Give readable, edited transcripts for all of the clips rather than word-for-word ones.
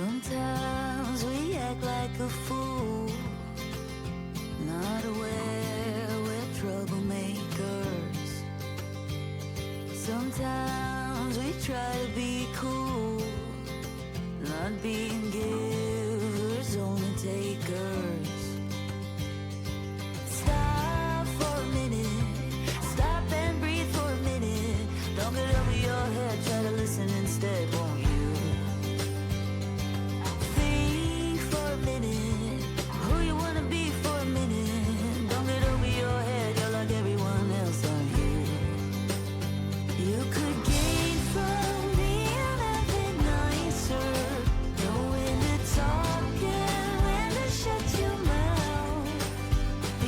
Sometimes we act like a fool, not aware we're troublemakers. Sometimes we try to be cool, not being givers, only takers. Stop for a minute, stop and breathe for a minute. Don't get over your head, try to listen instead, won't you? Think for a minute, who you wanna be for a minute. Don't get over your head, you're like everyone else, aren't you? You could gain from being a bit nicer, know when to talk and when to shut your mouth.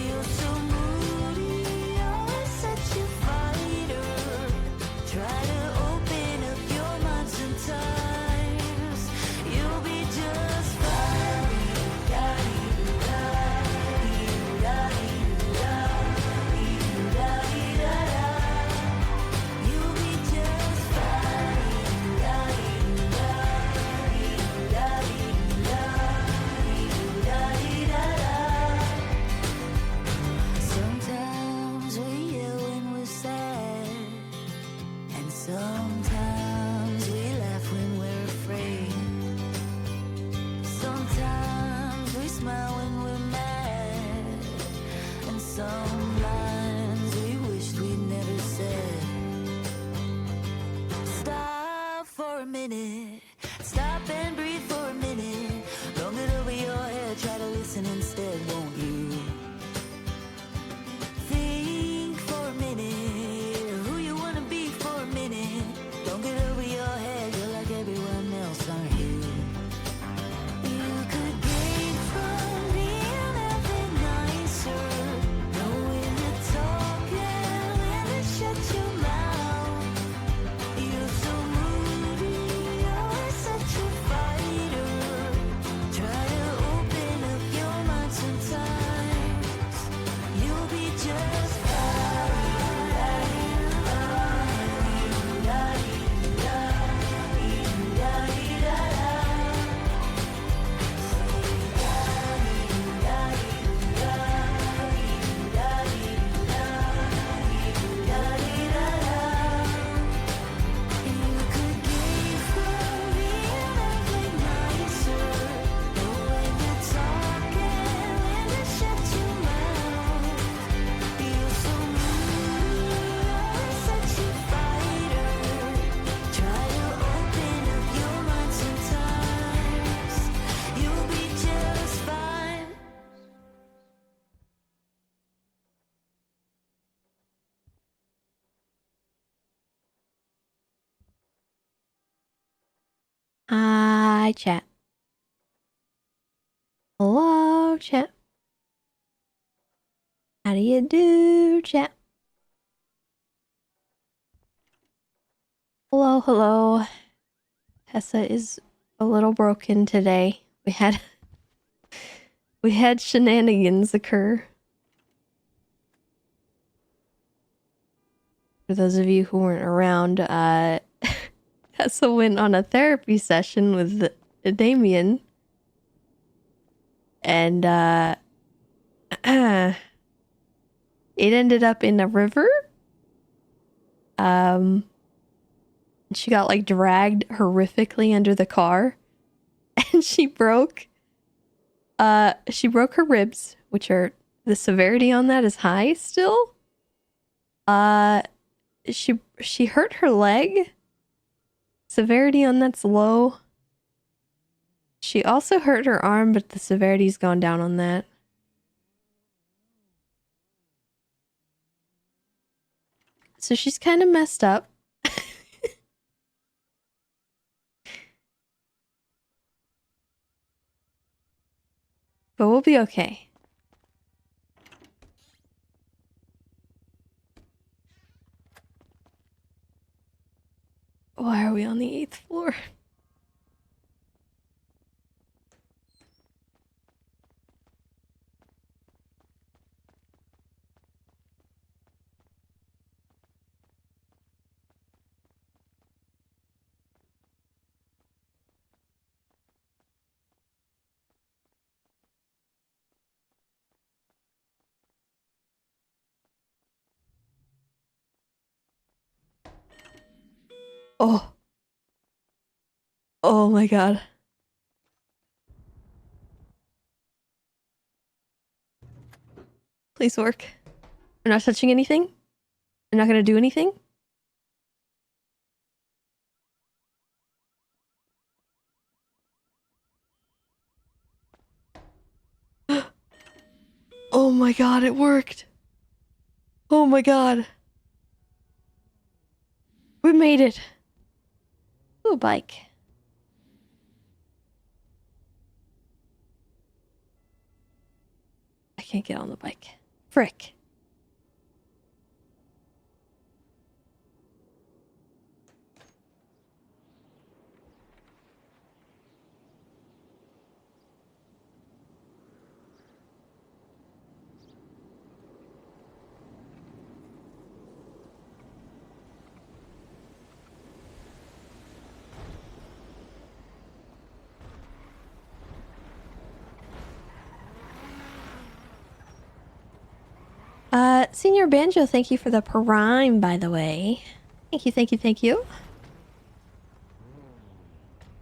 You're so moody, always such a fighter. Try to open up your mind sometimes, you'll be just fine. You'll be just Sometimes we yell when we're sad, and sometimes we laugh when we're afraid. Sometimes we smile when we're mad, and some lines we wished we'd never said. Stop for a minute, stop and breathe for a minute. Don't get over your head, try to listen instead, won't you? Think for a minute, who you wanna be for a minute. Don't get over your head, you're like everyone else, aren't you? You could gain from being a bit nicer, know when to talk and when to shut your mouth. You're so moody, always such a fighter. Try to open up your mind sometimes, you'll be just Hi, chat. Hello, chat. How do you do, chat? Hello, hello. Tessa is a little broken today. We had shenanigans occur. For those of you who weren't around, Tessa went on a therapy session with Damien. And it ended up in a river. She got like dragged horrifically under the car, and she broke her ribs, which are, the severity on that is high still. She hurt her leg. Severity on that's low. She also hurt her arm, but the severity's gone down on that. So she's kind of messed up. But we'll be okay. Why are we on the 8th floor? Oh. Oh my god. Please work. We're not touching anything? We're not gonna do anything? Oh my god, it worked. Oh my god. We made it. Ooh, a bike. I can't get on the bike. Frick. Senior Banjo, thank you for the prime, by the way. Thank you, thank you, thank you.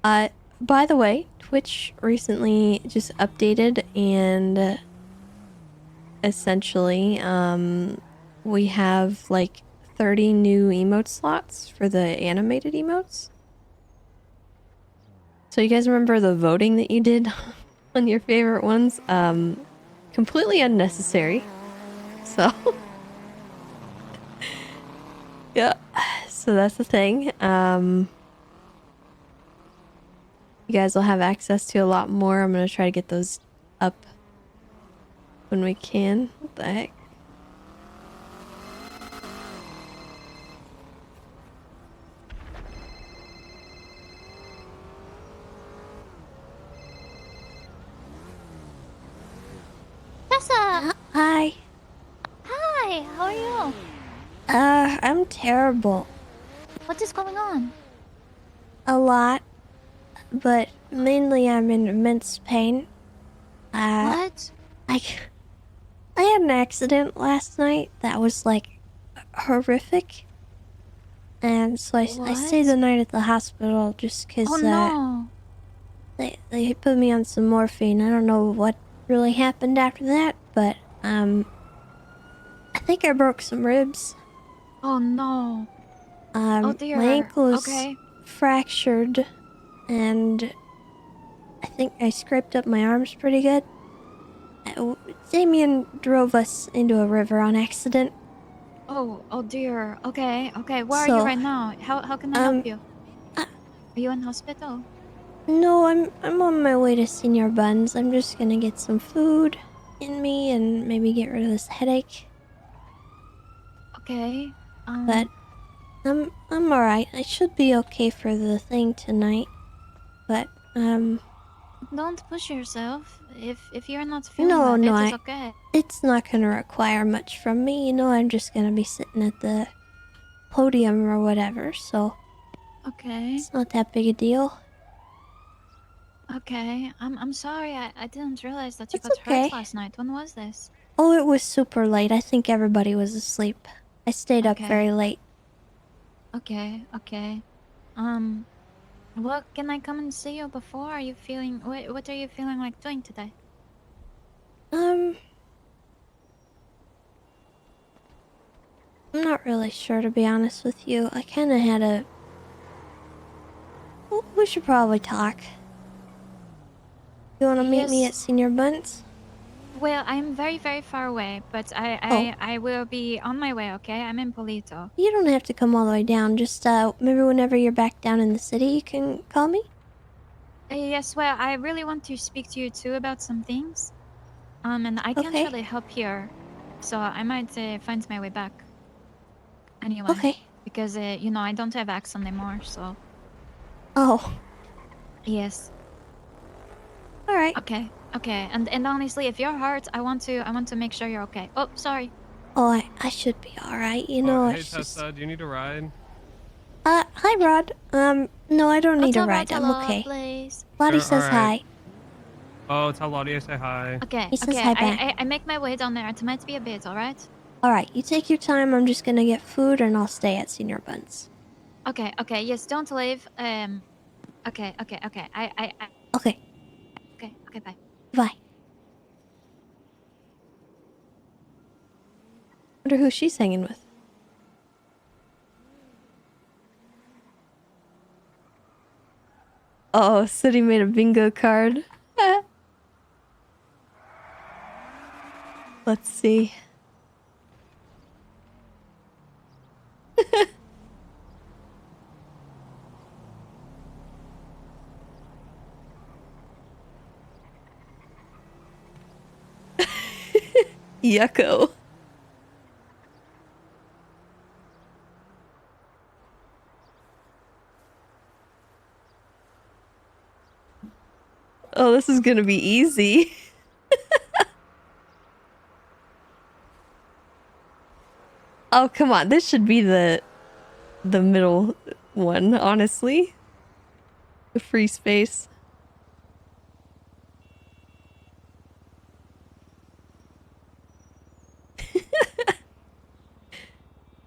By the way, Twitch recently just updated and essentially, we have like 30 new emote slots for the animated emotes. So you guys remember the voting that you did on your favorite ones? Completely unnecessary. So yeah, so that's the thing. You guys will have access to a lot more. I'm gonna try to get those up when we can. What the heck? Tessa! Hi. Hi, how are you? I'm terrible. What is going on? A lot, but mainly I'm in immense pain. What? I had an accident last night that was like horrific. And so I stayed the What? night at the hospital just because Oh no. they put me on some morphine. I don't know what really happened after that, but I think I broke some ribs. Oh no. Oh dear. My ankle is Okay. fractured, and I think I scraped up my arms pretty good. Damien drove us into a river on accident. Oh dear. Okay, okay. Where are you So, right now? How can I help you? uh, Are you in hospital? no, I'm on my way to Senior Buns. I'm just gonna get some food in me and maybe get rid of this headache. Okay. But I'm alright. I should be okay for the thing tonight. But Don't push yourself. If you're not feeling no, well, no, it's okay. it's not gonna require much from me. You know, I'm just gonna be sitting at the podium or whatever, so Okay. it's not that big a deal. Okay. I'm sorry. I didn't realize that you It's got hurt okay. last night. When was this? Oh, it was super late. I think everybody was asleep. I stayed up Okay. very late. Okay. Okay. Well, can I come and see you before? Are you feeling... What are you feeling like doing today? I'm not really sure, to be honest with you. I kind of had a... We should probably talk. You want to meet me at Yes. Senior Buns? Well, I'm very, very far away, but Oh, I will be on my way, okay? I'm in Polito. you don't have to come all the way down. Just, maybe whenever you're back down in the city, you can call me? Yes, well, I really want to speak to you too about some things. And I can't Okay. really help here. So I might find my way back. Anyway. Okay. Because, I don't have access anymore, so... Oh, Yes. alright. Okay. Okay. And honestly, if you're hurt, I want to make sure you're okay. Oh, sorry. Oh, I should be alright. You know, Hey it's just... Tessa, do you need a ride? Hi, Rod. No, I don't need a Tell Rod ride. I'm hello, okay. please. Lottie Sure, says alright. hi. Oh, tell Lottie I say hi. Okay. He says Okay. hi back. I make my way down there. It might be a bit, alright? Alright, you take your time. I'm just gonna get food and I'll stay at Senior Buns. Okay, okay, yes, don't leave. Okay, okay, okay. Okay, Okay, okay, bye. bye. Wonder who she's hanging with. Oh, City made a bingo card. Let's see. Yucko. Oh, this is gonna be easy. Oh, come on. This should be the middle one, honestly. The free space.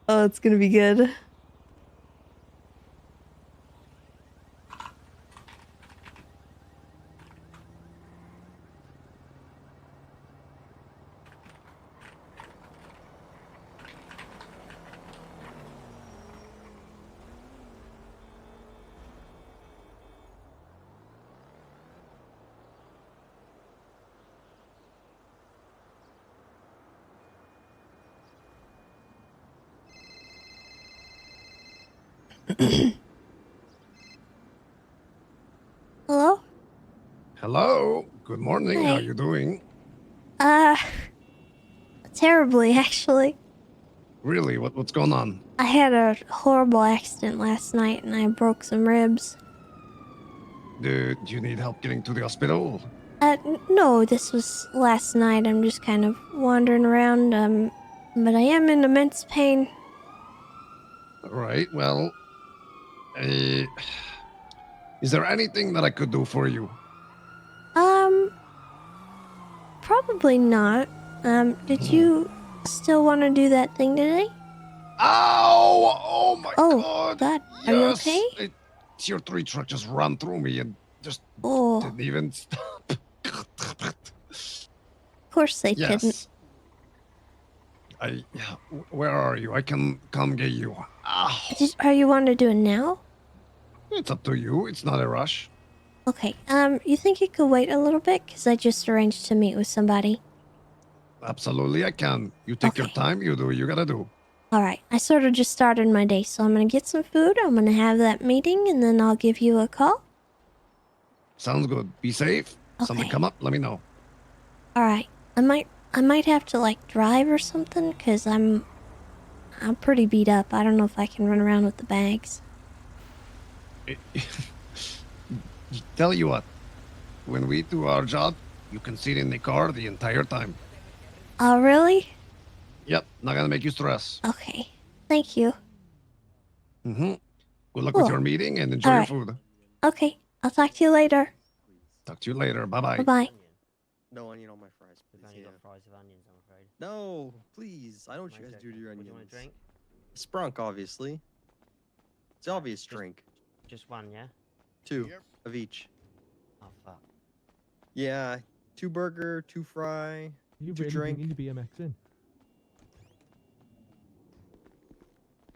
Oh, it's gonna be good. Hello? Hello. Good morning. How Hi. you doing? Uh, terribly, actually. Really? What's going on? I had a horrible accident last night and I broke some ribs. Do you need help getting to the hospital? No, this was last night. I'm just kind of wandering around, but I am in immense pain. All right. Well, is there anything that I could do for you? Probably not. Did you still want to do that thing today? Ow! Oh my Oh, God! God. Are you okay? Tier 3 truck just ran through me and just Oh, didn't even stop. of course they couldn't. Yes. Where are you? I can come get you. Ow! Are you want to do it now? It's up to you. It's not a rush. Okay, you think you could wait a little bit? Because I just arranged to meet with somebody. Absolutely, I can. You take your Okay. time. You do what you gotta do. Alright, I sort of just started my day, so I'm gonna get some food, I'm gonna have that meeting, and then I'll give you a call. Sounds good. Be safe. Something Okay. come up, let me know. Alright, I might have to, like, drive or something, because I'm pretty beat up. I don't know if I can run around with the bags. Tell you what, when we do our job, you can sit in the car the entire time. Oh, really? Yep, not gonna make you stress. Okay. Thank you. Mm-hmm. Good luck with Cool. your meeting and enjoy Alright. your food. Okay, I'll talk to you later. Talk to you later. Bye-bye. Bye-bye. No onion on my fries, please. We've only Yeah. got fries with onions, I'm afraid. No, please. I know what you guys do to your What do onions. you want to drink? Sprunk, obviously. It's obvious drink. Just one, yeah? Two of each. Oh, fuck. Yeah, 2 burger, 2 fry. You To really drink. need to BMX in.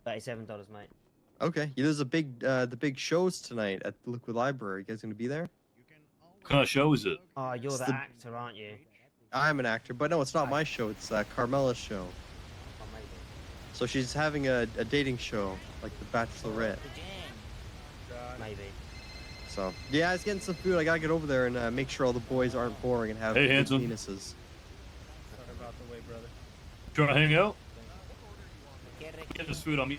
$37, mate. Okay. Yeah, there's a big, the big shows tonight at the Liquid Library. You guys gonna be there? What kind of show is it? Oh, you're It's the the- actor, aren't you? I'm an actor, but no, it's not my show. It's Carmela's show. Oh, maybe. So she's having a dating show, like The Bachelorette. Maybe. So yeah, I was getting some food. I gotta get over there and make sure all the boys aren't boring and have Hey, big handsome. penises. Sorry about the way, brother. Trying to hang out? Get this food on me.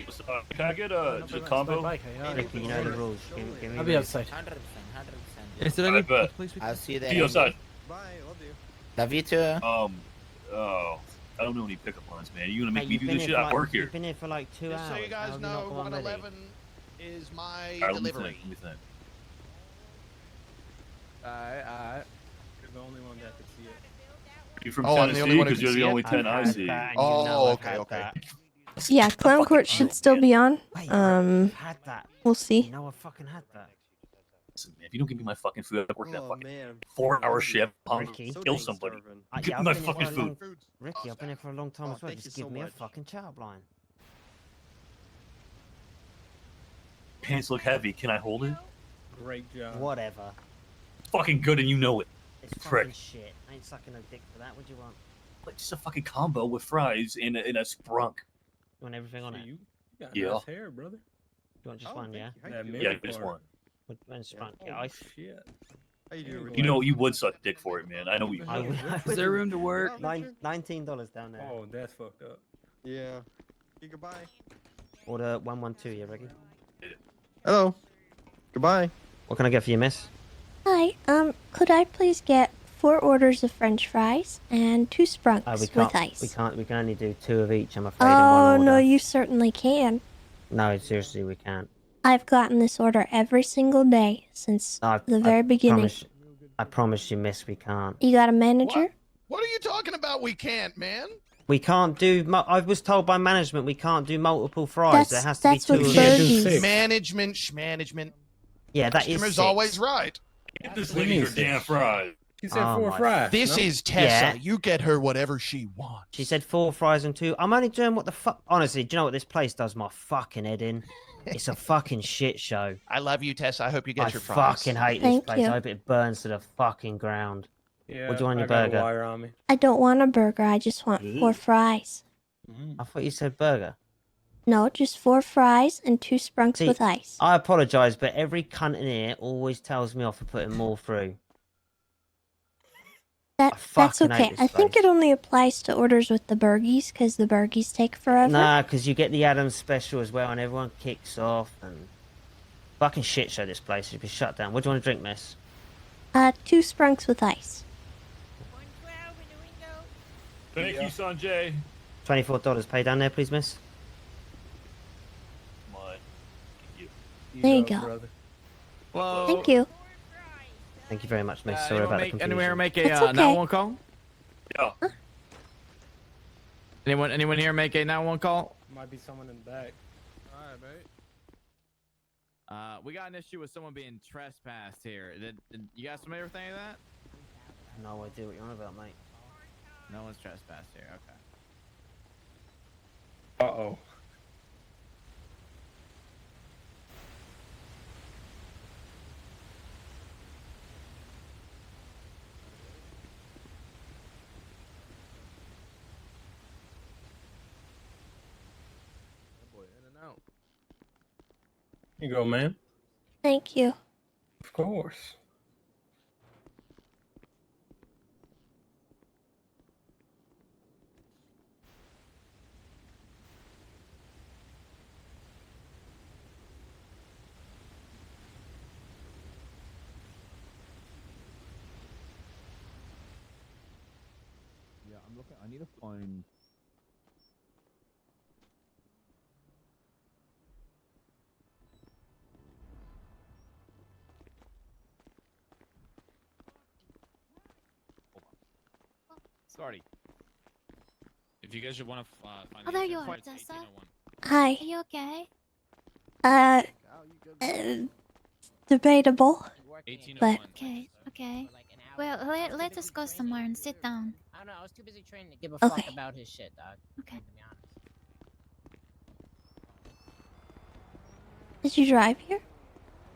Can I get just a combo? Ricky, you know the rules. Give me I'll be the- outside. 100%. Is there I any bet. place we I'll see you there. See you outside. Bye, love you. Love you too. Oh, I don't know any pickup lines, man. You gonna make Mate, me you've do been this here shit? for I like- work here. You've been here for like 2 Just hours. so you How guys have you not know, got one ready? 111 is my Alright, let me delivery. think. Let me think. Alright. You're the only one that could see it. You from Oh, I'm the only Tennessee? one who Because can you're see the it? only 10 I I've had see. that and you Oh, know I've okay, had okay. that. Yeah, Clown Court should still be on. Wait, I've had that. We'll You see. know I fucking had that. Listen, man, if you don't give me my fucking food, I'm working that Oh fucking man. 4-hour Hungry. shift. I'm Ricky. kill somebody. Yeah, Give me I've my been here fucking for a food. long... Ricky, I've been here for a long time Oh, as well. thank Just you give so me a much. fucking chow line. Pants look heavy. Can I hold it? Great job. Whatever. Fucking good, and you know it. It's Prick. fucking shit. I ain't sucking no dick for that. What do you want? Like just a fucking combo with fries and a sprunk. You want everything on it? You got Yeah. nice hair, brother. You want just Oh, one, thank yeah? you. How That you middle Yeah, doing? just part. one. When's sprunk? Oh, Yeah, ice. shit. How you doing? You know, you would suck dick for it, man. I know you. I would. Is there room to work? $19 down there. Oh, that's fucked up. Yeah. Okay, goodbye. Order 112, yeah, Ricky? Hello. Goodbye. What can I get for you, miss? Hi, could I please get 4 orders of French fries and 2 sprunks We with can't. ice? We can't. We can only do 2 of each. I'm afraid. In one Oh order. no, you certainly can. No, seriously, we can't. I've gotten this order every single day since the very beginning. I promise you, miss, we can't. You got a manager? What are you talking about? We can't, man. We can't do. I was told by management we can't do multiple fries. There has to be That's 2 what of each. Birdie's. Management, schmanagement. Yeah, that is Customer's 6. always right. Get this lady her damn fries. She said Oh 4 my- fries. This no? is Tessa. Yeah. You get her whatever she wants. She said 4 fries and 2. I'm only doing what the fuck. Honestly, do you know what this place does my fucking head in? It's a fucking shit show. I love you, Tessa. I hope you get I your fries. fucking hate this Thank place. you. I hope it burns to the fucking ground. Yeah, What do you want on I your got a burger? wire on me. I don't want a burger, I just want 4 fries. I thought you said burger. No, just 4 fries and 2 sprunks See, with ice. I apologise, but every cunt in here always tells me off for putting more through. That's fucking hate okay. this I think place. it only applies to orders with the burgies, because the burgies take forever. Nah, because you get the Adams special as well, and everyone kicks off. And fucking shit show this place. It should be shut down. What do you want to drink, miss? 2 sprunks with ice. Thank you, Sanjay. $24. Pay down there, please, miss. Come on. Thank you. There you up, go. brother. Whoa. Thank you. Thank you very much, miss. Sorry anyone about the make, confusion. anyone here make a That's okay. 911 call? Yeah. Anyone here make a 911 call? Might be someone in the back. Alright, mate. We got an issue with someone being trespassed here. Did you guys familiar with any of that? No idea what you're on about, mate. No one's trespassed here. Okay. Uh-oh. Boy, in and out. Here you go, man. Thank you. Of course. Yeah, I'm looking. I need to find. Sorry. If you guys should want to find Oh, there you are, Tessa. Hi. Are you okay? Debatable. But Okay, okay. Well, let us go somewhere and sit down. I don't know. I was too busy training to give a Okay. fuck about his shit, dog. Okay. To be honest. did you drive here?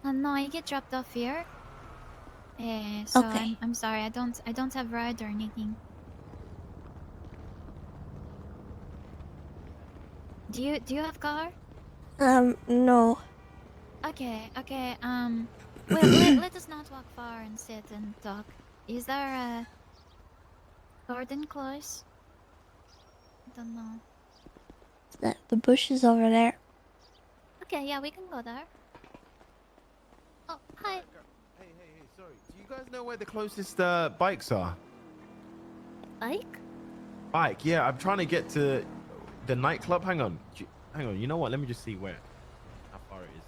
No, I get dropped off here. So Okay. I'm sorry. I don't have ride or anything. Do you have car? No. Okay, okay. Well, let us not walk far and sit and talk. Is there a garden close? I don't know. The bush is over there. Okay, yeah, we can go there. Oh, hi. Hey, sorry. Do you guys know where the closest bikes are? Bike? Bike, yeah. I'm trying to get to the nightclub. Hang on. Hang on. You know what? Let me just see how far it is.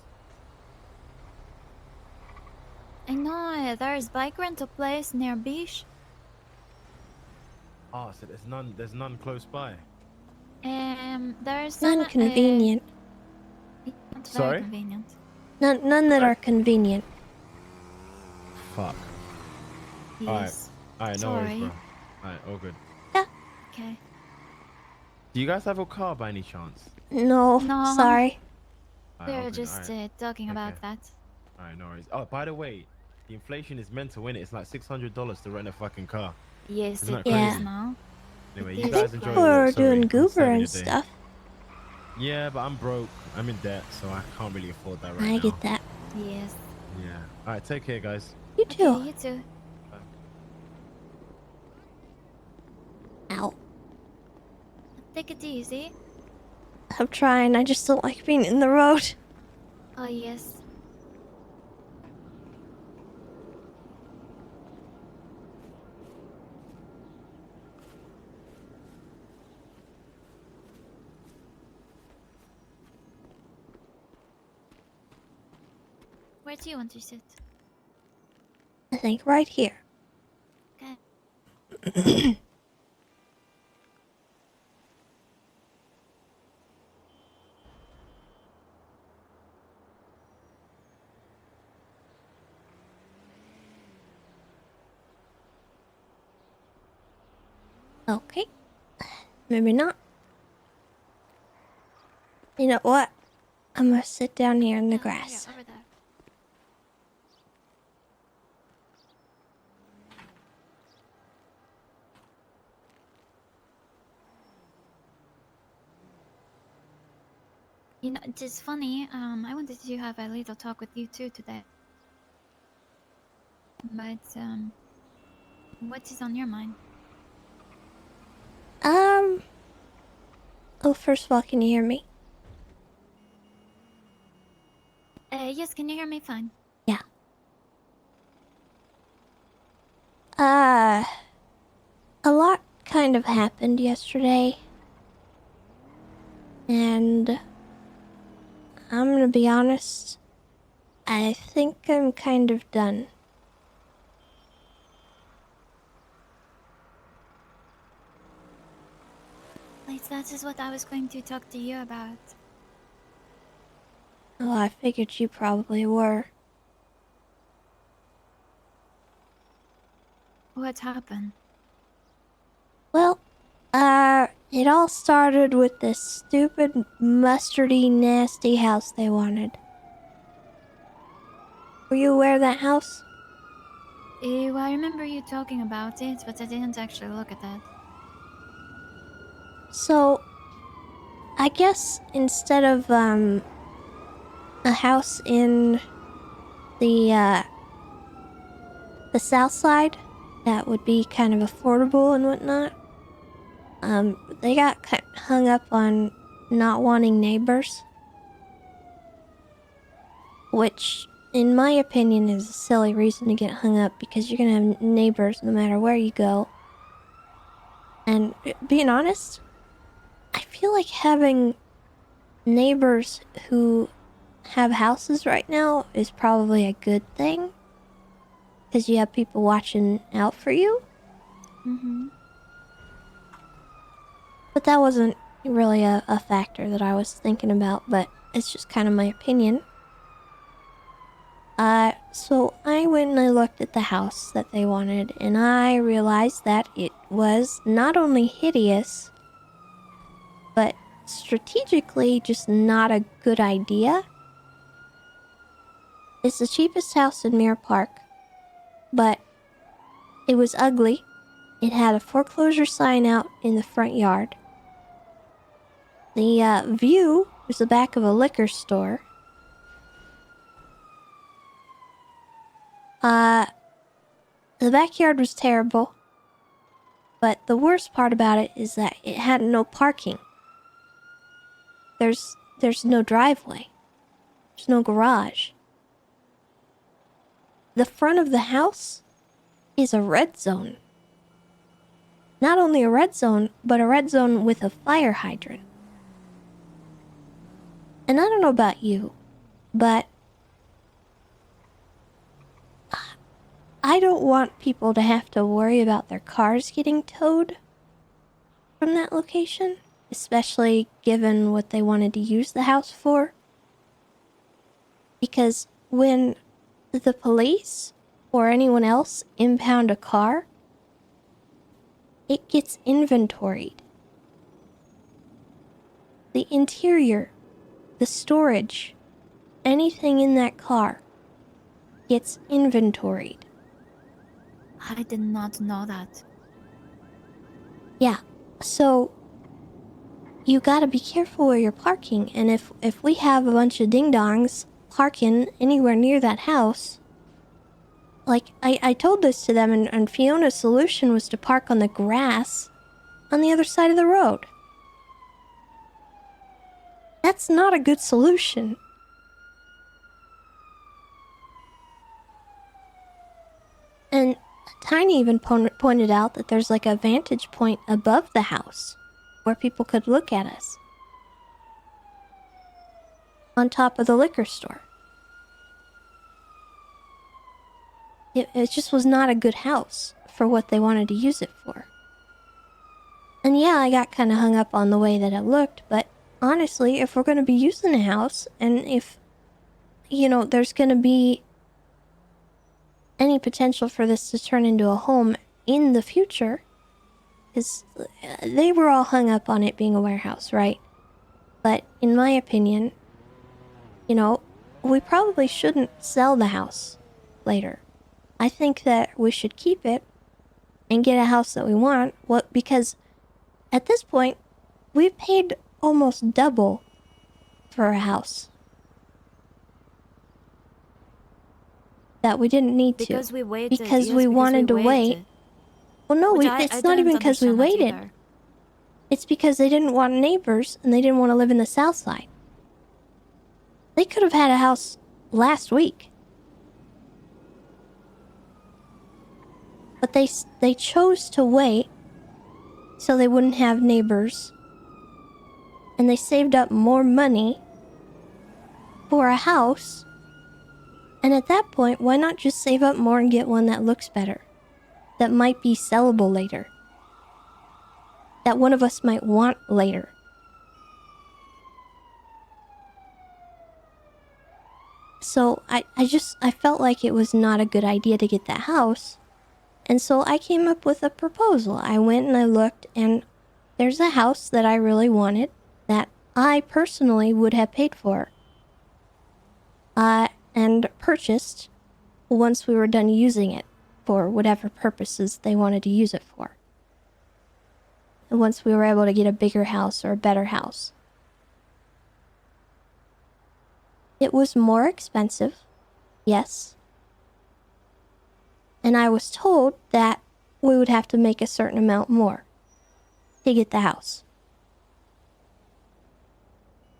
I know there's bike rental place near beach. Oh, so there's none close by. There's some. Non-convenient. Not very Sorry? convenient. None that are convenient. Fuck. Yes. Alright, no worries, Sorry. bro. Alright, all good. Okay. Do you guys have a car by any chance? No, No. sorry. Alright, all We're good, just alright. talking about Okay. that. Alright, no worries. Oh, by the way, the inflation is mental, innit? It's like $600 to rent a fucking car. Yes, Isn't it that is crazy? now. Anyway, It you is guys I enjoy think your we're walk. Sorry, doing I'm goober saving and your day. stuff. Yeah, but I'm broke. I'm in debt, so I can't really afford that right I now. get that. Yes. Yeah. Alright, take care, guys. You Okay, too. you too. Ow. Take it easy. I'm trying. I just don't like being in the road. Oh, yes. Where do you want to sit? I think right here. Okay. Okay. Maybe not. You know what? I'm gonna sit down here in the grass. Yeah, over there. You know, it is funny. I wanted to have a little talk with you too today. But what is on your mind? Oh, first of all, can you hear me? Yes. Can you hear me fine? Yeah. A lot kind of happened yesterday. And I'm gonna be honest, I think I'm kind of done. Like, that is what I was going to talk to you about. Oh, I figured you probably were. What happened? Well, it all started with this stupid, mustardy, nasty house they wanted. Were you aware of that house? Well, I remember you talking about it, but I didn't actually look at that. So, I guess instead of, a house in the south side that would be kind of affordable and whatnot, they got hung up on not wanting neighbors. Which, in my opinion, is a silly reason to get hung up because you're gonna have neighbors no matter where you go. And being honest, I feel like having neighbors who have houses right now is probably a good thing. Because you have people watching out for you. Mm-hmm. But that wasn't really a factor that I was thinking about, but it's just kind of my opinion. So I went and I looked at the house that they wanted, and I realized that it was not only hideous, but strategically just not a good idea. It's the cheapest house in Mirror Park, but it was ugly. It had a foreclosure sign out in the front yard. The view was the back of a liquor store. The backyard was terrible. But the worst part about it is that it had no parking. There's no driveway. There's no garage. The front of the house is a red zone. Not only a red zone, but a red zone with a fire hydrant. And I don't know about you, but I don't want people to have to worry about their cars getting towed from that location. especially given what they wanted to use the house for. Because when the police or anyone else impound a car, it gets inventoried. The interior, the storage, anything in that car gets inventoried. I did not know that. Yeah, so you gotta be careful where you're parking, and if we have a bunch of ding-dongs parking anywhere near that house, like, I told this to them, and Fiona's solution was to park on the grass on the other side of the road. That's not a good solution. And Tiny even pointed out that there's like a vantage point above the house where people could look at us. On top of the liquor store. It just was not a good house for what they wanted to use it for. And yeah, I got kind of hung up on the way that it looked, but honestly, if we're going to be using a house, and if, you know, there's going to be any potential for this to turn into a home in the future, because they were all hung up on it being a warehouse, right? But in my opinion, you know, we probably shouldn't sell the house later. I think that we should keep it and get a house that we want. What? Because at this point, we've paid almost double for a house that we didn't need to. Because we waited. Because yes, we because wanted to we wait. waited. Well, no, Which it's I not even don't because we understand that waited. either. It's because they didn't want neighbors and they didn't want to live in the south side. They could have had a house last week. But they chose to wait so they wouldn't have neighbors. And they saved up more money for a house. And at that point, why not just save up more and get one that looks better? That might be sellable later. That one of us might want later. So I felt like it was not a good idea to get that house. And so I came up with a proposal. I went and I looked, and there's a house that I really wanted that I personally would have paid for. And purchased once we were done using it for whatever purposes they wanted to use it for. And once we were able to get a bigger house or a better house. It was more expensive, yes. And I was told that we would have to make a certain amount more to get the house.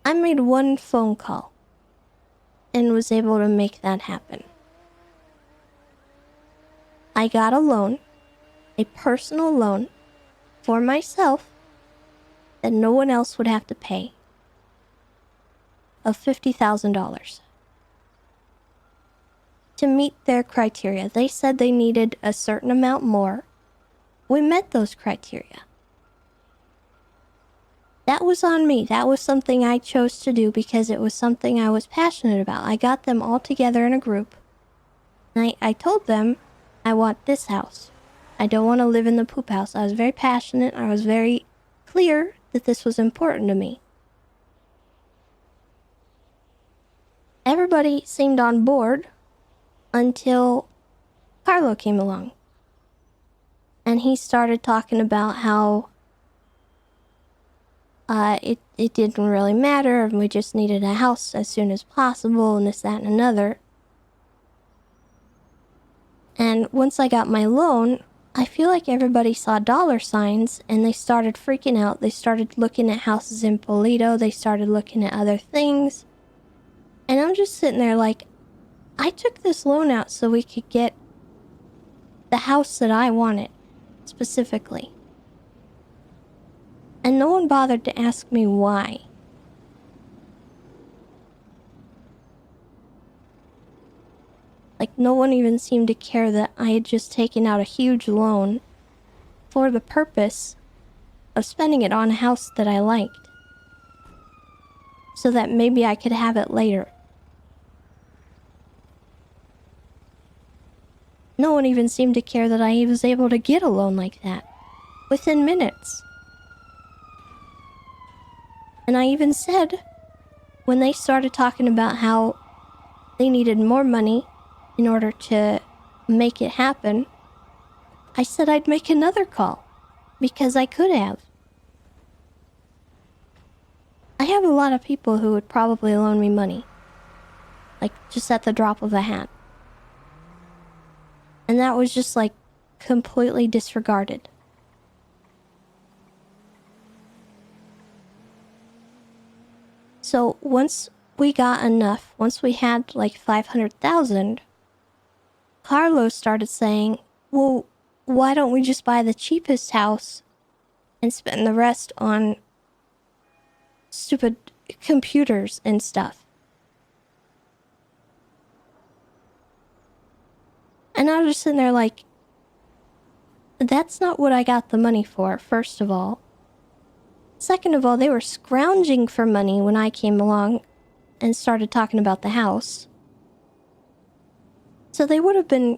I made one phone call and was able to make that happen. I got a loan, a personal loan, for myself that no one else would have to pay, of $50,000. To meet their criteria. They said they needed a certain amount more. We met those criteria. That was on me. That was something I chose to do because it was something I was passionate about. I got them all together in a group. And I told them, I want this house. I don't want to live in the poop house. I was very passionate. I was very clear that this was important to me. Everybody seemed on board until Carlo came along. And he started talking about how it didn't really matter and we just needed a house as soon as possible and this, that, and another. And once I got my loan, I feel like everybody saw dollar signs and they started freaking out. They started looking at houses in Polito. They started looking at other things. And I'm just sitting there like, I took this loan out so we could get the house that I wanted, specifically. And no one bothered to ask me why. Like, no one even seemed to care that I had just taken out a huge loan for the purpose of spending it on a house that I liked, so that maybe I could have it later. No one even seemed to care that I was able to get a loan like that within minutes. And I even said, when they started talking about how they needed more money in order to make it happen, I said I'd make another call, because I could have. I have a lot of people who would probably loan me money, like just at the drop of a hat. And that was just like completely disregarded. So once we got enough, once we had like 500,000, Carlos started saying, well, why don't we just buy the cheapest house and spend the rest on stupid computers and stuff? And I was just sitting there like, that's not what I got the money for, first of all. Second of all, they were scrounging for money when I came along and started talking about the house. So they would have been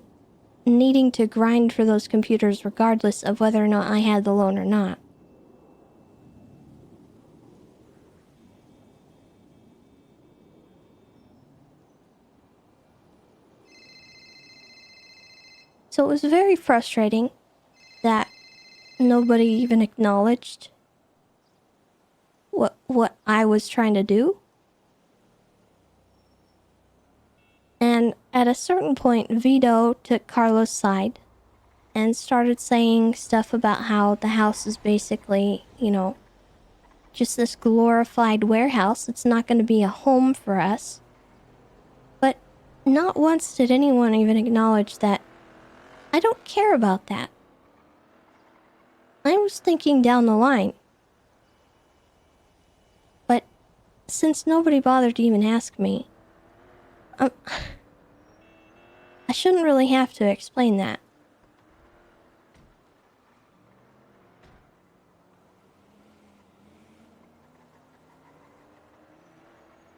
needing to grind for those computers regardless of whether or not I had the loan or not. So it was very frustrating that nobody even acknowledged what I was trying to do. And at a certain point, Vito took Carlos' side and started saying stuff about how the house is basically, you know, just this glorified warehouse. It's not going to be a home for us. But not once did anyone even acknowledge that I don't care about that. I was thinking down the line. But since nobody bothered to even ask me, I shouldn't really have to explain that.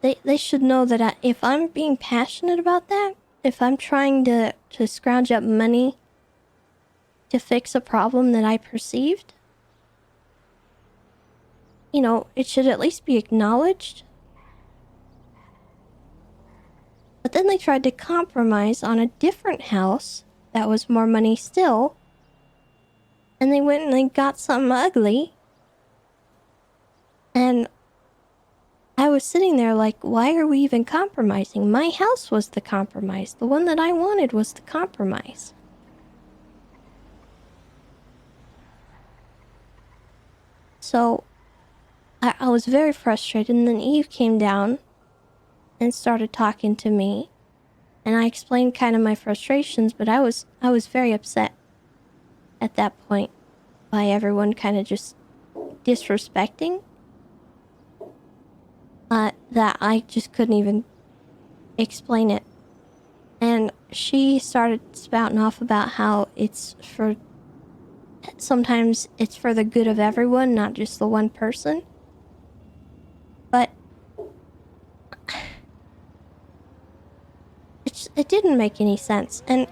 They should know that if I'm being passionate about that, if I'm trying to scrounge up money to fix a problem that I perceived, you know, it should at least be acknowledged. But then they tried to compromise on a different house that was more money still, and they went and they got something ugly. And I was sitting there like, why are we even compromising? My house was the compromise. The one that I wanted was the compromise. So I was very frustrated, and then Eve came down and started talking to me, and I explained kind of my frustrations, but I was very upset at that point by everyone kind of just disrespecting that I just couldn't even explain it. And she started spouting off about how sometimes it's for the good of everyone, not just the one person. But it didn't make any sense. And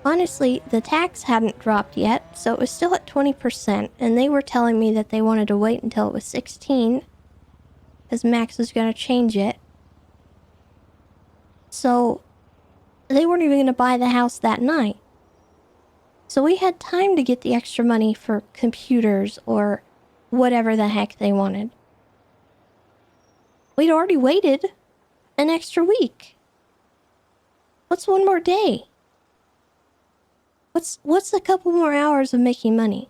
honestly, the tax hadn't dropped yet, so it was still at 20%, and they were telling me that they wanted to wait until it was 16, because Max was going to change it. So they weren't even going to buy the house that night. So we had time to get the extra money for computers or whatever the heck they wanted. We'd already waited an extra week. What's one more day? What's a couple more hours of making money?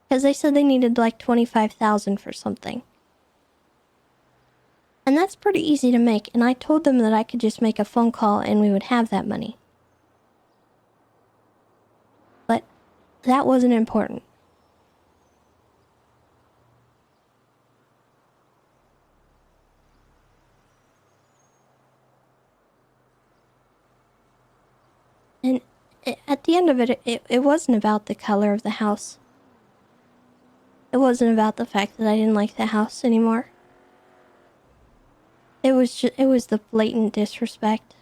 Because they said they needed like 25,000 for something. And that's pretty easy to make, and I told them that I could just make a phone call and we would have that money. But that wasn't important. And at the end of it, it wasn't about the color of the house. It wasn't about the fact that I didn't like the house anymore. It was the blatant disrespect.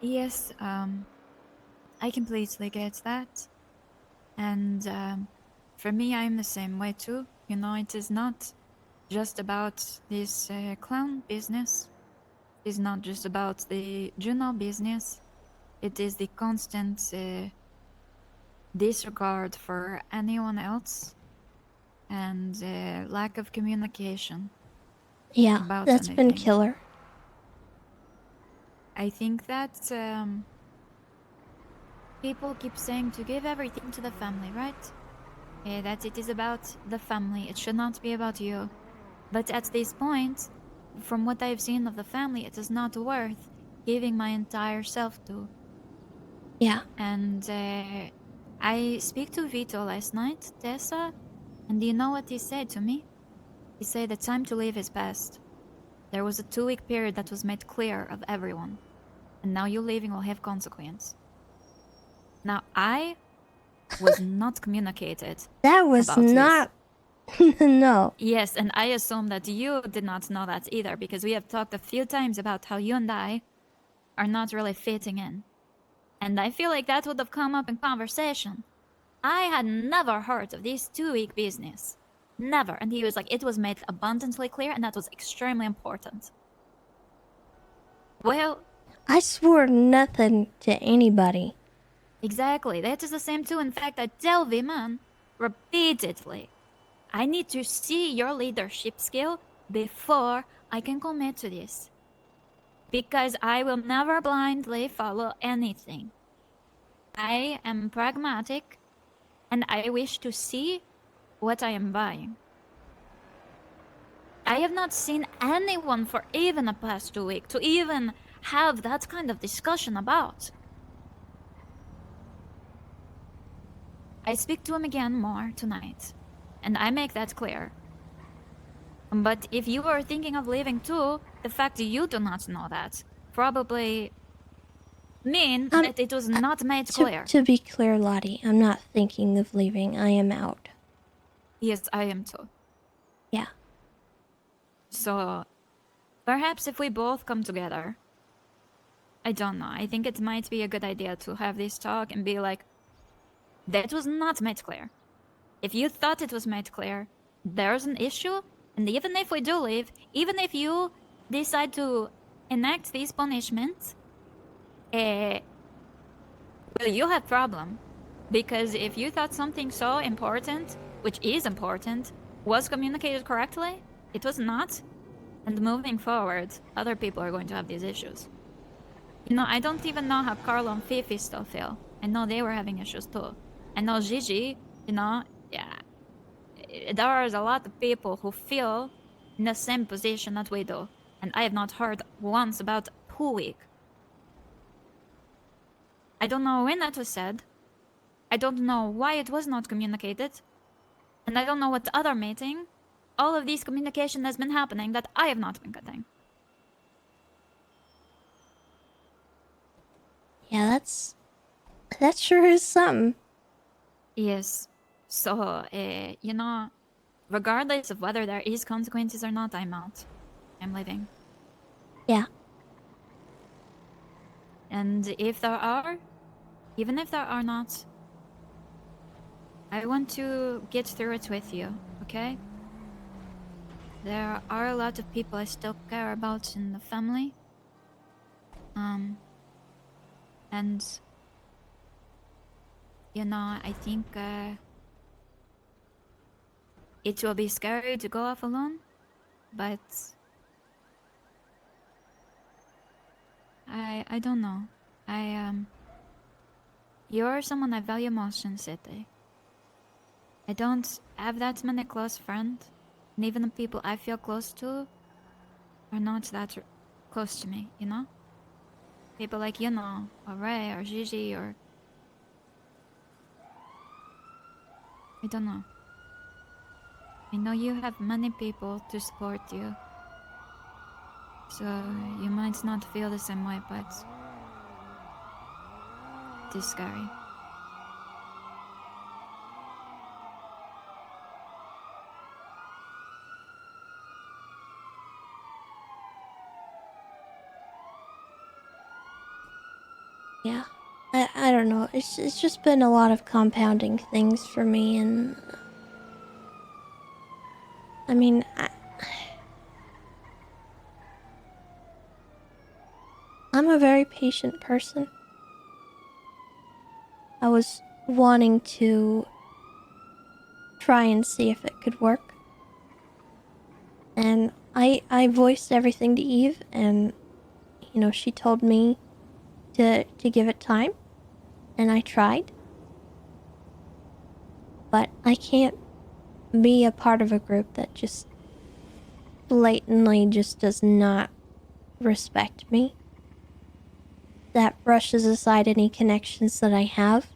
Yes, I completely get that. And for me, I'm the same way too. You know, it is not just about this clown business. It is not just about the Juno business. It is the constant disregard for anyone else and lack of communication. Yeah, About that's been anything. killer. I think that people keep saying to give everything to the family, right? That it is about the family. It should not be about you. But at this point, from what I've seen of the family, it is not worth giving my entire self to. Yeah. And I speak to Vito last night, Tessa, and do you know what he said to me? He said the time to leave is past. There was a 2-week period that was made clear of everyone, and now you leaving will have consequence. Now I was not communicated. That was about not. No. Yes, and I assume that you did not know that either, because we have talked a few times about how you and I are not really fitting in. And I feel like that would have come up in conversation. I had never heard of this 2-week business. Never. And he was like, it was made abundantly clear, and that was extremely important. Well, I swore nothing to anybody. exactly. That is the same too. In fact, I tell Viman repeatedly, I need to see your leadership skill before I can commit to this. Because I will never blindly follow anything. I am pragmatic, and I wish to see what I am buying. I have not seen anyone for even the past 2 weeks to even have that kind of discussion about. I speak to him again more tonight, and I make that clear. But if you are thinking of leaving too, the fact that you do not know that probably mean that it was not made clear. To be clear, Lottie, I'm not thinking of leaving. I am out. Yes, I am too. Yeah. So, perhaps if we both come together, I don't know. I think it might be a good idea to have this talk and be like, that was not made clear. If you thought it was made clear, there's an issue, and even if we do leave, even if you decide to enact these punishments, well, you have problem. Because if you thought something so important, which is important, was communicated correctly, it was not. And moving forward, other people are going to have these issues. You know, I don't even know how Carlo and Fifi still feel. I know they were having issues too. I know Gigi, you know, yeah. There are a lot of people who feel in the same position that we do. And I have not heard once about 2 weeks. I don't know when that was said. I don't know why it was not communicated. And I don't know what other meeting. All of these communication has been happening that I have not been getting. Yeah, that sure is something. Yes. So, you know, regardless of whether there is consequences or not, I'm out. I'm leaving. Yeah. And if there are, even if there are not, I want to get through it with you, okay? There are a lot of people I still care about in the family. And, you know, I think, it will be scary to go off alone, but I don't know. You're someone I value most in City. I don't have that many close friends, and even the people I feel close to are not that close to me, you know? People like, you know, or Ray, or Gigi, or... I don't know. I know you have many people to support you. So you might not feel the same way, but It is scary. Yeah. I don't know. It's just been a lot of compounding things for me, and I mean, I'm a very patient person. I was wanting to try and see if it could work. And I voiced everything to Eve, and you know, she told me to give it time, and I tried. But I can't be a part of a group that just blatantly just does not respect me. That brushes aside any connections that I have.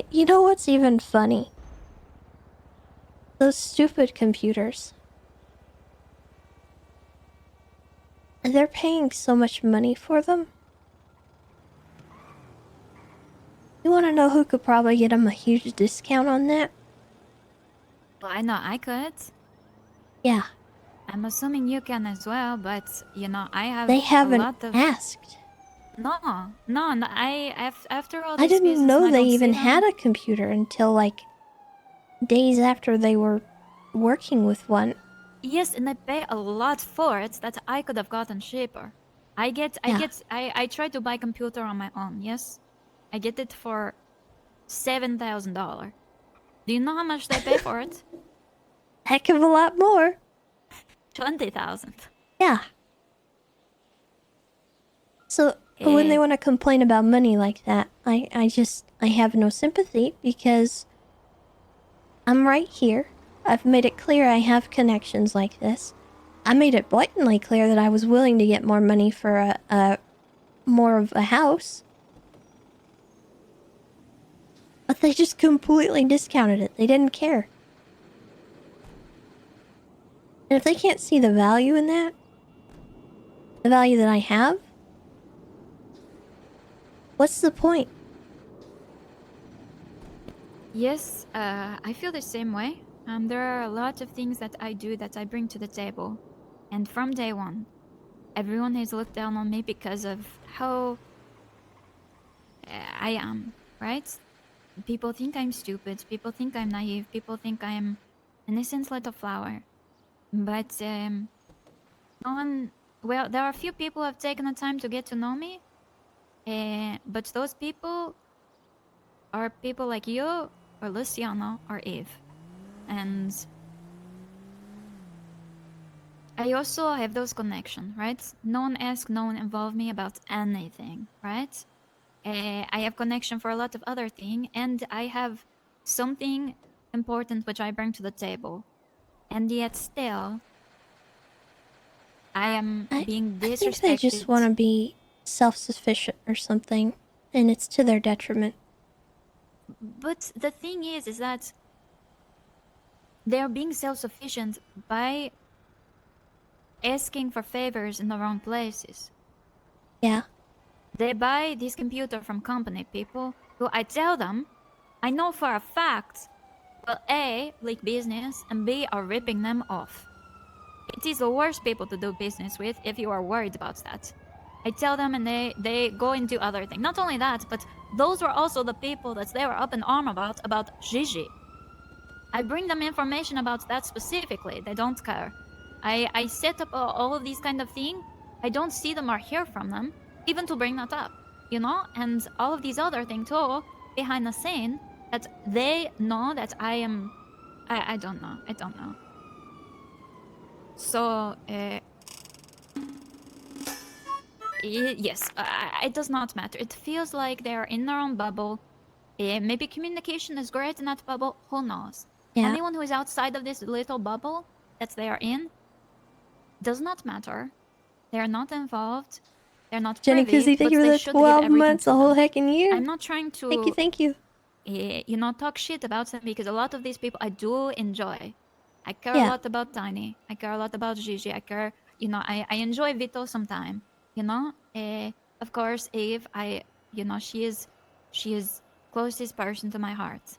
You know what's even funny? Those stupid computers. They're paying so much money for them. You want to know who could probably get them a huge discount on that? Well, I know I could. Yeah. I'm assuming you can as well, but you know, I have They a haven't lot of... asked. No, after all I this didn't business, know and I they don't see even them... had a computer until like days after they were working with one. Yes, and I pay a lot for it that I could have gotten cheaper. I tried to buy a computer on my own, yes? I get it for $7,000. Do you know how much they pay for it? Heck of a lot more. 20,000. Yeah. So when they want to complain about money like that, I have no sympathy, because I'm right here. I've made it clear I have connections like this. I made it blatantly clear that I was willing to get more money for a more of a house. But they just completely discounted it. They didn't care. And if they can't see the value in that, the value that I have, what's the point? Yes, I feel the same way. There are a lot of things that I do that I bring to the table. And from day one, everyone has looked down on me because of how I am, right? People think I'm stupid. People think I'm naive. People think I'm an innocent little flower. But no one... Well, there are a few people who have taken the time to get to know me. But those people are people like you, or Luciano, or Eve. And I also have those connections, right? No one asked, no one involved me about anything, right? I have connection for a lot of other things, and I have something important which I bring to the table. And yet still, I am being disrespected. I think they just want to be self-sufficient or something, and it's to their detriment. But the thing is that they're being self-sufficient by asking for favors in the wrong places. Yeah. They buy this computer from company people who I tell them, I know for a fact, well, A, leak business, and B, are ripping them off. It is the worst people to do business with if you are worried about that. I tell them, and they go into other things. Not only that, but those were also the people that they were up in arm about Gigi. I bring them information about that specifically. They don't care. I set up all of these kind of things. I don't see them or hear from them, even to bring that up, you know? And all of these other things too, behind the scene, that they know that I am... I don't know. I don't know. So, yes, it does not matter. It feels like they are in their own bubble. Maybe communication is great in that bubble. Who knows? Yeah. Anyone who is outside of this little bubble that they are in does not matter. They are not involved. They're not Jenny privy, Koozie, thank but you for they the should give 12 everything months, to a whole them. heckin' year. I'm not trying to... Thank you, thank you. You know, talk shit about them, because a lot of these people I do enjoy. I care a Yeah. lot about Tiny. I care a lot about Gigi. I care, you know, I enjoy Vito sometime. you know. Of course, Eve, she is closest person to my heart.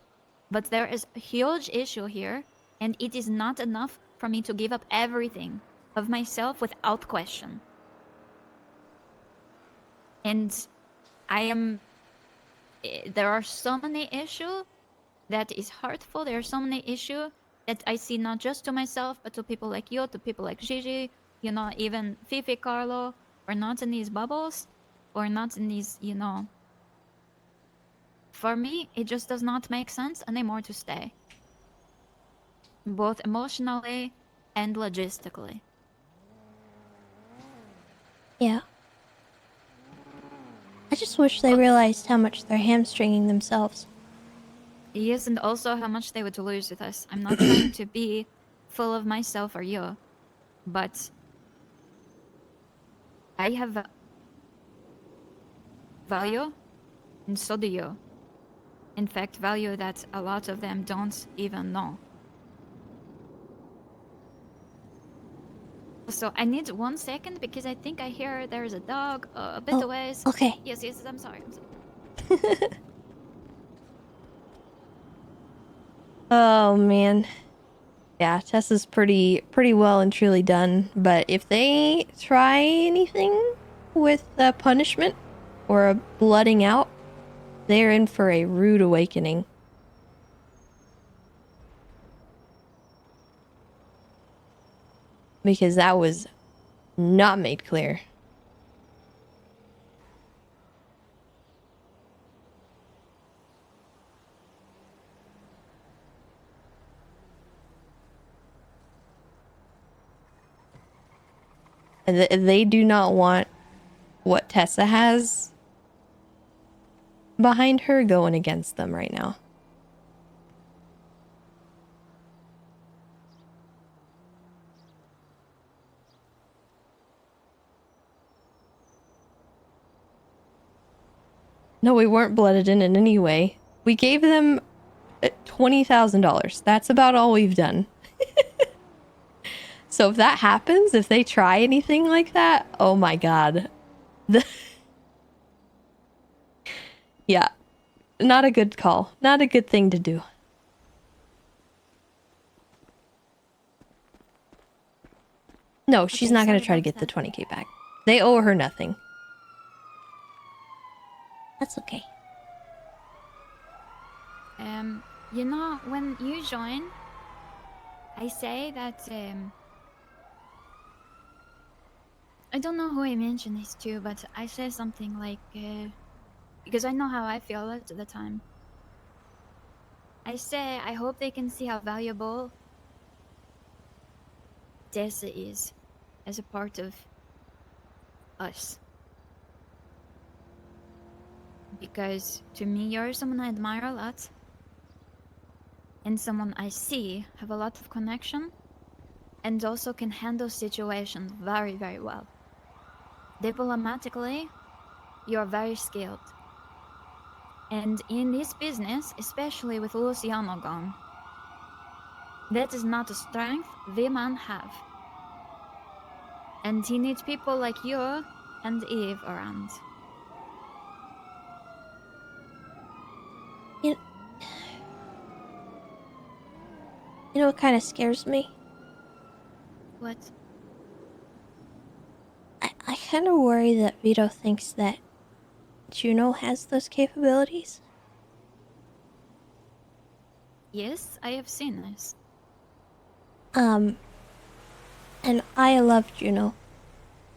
But there is a huge issue here, and it is not enough for me to give up everything of myself without question. And there are so many issues that is hurtful. There are so many issues that I see not just to myself, but to people like you, to people like Gigi, even Fifi, Carlo. We're not in these bubbles. We're not in these, For me, it just does not make sense anymore to stay. Both emotionally and logistically. Yeah. I just wish they realized how much they're hamstringing themselves. Yes, and also how much they would lose with us. I'm not trying to be full of myself or you, but I have value, and so do you. In fact, value that a lot of them don't even know. So I need 1 second because I think I hear there's a dog a bit away. Okay. Yes, I'm sorry. Oh man. Yeah, Tessa's pretty well and truly done, but if they try anything with punishment or a blooding out, they're in for a rude awakening. Because that was not made clear. And they do not want what Tessa has behind her going against them right now. No, we weren't blooded in any way. We gave them $20,000. That's about all we've done. So if that happens, if they try anything like that, oh my god. Yeah. Not a good call. Not a good thing to do. No, she's not going to try to get the 20k back. They owe her nothing. That's okay. When you join, I say that, I don't know who I mentioned this to, but I say something like, because I know how I feel at the time. I say, I hope they can see how valuable Tessa is as a part of us. Because to me, you're someone I admire a lot. And someone I see have a lot of connection. And also can handle situations very, very well. Diplomatically, you're very skilled. And in this business, especially with Luciano gone, that is not a strength the man have. And he needs people like you and Eve around. You know what kind of scares me? What? I kind of worry that Vito thinks that Juno has those capabilities. Yes, I have seen this. And I love Juno.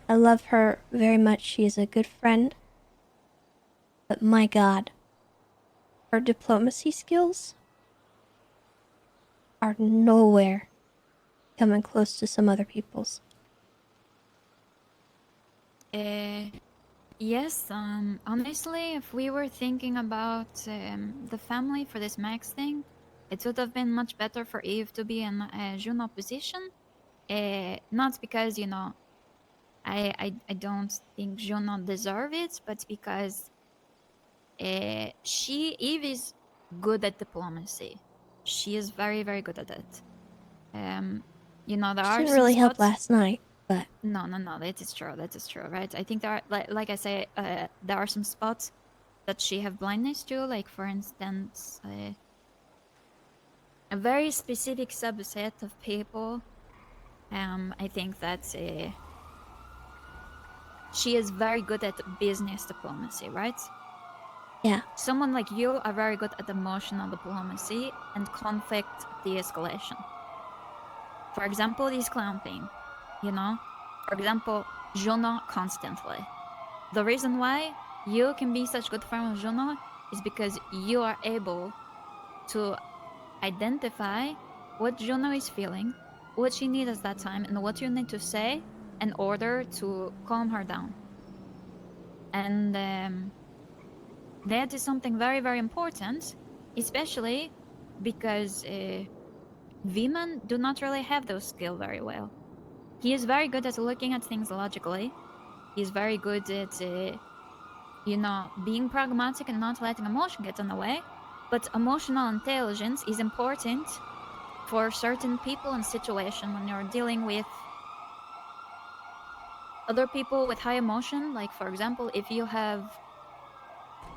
I love her very much. She is a good friend. But my god, her diplomacy skills are nowhere coming close to some other people's. Yes, honestly, if we were thinking about the family for this Max thing, it would have been much better for Eve to be in a Juno position. Not because, I don't think Juno deserve it, but because Eve is good at diplomacy. She is very, very good at it. There She are didn't some really help spots. last night. But No, that is true. That is true, right? I think there are, like I say, there are some spots that she have blindness to, like for instance, a very specific subset of people. I think that she is very good at business diplomacy, right? yeah, Someone like you are very good at emotional diplomacy and conflict de-escalation. For example, this clown thing, you know? For example, Juno constantly. The reason why you can be such good friend with Juno is because you are able to identify what Juno is feeling, what she needs at that time, and what you need to say in order to calm her down. And that is something very, very important, especially because women do not really have those skills very well. He is very good at looking at things logically. He's very good at, being pragmatic and not letting emotion get in the way. But emotional intelligence is important for certain people and situations when you're dealing with other people with high emotion. Like, for example, if you have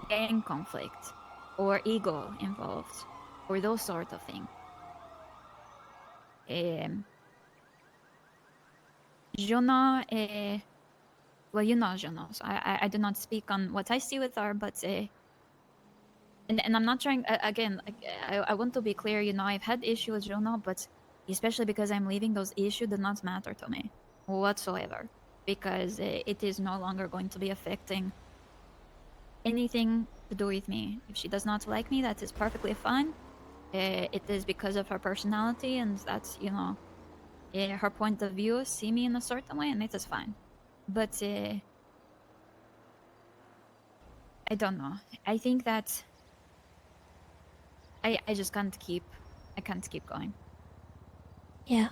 gang conflict or ego involved or those sort of things. Juno, well, you know Juno, so I do not speak on what I see with her, but and I'm not trying, again, I want to be clear, I've had issues with Juno, but especially because I'm leaving, those issues do not matter to me whatsoever, because it is no longer going to be affecting anything to do with me. If she does not like me, that is perfectly fine. It is because of her personality, and that's, her point of view, see me in a certain way, and it is fine. But I don't know. I think that I just can't keep going. yeah.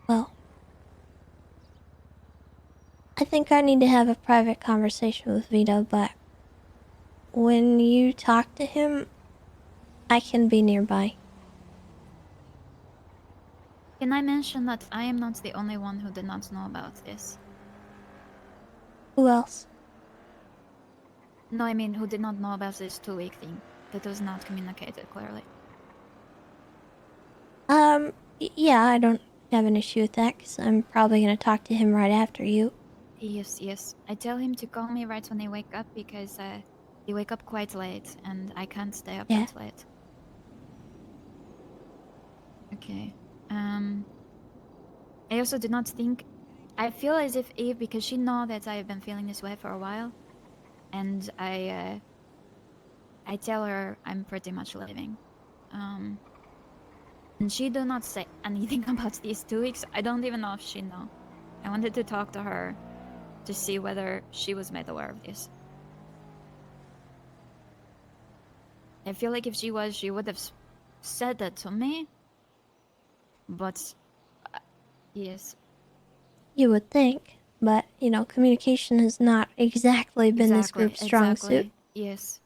Well, I think I need to have a private conversation with Vito, but when you talk to him, I can be nearby. Can I mention that I am not the only one who did not know about this? Who else? No, I mean, who did not know about this 2-week thing that was not communicated clearly. Yeah, I don't have an issue with that, because I'm probably going to talk to him right after you. Yes. I tell him to call me right when I wake up, because he wake up quite late, and I can't stay up that late. Okay. I also did not think... I feel as if Eve, because she know that I've been feeling this way for a while, and I tell her I'm pretty much leaving. And she do not say anything about these 2 weeks. I don't even know if she know. I wanted to talk to her to see whether she was made aware of this. I feel like if she was, she would have said that to me. But, yes. You would think, but, communication has not exactly been this group's strong suit. Yes.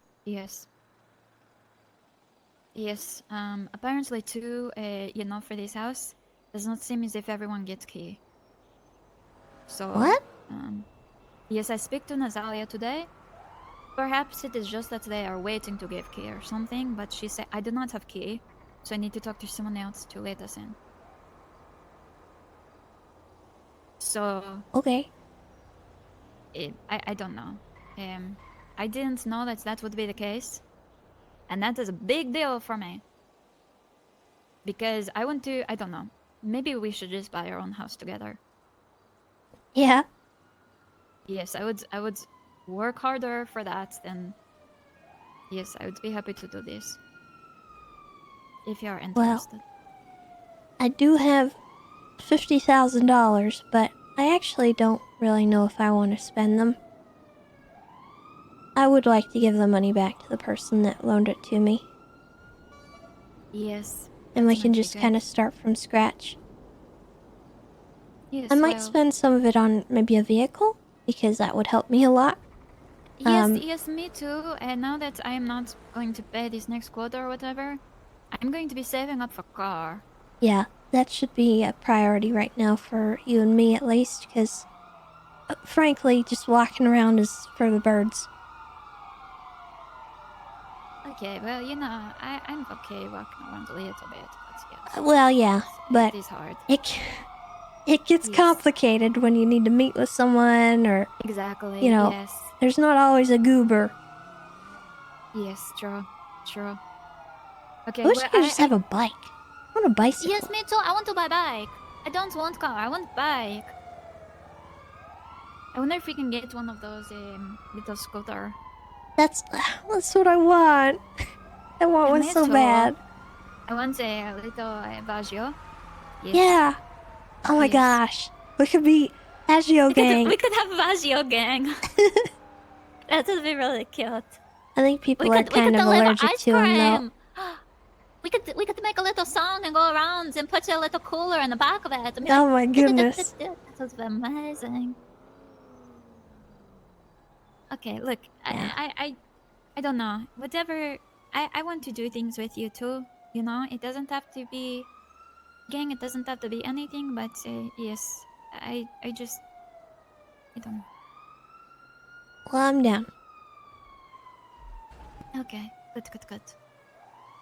Apparently too, for this house, does not seem as if everyone gets key. So... What? Yes, I speak to Nazalia today. Perhaps it is just that they are waiting to give key or something, but she said, I do not have key, so I need to talk to someone else to let us in. So... Okay. I don't know. I didn't know that would be the case. And that is a big deal for me. Because I want to, I don't know. Maybe we should just buy our own house together. Yeah. Yes, I would work harder for that, and yes, I would be happy to do this. If you are interested. Well, I do have $50,000, but I actually don't really know if I want to spend them. I would like to give the money back to the person that loaned it to me. Yes. And we can just kind of start from scratch. Yes, I might spend some of it on maybe a vehicle, because that would help me a lot. Yes, me too. And now that I am not going to pay this next quarter or whatever, I'm going to be saving up for car. Yeah. that should be a priority right now for you and me at least, because frankly, just walking around is for the birds. Okay, well, you know, I'm okay walking around a little bit, but yes. Well, yeah, but It is hard. it gets Yes. complicated when you need to meet with someone, or Exactly, you know, yes. there's not always a goober. Yes, true. True. Okay, I wish well, I could just have a bike. I want a bicycle. Yes, me too. I want to buy bike. I don't want car. I want bike. I wonder if we can get one of those little scooter. That's what I want. I want Yeah, one me so too. bad. I want a little Vaggio. Yes. Yeah. Oh my Yes. gosh. We could be Agio gang. We could have Vaggio gang. That would be really cute. I think people are kind of deliver allergic ice to them though. cream. We could make a little song and go around and put a little cooler in the back of it. And be Oh like, my goodness. That would be amazing. Okay, look, I don't know. Whatever, I want to do things with you too. You know, it doesn't have to be gang. It doesn't have to be anything. But yes, I don't know. Well, I'm down. Okay, good.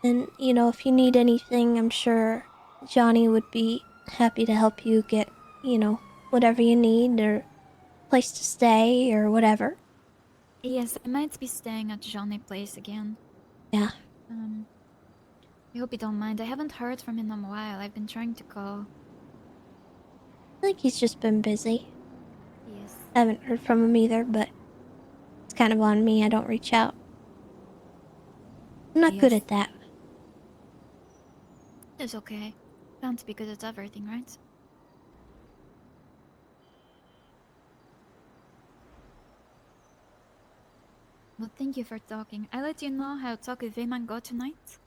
And, you know, if you need anything, I'm sure Johnny would be happy to help you get, you know, whatever you need, or place to stay, or whatever. Yes, I might be staying at Johnny's place again. Yeah. I hope you don't mind. I haven't heard from him in a while. I've been trying to call. I think he's just been busy. Yes. I haven't heard from him either, but it's kind of on me. I don't reach out. I'm not good Yes. at that. It's okay. Can't be good at everything, right? Well, thank you for talking. I'll let you know how talk with Vayman go tonight.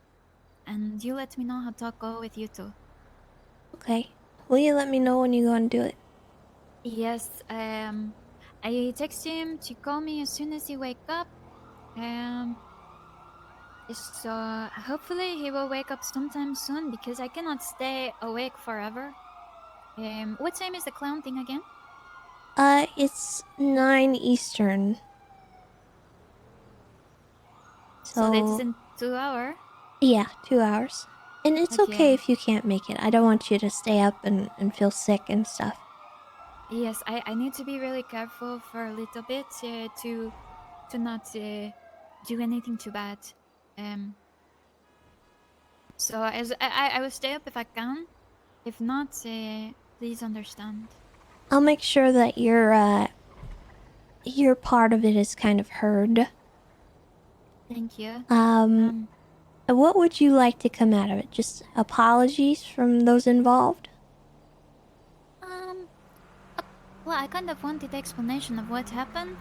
And you let me know how talk go with you too. Okay. Will you let me know when you go and do it? Yes, I text him to call me as soon as he wake up. So hopefully he will wake up sometime soon because I cannot stay awake forever. What time is the clown thing again? It's 9 Eastern. So that's in 2 hours. Yeah, 2 hours. And it's okay Okay. if you can't make it. I don't want you to stay up and feel sick and stuff. Yes, I need to be really careful for a little bit to not do anything too bad. So as I will stay up if I can. If not, please understand. I'll make sure that your part of it is kind of heard. Thank you. What would you like to come out of it? Just apologies from those involved? Well, I kind of wanted explanation of what happened.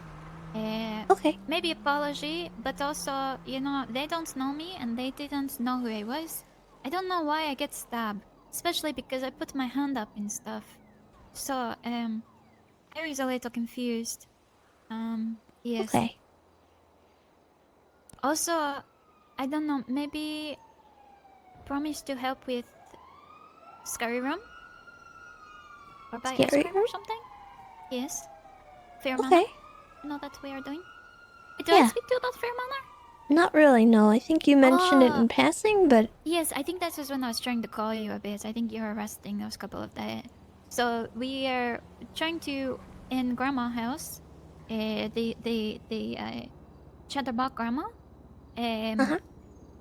Okay. Maybe apology, but also, you know, they don't know me and they didn't know who I was. I don't know why I get stabbed, especially because I put my hand up and stuff. So, I was a little confused. Yes. Okay. Also, I don't know, maybe promise to help with Scary Room? Or buy ice Scary cream or something? Yes. Fair Okay. Manor? You know that we are doing? Did I Yeah. speak to you about Fair Manor? Not really, no. I think you mentioned it in passing, but Yes, I think that was when I was trying to call you a bit. I think you were resting those couple of days. So we are trying to, in Grandma's house, the Chatterbug Grandma,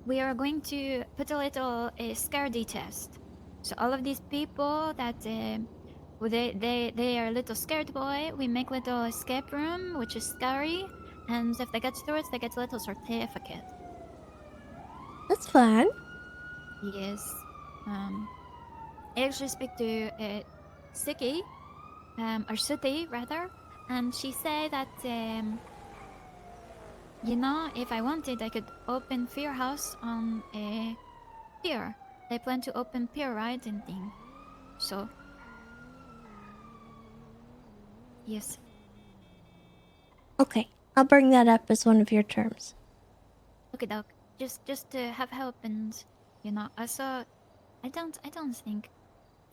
we are going to put a little scaredy test. So all of these people that they are a little scared boy, we make little escape room, which is scary, and if they get through it, they get a little certificate. that's fine. Yes. I actually speak to Siki, or Suti rather, and she said that you know, if I wanted, I could open Fear House on Pier. They plan to open Pier Ride and thing. So yes. Okay. I'll bring that up as one of your terms. Okay, dog. Just to have help and you know, also I don't think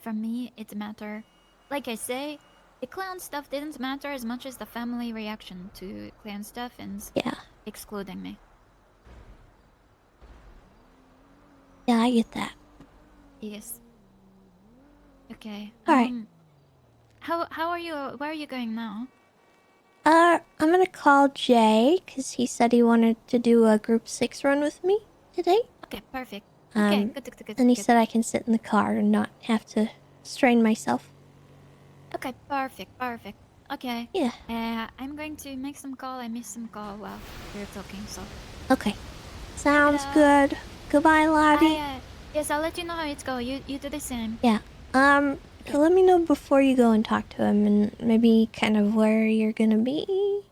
For me, it matter. Like I say, the clown stuff didn't matter as much as the family reaction to clown stuff and Yeah. excluding me. Yeah, I get that. Yes. Okay. Alright. How are you? Where are you going now? I'm gonna call Jay, because he said he wanted to do a group 6 run with me today. Okay, perfect. Okay, good. And he said I can sit in the car and not have to strain myself. Okay, perfect. Okay. Yeah. I'm going to make some call. I missed some call while we were talking, so. Okay. Sounds Nakkida. good. Goodbye, Lottie. Yes, I'll let you know how it's go. You do the same. Yeah. Let me know before you go and talk to him and maybe kind of where you're gonna be.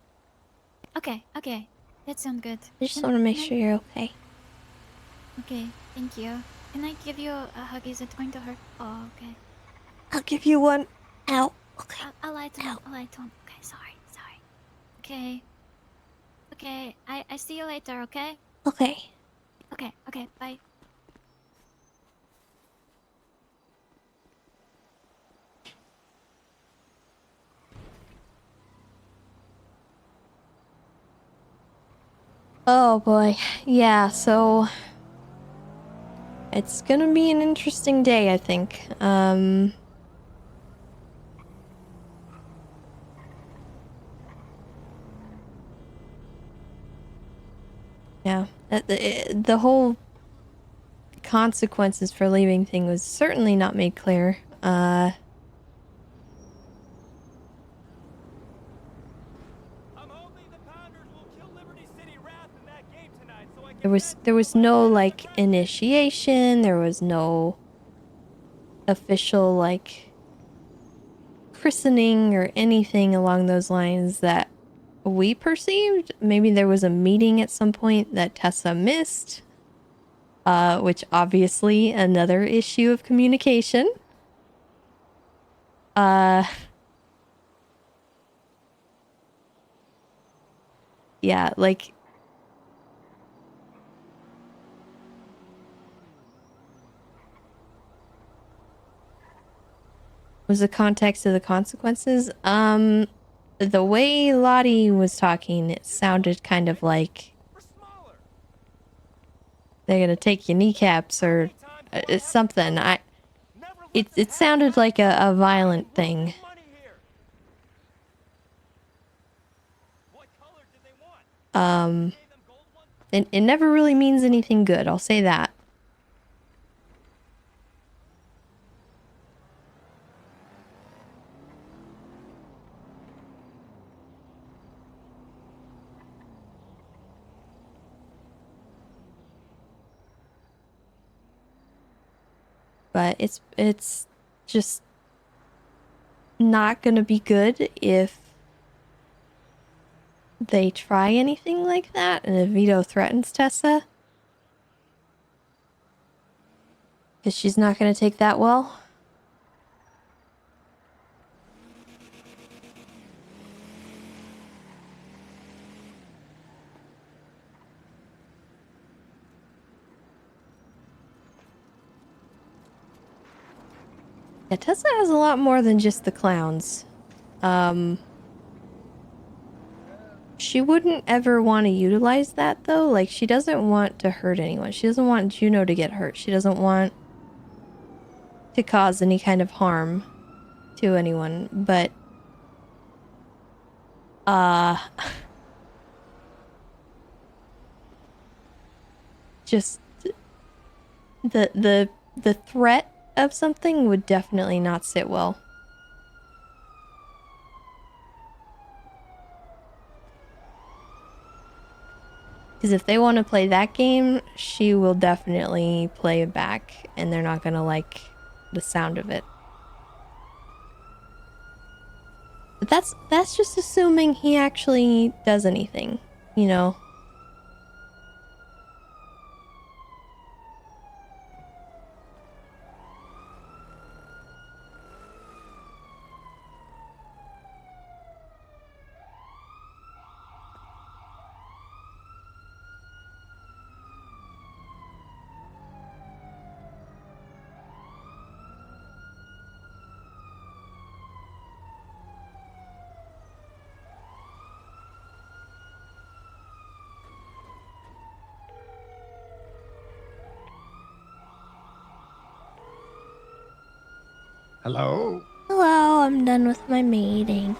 Okay. That sounds good. I just want to make sure you're okay. Okay, thank you. Can I give you a hug? Is it going to hurt? Oh, okay. I'll give you one. Ow. Okay. I'll light on. Okay, sorry. Okay. I see you later, okay? Okay. Okay, bye. Oh boy. Yeah, so it's gonna be an interesting day, I think. Yeah, the whole consequences for leaving thing was certainly not made clear. There was no like initiation, there was no official like christening or anything along those lines that we perceived. Maybe there was a meeting at some point that Tessa missed. Which obviously another issue of communication. Yeah, like was the context of the consequences? The way Lottie was talking, it sounded kind of like they're gonna take your kneecaps or something. It sounded like a violent thing. It never really means anything good, I'll say that. But it's just not gonna be good if they try anything like that and if Vito threatens Tessa. Because she's not gonna take that well. Yeah, Tessa has a lot more than just the clowns. She wouldn't ever want to utilize that though. Like, she doesn't want to hurt anyone. She doesn't want Juno to get hurt. She doesn't want to cause any kind of harm to anyone. But, just the threat of something would definitely not sit well. Because if they want to play that game, she will definitely play it back, and they're not gonna like the sound of it. But that's just assuming he actually does anything, you know? Hello? Hello, I'm done with my meeting.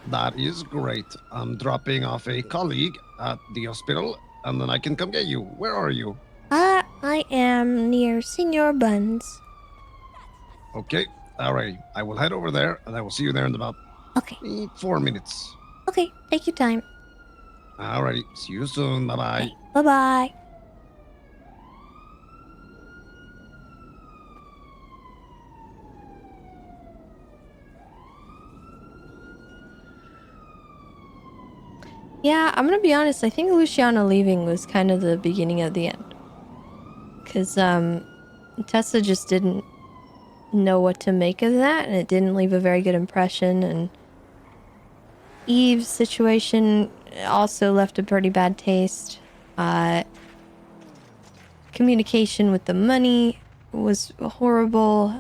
That is great. I'm dropping off a colleague at the hospital, and then I can come get you. Where are you? I am near Senor Buns. Okay, alright. I will head over there, and I will see you there in about Okay. 4 minutes. Okay, take your time. Alrighty, see you soon. Bye-bye. Okay, bye-bye. Yeah, I'm gonna be honest, I think Luciano leaving was kind of the beginning of the end. Because, Tessa just didn't know what to make of that, and it didn't leave a very good impression, and Eve's situation also left a pretty bad taste. Communication with the money was horrible.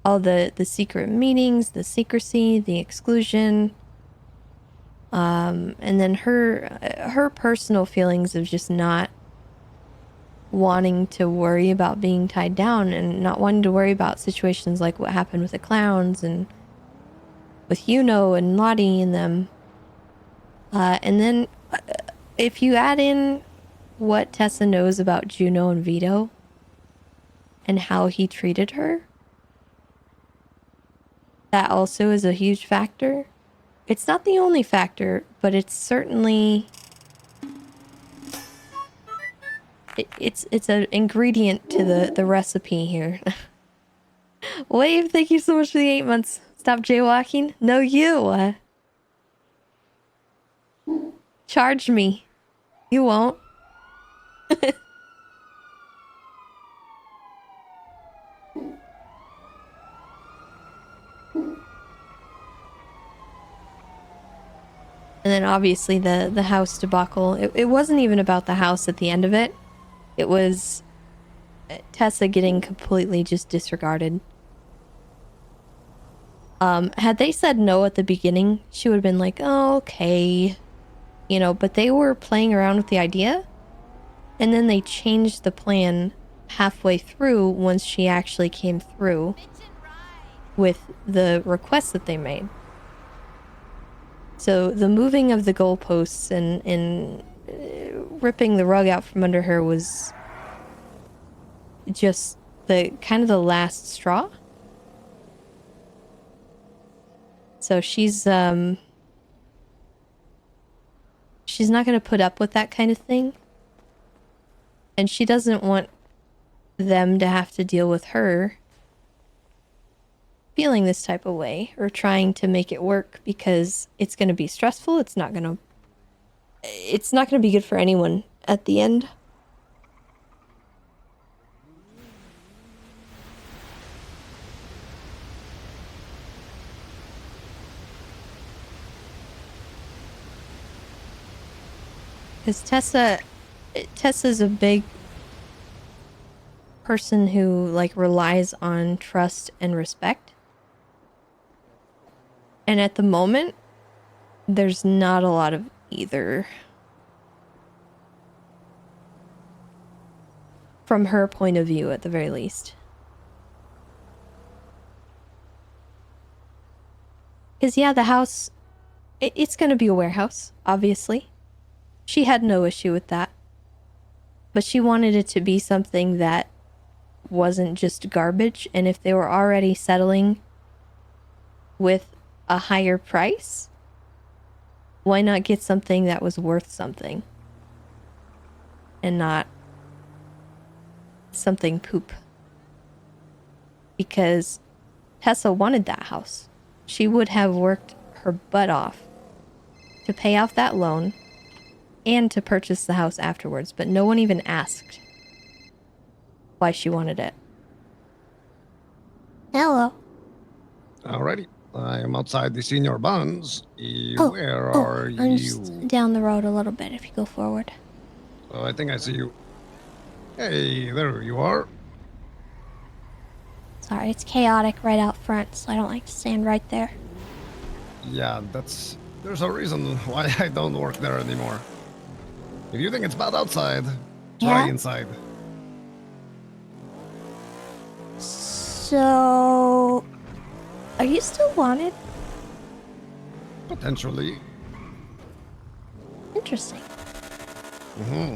All the secret meetings, the secrecy, the exclusion. And then her personal feelings of just not wanting to worry about being tied down and not wanting to worry about situations like what happened with the clowns and with Yuno and Lottie and them. And then if you add in what Tessa knows about Juno and Vito and how he treated her, that also is a huge factor. It's not the only factor, but it's certainly it's an ingredient to the recipe here. Wave, thank you so much for the 8 months. Stop jaywalking. No, you. Charge me. You won't. And then obviously the house debacle. It wasn't even about the house at the end of it. It was Tessa getting completely just disregarded. Had they said no at the beginning, she would have been like, oh, okay. You know, but they were playing around with the idea. And then they changed the plan halfway through once she actually came through with the requests that they made. So the moving of the goalposts and ripping the rug out from under her was just the kind of the last straw. So she's not going to put up with that kind of thing. And she doesn't want them to have to deal with her feeling this type of way or trying to make it work because it's going to be stressful. It's not going to be good for anyone at the end. Because Tessa's a big person who like relies on trust and respect. And at the moment, there's not a lot of either. From her point of view, at the very least. Because, yeah, the house, it's going to be a warehouse, obviously. She had no issue with that. But she wanted it to be something that wasn't just garbage. And if they were already settling with a higher price, why not get something that was worth something? And not something poop. Because Tessa wanted that house. She would have worked her butt off to pay off that loan and to purchase the house afterwards, but no one even asked why she wanted it. Hello. Alrighty. I am outside the Senior Buns. Where are I'm you? just down the road a little bit if you go forward. Oh, I think I see you. Hey, there you are. Sorry, it's chaotic right out front, so I don't like to stand right there. Yeah, there's a reason why I don't work there anymore. If you think it's bad outside, try Yeah? inside. So, are you still wanted? Potentially. Interesting. Mm-hmm.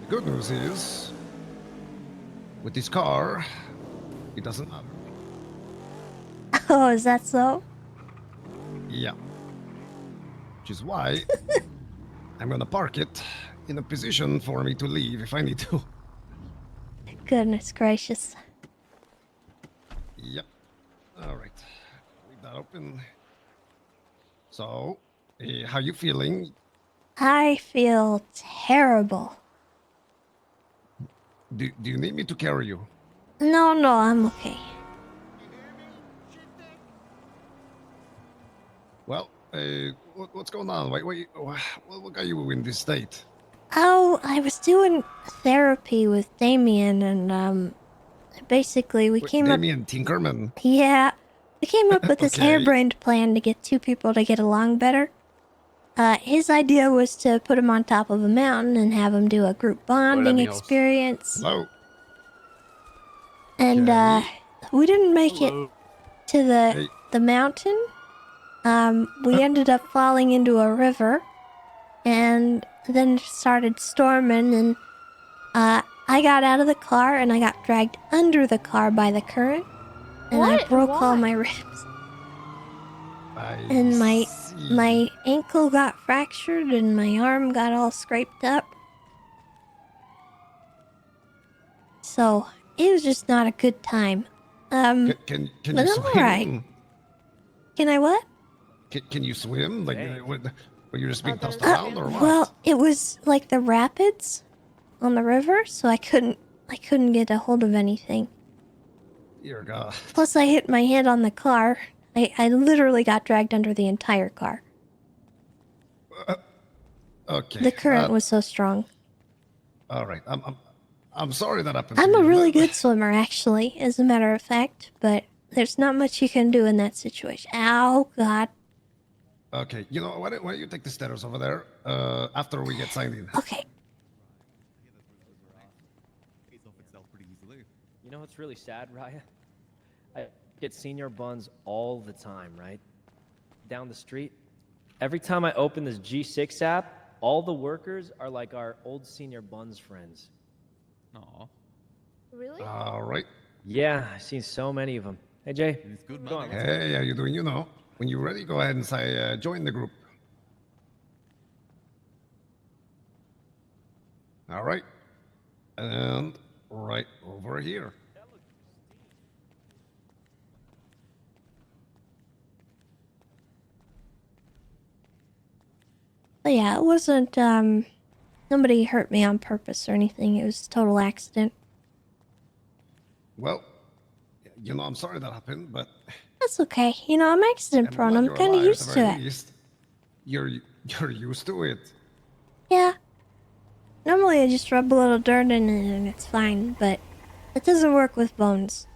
The good news is, with this car, it doesn't matter. Oh, is that so? Yeah. Which is why I'm gonna park it in a position for me to leave if I need to. Goodness gracious. Yep. All right. Leave that open. So, how you feeling? I feel terrible. Do you need me to carry you? No, I'm okay. Well, what's going on? What got you in this state? Oh, I was doing therapy with Damien, and basically we came up. Damien Tinkerman. Yeah, we came up with this Okay. harebrained plan to get two people to get along better. His idea was to put him on top of a mountain and have him do a group bonding experience. Hello. And we didn't make it to the mountain. We ended up falling into a river, and then it started storming, and I got out of the car and I got dragged under the car by the current, and I broke all my ribs. And my ankle got fractured and my arm got all scraped up. So it was just not a good time. Can but you I'm swim? alright. Can I what? Can you swim? Like, were you just being tossed around or what? Well, it was like the rapids on the river, so I couldn't get a hold of anything. Dear God. Plus, I hit my head on the car. I literally got dragged under the entire car. Okay. The current was so strong. All right. I'm sorry that happened. I'm to a you. really good swimmer, actually, as a matter of fact, but there's not much you can do in that situation. Ow, God. Okay. You know, why don't you take the stairs over there after we get signed in? Okay. You know what's really sad, Raya? I get senior buns all the time, right? Down the street. Every time I open this G6 app, all the workers are like our old senior buns friends. Aw. Really? All right. Yeah, I've seen so many of them. Hey, Jay. Go on, Hey, how you doing? You know, when you're ready, go ahead and say join the group. All right. And right over here. But yeah, it wasn't, nobody hurt me on purpose or anything. It was a total accident. Well, you know, I'm sorry that happened, but That's okay. You know, I'm accident prone. I'm kind of used to it. Least, you're used to it. Yeah. Normally I just rub a little dirt in it and it's fine, but it doesn't work with bones.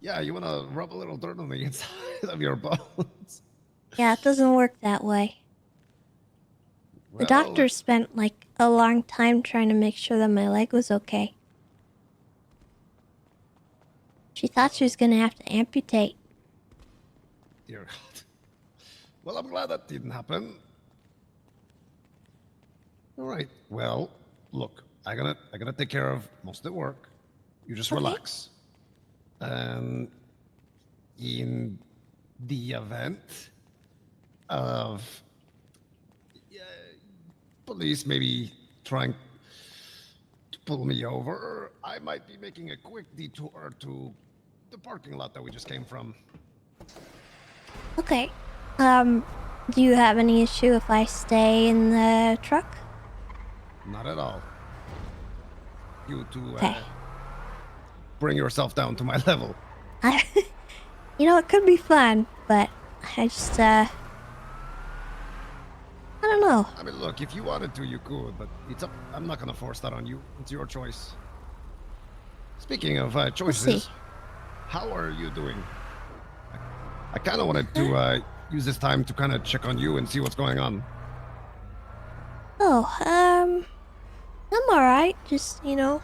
Yeah, you want to rub a little dirt on the inside of your bones. Yeah, it doesn't work that way. The Well, doctor spent like a long time trying to make sure that my leg was okay. She thought she was gonna have to amputate. Dear God. Well, I'm glad that didn't happen. All right. Well, look, I gotta take care of most of the work. You just relax. And in the event of police maybe trying to pull me over, I might be making a quick detour to the parking lot that we just came from. Okay. Do you have any issue if I stay in the truck? Not at all. You to Okay. bring yourself down to my level. You know, it could be fun, but I just, I don't know. I mean, look, if you wanted to, you could, but it's up. I'm not gonna force that on you. It's your choice. Speaking of choices, how are you doing? I kind of wanted to use this time to kind of check on you and see what's going on. Oh, I'm alright. Just, you know,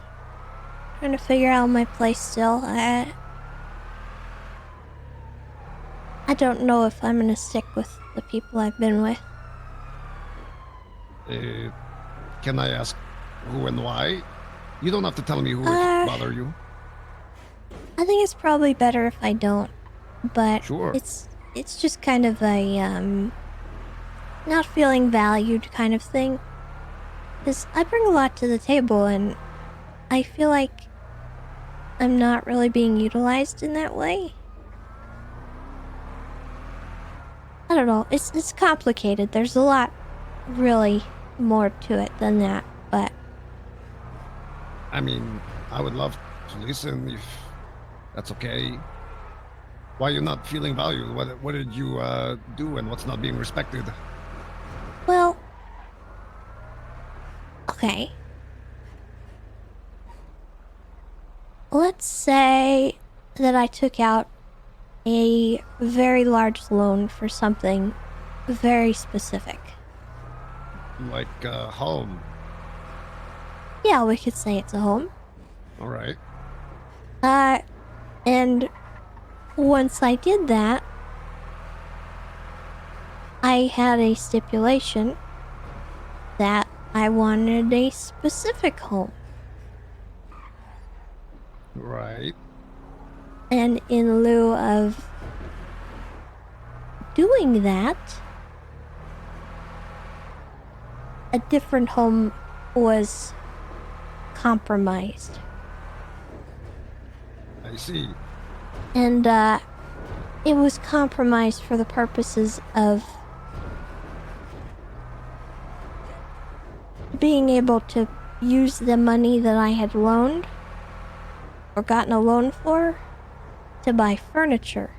trying to figure out my place still. I don't know if I'm gonna stick with the people I've been with. Can I ask who and why? You don't have to tell me who if it bother you. I think it's probably better if I don't. But Sure. it's just kind of a not feeling valued kind of thing. Because I bring a lot to the table and I feel like I'm not really being utilized in that way. I don't know. It's complicated. There's a lot really more to it than that, but I mean, I would love to listen if that's okay. Why you're not feeling valued? What did you do and what's not being respected? well, okay. Let's say that I took out a very large loan for something very specific. Like home. Yeah, we could say it's a home. All right. And once I did that, I had a stipulation that I wanted a specific home. Right. And in lieu of doing that, a different home was compromised. I see. And it was compromised for the purposes of being able to use the money that I had loaned or gotten a loan for to buy furniture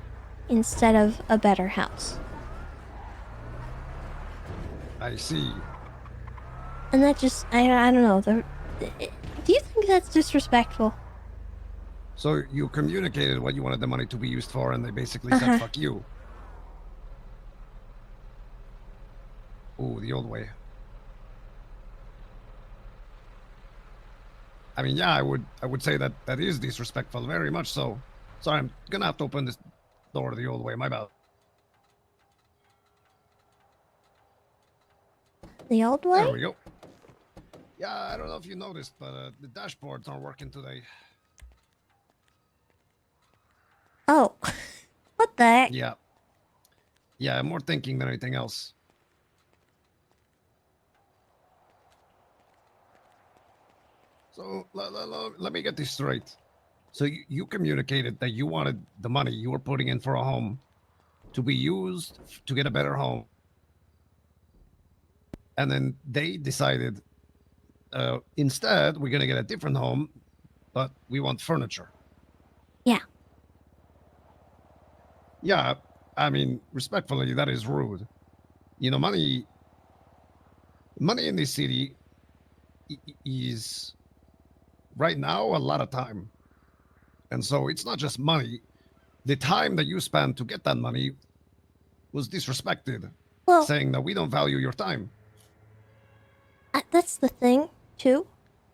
instead of a better house. I see. And that just, I don't know. Do you think that's disrespectful? So you communicated what you wanted the money to be used for, and they basically said, fuck you. Ooh, the old way. I mean, yeah, I would say that that is disrespectful, very much so. Sorry, I'm gonna have to open this door the old way, my bad. The old way? There we go. Yeah, I don't know if you noticed, but the dashboards aren't working today. Oh, what the heck? Yeah. Yeah, more thinking than anything else. So let me get this straight. So you communicated that you wanted the money you were putting in for a home to be used to get a better home. And then they decided, instead, we're going to get a different home, but we want furniture. Yeah. Yeah, I mean, respectfully, that is rude. You know, money in this city is right now a lot of time. And so it's not just money. The time that you spent to get that money was disrespected, Well, saying that we don't value your time. That's the thing, too.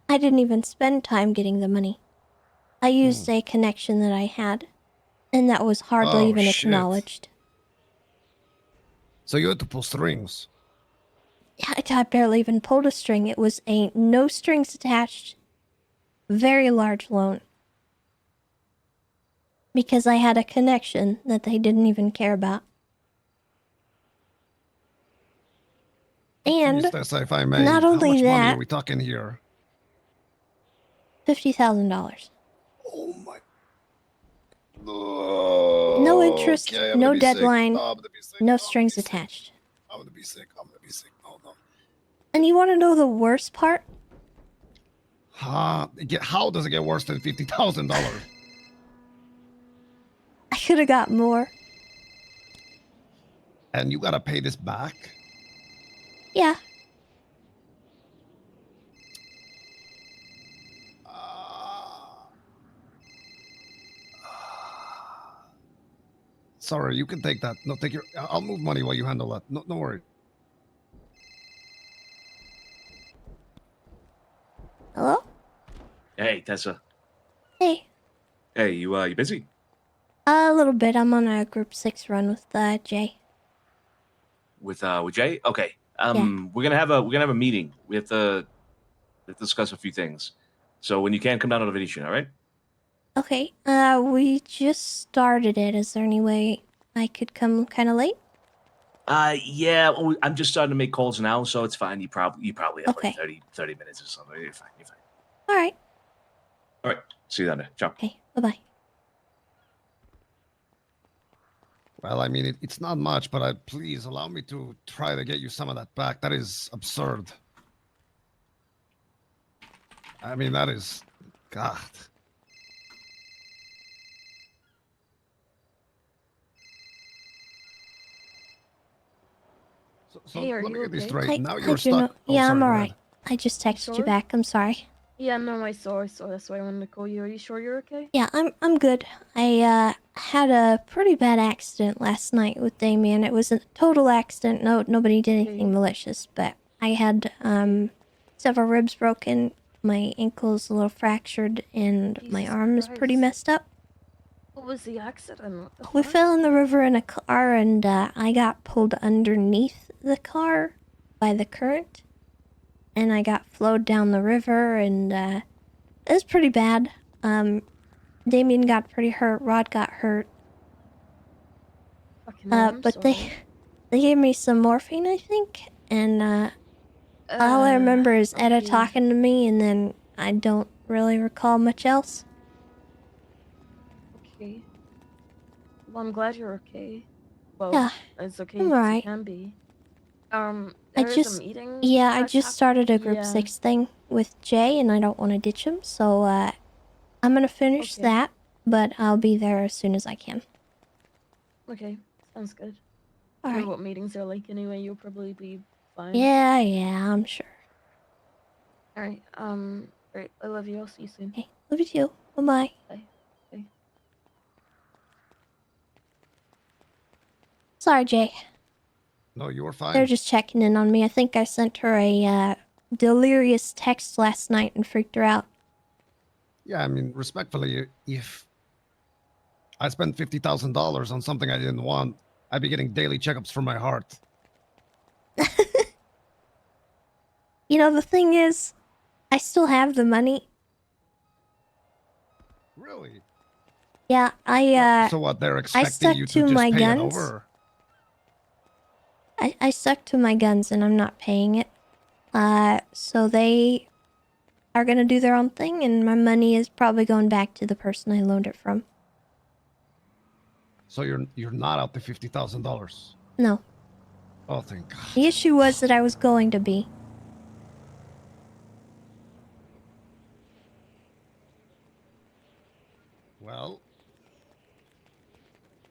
I didn't even spend time getting the money. I used a connection that I had, and that was hardly even acknowledged. So you had to pull strings. Yeah, I barely even pulled a string. It was a no strings attached, very large loan. Because I had a connection that they didn't even care about. And Miss Tessa, if I may, not how only much money that, are we talking here? $50,000. Oh my! No interest, Okay, I'm no gonna be sick. deadline, No, I'm gonna be sick. no strings attached. I'm gonna be sick. I'm gonna be sick. No, no. And you want to know the worst part? How does it get worse than $50,000? I could have got more. And you gotta pay this back? Yeah. Sorry, you can take that. No, take your. I'll move money while you handle that. No, don't worry. Hello? Hey, Tessa. Hey. Hey, you busy? A little bit. I'm on a group 6 run with Jay. With Jay? Okay. Yeah. We're gonna have a meeting. We have to discuss a few things. So when you can, come down to the Venetian, all right? Okay. We just started it. Is there any way I could come kind of late? Yeah. Well, I'm just starting to make calls now, so it's fine. You probably have Okay. like 30 minutes or something. You're fine. You're fine. All right. All right. See you down there. Ciao. Okay. Bye-bye. Well, I mean, it's not much, but please allow me to try to get you some of that back. That is absurd. I mean, that is... God. So Hey, are let me you get this okay? straight. Now Hi, you're Juno. stuck. Oh, Yeah, I'm sorry, go alright. ahead. I just texted you Sure? back. I'm sorry. Yeah, no, I saw. That's why I wanted to call you. Are you sure you're okay? Yeah, I'm good. I had a pretty bad accident last night with Damien. It was a total accident. Nobody did anything malicious, but I had several ribs broken, my ankle's a little fractured, and my Jesus arm is pretty Christ. messed up. What was the accident? What the We fuck? fell in the river in a car, and I got pulled underneath the car by the current, and I got flowed down the river, and it was pretty bad. Damien got pretty hurt. Rod got hurt. Fucking hell, I'm But sorry. they gave me some morphine, I think, and all I remember is Etta okay. talking to me, and then I don't really recall much else. Okay. Well, I'm glad you're okay. Well, Yeah, as okay I'm as you alright. can be. I There is just a meeting. yeah, I that's just started a group yeah. 6 thing with Jay, and I don't want to ditch him, so I'm gonna finish Okay. that, but I'll be there as soon as I can. Okay, sounds good. All I know right. what meetings are like anyway. You'll probably be fine. Yeah, I'm sure. All right. Great. I love you. I'll see you soon. Okay, love you too. Bye-bye. Bye. Bye. Sorry, Jay. No, you were fine. They're just checking in on me. I think I sent her a delirious text last night and freaked her out. Yeah, I mean, respectfully, if I spent $50,000 on something I didn't want, I'd be getting daily checkups for my heart. You know, the thing is, I still have the money. Really? Yeah, So what? They're I expecting stuck you to to just my pay it guns. over? I stuck to my guns and I'm not paying it. So they are gonna do their own thing, and my money is probably going back to the person I loaned it from. So you're not out the $50,000? No. Oh, thank God. The issue was that I was going to be. Well,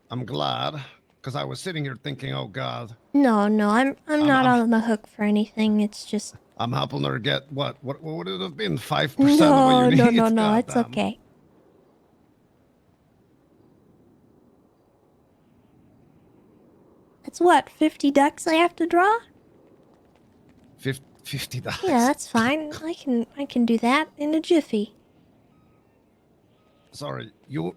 I'm glad, because I was sitting here thinking, oh God, No, I'm not on the hook for anything. It's just I'm helping her get what would it have been? 5% of what you need? no, it's Goddamn. okay. That's what, 50 ducks I have to draw? $50. Yeah, that's fine. I can do that in a jiffy. Sorry, you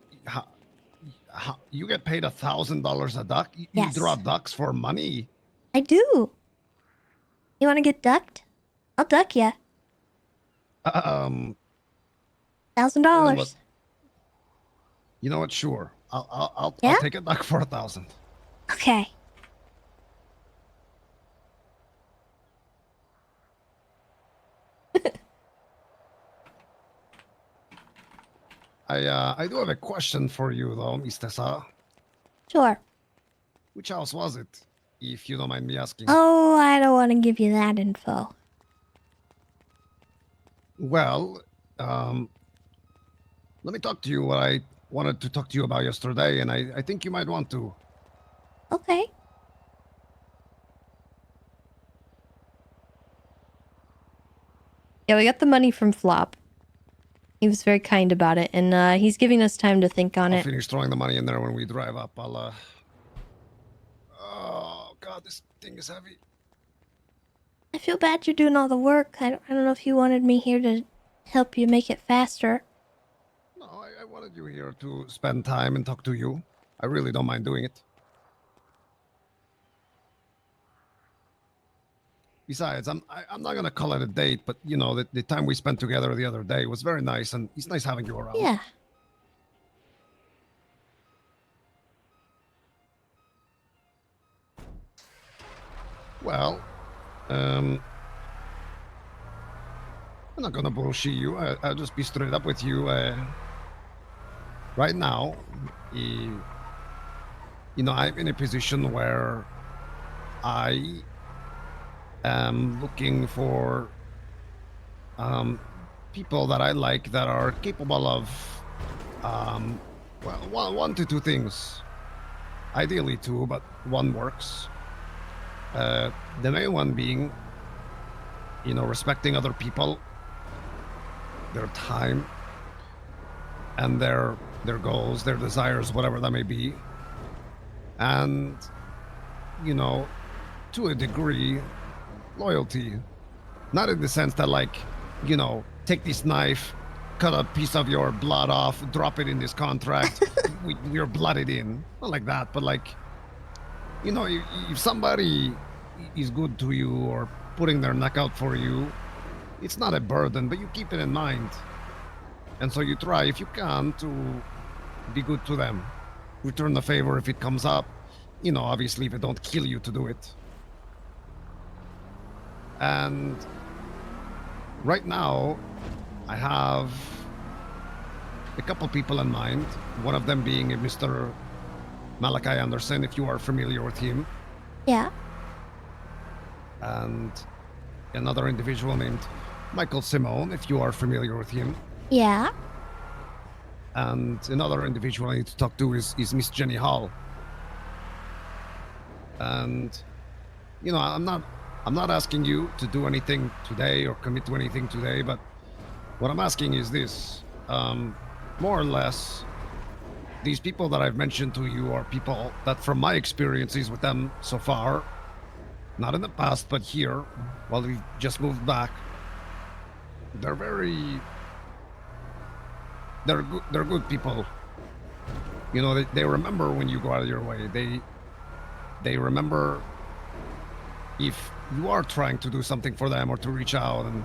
get paid $1,000 a duck? You Yes. draw ducks for money? I do. You want to get ducked? I'll duck ya. $1,000. You know what? Sure, I'll Yeah? take a duck for 1,000. Okay. I do have a question for you though, Miss Tessa. Sure. Which house was it, if you don't mind me asking? Oh, I don't want to give you that info. Well, let me talk to you what I wanted to talk to you about yesterday, and I think you might want to. Okay. Yeah, we got the money from Flop. He was very kind about it, and he's giving us time to think on I'll it. finish throwing the money in there when we drive up. Oh God, this thing is heavy. I feel bad you're doing all the work. I don't know if you wanted me here to help you make it faster. No, I wanted you here to spend time and talk to you. I really don't mind doing it. Besides, I'm not gonna call it a date, but you know, the time we spent together the other day was very nice, and it's nice having you around. Yeah. Well, I'm not gonna bullshit you. I'll just be straight up with you. Right now, you know, I'm in a position where I am looking for people that I like that are capable of, well, one to two things. Ideally two, but one works. The main one being, you know, respecting other people, their time, and their goals, their desires, whatever that may be. And, you know, to a degree, loyalty. Not in the sense that, like, you know, take this knife, cut a piece of your blood off, drop it in this contract, we're blooded in. Not like that, but like, you know, if somebody is good to you or putting their neck out for you, it's not a burden, but you keep it in mind. And so you try, if you can, to be good to them. Return the favor if it comes up. You know, obviously, if it don't kill you to do it. And right now, I have a couple people in mind. One of them being a Mr. Malachi Anderson, if you are familiar with him. Yeah. And another individual named Michael Simone, if you are familiar with him. Yeah. And another individual I need to talk to is Miss Jenny Hall. And, you know, I'm not asking you to do anything today or commit to anything today, but what I'm asking is this. More or less, these people that I've mentioned to you are people that, from my experiences with them so far, not in the past, but here, while we've just moved back, they're good people. You know, they remember when you go out of your way. They remember if you are trying to do something for them or to reach out. And,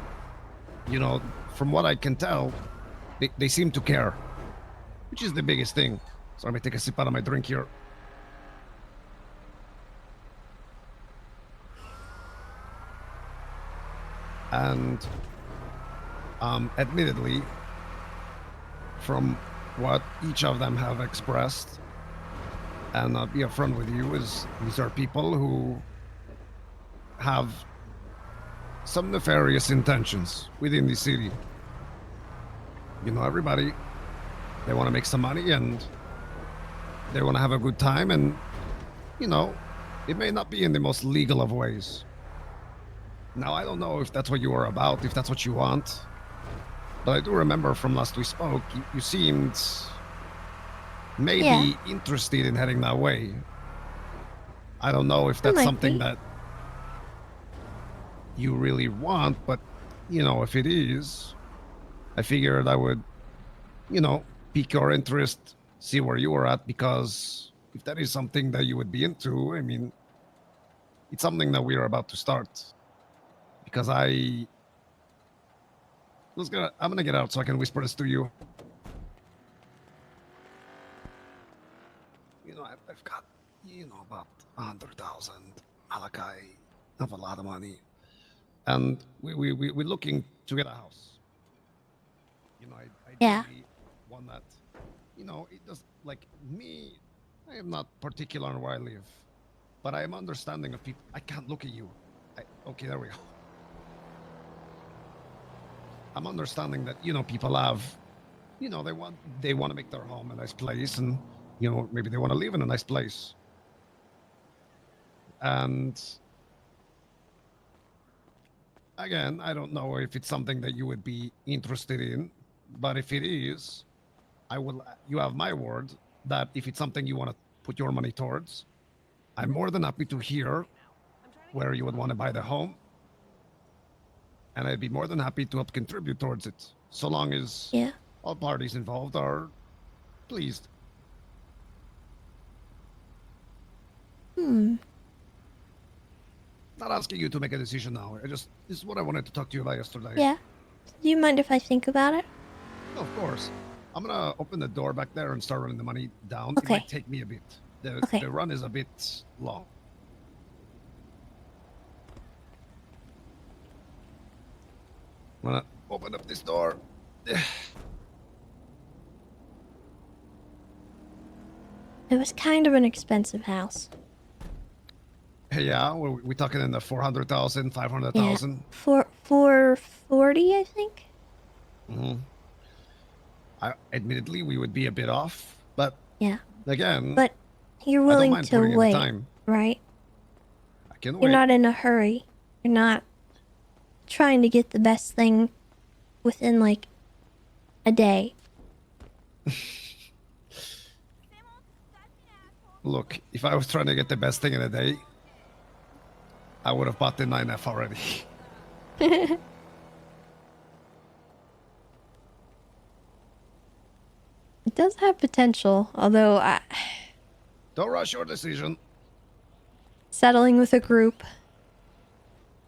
you know, from what I can tell, they seem to care, which is the biggest thing. So let me take a sip out of my drink here. And admittedly, from what each of them have expressed, and I'll be upfront with you, is these are people who have some nefarious intentions within the city. You know, everybody, they want to make some money and they want to have a good time, and, you know, it may not be in the most legal of ways. Now, I don't know if that's what you are about, if that's what you want, but I do remember from last we spoke, you seemed maybe interested in heading that way. I don't know if that's something that you really want, but, you know, if it is, I figured I would, you know, pique your interest, see where you were at, because if that is something that you would be into, I mean, it's something that we are about to start. Because I'm gonna get out so I can whisper this to you. You know, I've got, you know, about 100,000. Malachi, I have a lot of money. And we're looking to get a house. You know, I one that, you know, it does, like me, I am not particular on where I live, but I am understanding of people. I can't look at you. Okay, there we go. I'm understanding that, you know, people have, you know, they want to make their home a nice place, and, you know, maybe they want to live in a nice place. And again, I don't know if it's something that you would be interested in, but if it is, you have my word that if it's something you want to put your money towards, I'm more than happy to hear where you would want to buy the home. And I'd be more than happy to help contribute towards it, so long as all parties involved are pleased. Hmm. Not asking you to make a decision now. This is what I wanted to talk to you about yesterday. Yeah. Do you mind if I think about it? Of course. I'm gonna open the door back there and start running the money down. It Okay. might take me a bit. Okay. The run is a bit long. I'm gonna open up this door. It was kind of an expensive house. Yeah, we're talking in the 400,000, 500,000. Yeah. 440, I think. Mm-hmm. Admittedly, we would be a bit off, but Yeah. again, But you're I don't willing mind to putting in the wait, time. right? I can You're wait. not in a hurry. You're not trying to get the best thing within like a day. Look, if I was trying to get the best thing in a day, I would have bought the 9F already. It does have potential, although Don't rush your decision. settling with a group,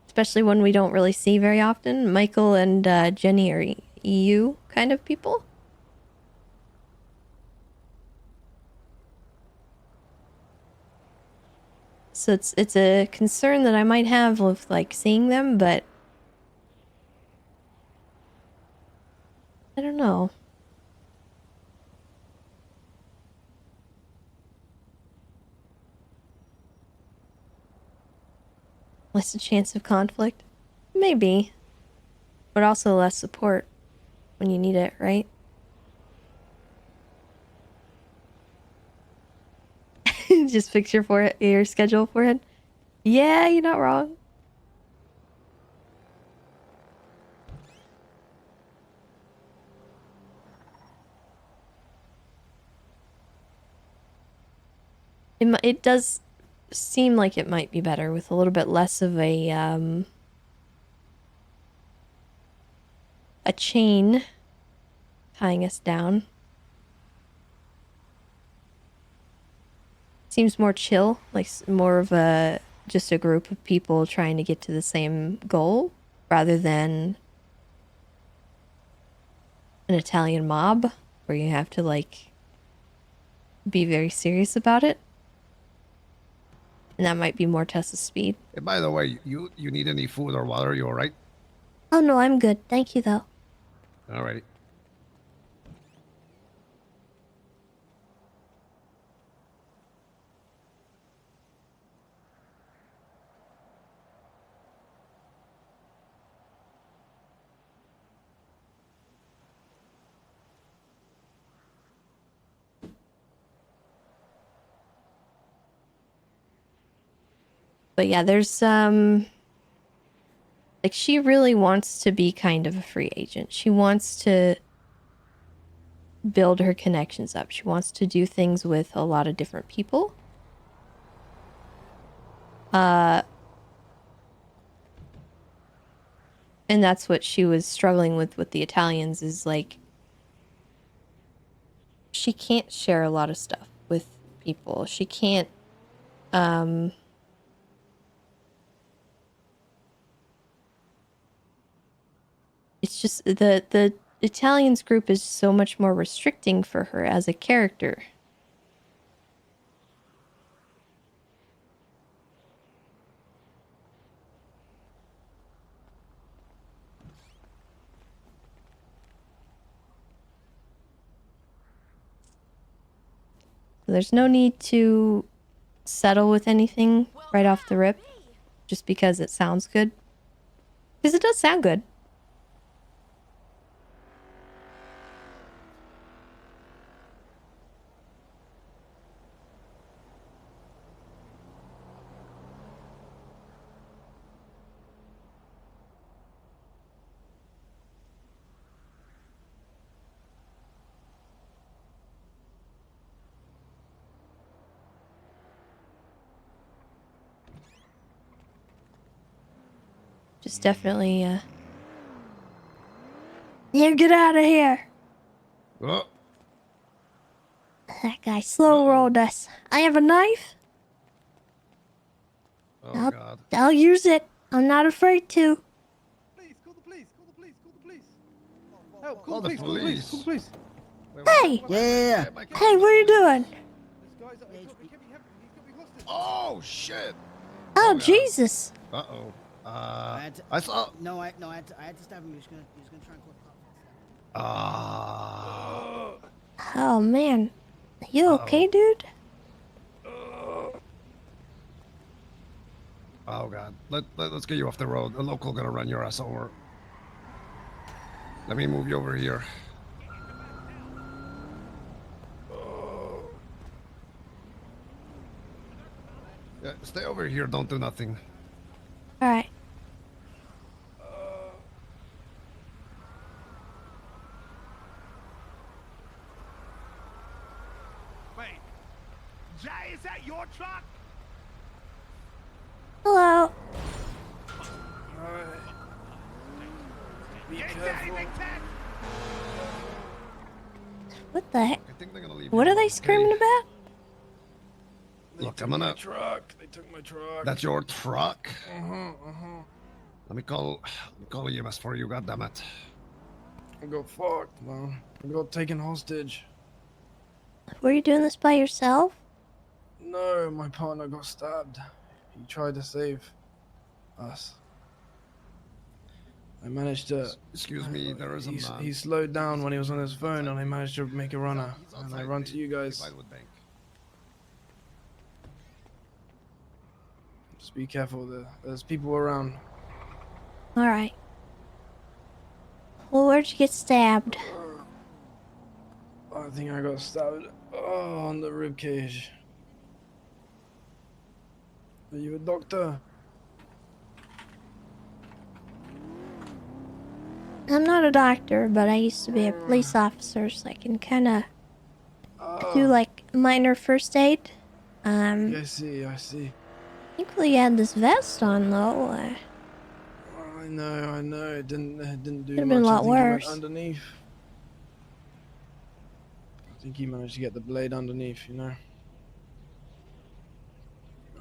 especially one we don't really see very often. Michael and Jenny are EU kind of people. So it's a concern that I might have with like seeing them, but I don't know. Less a chance of conflict? Maybe. But also less support when you need it, right? Just fix your schedule for it. Yeah, you're not wrong. It does seem like it might be better with a little bit less of a chain tying us down. Seems more chill, like more of just a group of people trying to get to the same goal rather than an Italian mob where you have to like be very serious about it. And that might be more Tessa's speed. Hey, by the way, you need any food or water? You all right? Oh no, I'm good. Thank you though. Alrighty. But yeah, there's like she really wants to be kind of a free agent. She wants to build her connections up. She wants to do things with a lot of different people. And that's what she was struggling with the Italians is like she can't share a lot of stuff with people. She can't it's just the Italians group is so much more restricting for her as a character. There's no need to settle with anything right off the rip just because it sounds good. Because it does sound good. Just definitely, yeah, get out of here! Oh, That guy slow rolled us. I have a knife. oh God. I'll use it. I'm not afraid to. Help! Call the police. Call the police! Hey! Yeah. Hey, what are you doing? Oh shit. Oh, God. Jesus. Uh-oh. I I saw. No, I had to stop him. He was gonna try and call the cops. Ah. Oh, man. You okay, dude? Oh God. Let's get you off the road. The local gonna run your ass over. Let me move you over here. Yeah, stay over here. Don't do nothing. All right. Wait, Jay, is that your truck? Hello. What the heck? I think they're gonna leave. What you are they alone, screaming okay? about? Look, I'm gonna. Truck. They took my truck. That's your truck. Uh-huh. Let me call EMS for you. God damn it. I got fucked, man. I got taken hostage. Were you doing this by yourself? No, my partner got stabbed. He tried to save us. I managed to. Excuse me, there is a man. He slowed down when he was on his phone, and I managed to make a runner. He's And outside I run the to you guys. Vinewood Bank. Just be careful. There's people around. All right. Well, where'd you get stabbed? I think I got stabbed on the rib cage. Are you a doctor? I'm not a doctor, but I used to be a police officer, so I can kind of do like minor first aid. I see. Thankfully, you had this vest on, though. I know. It didn't do Could've much. been a lot I think he went worse. underneath. I think he managed to get the blade underneath, you know.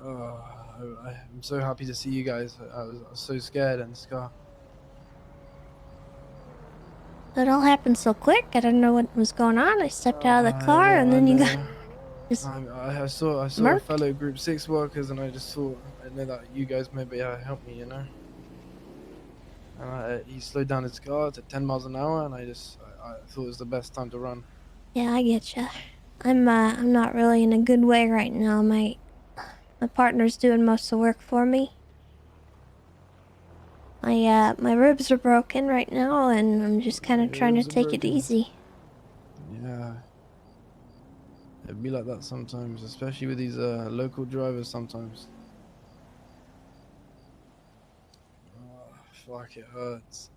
I'm so happy to see you guys. I was so scared and scared. It all happened so quick. I didn't know what was going on. I stepped out of the car, and then you got just I saw a murked. fellow Group 6 workers, and I just thought, I know that you guys maybe help me, you know. And he slowed down his car to 10 miles an hour, and I thought it was the best time to run. Yeah, I get you. I'm not really in a good way right now. My partner's doing most of the work for me. My ribs are broken right now, and I'm just kind of Your trying to ribs are take it broken. easy. Yeah. It'd be like that sometimes, especially with these local drivers sometimes. Oh, fuck, it hurts.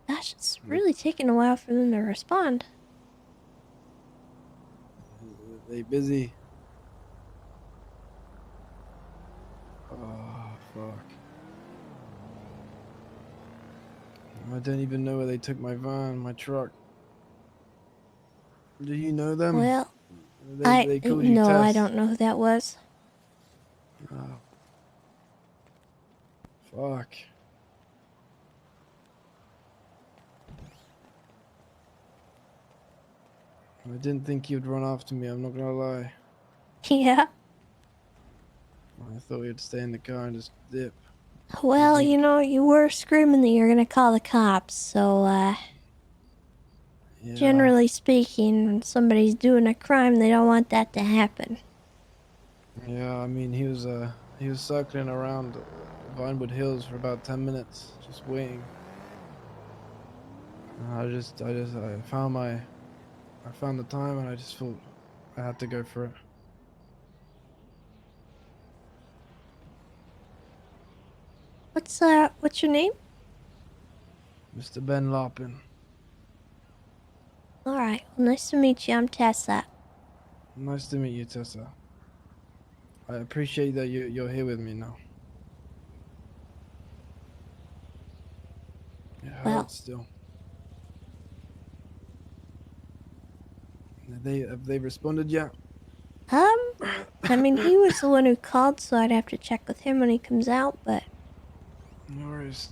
Gosh, it's really taking a while for them to respond. They busy. Oh, fuck. I don't even know where they took my van, my truck. Do you know them? Well, They called you no, I Tess. don't know who that was. Oh. Fuck. I didn't think you'd run after me, I'm not gonna lie. Yeah. I thought you'd stay in the car and just dip. Well, you know, you were screaming that you're gonna call the cops, so, Yeah. generally speaking, when somebody's doing a crime, they don't want that to happen. Yeah, I mean, he was circling around Vinewood Hills for about 10 minutes, just waiting. And I found the time, and I just thought I had to go for it. What's your name? Mr. Ben Larpin. Alright, well, nice to meet you. I'm Tessa. Nice to meet you, Tessa. I appreciate that you're here with me now. It Well, hurts still. Have they responded yet? I mean, he was the one who called, so I'd have to check with him when he comes out, but... No worries.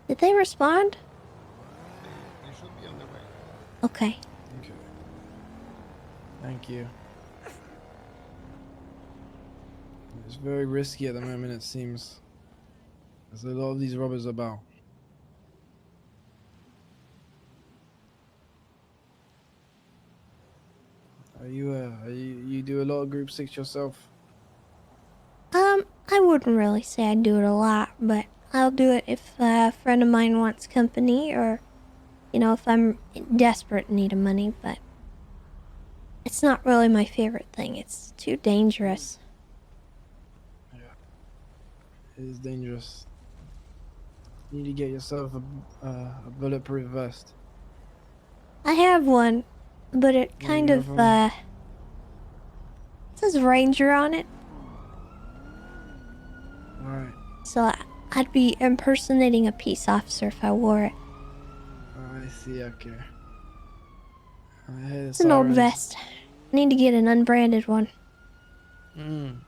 Did they respond? They should be on their way. Okay. Okay. Thank you. It's very risky at the moment, it seems. There's a lot of these robbers about. You do a lot of group 6 yourself? I wouldn't really say I do it a lot, but I'll do it if a friend of mine wants company or, you know, if I'm desperate and need of money, but it's not really my favorite thing. It's too dangerous. Yeah. It is dangerous. You need to get yourself a bulletproof vest. I have one, but it Yeah, kind you of, have one? it says Ranger on it, Alright. so I'd be impersonating a peace officer if I wore it. I see, okay. I hear the It's an old sirens. vest. I need to get an unbranded one. You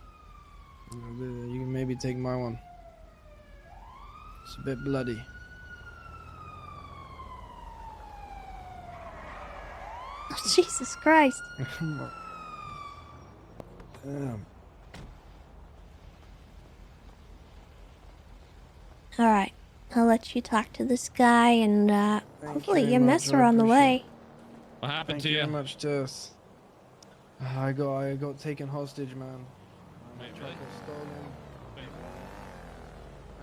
can maybe take my one. It's a bit bloody. Oh, Jesus Christ. Damn. Alright, I'll let you talk to this guy and, hopefully very your much, mess I are on the appreciate way. What happened Thank to you you? very much, Tess. I got taken hostage, man. My Wait, truck really? was stolen.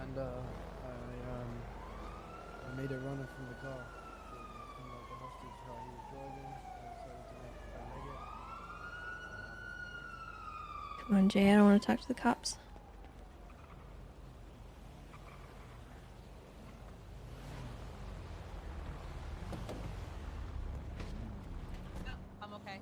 And I made a runner from the car. From like the hostage car he was driving. I decided to leg it. Come on, Jay, I don't want to talk to the cops. I'm okay.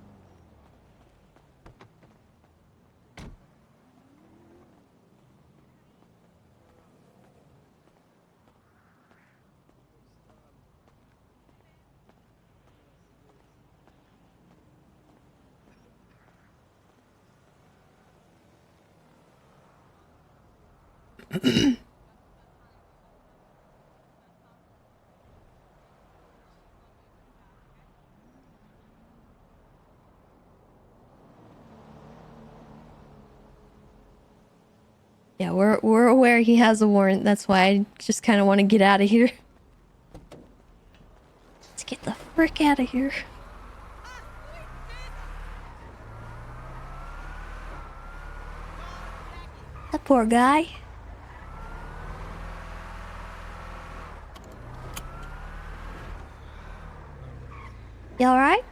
Yeah, we're aware he has a warrant. That's why I just kind of want to get out of here. Let's get the frick out of here. That poor guy. You alright?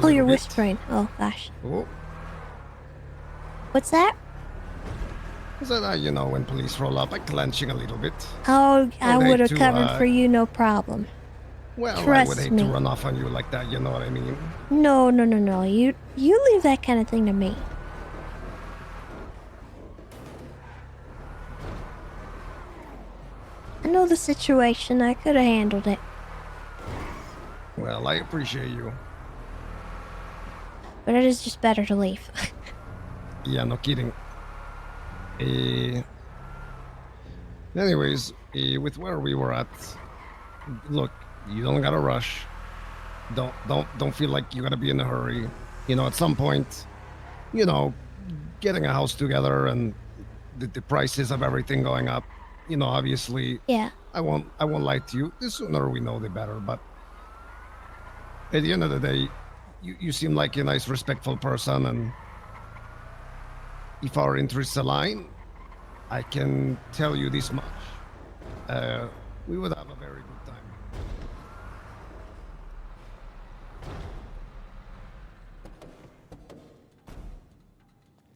Oh, you're whispering. Oh, gosh. Oh. What's that? So that, you know, when police roll up, I'm clenching a little bit. Oh, I would hate would have to, covered for you, no problem. Well, I Trust would hate me. to run off on you like that, you know what I mean? No. You leave that kind of thing to me. I know the situation. I could have handled it. Well, I appreciate you. But it is just better to leave. Yeah, no kidding. Anyways, with where we were at, look, you don't gotta rush. Don't feel like you gotta be in a hurry. You know, at some point, you know, getting a house together and the prices of everything going up. You know, obviously. Yeah. I won't lie to you. The sooner we know, the better. But at the end of the day, you seem like a nice, respectful person, and if our interests align, I can tell you this much. We would have a very good time.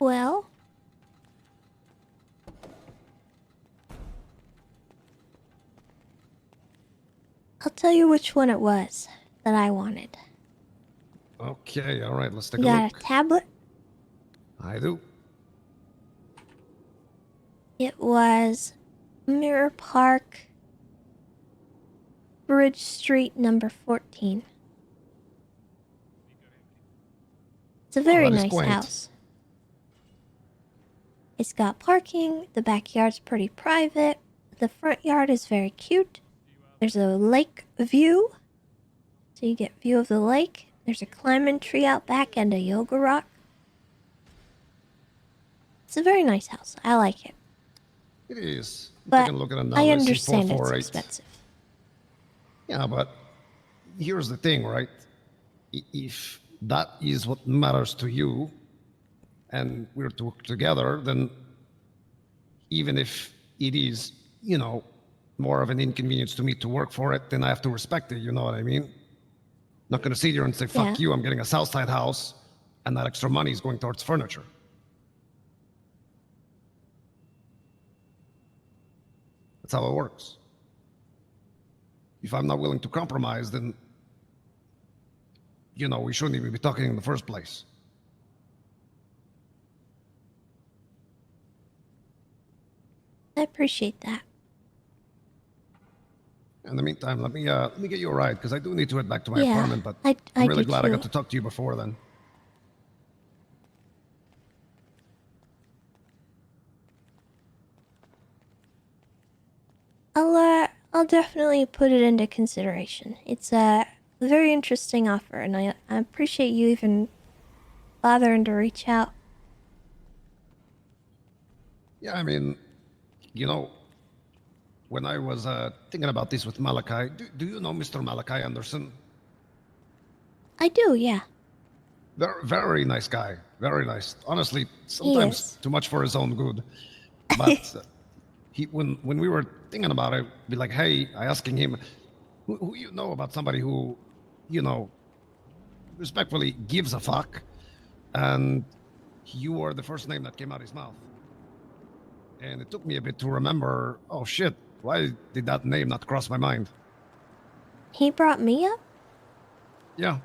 Well, I'll tell you which one it was that I wanted. Okay, all right, let's take You a got look. a tablet? I do. It was Mirror Park Bridge Bridge Street, number 14. It's a very that is nice quaint. house. It's got parking, the backyard's pretty private, the front yard is very cute. There's a lake view, so you get view of the lake. There's a climbing tree out back and a yoga rock. It's a very nice house. I like it. It is. But Taking a look at it now. I Let's see, understand it's 448. expensive. Yeah, but here's the thing, right? If that is what matters to you, and we're to work together, then even if it is, you know, more of an inconvenience to me to work for it, then I have to respect it, you know what I mean? Not gonna sit here and say, fuck Yeah. you, I'm getting a Southside house, and that extra money is going towards furniture. That's how it works. If I'm not willing to compromise, then, you know, we shouldn't even be talking in the first place. I appreciate that. In the meantime, let me get you a ride, because I do need to head back to my Yeah, apartment, but I I'm really do glad I too. got to talk to you before then. I'll definitely put it into consideration. It's a very interesting offer, and I appreciate you even bothering to reach out. Yeah, I mean, you know, when I was thinking about this with Malachi, do you know Mr. Malachi Anderson? I do, yeah. Very, very nice guy. Very nice. Honestly, sometimes too much for his own good. But when we were thinking about it, be like, hey, I asking him, who you know about somebody who, you know, respectfully gives a fuck, and you were the first name that came out of his mouth. And it took me a bit to remember, oh shit, why did that name not cross my mind? He brought me up? Yeah.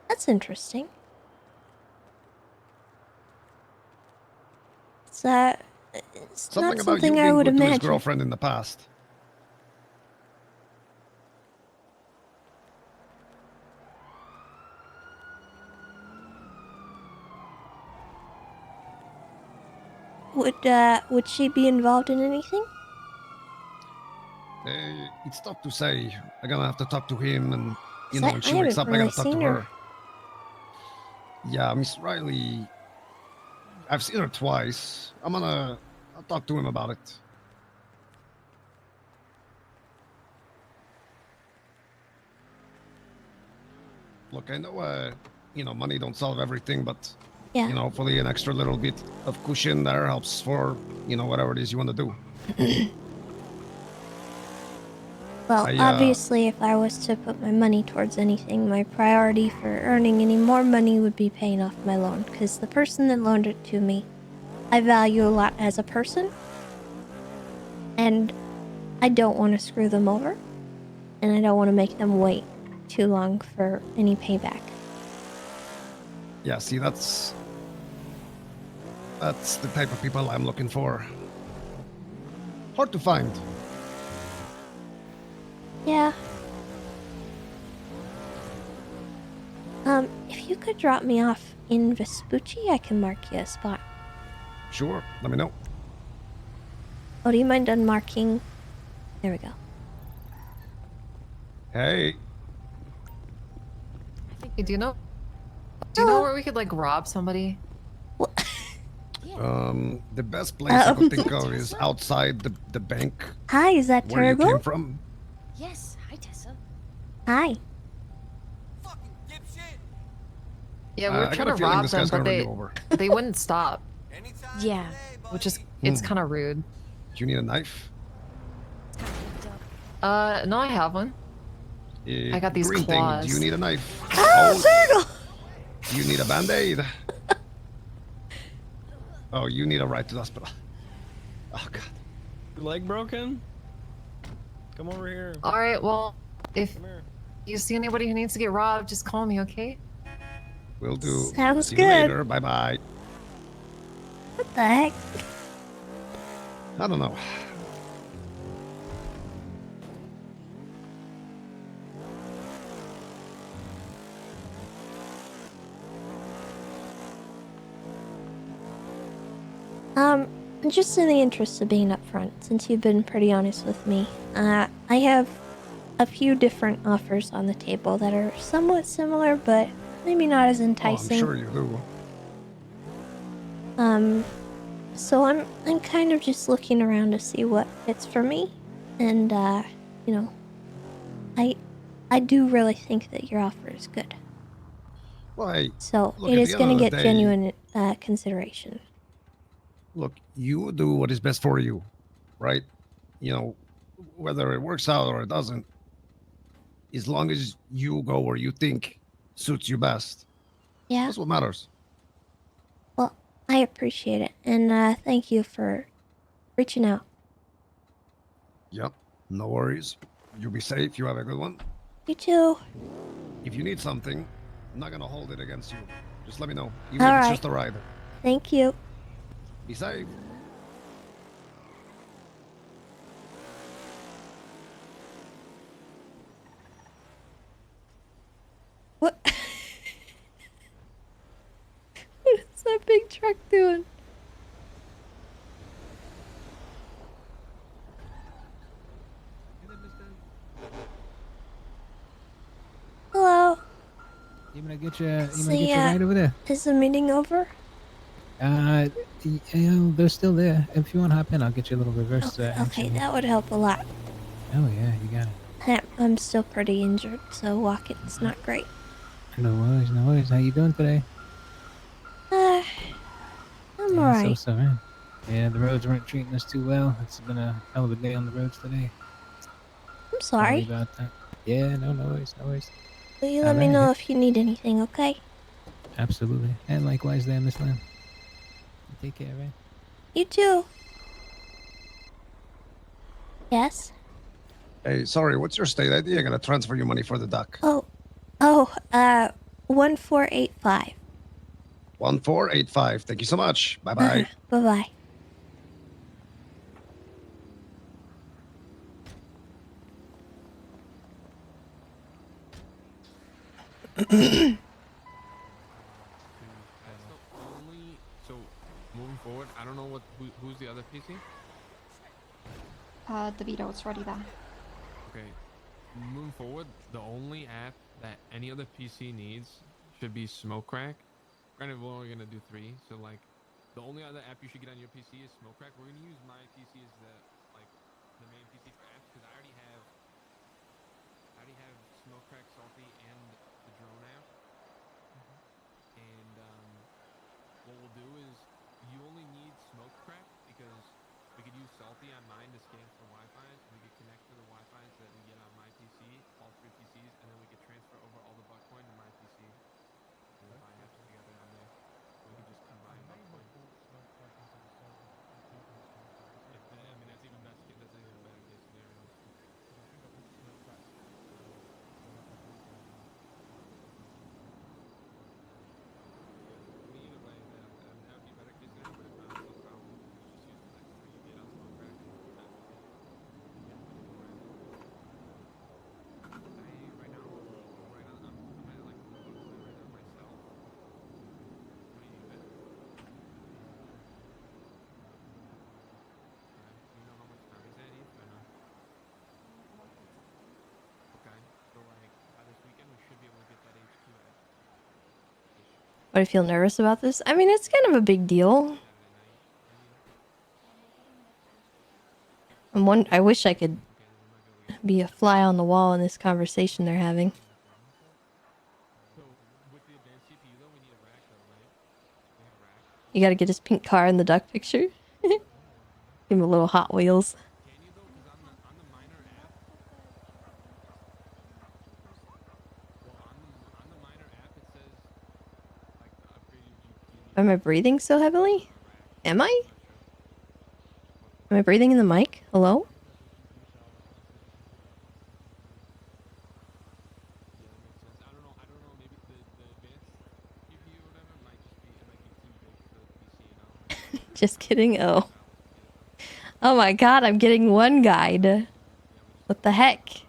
That's interesting. It's Something not about something you I being would good to his imagine. girlfriend in the past. Would she be involved in anything? It's tough to say. I'm gonna have to talk to him, and you 'Cause know, I when she wakes haven't up, I really gotta talk to seen her. her. Yeah, Miss Riley. I've seen her twice. I'll talk to him about it. Look, I know, you know, money don't solve everything, but Yeah. you know, hopefully an extra little bit of cushion there helps for, you know, whatever it is you want to do. Well, obviously, if I was to put my money towards anything, my priority for earning any more money would be paying off my loan, because the person that loaned it to me, I value a lot as a person, and I don't want to screw them over, and I don't want to make them wait too long for any payback. Yeah, see, that's the type of people I'm looking for. Hard to find. Yeah. If you could drop me off in Vespucci, I can mark you a spot. Sure, let me know. Oh, do you mind unmarking? There we go. Hey. Hey, do you know where we could like rob somebody? The best place I could think of is outside the bank. Hi, is that where you Turbo? came from. Yes. Hi, Tessa. Hi. Yeah, we I were got trying a to feeling rob this them, guy's but gonna run they you over. they wouldn't stop. Yeah. Which is it's kind of rude. Do you need a knife? No, I have one. I got these green claws. thing. Do you need a knife? Oh, Turtle! You need a band-aid. Oh, you need a ride to the hospital. Oh god. Your leg broken? Come over here. All right, well, if you see anybody who needs to get robbed, just call me, okay? Will do. Sounds See you good. later. Bye-bye. What the heck? I don't know. Um, just in the interest of being upfront, since you've been pretty honest with me, I have a few different offers on the table that are somewhat similar, but maybe not as Oh, I'm enticing. sure you do. So I'm kind of just looking around to see what fits for me, and you know, I do really think that your offer is good. Well, hey, So look, it at is the going end to of the get day, genuine consideration. look, you do what is best for you, right? You know, whether it works out or it doesn't, as long as you go where you think suits you best, Yeah. that's what matters. Well, I appreciate it, and thank you for reaching out. Yep, no worries. You be safe. You have a good one. You too. If you need something, I'm not gonna hold it against you. Just let me know, even All if it's right. just a ride. Thank you. Be safe. What? What is that big truck doing? Hello. You gonna get your So, ride over there? is the meeting over? They're still there. If you want to hop in, I'll get you a little reverse Okay, action. that would help a lot. Oh yeah, you got it. I'm still pretty injured, so walking's not great. No worries, no worries. How you doing today? I'm Yeah, alright. so, man. Yeah, the roads weren't treating us too well. It's been a hell of a day on the roads today. I'm Sorry sorry. about that. Yeah, no worries, no worries. Will you All let me right, know if you need anything, okay? absolutely. And likewise there, Miss Lamb. Take care, right? You too. Yes? Hey, sorry, what's your state ID? I'm gonna transfer you money for the duck. Oh, 1485. 1485. Thank you so much. Bye bye. Bye-bye. That's the only. So moving forward, I don't know who's the other PC. DeVito, it's ready there. Okay, moving forward, the only app that any other PC needs should be Smoke Crack. Granted, we're only gonna do 3, so like, the only other app you should get on your PC is Smoke Crack. We're gonna use my PC as the main PC for apps because I already have Smoke Crack, Salty, and the drone app. And what we'll do is you only need Smoke Crack because we could use Salty on mine to scan for Wi-Fi's. We could connect to the Wi-Fi's that we get on my PC, all 3 PCs, and then we could transfer over all the Buckcoin to my PC. And we'll buy apps together on there. We could just combine Buckcoin. I mean, that's even best. That's even a better case scenario. I mean, either way, that would be a better case scenario. But if not, it's no problem. Just use the next 3 you get on Smoke Crack and that would be right now, I'm at like 4 Buckcoin right now myself. What do you need, man? Okay. Do you know how much time he's at, Eve, or no? Okay. So like by this weekend, we should be able to get that HQ at. But I feel nervous about this. I mean, it's kind of a big deal. I wish I could be a fly on the wall in this conversation they're having. So with the advanced CPU though, we need a rack though, right? We have a rack. You gotta get his pink car in the duck picture. Give him a little Hot Wheels. Can you though? Because on the miner app. Well, on the miner app, it says like the upgraded GPU. Am I breathing so heavily? Am I? Am I breathing in the mic? Hello? Yeah, that makes sense. I don't know. Maybe the advanced GPU or whatever might just be. It might be too big for the PC, you know. Just kidding. Oh. Oh my god, I'm getting one guide. What the heck?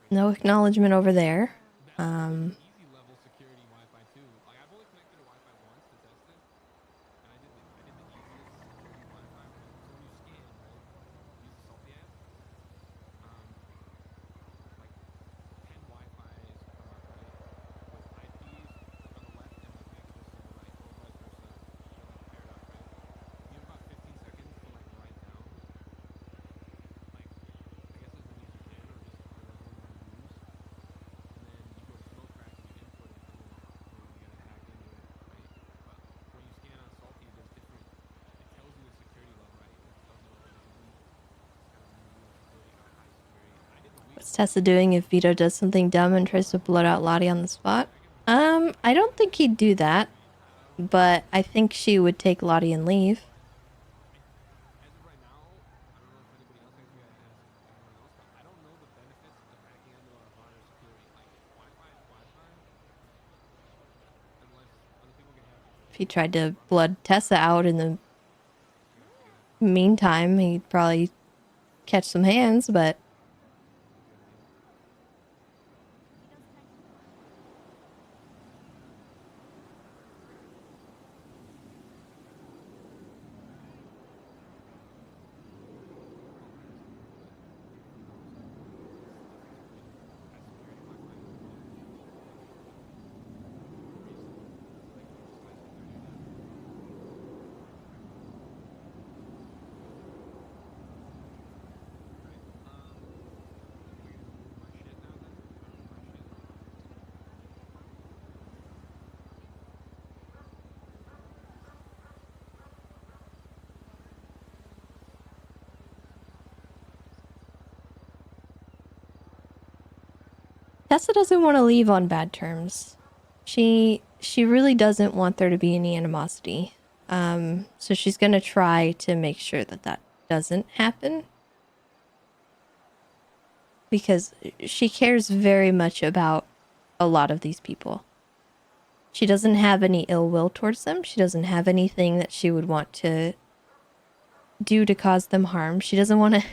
No acknowledgement over there. Easy level security Wi-Fi too. Like I've only connected to Wi-Fi once to test it, and I did the easiest security Wi-Fi when so when you scan, right? Use the Salty app. Like 10 Wi-Fi's come up, right? With IPs on the left and like access to the right, or vice versa. They're like paired up, right? You have about 15 seconds to like write down, like I guess as many as you can, or just whatever one you want to use. And then you go to smoke crack and you input it, and then you gotta hack into it, right? But when you scan on Salty, there's different. It tells you the security level, right? It tells you like there's weak, it's kind of medium security, or high security. And I did the weak. What's Tessa doing if Vito does something dumb and tries to blood out Lottie on the spot? I don't think he'd do that, but I think she would take Lottie and leave. As of right now, I don't know if anybody else. I guess we gotta ask everyone else, but I don't know the benefits of hacking into a router security. Like Wi-Fi is Wi-Fi, unless other people get hacked. If he tried to blood Tessa out in the meantime, he'd probably catch some hands, but Tessa doesn't want to leave on bad terms. She really doesn't want there to be any animosity. So she's gonna try to make sure that that doesn't happen. Because she cares very much about a lot of these people. She doesn't have any ill will towards them. She doesn't have anything that she would want to do to cause them harm. She doesn't want to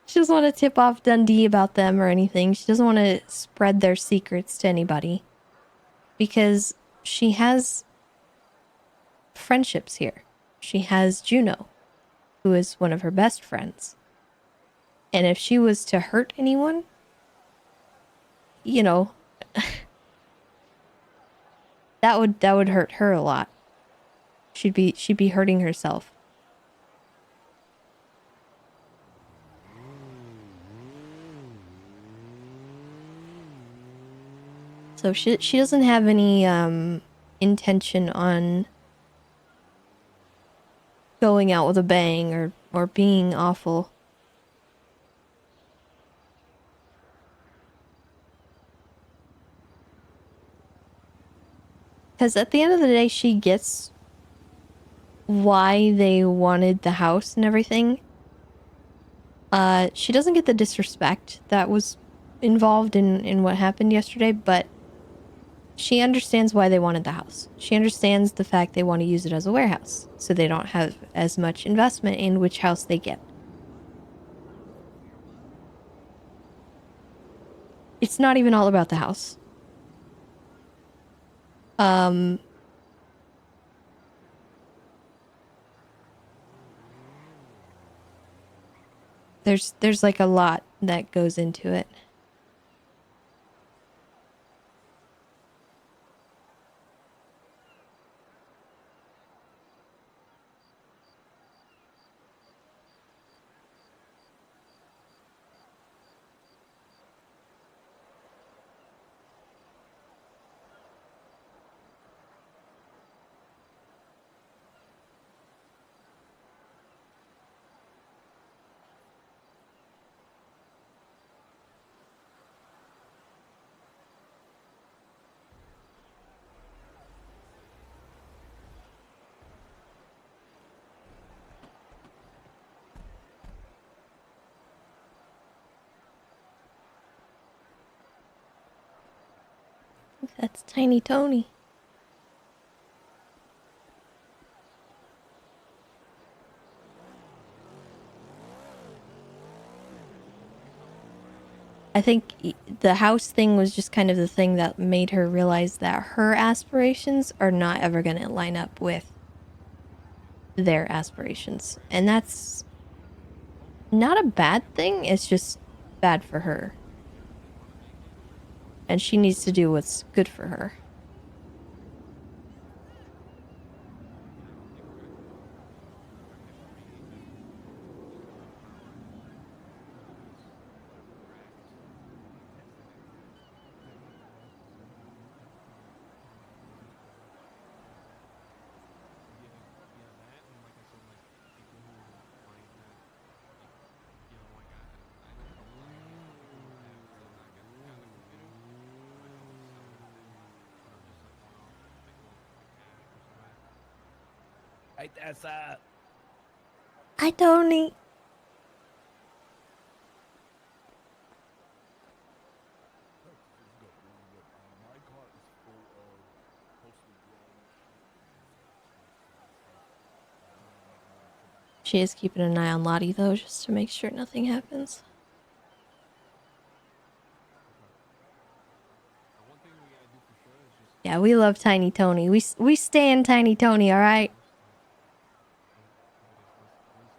she doesn't want to tip off Dundee about them or anything. She doesn't want to spread their secrets to anybody. Because she has friendships here. She has Juno, who is one of her best friends. And if she was to hurt anyone, you know, that would hurt her a lot. She'd be hurting herself. So she doesn't have any intention on going out with a bang or being awful. Because at the end of the day, she gets why they wanted the house and everything. She doesn't get the disrespect that was involved in what happened yesterday, but she understands why they wanted the house. She understands the fact they want to use it as a warehouse, so they don't have as much investment in which house they get. It's not even all about the house. There's like a lot that goes into it. That's Tiny Tony. I think the house thing was just kind of the thing that made her realize that her aspirations are not ever going to line up with their aspirations. And that's not a bad thing, it's just bad for her. And she needs to do what's good for her. Hey, Tessa. I don't need. She is keeping an eye on Lottie though, just to make sure nothing happens. Yeah, we love Tiny Tony. We stand Tiny Tony, all right?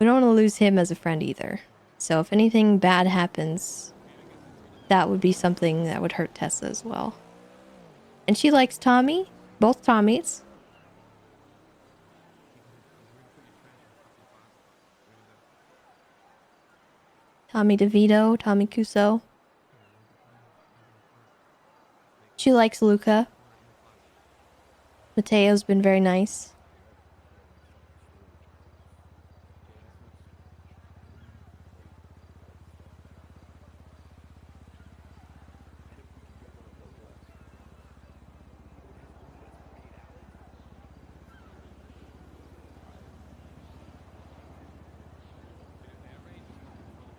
We don't want to lose him as a friend either. So if anything bad happens, that would be something that would hurt Tessa as well. And she likes Tommy, both Tommies. Tommy DeVito, Tommy Cuso. She likes Luca. Mateo's been very nice.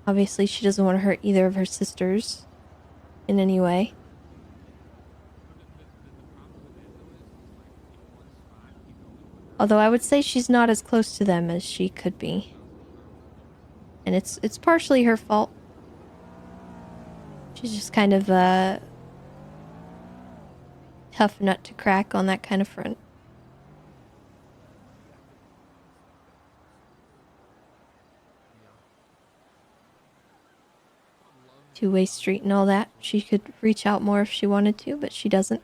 Obviously, she doesn't want to hurt either of her sisters in any way. Although I would say she's not as close to them as she could be. And it's partially her fault. She's just kind of a tough nut to crack on that kind of front. Two-way street and all that. She could reach out more if she wanted to, but she doesn't.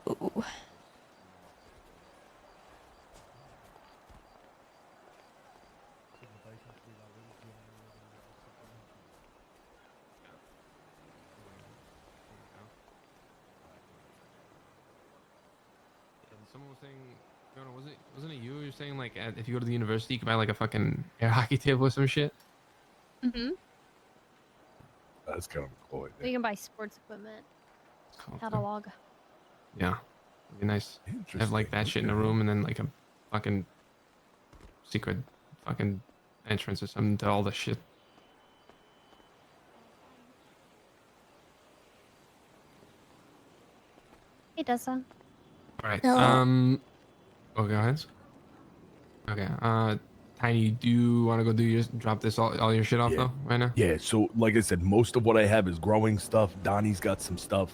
Ooh. Someone was saying, Jonah, wasn't it you? You're saying like if you go to the university, you can buy like a fucking air hockey table or some shit. Mm-hmm. That's kind of cool. You can buy sports equipment. Catalog. Yeah, it'd be nice. Have like that shit in a room, and then like a fucking secret fucking entrance or something to all the shit. Hey, Tessa. All right. Hello. Oh, go ahead. Okay. Tiny, do you want to go drop this all your shit off though right now? Yeah, so like I said, most of what I have is growing stuff. Donnie's got some stuff.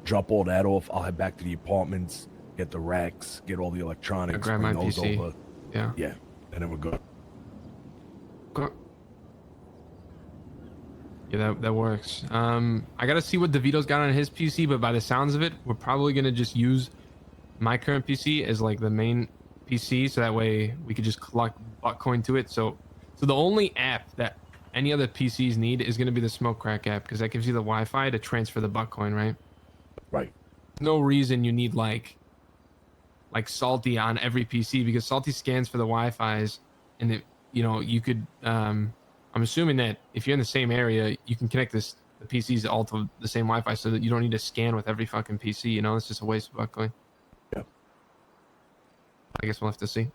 Drop all that off. I'll head back to the apartments, get the racks, get all the electronics, grab bring my those PC. over. Yeah. Yeah, and then we're good. Yeah, that works. I gotta see what DeVito's got on his PC, but by the sounds of it, we're probably gonna just use my current PC as like the main PC, so that way we could just collect Bitcoin to it. So the only app that any other PCs need is gonna be the Smoke Crack app, because that gives you the Wi-Fi to transfer the Bitcoin, right? Right. No reason you need like Salty on every PC, because Salty scans for the Wi-Fi's, and it, you could I'm assuming that if you're in the same area, you can connect the PCs all to the same Wi-Fi, so that you don't need to scan with every fucking PC. It's just a waste of Bitcoin. Yeah. I guess we'll have to see.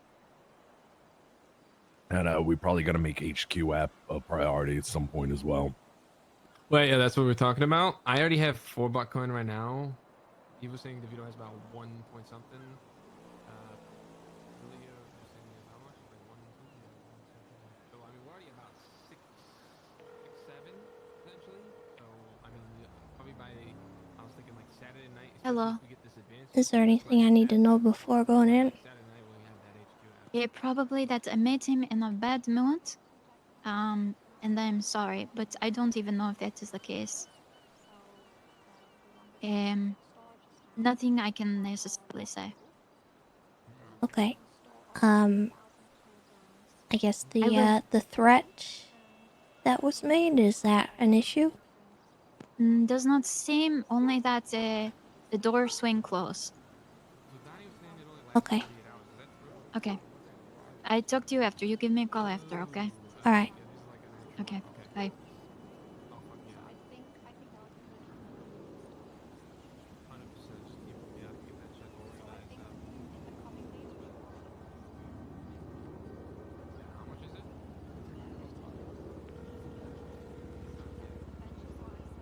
And we probably got to make HQ app a priority at some point as well. Well, yeah, that's what we're talking about. I already have 4 Bitcoin right now, He was saying the video has about 1 point something. Julia was saying he has how much? Like 1 something. So I mean, we're already about 6, 7 essentially. So I mean, probably by I was thinking like Saturday night, especially Hello. if we get this advanced. Is there anything I need to know before going in? Saturday night when we have that HQ. Yeah, probably that I made him in a bad mood. And I'm sorry, but I don't even know if that is the case. Nothing I can necessarily say. Okay. I guess I will- the threat that was made, is that an issue? Does not seem, only that the door swing closed. Okay. Okay. I talk to you after. You give me a call after, okay? All right. Okay. Bye.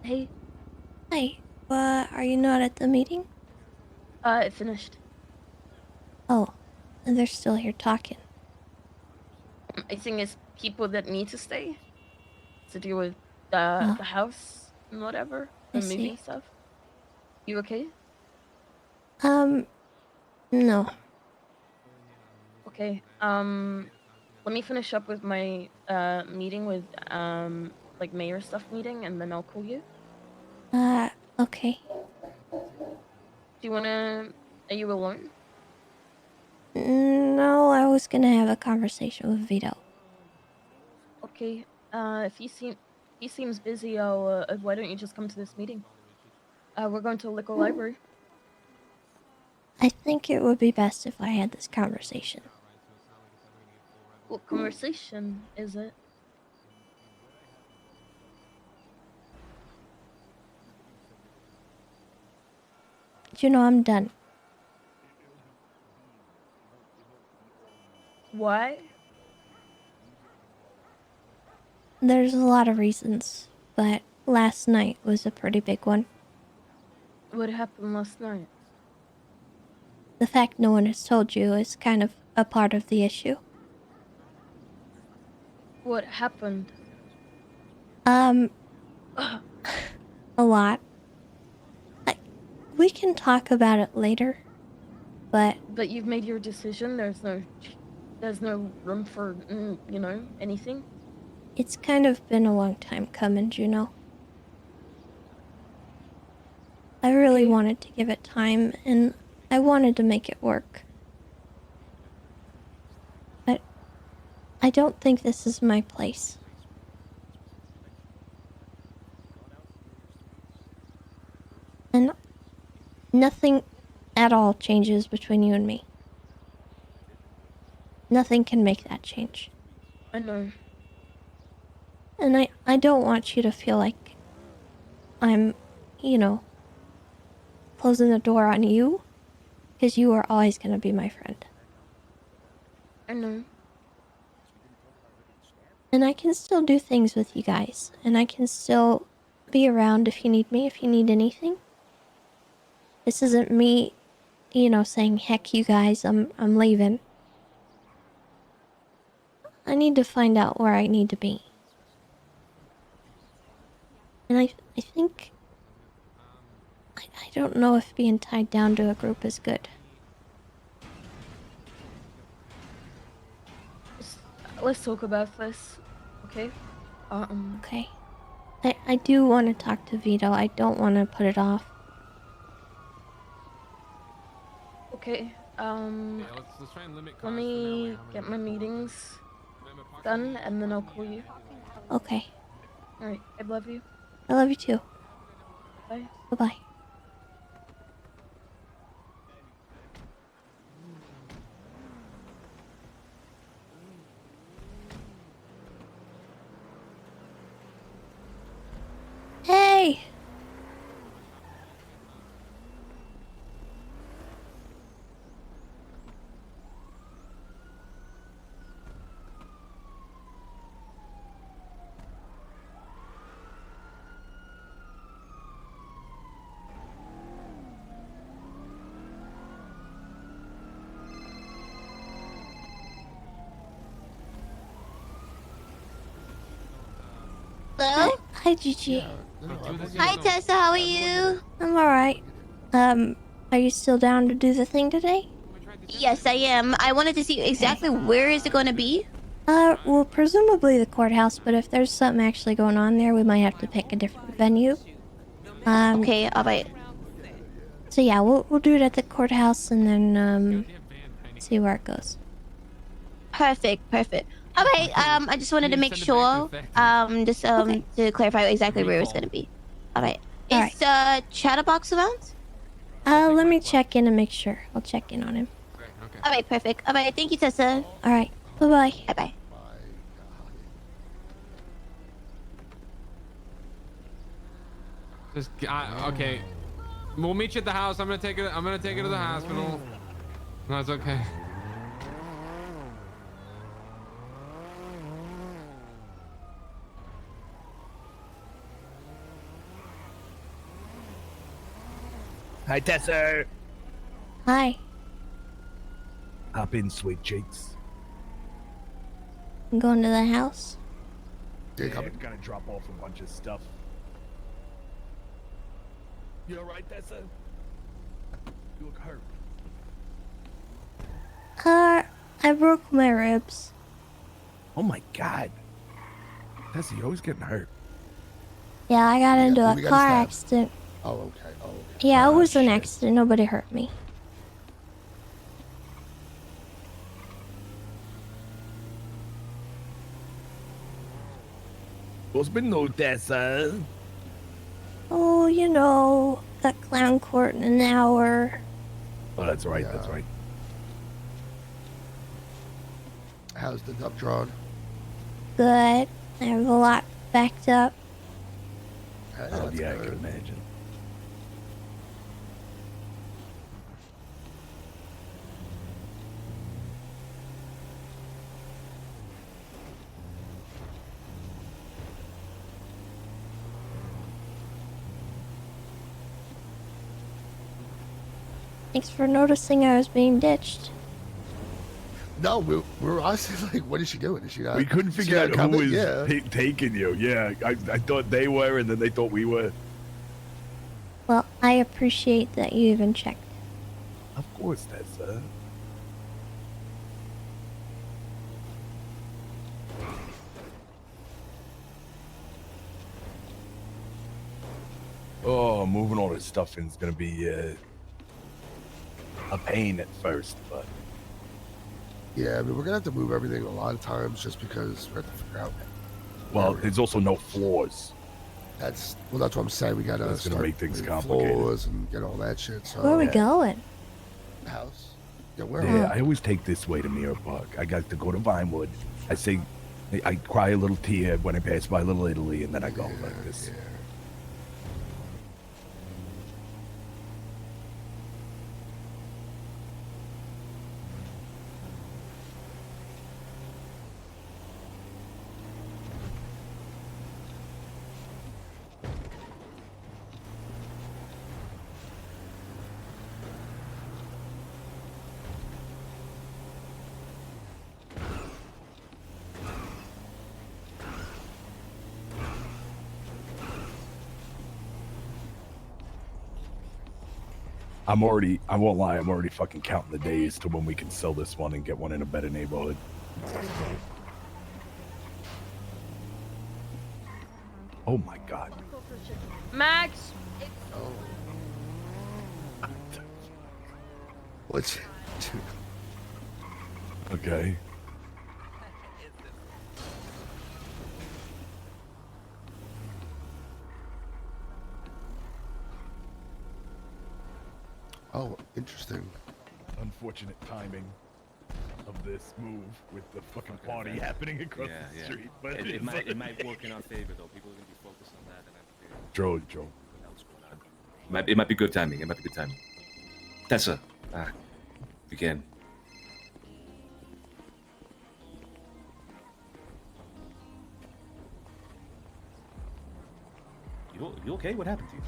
Hey, Hi. Are you not at the meeting? it finished. Oh, and they're still here talking. I think it's people that need to stay to deal with Oh. the house and whatever, I the moving see. stuff. You okay? No. Okay. Let me finish up with my meeting with like mayor stuff meeting, and then I'll call you. Okay. Do you wanna? Are you alone? No, I was gonna have a conversation with Vito. Okay. If he seems busy, I'll. Why don't you just come to this meeting? We're going to the liquor library. I think it would be best if I had this conversation. What conversation is it? You know, I'm done. Why? There's a lot of reasons, but last night was a pretty big one. What happened last night? The fact no one has told you is kind of a part of the issue. What happened? A lot. We can talk about it later, but But you've made your decision. There's no room for you know, anything. it's kind of been a long time coming, you know. I really wanted to give it time, and I wanted to make it work. But I don't think this is my place. And nothing at all changes between you and me. Nothing can make that change. I know. And I don't want you to feel like I'm, you know, closing the door on you, because you are always going to be my friend. I know. And I can still do things with you guys, and I can still be around if you need me, if you need anything. This isn't me, you know, saying, heck you guys, I'm leaving. I need to find out where I need to be. And I think... I don't know if being tied down to a group is good. Let's talk about this, okay? Okay. I do want to talk to Vito. I don't want to put it off. Okay. Let's try and limit Let me get my meetings done, and then I'll call you. Okay. All right. I love you. I love you too. Bye. Bye-bye. Hey! Hello? Hi, Gigi. Hi, Tessa. How are you? I'm alright. Are you still down to do the thing today? Yes, I am. I wanted to see exactly where is it going to be. Well, presumably the courthouse, but if there's something actually going on there, we might have to pick a different venue. Okay, alright. So yeah, we'll do it at the courthouse and then, see where it goes. Perfect. Alright, I just wanted to make sure, to clarify exactly where it's going to be. Alright. Is, Chatterbox around? Let me check in and make sure. I'll check in on him. Alright, perfect. Alright, thank you, Tessa. Alright, bye-bye. Bye-bye. Just okay. We'll meet you at the house. I'm gonna take it to the hospital. No, it's okay. Hi, Tessa. Hi. Hop in, sweet cheeks. I'm going to the house. Yeah, I'm gonna drop off a bunch of stuff. You alright, Tessa? You look hurt. I broke my ribs. Oh my god. Tessa, you're always getting hurt. Yeah, I got into a we got car stabbed. accident. Oh, okay. Oh, Yeah, it was an accident. Nobody hurt me. What's been no Tessa? Oh, you know, that clown court in an hour. Oh, that's right. That's right. How's the duck drawn? Good. I have a lot backed up. Oh, yeah, I can imagine. Thanks for noticing I was being ditched. No, we were honestly like, what is she doing? Is she not? We couldn't is she figure not out who coming? was Yeah. taking you. Yeah, I thought they were, and then they thought we were. Well, I appreciate that you even checked. Of course, Tessa. Oh, moving all this stuff in is gonna be a pain at first, but Yeah, I mean, we're gonna have to move everything a lot of times just because we have to figure out. well, there's also no floors. That's what I'm saying. We gotta That's gonna start make things moving complicated. floors and get all that shit. So Where are we going? The house. Yeah, where? Yeah, I always take this way to Mirror Park. I got to go to Vinewood. I say, I cry a little tear when I pass by Little Italy, and then I go like this. I won't lie, I'm already fucking counting the days to when we can sell this one and get one in a better neighborhood. Oh my god. Max! What's? Okay. Oh, interesting. Unfortunate timing of this move with the fucking party happening across the street. But it might work in our favor though. People are gonna be focused on that, and Joe. It might be good timing. It might be good timing. Tessa, begin. You okay? What happened to you?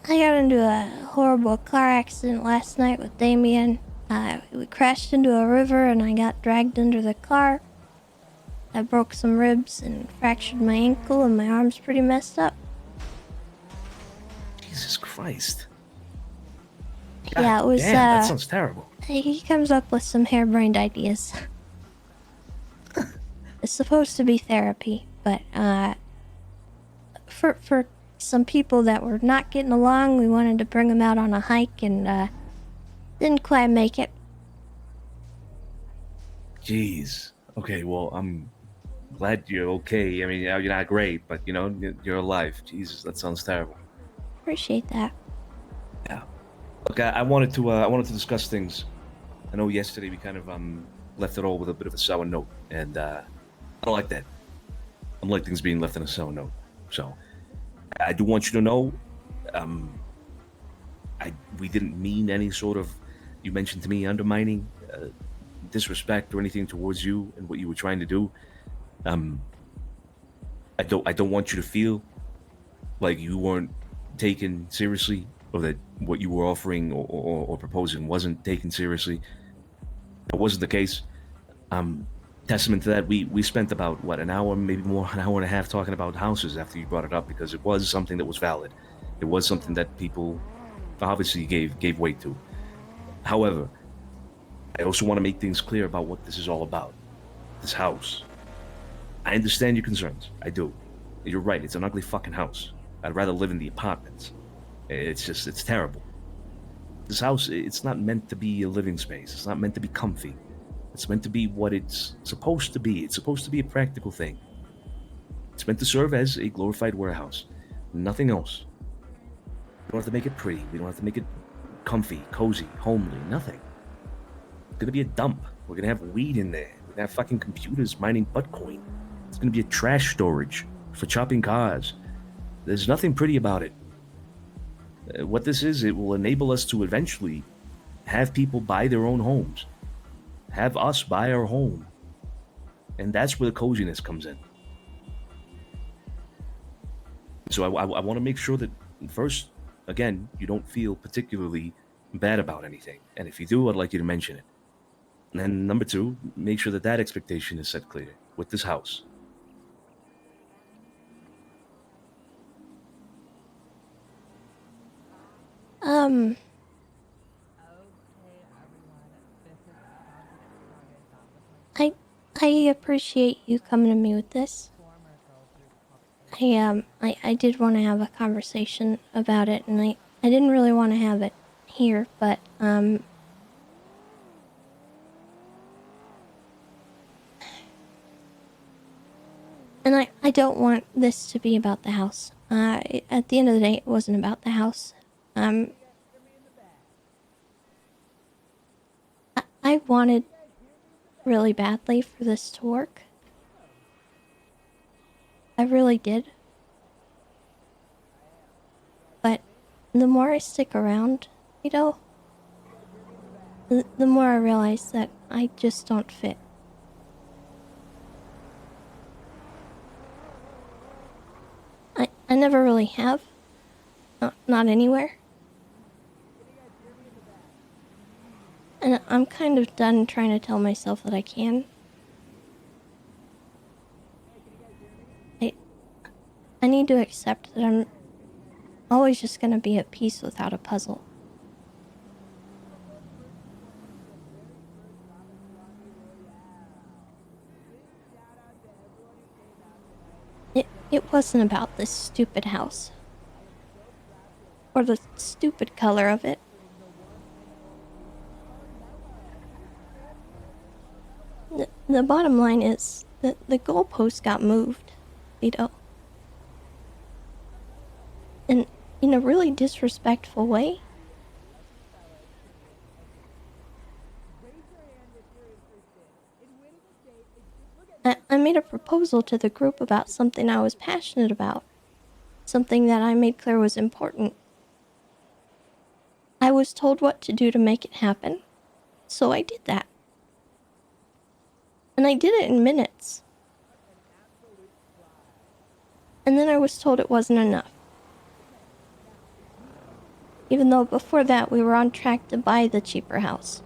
I got into a horrible car accident last night with Damien. We crashed into a river and I got dragged under the car. I broke some ribs and fractured my ankle, and my arm's pretty messed up. Jesus Christ. Yeah, it was. Damn, that sounds terrible. He comes up with some harebrained ideas. It's supposed to be therapy, but for some people that were not getting along, we wanted to bring them out on a hike, and didn't quite make it. Jeez. Okay, well, I'm glad you're okay. I mean, you're not great, but you know, you're alive. Jesus, that sounds terrible. Appreciate that. Yeah. Look, I wanted to discuss things. I know yesterday we kind of left it all with a bit of a sour note, and I don't like that. I don't like things being left in a sour note. So I do want you to know, we didn't mean any sort of, you mentioned to me, undermining, disrespect or anything towards you and what you were trying to do. I don't want you to feel like you weren't taken seriously, or that what you were offering or proposing wasn't taken seriously. That wasn't the case. Testament to that, we spent about, what, an hour, maybe more, an hour and a half talking about houses after you brought it up, because it was something that was valid. It was something that people obviously gave weight to. However, I also want to make things clear about what this is all about. This house. I understand your concerns. I do. You're right, it's an ugly fucking house. I'd rather live in the apartments. It's terrible. This house, it's not meant to be a living space. It's not meant to be comfy. It's meant to be what it's supposed to be. It's supposed to be a practical thing. It's meant to serve as a glorified warehouse. Nothing else. We don't have to make it pretty. We don't have to make it comfy, cozy, homely. Nothing. It's gonna be a dump. We're gonna have weed in there. We're gonna have fucking computers mining Bitcoin. It's gonna be a trash storage for chopping cars. There's nothing pretty about it. What this is, it will enable us to eventually have people buy their own homes. Have us buy our home. And that's where the coziness comes in. So I want to make sure that, first, again, you don't feel particularly bad about anything. And if you do, I'd like you to mention it. And then number two, make sure that that expectation is set clear with this house. I appreciate you coming to me with this. I did want to have a conversation about it, and I didn't really want to have it here, but, and I don't want this to be about the house. At the end of the day, it wasn't about the house. I wanted really badly for this to work. I really did. But the more I stick around, you know, the more I realize that I just don't fit. I never really have. Not anywhere. And I'm kind of done trying to tell myself that I can. I need to accept that I'm always just gonna be at peace without a puzzle. It wasn't about this stupid house. Or the stupid color of it. The bottom line is that the goalpost got moved, you know. And in a really disrespectful way. I made a proposal to the group about something I was passionate about. Something that I made clear was important. I was told what to do to make it happen, so I did that. And I did it in minutes. And then I was told it wasn't enough. Even though before that we were on track to buy the cheaper house.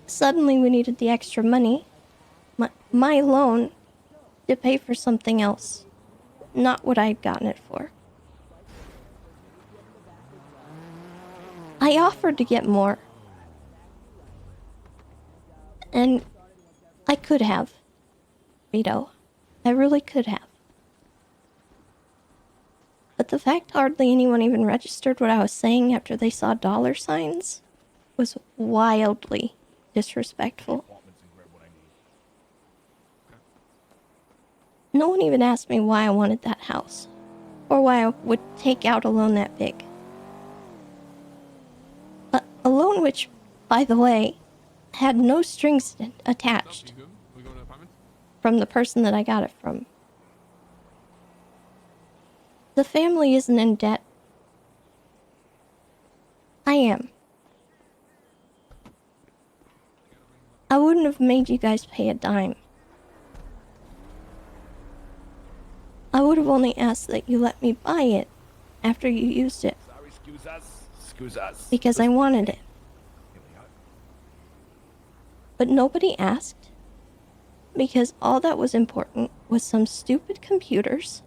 Suddenly we needed the extra money. my loan to pay for something else, not what I'd gotten it for. I offered to get more. And I could have, Vito. I really could have. But the fact hardly anyone even registered what I was saying after they saw dollar signs was wildly disrespectful. No one even asked me why I wanted that house, or why I would take out a loan that big. A loan which, by the way, had no strings attached from the person that I got it from. The family isn't in debt. I am. I wouldn't have made you guys pay a dime. I would have only asked that you let me buy it after you used it. Sorry, excuse us. Because I wanted it. But nobody asked, because all that was important was some stupid computers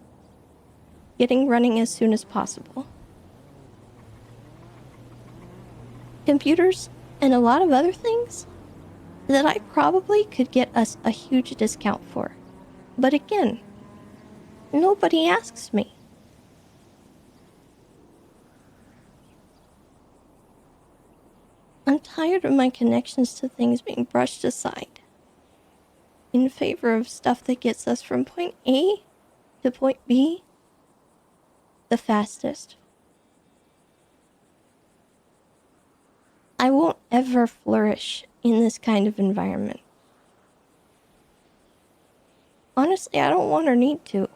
getting running as soon as possible. Computers and a lot of other things that I probably could get us a huge discount for. But again, nobody asks me. I'm tired of my connections to things being brushed aside in favor of stuff that gets us from point A to point B the fastest. I won't ever flourish in this kind of environment. Honestly, I don't want or need to.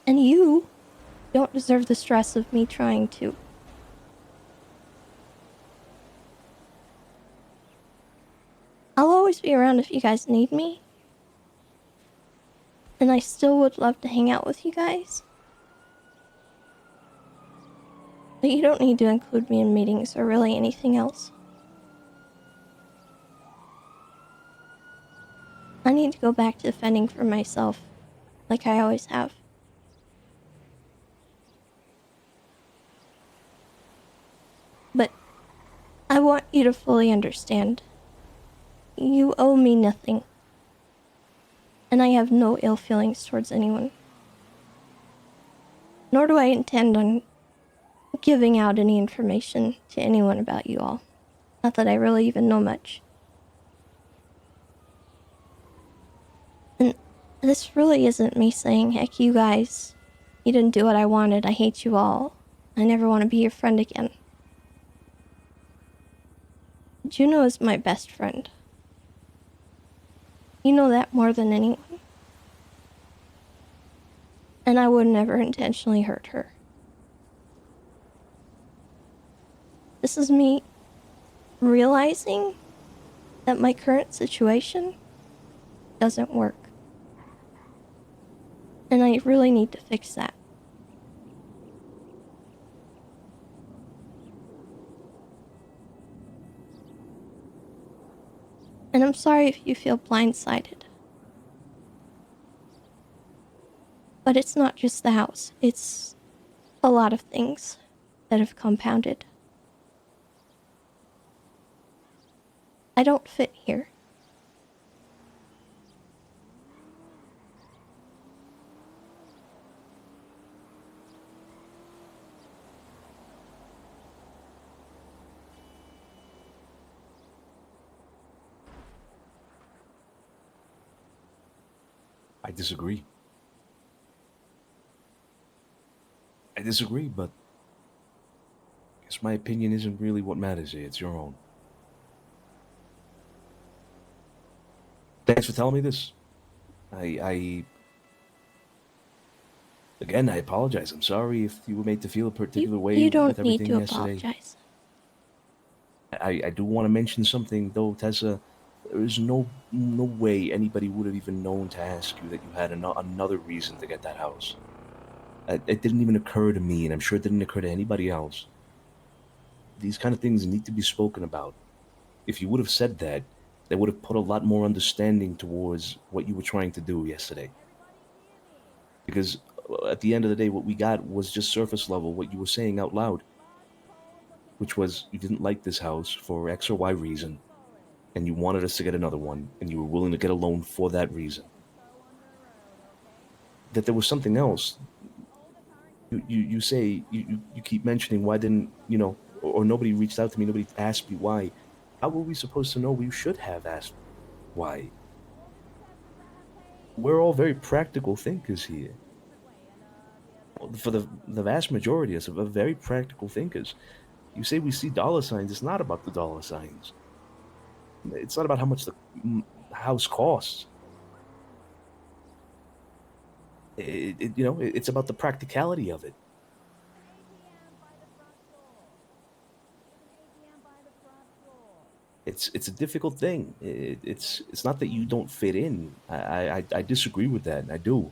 And you don't deserve the stress of me trying to. I'll always be around if you guys need me. And I still would love to hang out with you guys. But you don't need to include me in meetings or really anything else. I need to go back to fending for myself, like I always have. But I want you to fully understand. You owe me nothing. And I have no ill feelings towards anyone. Nor do I intend on giving out any information to anyone about you all. Not that I really even know much. And this really isn't me saying, heck, you guys, you didn't do what I wanted, I hate you all, I never want to be your friend again. Juno is my best friend. You know that more than anyone. And I would never intentionally hurt her. This is me realizing that my current situation doesn't work. And I really need to fix that. And I'm sorry if you feel blindsided. But it's not just the house, it's a lot of things that have compounded. I don't fit here. I disagree. I disagree, but I guess my opinion isn't really what matters here. It's your own. Thanks for telling me this. Again, I apologize. I'm sorry if you were made to feel a particular way You don't with everything need to yesterday. apologize. I do want to mention something, though, Tessa. There is no way anybody would have even known to ask you that you had another reason to get that house. It didn't even occur to me, and I'm sure it didn't occur to anybody else. These kind of things need to be spoken about. If you would have said that, They would have put a lot more understanding towards what you were trying to do yesterday. Because at the end of the day, what we got was just surface level, what you were saying out loud, which was you didn't like this house for X or Y reason, and you wanted us to get another one, and you were willing to get a loan for that reason. That there was something else. You say, you keep mentioning, why didn't, or nobody reached out to me, nobody asked me why. How were we supposed to know? We should have asked why. We're all very practical thinkers here. For the vast majority of us, are very practical thinkers. You say we see dollar signs, it's not about the dollar signs. It's not about how much the house costs. It's about the practicality of it. It's a difficult thing. It's not that you don't fit in. I disagree with that. I do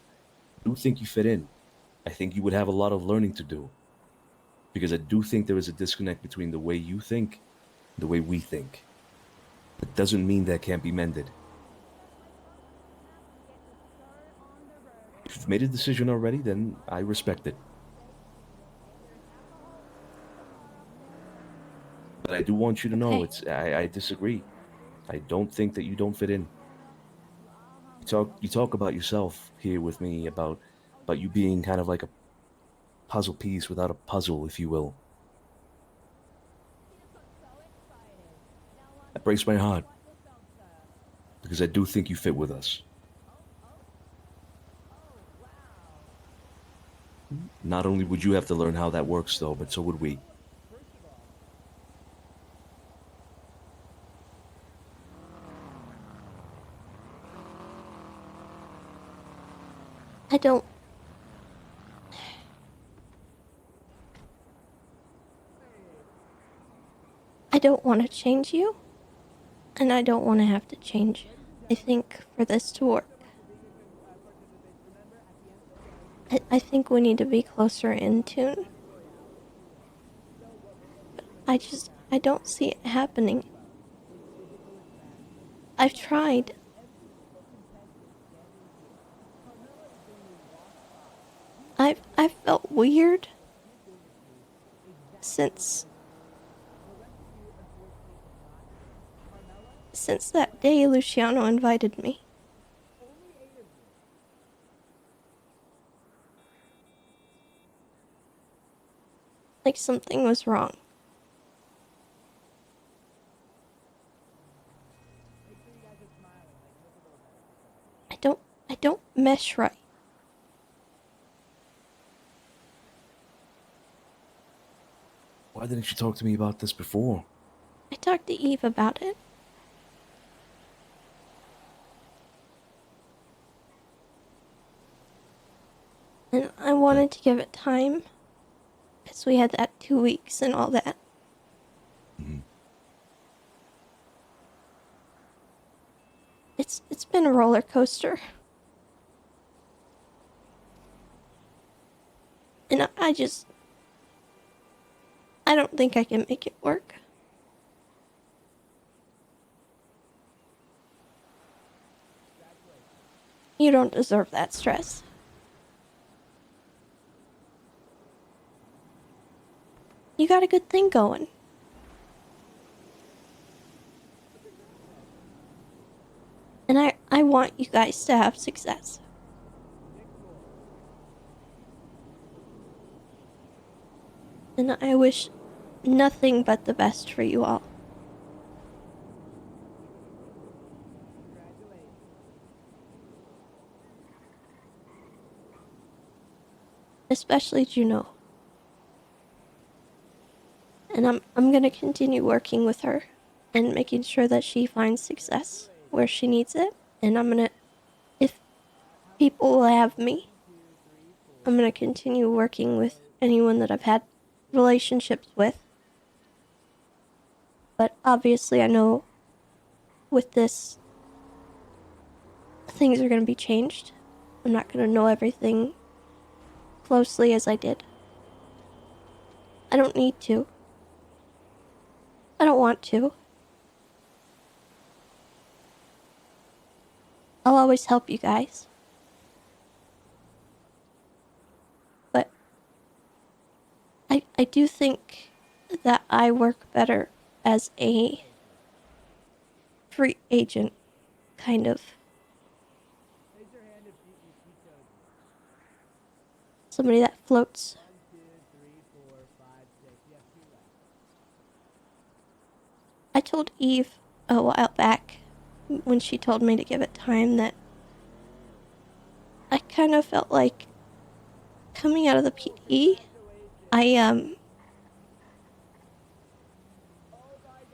think you fit in. I think you would have a lot of learning to do, because I do think there is a disconnect between the way you think and the way we think. It doesn't mean that can't be mended. If you've made a decision already, then I respect it. But I do want you to know, I disagree. I don't think that you don't fit in. You talk about yourself here with me, about you being kind of like a puzzle piece without a puzzle, if you will. That breaks my heart, because I do think you fit with us. Not only would you have to learn how that works, though, but so would we. I don't want to change you, and I don't want to have to change. I think for this to work, I think we need to be closer in tune. But I don't see it happening. I've tried. I've felt weird since that day Luciano invited me. Like something was wrong. I don't mesh right. Why didn't you talk to me about this before? I talked to Eve about it. And I wanted to give it time, because we had that 2 weeks and all that. It's been a roller coaster. And I don't think I can make it work. You don't deserve that stress. You got a good thing going. And I want you guys to have success. And I wish nothing but the best for you all. Especially Juno. And I'm gonna continue working with her and making sure that she finds success where she needs it. And if people will have me, I'm gonna continue working with anyone that I've had relationships with. But obviously I know with this, things are gonna be changed. I'm not gonna know everything closely as I did. I don't need to. I don't want to. I'll always help you guys. But I do think that I work better as a free agent, kind of. Somebody that floats. I told Eve a while back, when she told me to give it time, that I kind of felt like coming out of the PD, I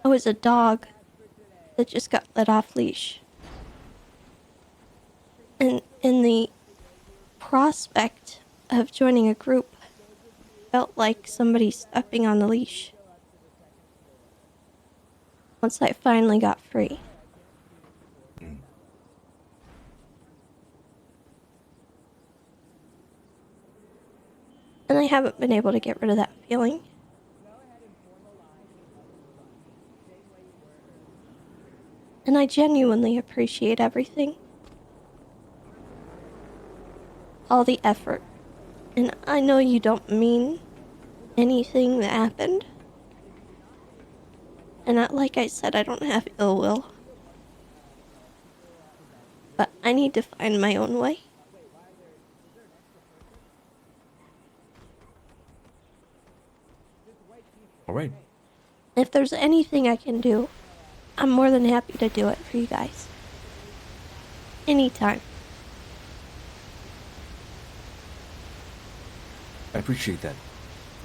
was a dog that just got let off leash. And in the prospect of joining a group, felt like somebody stepping on the leash. Once I finally got free. And I haven't been able to get rid of that feeling. And I genuinely appreciate everything. All the effort. And I know you don't mean anything that happened. And like I said, I don't have ill will. But I need to find my own way. All right. If there's anything I can do, I'm more than happy to do it for you guys. Anytime. I appreciate that.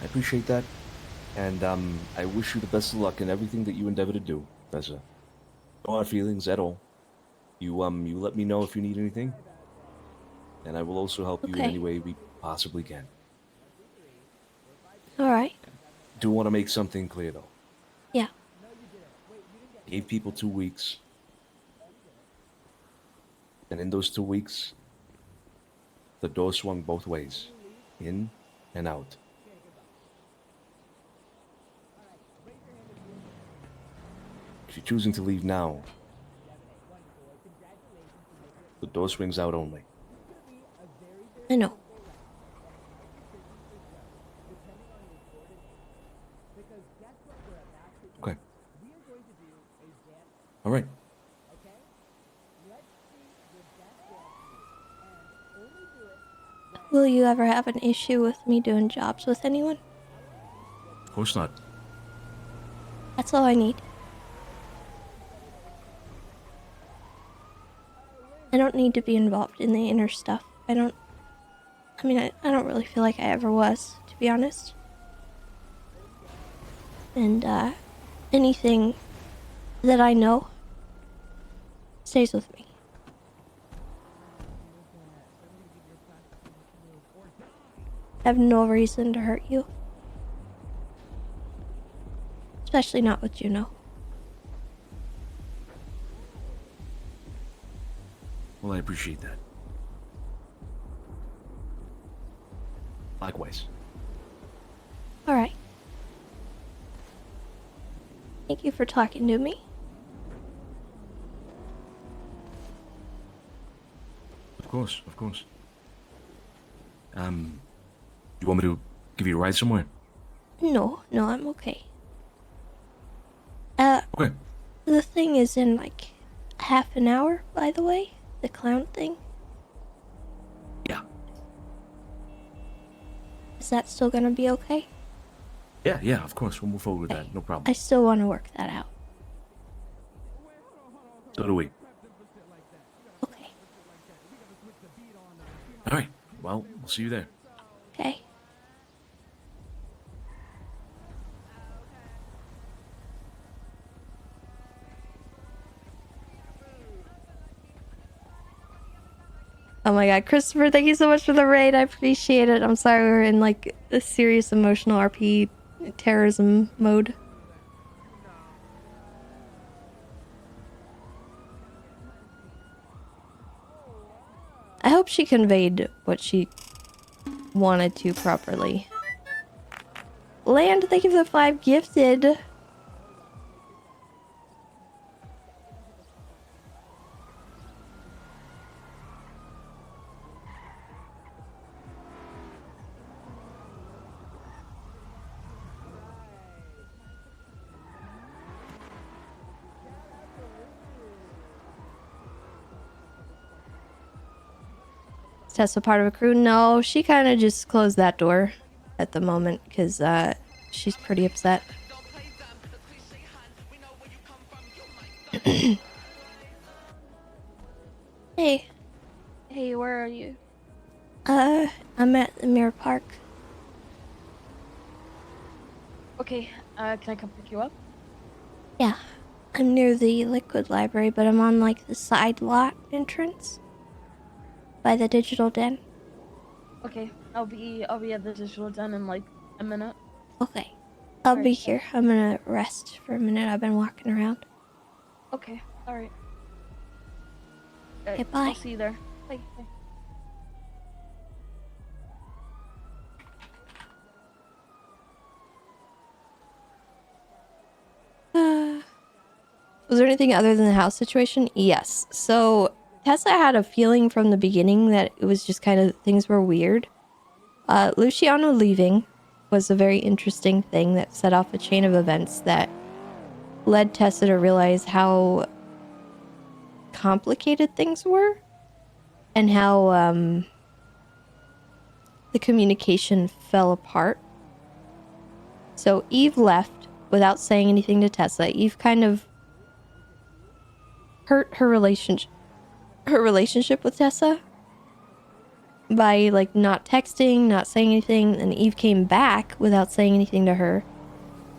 I appreciate that. And I wish you the best of luck in everything that you endeavor to do, Tessa. No hard feelings at all. You let me know if you need anything. And I will also help you in any way we possibly can. Alright. Do want to make something clear though. Yeah. Gave people 2 weeks. And in those 2 weeks, the door swung both ways. In and out. If you're choosing to leave now, the door swings out only. I know. Okay. All right. Will you ever have an issue with me doing jobs with anyone? Of course not. That's all I need. I don't need to be involved in the inner stuff. I don't really feel like I ever was, to be honest. And, anything that I know stays with me. I have no reason to hurt you. Especially not with Juno. Well, I appreciate that. Likewise. Alright. Thank you for talking to me. Of course, of course. You want me to give you a ride somewhere? No, I'm okay. Okay. The thing is in like half an hour, by the way. The clown thing. Yeah. Is that still gonna be okay? Yeah, of course. We'll move forward with that. No problem. I still want to work that out. So do we. Okay. All right. Well, we'll see you there. Okay. Oh my god, Christopher, thank you so much for the raid. I appreciate it. I'm sorry we're in like a serious emotional RP terrorism mode. I hope she conveyed what she wanted to properly. Land, thank you for the 5 gifted. Tessa part of a crew? No, she kind of just closed that door at the moment because she's pretty upset. Hey. Hey, where are you? I'm at the Mirror Park. Okay, can I come pick you up? Yeah, I'm near the Liquid Library, but I'm on like the side lot entrance by the Digital Den. Okay, I'll be at the digital den in like a minute. Okay, I'll Alright. be here. I'm gonna rest for a minute. I've been walking around. Okay, alright. Okay, bye. I'll see you there. Bye. Bye. Was there anything other than the house situation? Yes. So Tessa had a feeling from the beginning that it was just kind of things were weird. Luciano leaving was a very interesting thing that set off a chain of events that led Tessa to realize how complicated things were and how the communication fell apart. So Eve left without saying anything to Tessa. Eve kind of hurt her relationship with Tessa by like not texting, not saying anything, and Eve came back without saying anything to her.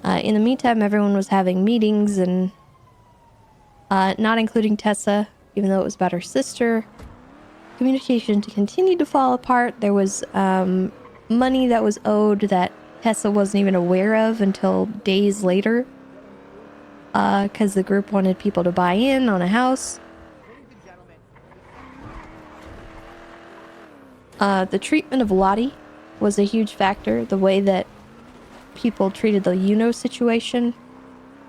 In the meantime, everyone was having meetings and not including Tessa, even though it was about her sister. Communication continued to fall apart. There was money that was owed that Tessa wasn't even aware of until days later, because the group wanted people to buy in on a house. The treatment of Lottie was a huge factor. The way that people treated the Yuno situation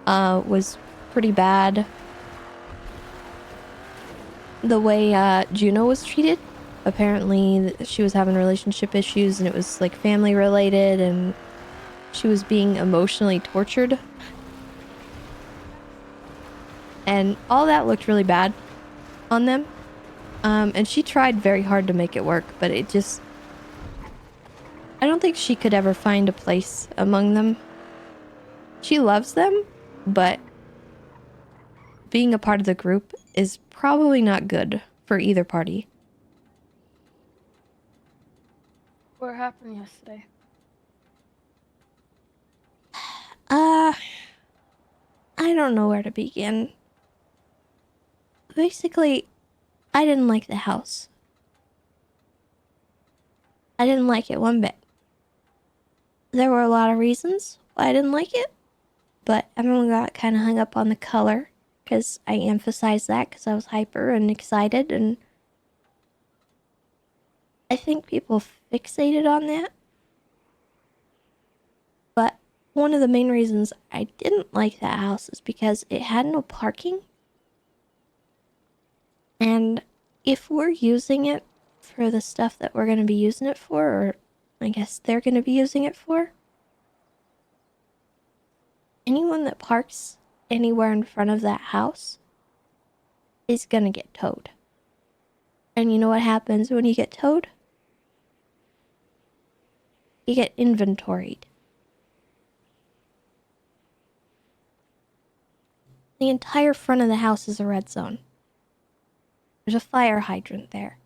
was pretty bad. The way Juno was treated, apparently she was having relationship issues and it was like family related and she was being emotionally tortured. And all that looked really bad on them. And she tried very hard to make it work, but it just... I don't think she could ever find a place among them. She loves them, but being a part of the group is probably not good for either party. What happened yesterday? I don't know where to begin. Basically, I didn't like the house. I didn't like it one bit. There were a lot of reasons why I didn't like it, but everyone got kind of hung up on the color because I emphasized that because I was hyper and excited, and I think people fixated on that. But one of the main reasons I didn't like that house is because it had no parking. And if we're using it for the stuff that we're going to be using it for, or I guess they're going to be using it for, anyone that parks anywhere in front of that house is going to get towed. And you know what happens when you get towed? You get inventoried. The entire front of the house is a red zone. There's a fire hydrant there.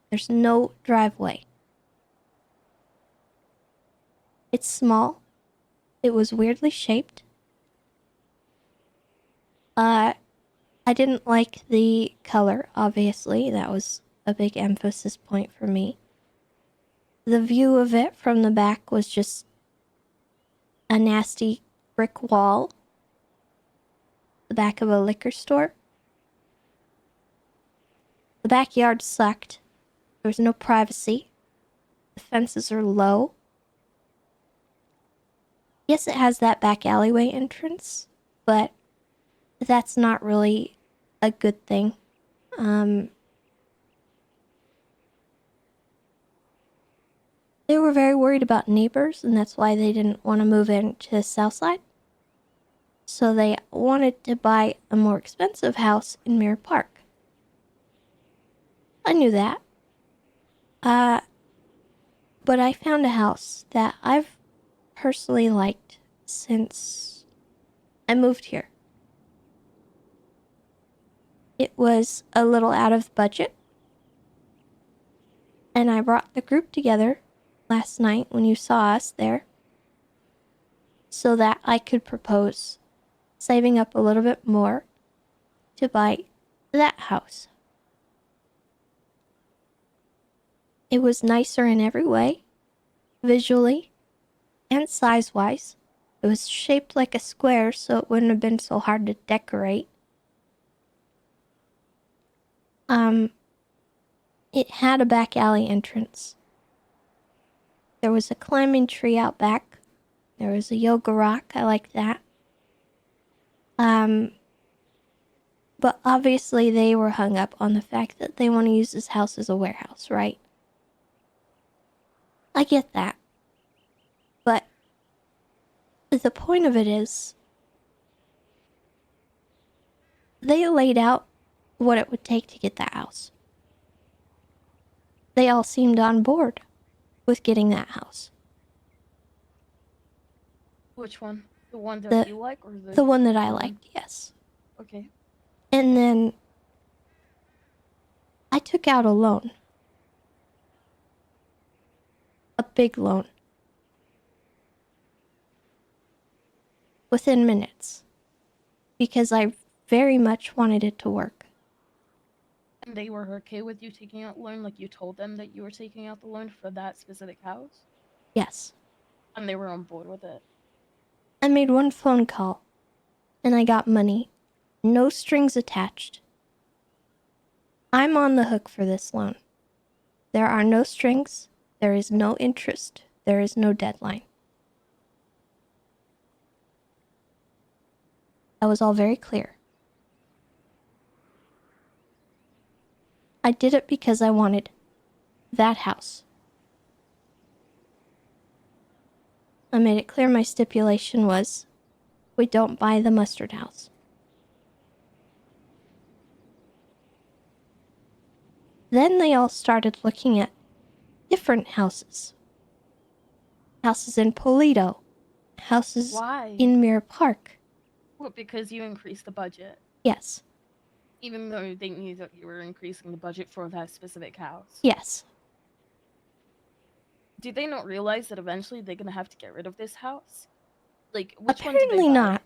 There's no driveway. It's small. It was weirdly shaped. I didn't like the color, obviously. That was a big emphasis point for me. The view of it from the back was just a nasty brick wall. The back of a liquor store. The backyard sucked. There was no privacy. The fences are low. Yes, it has that back alleyway entrance, but that's not really a good thing. They were very worried about neighbors, and that's why they didn't want to move into the south side. So they wanted to buy a more expensive house in Mirror Park. I knew that. But I found a house that I've personally liked since I moved here. It was a little out of budget, and I brought the group together last night when you saw us there so that I could propose saving up a little bit more to buy that house. It was nicer in every way, visually and size-wise. It was shaped like a square, so it wouldn't have been so hard to decorate. It had a back alley entrance. There was a climbing tree out back. There was a yoga rock. I like that. But obviously they were hung up on the fact that they want to use this house as a warehouse, right? I get that. But the point of it is, they laid out what it would take to get that house. They all seemed on board with getting that house. Which one? The one that you like, or the one that I liked, yes. Okay. And then I took out a loan. A big loan. Within minutes. Because I very much wanted it to work. And they were okay with you taking out the loan, like you told them that you were taking out the loan for that specific house? Yes. And they were on board with it? I made one phone call. And I got money. No strings attached. I'm on the hook for this loan. There are no strings. There is no interest. There is no deadline. That was all very clear. I did it because I wanted that house. I made it clear my stipulation was, we don't buy the mustard house. Then they all started looking at different houses. Houses in Polito. Houses Why? in Mirror Park. Well, because you increased the budget. Yes. Even though they knew that you were increasing the budget for that specific house. Yes. Did they not realize that eventually they're gonna have to get rid of this house? Like, which one did Apparently they buy? not.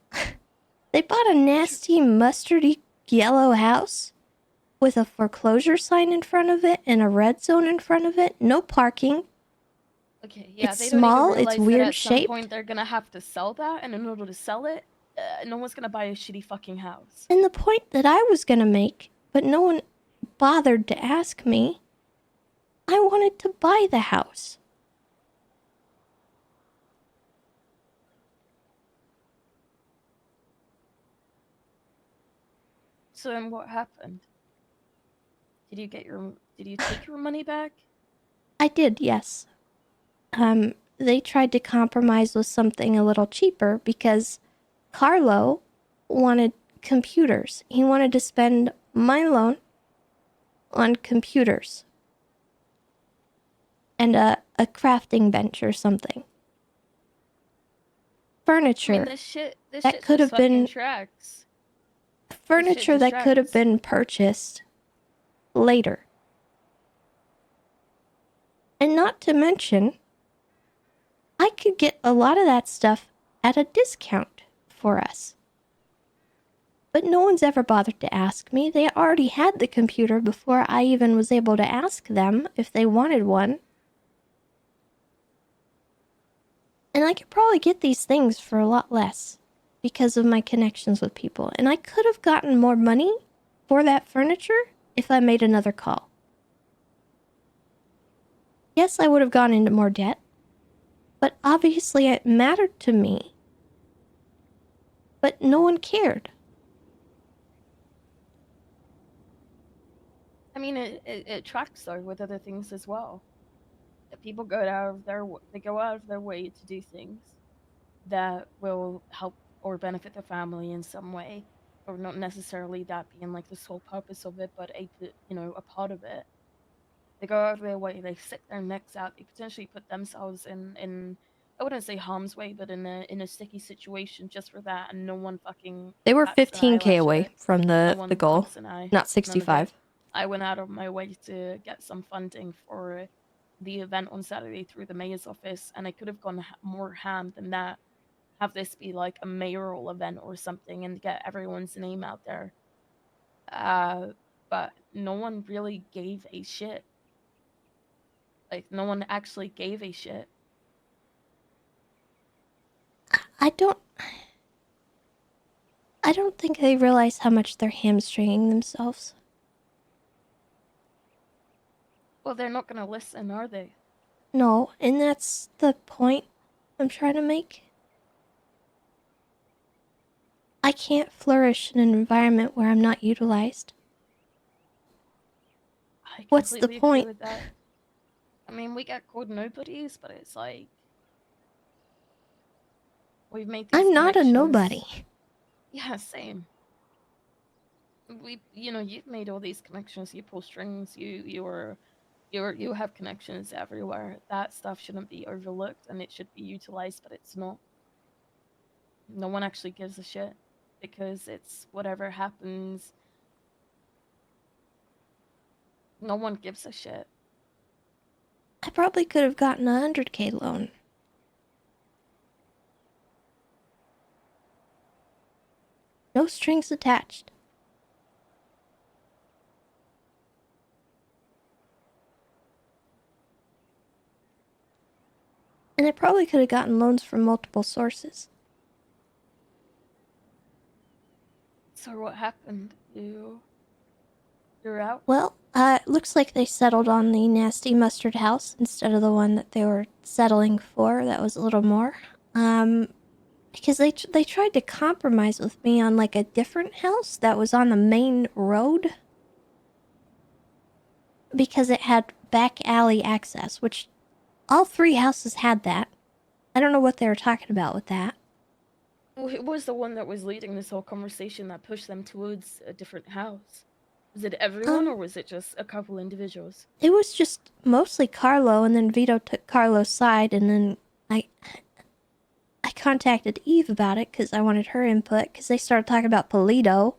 They bought a nasty mustardy yellow house with a foreclosure sign in front of it and a red zone in front of it. No parking. Okay, yeah, It's they small, don't even it's realize weird that at some shaped. point they're gonna have to sell that, and in order to sell it, no one's gonna buy a shitty fucking house. And the point that I was gonna make, but no one bothered to ask me, I wanted to buy the house. So then what happened? Did you take your money back? I did, yes. They tried to compromise with something a little cheaper because Carlo wanted computers. He wanted to spend my loan on computers. And a crafting bench or something. Furniture. I mean, this shit that could have just fucking been tracks. furniture that could have been purchased later. And not to mention, I could get a lot of that stuff at a discount for us. But no one's ever bothered to ask me. They already had the computer before I even was able to ask them if they wanted one. And I could probably get these things for a lot less because of my connections with people. And I could have gotten more money for that furniture if I made another call. Yes, I would have gone into more debt, but obviously it mattered to me. But no one cared. I mean, it tracks though with other things as well. That people go out of their way to do things that will help or benefit their family in some way, or not necessarily that being like the sole purpose of it, but a part of it. They go out of their way, they stick their necks out, they potentially put themselves in I wouldn't say harm's way, but in a sticky situation just for that, and no one fucking They were bats an 15k eyelash at away it. from No the one goal, bats an eye. not None of it. 65. I went out of my way to get some funding for the event on Saturday through the mayor's office, and I could have gone more ham than that. Have this be like a mayoral event or something and get everyone's name out there. But no one really gave a shit. Like, no one actually gave a shit. I don't think they realize how much they're hamstringing themselves. Well, they're not gonna listen, are they? No, and that's the point I'm trying to make. I can't flourish in an environment where I'm not utilized. I What's the completely point? agree with that. I mean, we get called nobodies, but it's like we've made these I'm not a connections. nobody. Yeah, same. You've made all these connections. You pull strings. You have connections everywhere. That stuff shouldn't be overlooked, and it should be utilized, but it's not. No one actually gives a shit because it's whatever happens. No one gives a shit. I probably could have gotten a 100k loan. No strings attached. And I probably could have gotten loans from multiple sources. So what happened? You're out? Well, looks like they settled on the nasty mustard house instead of the one that they were settling for. That was a little more. Because they tried to compromise with me on like a different house that was on the main road. Because it had back alley access, which all 3 houses had that. I don't know what they were talking about with that. Who was the one that was leading this whole conversation that pushed them towards a different house? Was it everyone, or was it just a couple individuals? It was just mostly Carlo, and then Vito took Carlo's side, and then I contacted Eve about it because I wanted her input, because they started talking about Polito,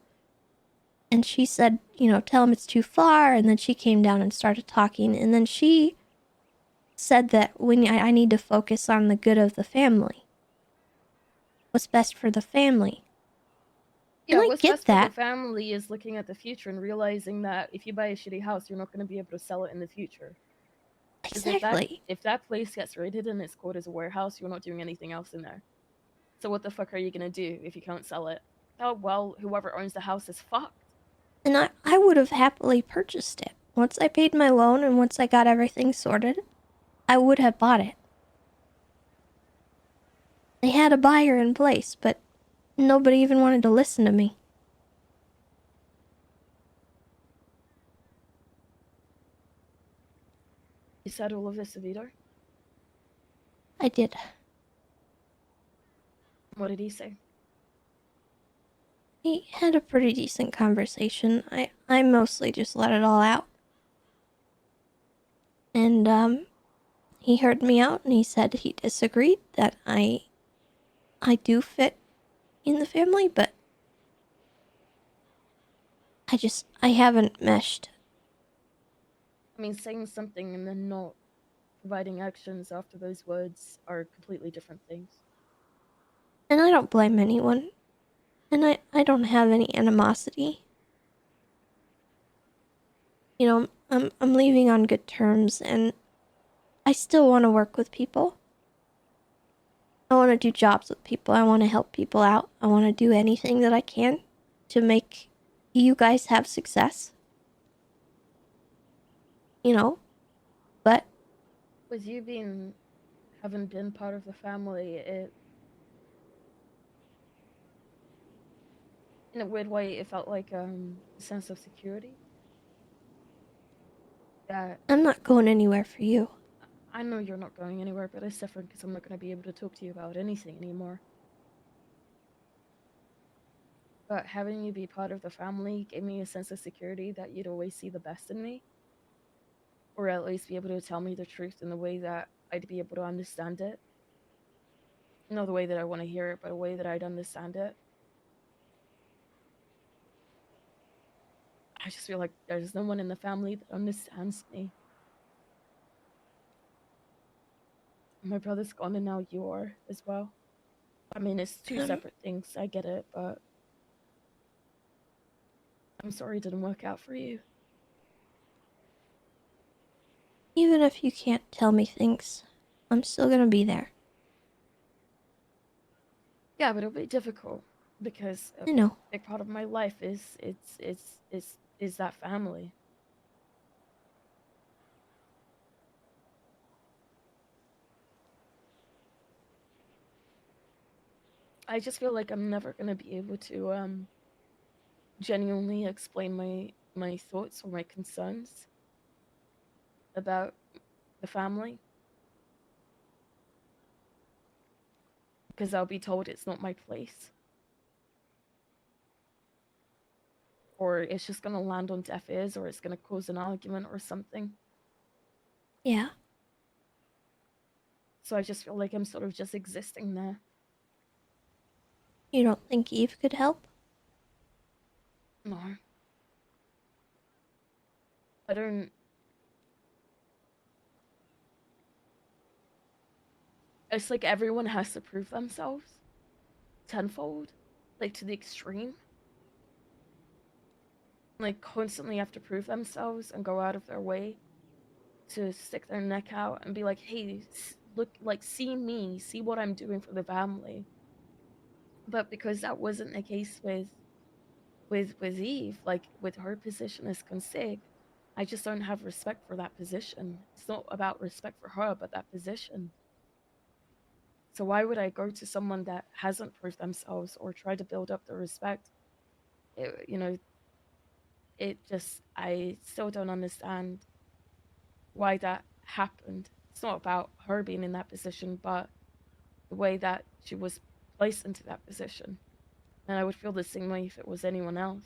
and she said, tell him it's too far, and then she came down and started talking, and then she said that I need to focus on the good of the family. What's best for the family. Yeah, and I what's get best that. for the family is looking at the future and realizing that if you buy a shitty house, you're not going to be able to sell it in the future. 'Cause Exactly. If that place gets raided and it's called as a warehouse, you're not doing anything else in there. So what the fuck are you going to do if you can't sell it? Oh, well, whoever owns the house is fucked. And I would have happily purchased it. Once I paid my loan and once I got everything sorted, I would have bought it. They had a buyer in place, but nobody even wanted to listen to me. You said all of this to Vito? I did. What did he say? He had a pretty decent conversation. I mostly just let it all out. And, he heard me out and he said he disagreed that I do fit in the family, but I haven't meshed. I mean, saying something and then not providing actions after those words are completely different things. And I don't blame anyone. And I don't have any animosity. I'm leaving on good terms, and I still want to work with people. I want to do jobs with people. I want to help people out. I want to do anything that I can to make you guys have success. But With you having been part of the family, in a weird way, it felt like a sense of security. That I'm not going anywhere for you. I know you're not going anywhere, but it's different because I'm not going to be able to talk to you about anything anymore. But having you be part of the family gave me a sense of security that you'd always see the best in me. or at least be able to tell me the truth in the way that I'd be able to understand it. Not the way that I want to hear it, but a way that I'd understand it. I just feel like there's no one in the family that understands me. My brother's gone and now you are as well. I mean, it's two separate things, I get it, but I'm sorry it didn't work out for you. Even if you can't tell me things, I'm still gonna be there. Yeah, but it'll be difficult because I know. a big part of my life is that family. I just feel like I'm never gonna be able to genuinely explain my thoughts or my concerns about the family because I'll be told it's not my place. Or it's just gonna land on deaf ears, or it's gonna cause an argument or something. Yeah. So I just feel like I'm sort of just existing there. You don't think Eve could help? No. I don't... It's like everyone has to prove themselves. Tenfold. Like, to the extreme. Like, constantly have to prove themselves and go out of their way to stick their neck out and be like, hey, look, like, see me, see what I'm doing for the family. But because that wasn't the case with Eve, like, with her position as consig, I just don't have respect for that position. It's not about respect for her, but that position. So why would I go to someone that hasn't proved themselves or try to build up the respect? It just, I still don't understand why that happened. It's not about her being in that position, but the way that she was placed into that position. And I would feel the same way if it was anyone else.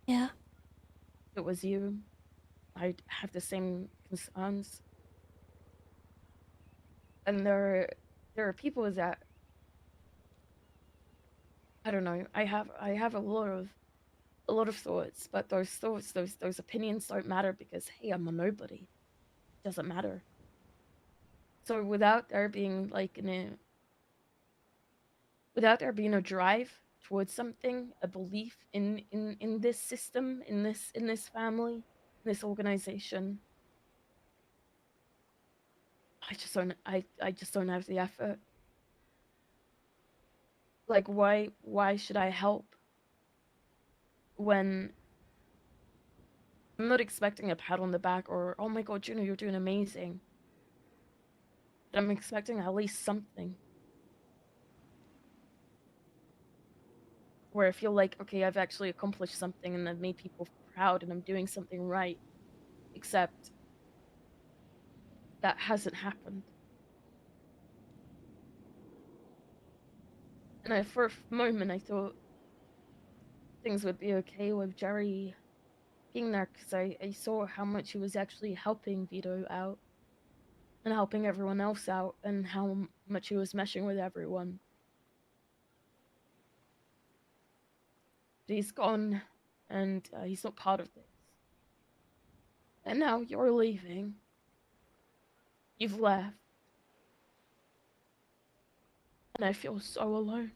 Yeah. If it was you, I'd have the same concerns. And there are people that, I don't know, I have a lot of thoughts, but those thoughts, those opinions don't matter because, hey, I'm a nobody. It doesn't matter. So without there being without there being a drive towards something, a belief in this system, in this family, in this organization, I just don't have the effort. Like, why should I help when I'm not expecting a pat on the back or, oh my god, Juno, you're doing amazing. But I'm expecting at least something. Where I feel like, okay, I've actually accomplished something and I've made people proud and I'm doing something right. Except that hasn't happened. And for a moment, I thought things would be okay with Jerry being there because I saw how much he was actually helping Vito out and helping everyone else out and how much he was meshing with everyone. But he's gone and he's not part of this. And now you're leaving. You've left. And I feel so alone.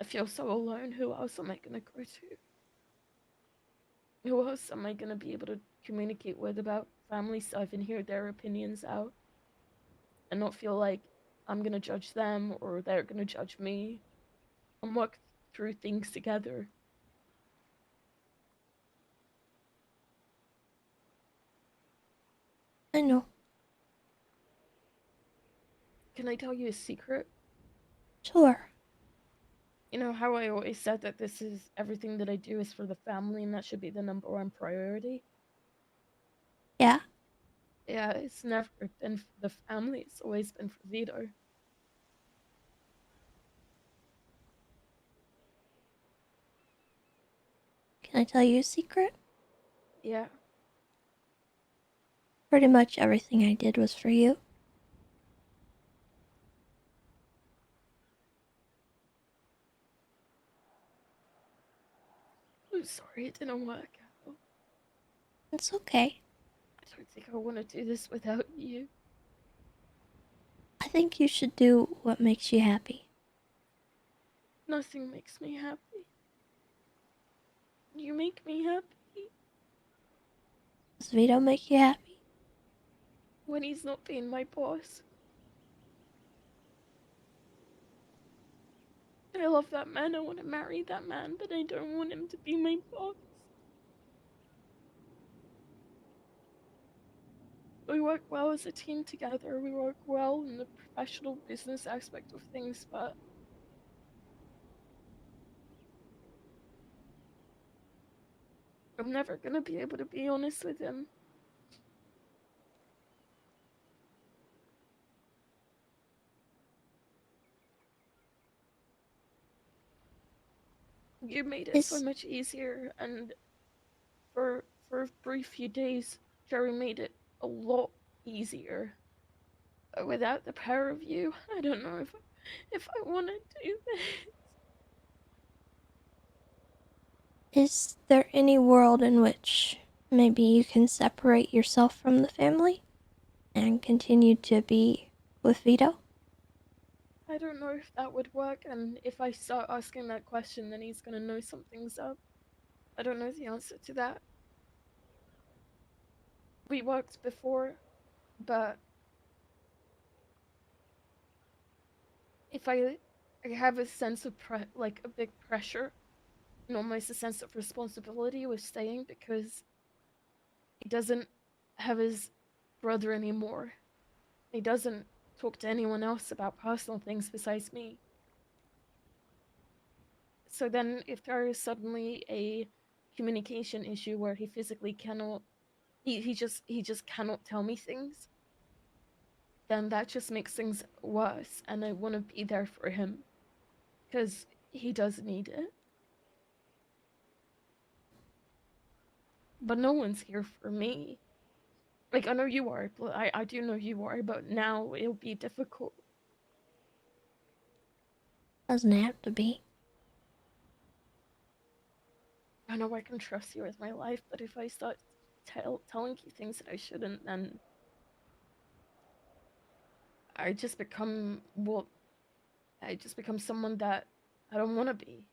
I feel so alone. Who else am I gonna go to? Who else am I gonna be able to communicate with about family stuff and hear their opinions out? And not feel like I'm gonna judge them or they're gonna judge me and walk through things together. I know. Can I tell you a secret? Sure. You know how I always said that this is everything that I do is for the family and that should be the #1 priority? Yeah. Yeah, it's never been for the family, it's always been for Vito. Can I tell you a secret? Yeah. Pretty much everything I did was for you. I'm sorry it didn't work out. It's okay. I don't think I want to do this without you. I think you should do what makes you happy. Nothing makes me happy. You make me happy. Does Vito make you happy? When he's not being my boss. I love that man, I want to marry that man, but I don't want him to be my boss. We work well as a team together, we work well in the professional business aspect of things, but I'm never gonna be able to be honest with him. You made it so much easier, and for a brief few days, Jerry made it a lot easier. But without the power of you, I don't know if I want to do this. Is there any world in which maybe you can separate yourself from the family and continue to be with Vito? I don't know if that would work, and if I start asking that question, then he's gonna know something's up. I don't know the answer to that. We worked before, but if I have a sense of like a big pressure and almost a sense of responsibility with staying because he doesn't have his brother anymore. He doesn't talk to anyone else about personal things besides me. So then if there is suddenly a communication issue where he physically cannot he just cannot tell me things, then that just makes things worse, and I want to be there for him because he does need it. But no one's here for me. Like, I know you are, but I do know you are, but now it'll be difficult. Doesn't have to be. I know I can trust you with my life, but if I start telling you things that I shouldn't, then I just become someone that I don't want to be.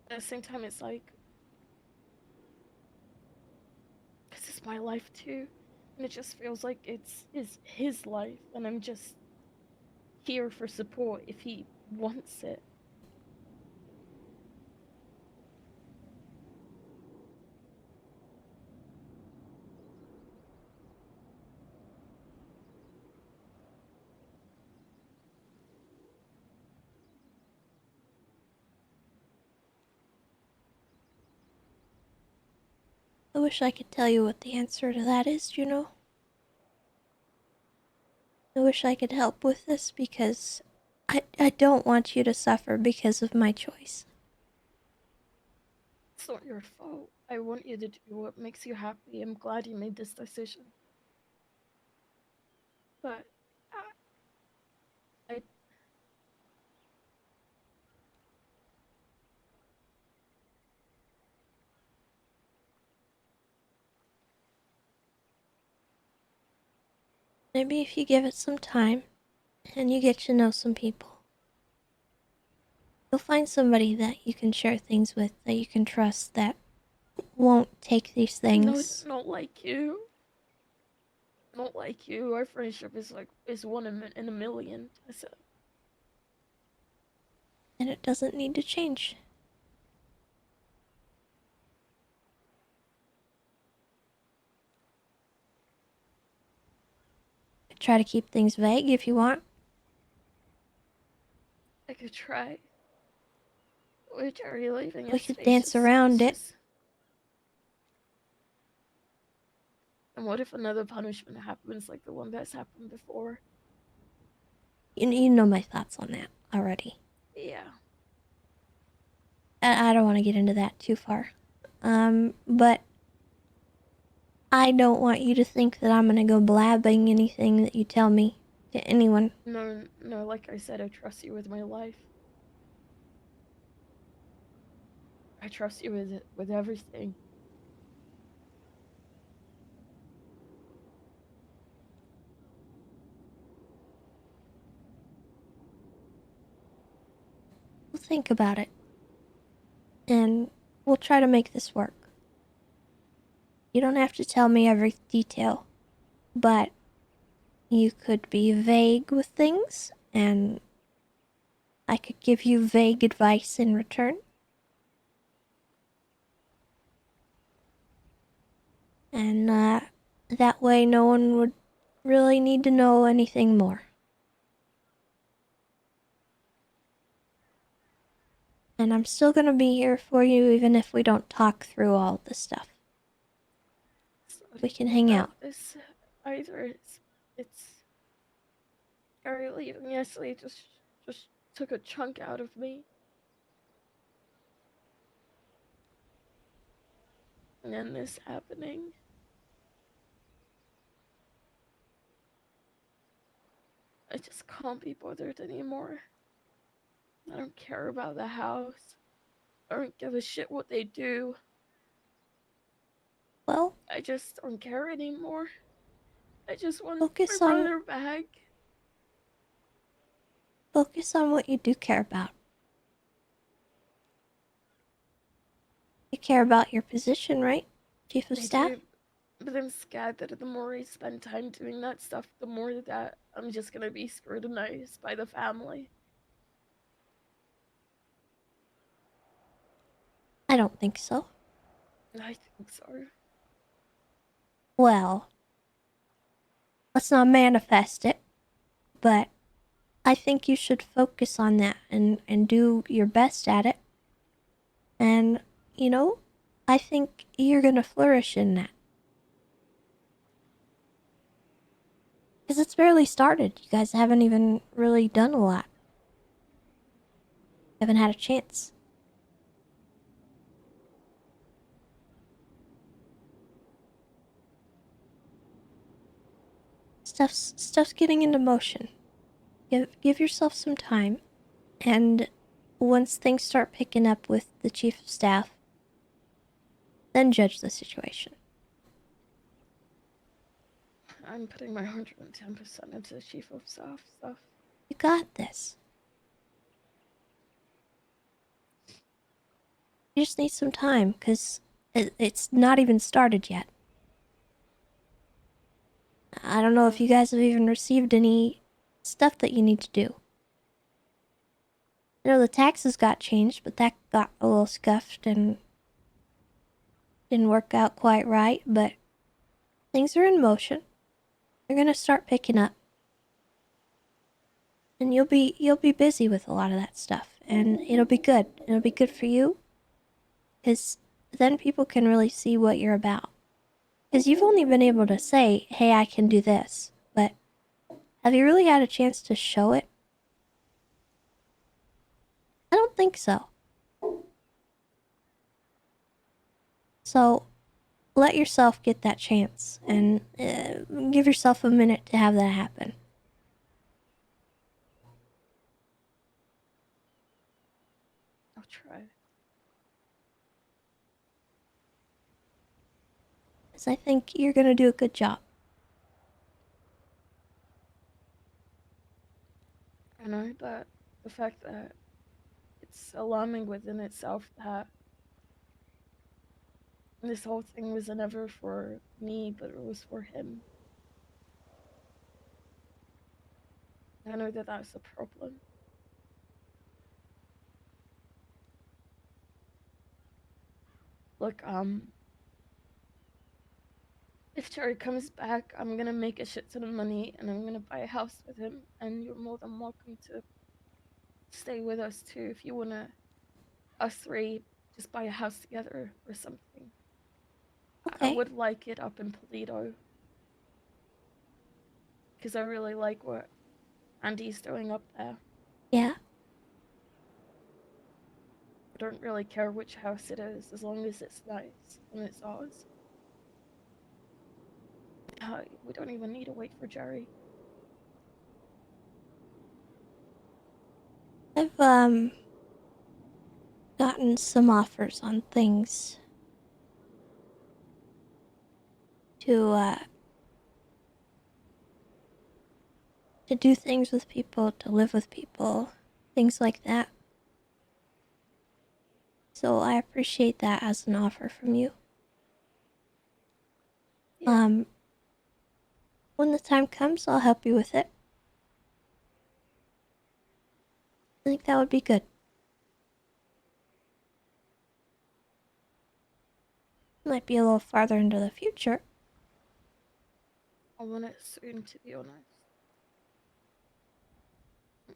At the same time, it's like, this is my life too, and it just feels like it's his life, and I'm just here for support if he wants it. I wish I could tell you what the answer to that is, you know? I wish I could help with this because I don't want you to suffer because of my choice. It's not your fault. I want you to do what makes you happy. I'm glad you made this decision. But I Maybe if you give it some time and you get to know some people, you'll find somebody that you can share things with, that you can trust, that won't take these things. not like you. Not like you. Our friendship is one in a million. Tessa. And it doesn't need to change. Try to keep things vague if you want. I could try. With Jerry leaving, We could dance around it. And what if another punishment happens like the one that's happened before? You know my thoughts on that already. Yeah. I don't want to get into that too far. But I don't want you to think that I'm gonna go blabbing anything that you tell me to anyone. No, no, like I said, I trust you with my life. I trust you with everything. We'll think about it. And we'll try to make this work. You don't have to tell me every detail, but you could be vague with things, and I could give you vague advice in return. And that way no one would really need to know anything more. And I'm still gonna be here for you even if we don't talk through all this stuff. We can hang out. This either it's Gary leaving yesterday just took a chunk out of me. And then this happening. I just can't be bothered anymore. I don't care about the house. I don't give a shit what they do. Well, I just don't care anymore. I just want focus my on brother back. Focus on what you do care about. You care about your position, right? Chief of I Staff? do, but I'm scared that the more I spend time doing that stuff, the more that I'm just gonna be scrutinized by the family. I don't think so. I think so. Well, let's not manifest it, but I think you should focus on that and do your best at it. And, you know, I think you're gonna flourish in that. Because it's barely started. You guys haven't even really done a lot. Haven't had a chance. Stuff's getting into motion. Give yourself some time, and once things start picking up with the Chief of Staff, then judge the situation. I'm putting my 110% into Chief of Staff stuff. You got this. You just need some time, because it's not even started yet. I don't know if you guys have even received any stuff that you need to do. I know the taxes got changed, but that got a little scuffed and didn't work out quite right, but things are in motion. They're gonna start picking up. And you'll be busy with a lot of that stuff, and it'll be good. It'll be good for you, because then people can really see what you're about. Because you've only been able to say, hey, I can do this, but have you really had a chance to show it? I don't think so. So, let yourself get that chance, and give yourself a minute to have that happen. I'll try. Because I think you're gonna do a good job. I know, but the fact that it's alarming within itself that this whole thing was never for me, but it was for him. I know that that's a problem. Look, if Cherry comes back, I'm gonna make a shit ton of money and I'm gonna buy a house with him, and you're more than welcome to stay with us too if you wanna, us three, just buy a house together or something. Okay. I would like it up in Polito. Because I really like what Andy's throwing up there. Yeah. I don't really care which house it is, as long as it's nice and it's ours. We don't even need to wait for Jerry. I've gotten some offers on things to do things with people, to live with people, things like that. So I appreciate that as an offer from you. Yeah. When the time comes, I'll help you with it. I think that would be good. Might be a little farther into the future. I want it soon, to be honest. If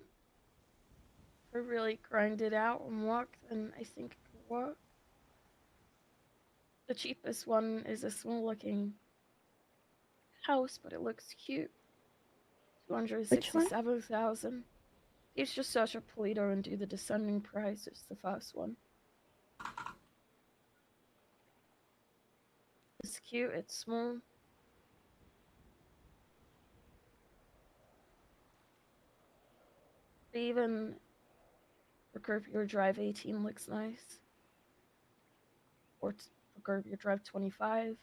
I really grind it out and work, then I think it could work. The cheapest one is a small looking house, but it looks cute. 267,000. It's just search up Polito and do the descending price. It's the first one. It's cute, it's small. Even the Curvier Drive 18 looks nice. Or the Curvier Drive 25.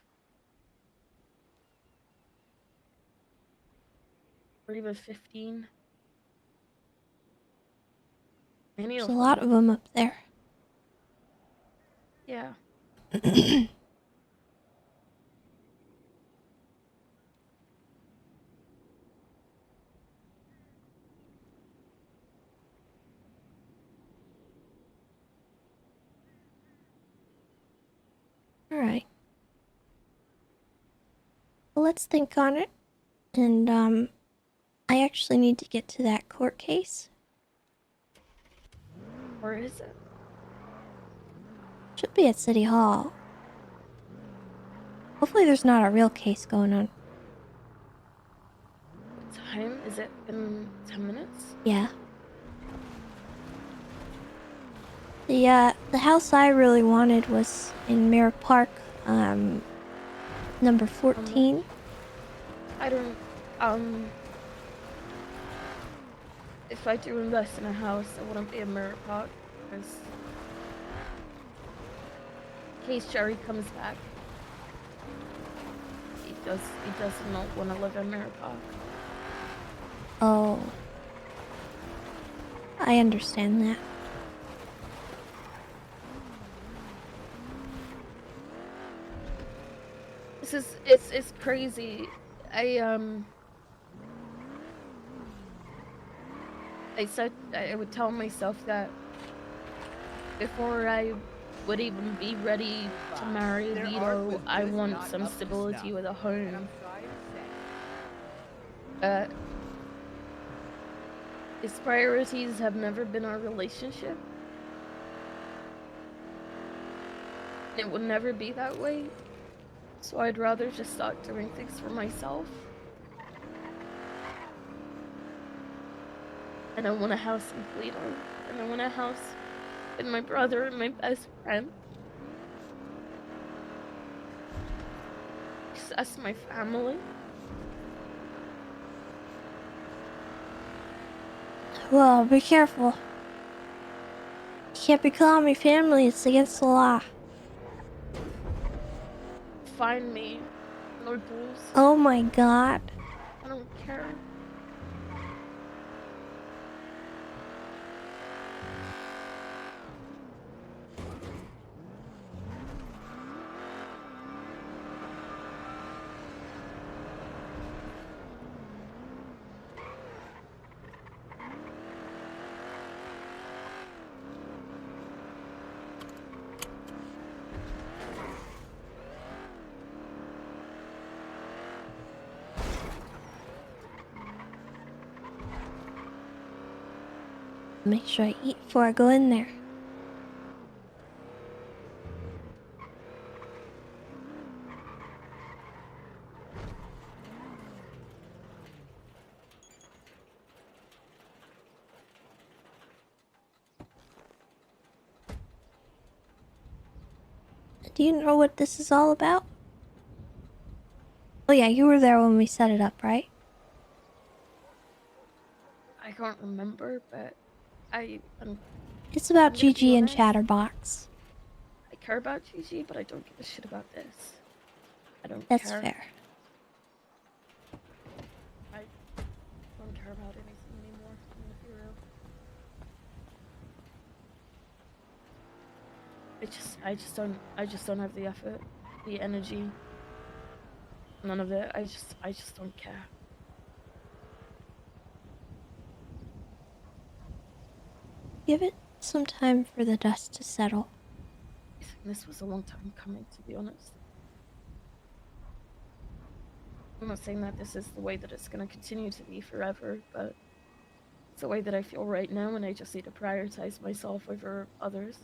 Or even 15. Any There's of a lot of them up there. Yeah. Alright. Well, let's think on it. And, I actually need to get to that court case. Where is it? Should be at City Hall. Hopefully there's not a real case going on. What time? Is it in 10 minutes? Yeah. The house I really wanted was in Mirror Park, number 14. I don't, if I do invest in a house, it wouldn't be a Mirror Park, because in case Jerry comes back, he does not want to live in Mirror Park. Oh. I understand that. It's crazy. I would tell myself that before I would even be ready to marry Vito, I want some stability with a home. His priorities have never been our relationship. It would never be that way. So I'd rather just start doing things for myself. And I want a house in Toledo. And I want a house with my brother and my best friend. That's my family. Well, be careful. You can't be calling me family, it's against the law. Find me. No rules. Oh my god. I don't care. Make sure I eat before I go in there. Do you know what this is all about? Oh yeah, you were there when we set it up, right? I can't remember, but I'm It's about I'm gonna be GG and honest. Chatterbox. I care about Gigi, but I don't give a shit about this. I don't That's care. fair. I don't care about anything anymore. I'm gonna be real. I just don't have the effort, the energy, none of it. I just don't care. Give it some time for the dust to settle. This was a long time coming, to be honest. I'm not saying that this is the way that it's gonna continue to be forever, but it's the way that I feel right now, and I just need to prioritize myself over others.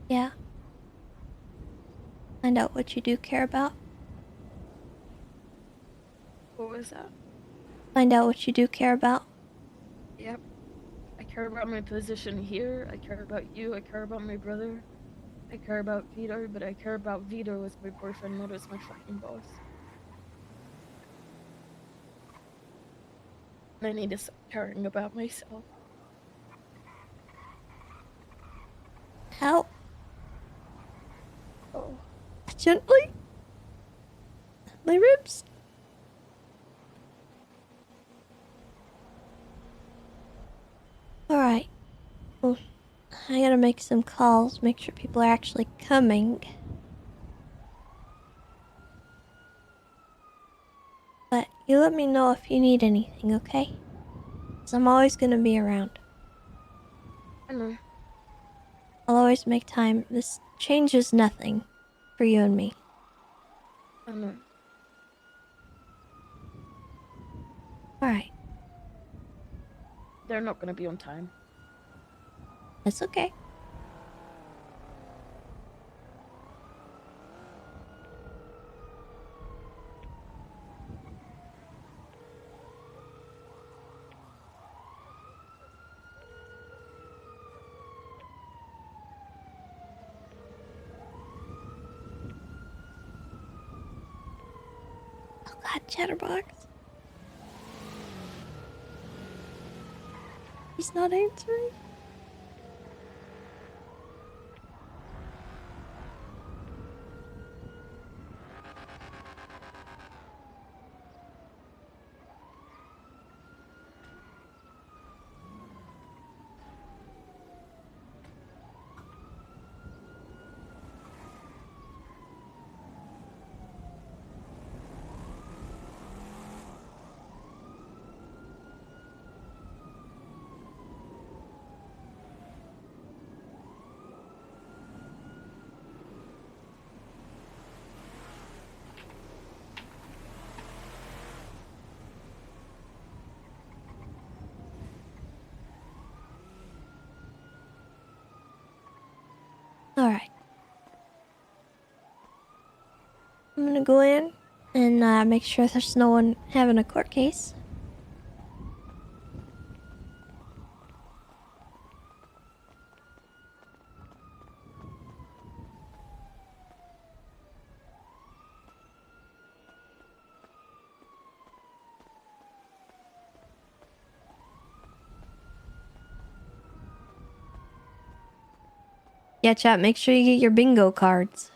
Yeah. Find out what you do care about. What was that? Find out what you do care about. Yep. I care about my position here. I care about you. I care about my brother. I care about Vito, but I care about Vito as my boyfriend, not as my fucking boss. And I need to stop caring about myself. How? Oh. Gently. My ribs. Alright. Well, I gotta make some calls, make sure people are actually coming. But you let me know if you need anything, okay? 'Cause I'm always gonna be around. I know. I'll always make time. This changes nothing for you and me. I know. Alright. They're not gonna be on time. That's okay. Oh god, Chatterbox. He's not answering. Alright. I'm gonna go in and make sure there's no one having a court case. Yeah, chat, make sure you get your bingo cards.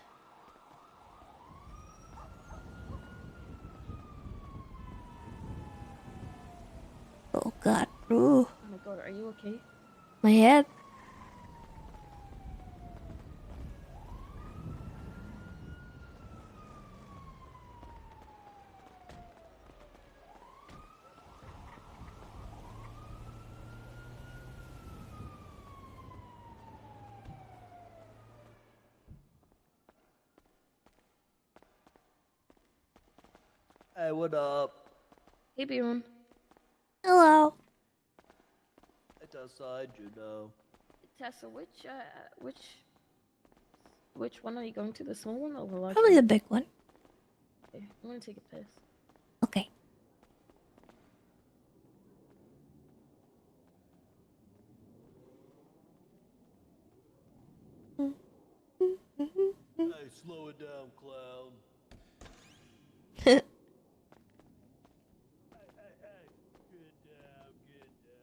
Oh god. Ooh. Oh my god, are you okay? My head. Hey, what up? Hey, Bjorn. Hello. It's outside, you know. Tessa, which one are you going to? The small one or the large Probably one? the big one. Okay, I'm gonna take a piss. Okay. Slow it down, clown. Hey, get down, get down.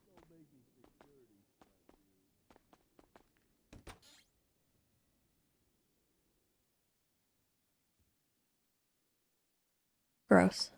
Don't make me security, Gross.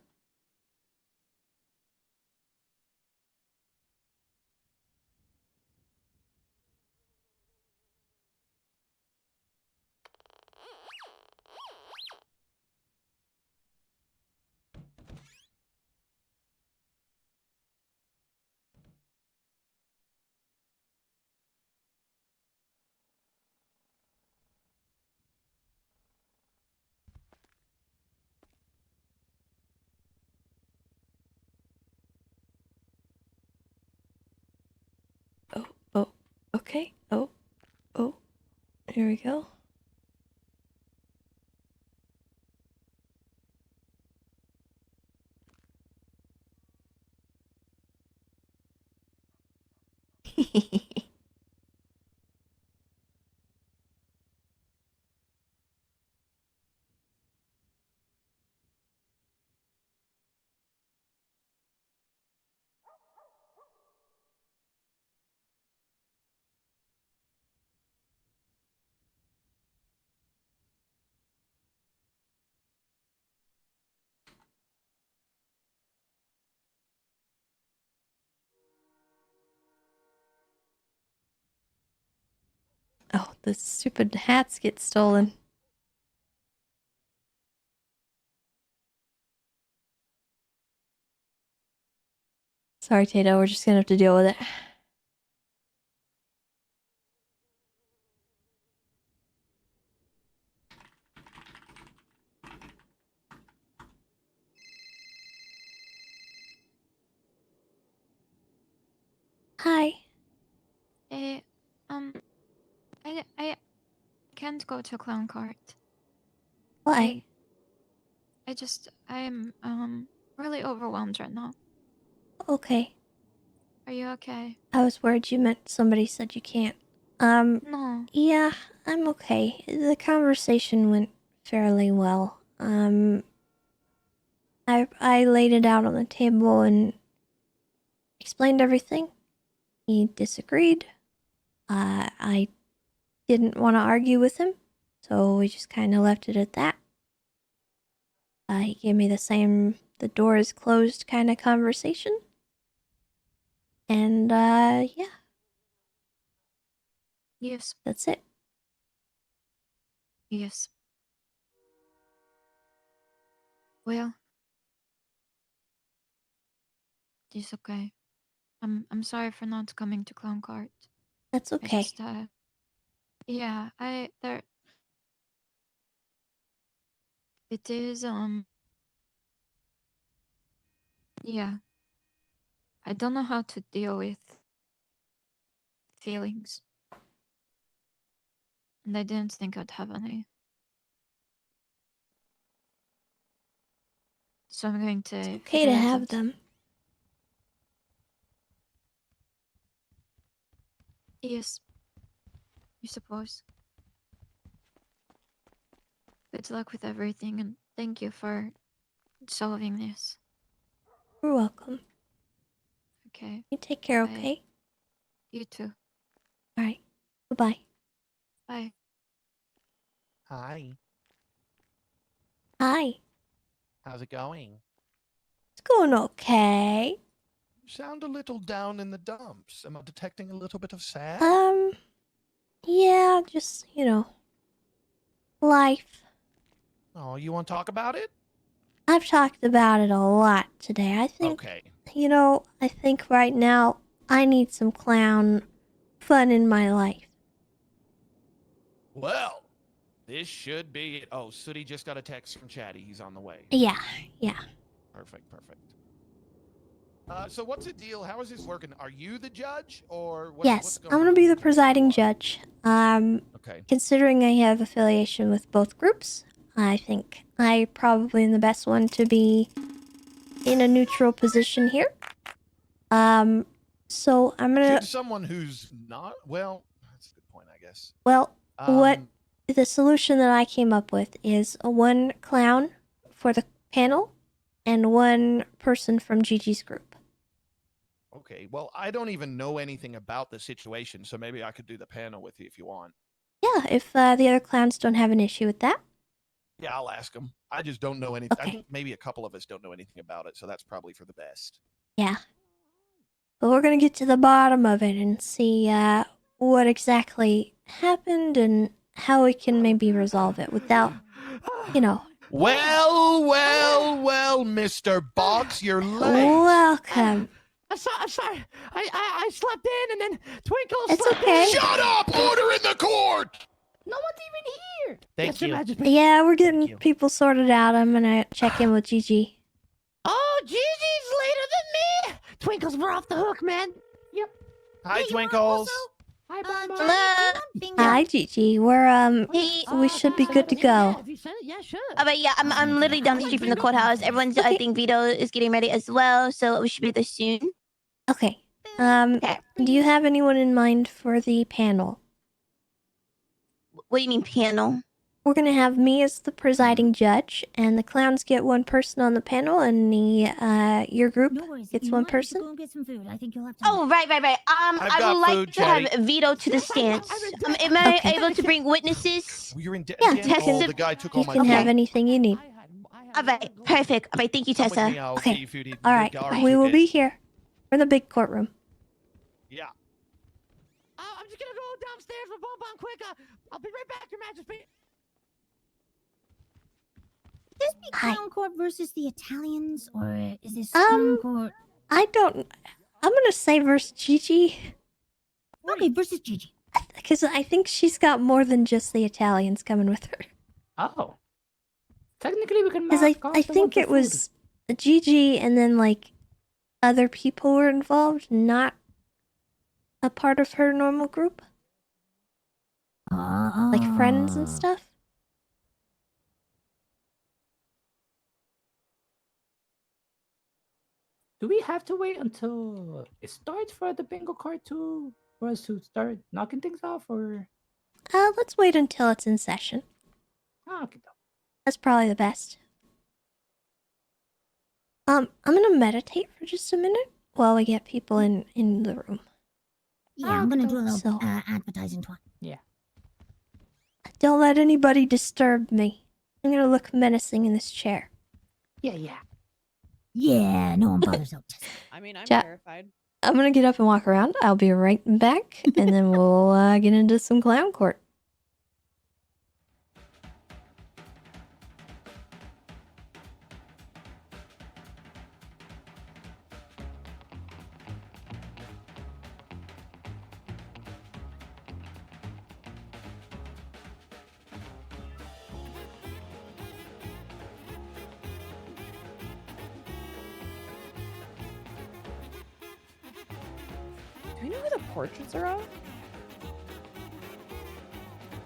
Oh, okay. Oh, here we go. Oh, the stupid hats get stolen. Sorry, Tato, we're just gonna have to deal with it. Hi. Eh, I can't go to Clown Cart. Why? I'm really overwhelmed right now. Okay. Are you okay? I was worried you meant somebody said you can't. No. Yeah, I'm okay. The conversation went fairly well. I laid it out on the table and explained everything. He disagreed. I didn't want to argue with him, so we just kind of left it at that. He gave me the door is closed kind of conversation. And, yeah. Yes. That's it. Yes. Well, it's okay. I'm sorry for not coming to Clown Cart. That's okay. Yeah, it is, yeah. I don't know how to deal with feelings. And I didn't think I'd have any. So I'm going to Okay figure to it have out. them. Yes. I suppose. Good luck with everything and thank you for solving this. You're welcome. Okay. You take care, Bye. okay? You too. Alright. Bye-bye. Bye. Hi. Hi. How's it going? It's going okay. You sound a little down in the dumps. Am I detecting a little bit of sad? Yeah, just, life. Oh, you want to talk about it? I've talked about it a lot today. I think, Okay. I think right now I need some clown fun in my life. Well, this should be it. Oh, Sooty just got a text from Chatty. He's on the way. Yeah. Perfect. So what's the deal? How is this working? Are you the judge or what's Yes, going I'm gonna on? be the presiding judge. Okay. Considering I have affiliation with both groups, I think I probably am the best one to be in a neutral position here. So I'm gonna. Should someone who's not well, that's a good point, I guess. Well, what Um, the solution that I came up with is one clown for the panel and one person from Gigi's group. Okay, well, I don't even know anything about the situation, so maybe I could do the panel with you if you want. Yeah, if the other clowns don't have an issue with that. Yeah, I'll ask them. I just don't know anything. I Okay. think maybe a couple of us don't know anything about it, so that's probably for the best. Yeah. But we're gonna get to the bottom of it and see what exactly happened and how we can maybe resolve it without, you know. Well, Mr. Box, you're late. Welcome. I'm sorry. I slept in and then Twinkle It's slept okay. in. Shut up! Order in the court! No one's even here. Thank you. Yeah, we're getting people sorted out. I'm gonna check in with Gigi. Oh, Gigi's later than me. Twinkles, we're off the hook, man. Yep. Hi, Twinkles. Hi, Bonbon. Hello. Hi, Gigi. We're Hey. we should be good to go. Yeah, sure. But yeah, I'm literally down the street from the courthouse. Everyone's, I think Vito is getting ready as well, so we should be there soon. Okay. Do you have anyone in mind for the panel? What do you mean panel? We're gonna have me as the presiding judge, and the clowns get one person on the panel, and the your group gets one person. Go and get some food. I think you'll have to. Oh, right. I got would like food, to have Chatty. Vito to the stance. Am I able to bring witnesses? You're in debt Yeah, again? Tessa. Oh, the guy took You all my can food. have anything you need. All right, perfect. All right, thank you, Come with Tessa. me, I'll get Okay. you food. All right. Darn We you will did. be here. We're in the big courtroom. Yeah. I'm just gonna go downstairs for Bonbon quick. I'll be right back, Your Majesty. This be Clown Court versus the Italians, or is this Um, Clown Court? I don't. I'm gonna say versus Gigi, Okay, versus Gigi. because I think she's got more than just the Italians coming with her. Oh. Technically, we can. Because I think it was Gigi, and then like other people were involved, not a part of her normal group, like friends and stuff. Do we have to wait until it starts for the bingo card for us to start knocking things off, or? Let's wait until it's in session. Oh, okay. That's probably the best. I'm gonna meditate for just a minute while we get people in the room. Yeah, I'm gonna do a little So- advertising twat. Yeah. Don't let anybody disturb me. I'm gonna look menacing in this chair. Yeah. Yeah, no one bothers out. I mean, I'm Chat. terrified. I'm gonna get up and walk around. I'll be right back, and then we'll get into some clown court. Do you know who the portraits are of?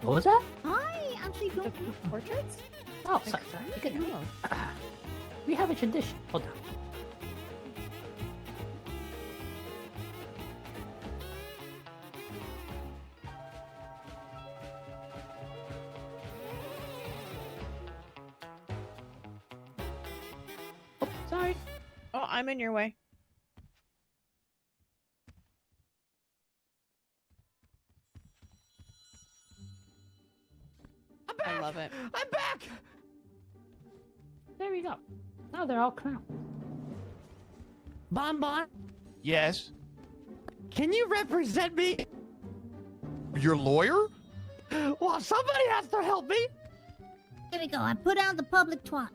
What was that? I actually don't know. Portraits? Oh, sorry. I could know. We have a tradition. Hold on. Oh, sorry. Oh, I'm in your way. I love it. I'm back. There we go. Now they're all clowns. Bonbon, Yes. can you represent me? Your lawyer? Well, somebody has to help me. Here we go. I put out the public twat.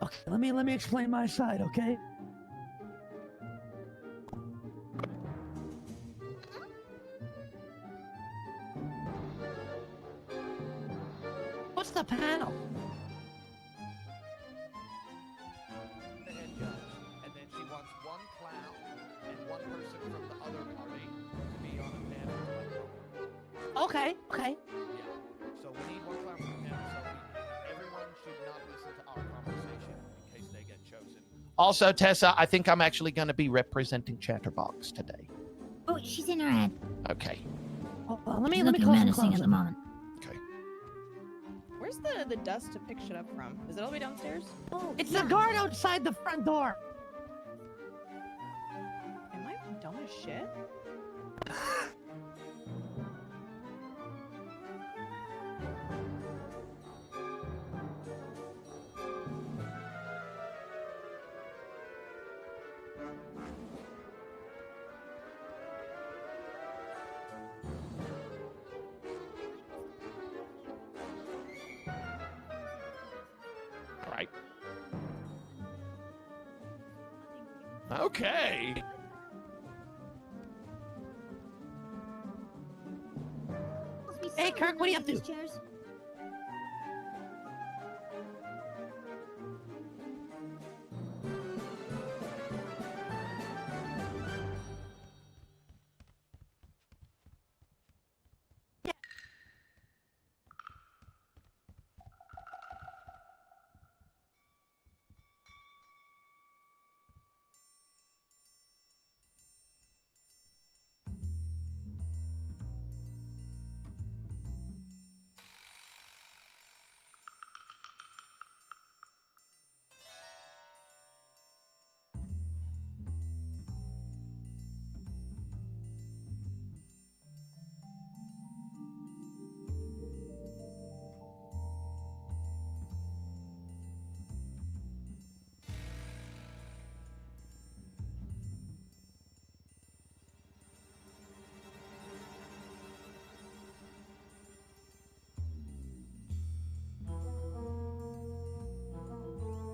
Okay, let me explain my side, okay? What's the panel? The head judge, and then she wants one clown and one person from the other party to be on a panel. Okay. Yeah. So we need one clown from the panel. So everyone should not listen to our conversation in case they get chosen. Also, Tessa, I think I'm actually going to be representing Chatterbox today. Oh, she's in her head. Okay. Oh, let me She's looking close some menacing clothes. at the moment. Where's the dust to pick shit up from? Is it all the way downstairs? Oh, it's the guard outside the front door. Am I dumb as shit? Right. Okay. Hey, Kirk, what are you up to?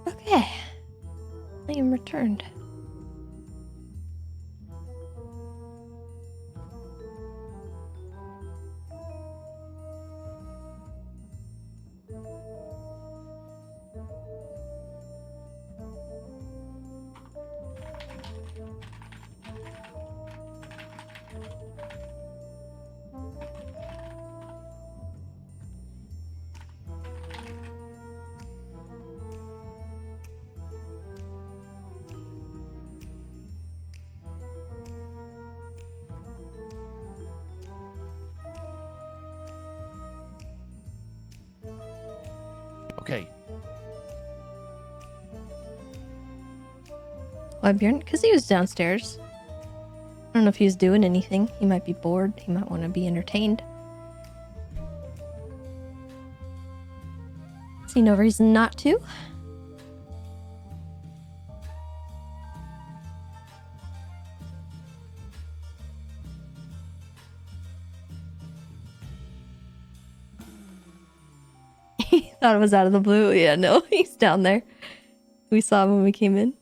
Okay. I am returned. Okay. Why, Bjorn? Because he was downstairs. I don't know if he was doing anything. He might be bored. He might want to be entertained. See no reason not to. He thought it was out of the blue. Yeah, no, he's down there. We saw him when we came in.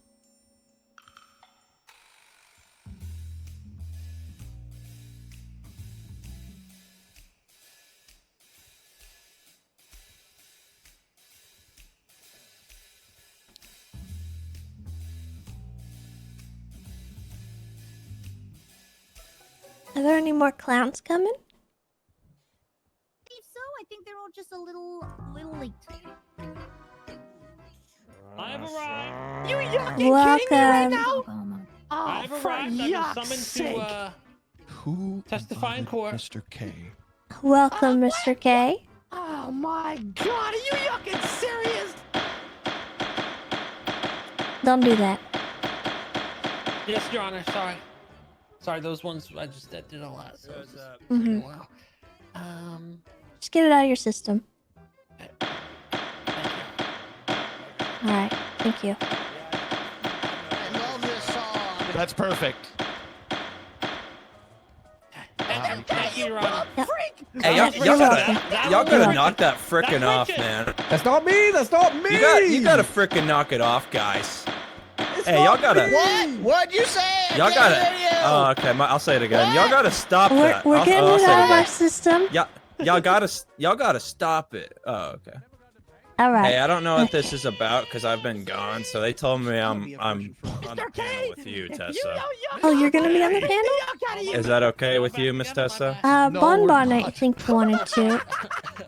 Are there any more clowns coming? If so, I think they're all just a little late. I've arrived. You yucking kidding me right now? Oh, I've for arrived. I've been yuck's summoned sake. to Who testify in court. Mr. K? Welcome, Mr. K. Oh my god, are you yucking serious? Don't do that. Yes, Your Honor. Sorry, those ones I just did a lot. So it's just Mhm. taking a while. Just get it out of your system. Alright, thank you. That's perfect. Thank you, Your Honor. Hey, y'all gotta knock that frickin' off, man. That's not me. That's not me. You gotta frickin' knock it off, guys. Hey, y'all gotta. What? What'd you say? Y'all gotta. Oh, okay. I'll say it again. Y'all gotta stop that. We're getting I'll it say out of again. our system. Y'all gotta stop it. Oh, okay. Alright. Hey, I don't know what this is about because I've been gone. So they told me I'm on the panel with you, Tessa. Oh, you're gonna be on the panel? Is that okay with you, Miss Tessa? Bonbon, I think, wanted to.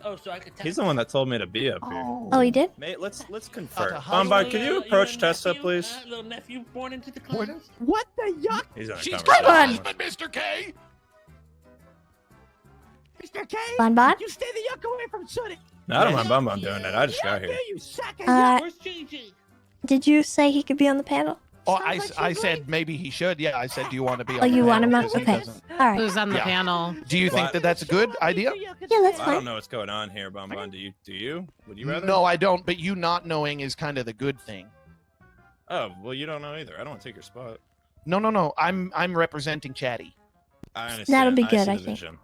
so I could. He's the one that told me to be up here. Oh, he did? Mate, let's confer. Bombard, could you approach Tessa, please? Little nephew born into the clouds. What the yuck? He's on a She's conversation. got Mr. K. Mr. K. Bonbon? You stay the yuck away from Sooty. No, I don't mind Bombard doing it. I just got here. You sack of yuck. Where's Gigi? Did you say he could be on the panel? Oh, I said maybe he should. Yeah, I said, do you want to be on Oh, the you want him panel? on? 'Cause he Okay. doesn't- All right. Who's on the Yeah. panel? Do you think What? that that's a good idea? Yeah, that's I don't fine. know what's going on here, Bombard. Do you? Would you rather? No, I don't. But you not knowing is kind of the good thing. Oh, well, you don't know either. I don't want to take your spot. No. I'm representing Chatty. I understand. That'll be good, see I the think. vision.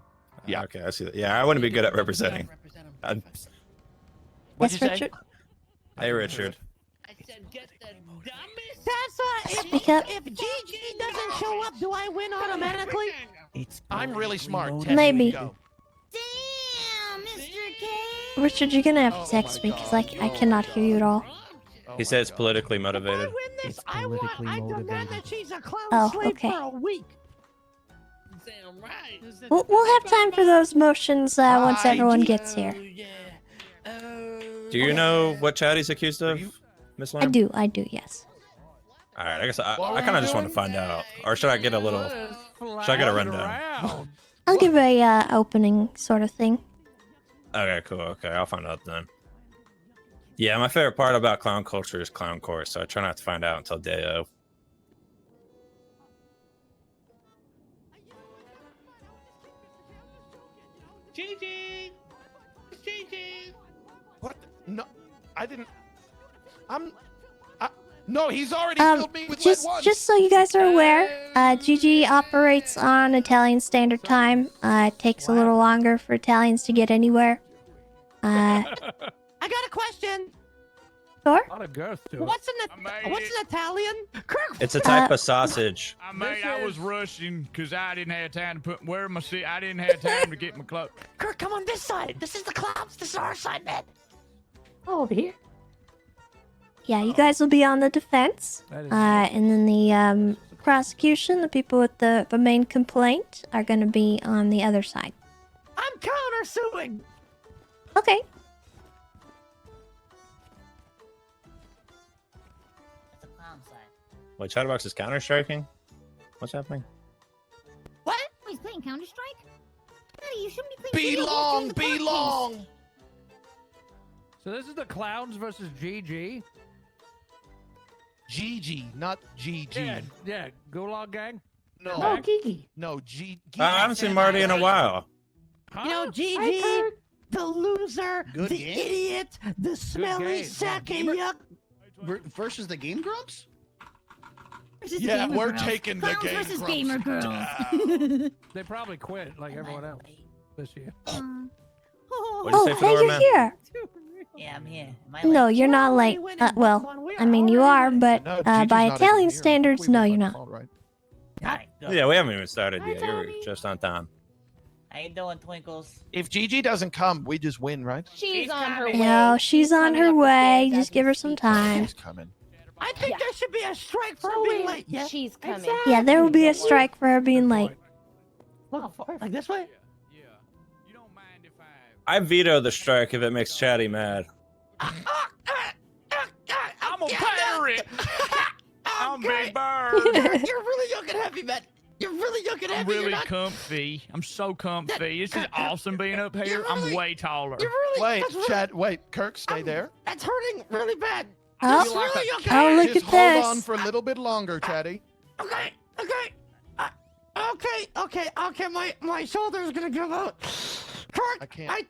Yeah. Okay, I see that. Yeah, I wouldn't be good at representing. What'd Yes, you say? Richard. Hey, Richard. I said, get the dumbest. Tessa, Speak up. if Gigi doesn't show up, do I win automatically? I'm really smart. Reloaded. Teddy, Maybe. you go. Damn, Mr. K. Richard, you're gonna have to text me because I cannot hear you at all. He said it's politically motivated. This, I demand that she's a clown Oh, slave okay. for a week. Damn right. We'll have time for those motions once everyone gets here. Do you know what Chatty's accused of, Miss Lamb? I do, yes. All right, I guess I kind of just want to find out. Or should I get a little... Should I get a rundown? I'll give a opening sort of thing. Okay, cool. Okay, I'll find out then. Yeah, my favorite part about clown culture is clown course, so I try not to find out until day of. Gigi. Gigi. What? No, I didn't. No, he's already filled me with Just so you guys are aware, Gigi operates on Italian Standard Time. It takes a little longer for Italians to get anywhere. I got a question. Sure. A lot of girth to it. What's an Italian? Kirk. It's a type of sausage. I was rushing because I didn't have time to wear my seat. I didn't have time to get my clothes. Kirk, come on this side. This is the clowns. This is our side, man. Oh, over here. Yeah, you guys will be on the defense. And then the prosecution, the people with the main complaint, are going to be on the other side. I'm countersuing. Okay. Wait, Chatterbox is counter-striking? What's happening? What? Oh, he's playing Counter-Strike? Daddy, you shouldn't be playing video games during the court case. Belong. So this is the clowns versus GG. Gigi, not GG. Yeah, Gulag Gang. No. No, Kiki. No, G. I haven't seen Marty in a while. You know, Gigi, the loser, the idiot, the smelly sack of yuck. Versus the Game Grumps? Yeah, we're taking the Clowns game versus grumps gamer girls. They probably quit like everyone else this year. Oh, hey, you're here. Yeah, I'm here. No, you're not late. Well, I mean, you are, but No, by Gigi's not Italian even here. standards, no, you're not. All right. Yeah, we haven't even started yet. You're just on time. How you doing, Twinkles? If Gigi doesn't come, we just win, right? She's on her way. No, she's on her way. Just give her some time. She's coming. I think there should be a strike for being late. Yeah, She's coming. Yeah, there will be a strike for her being late. Look, like this way. I veto the strike if it makes Chatty mad. I'm a pirate. I'm Big Bird. You're really young and heavy, man. You're really young and I'm heavy. really You're not... comfy. I'm so comfy. This is awesome being up here. I'm way taller. You're really. Wait, that's really- Chad. Wait, Kirk, stay there. That's hurting really bad. Oh, It's really young and oh, heavy. look Just at hold this. on for a little bit longer, Chatty. Okay. My shoulder's gonna give out. Kirk, I can't.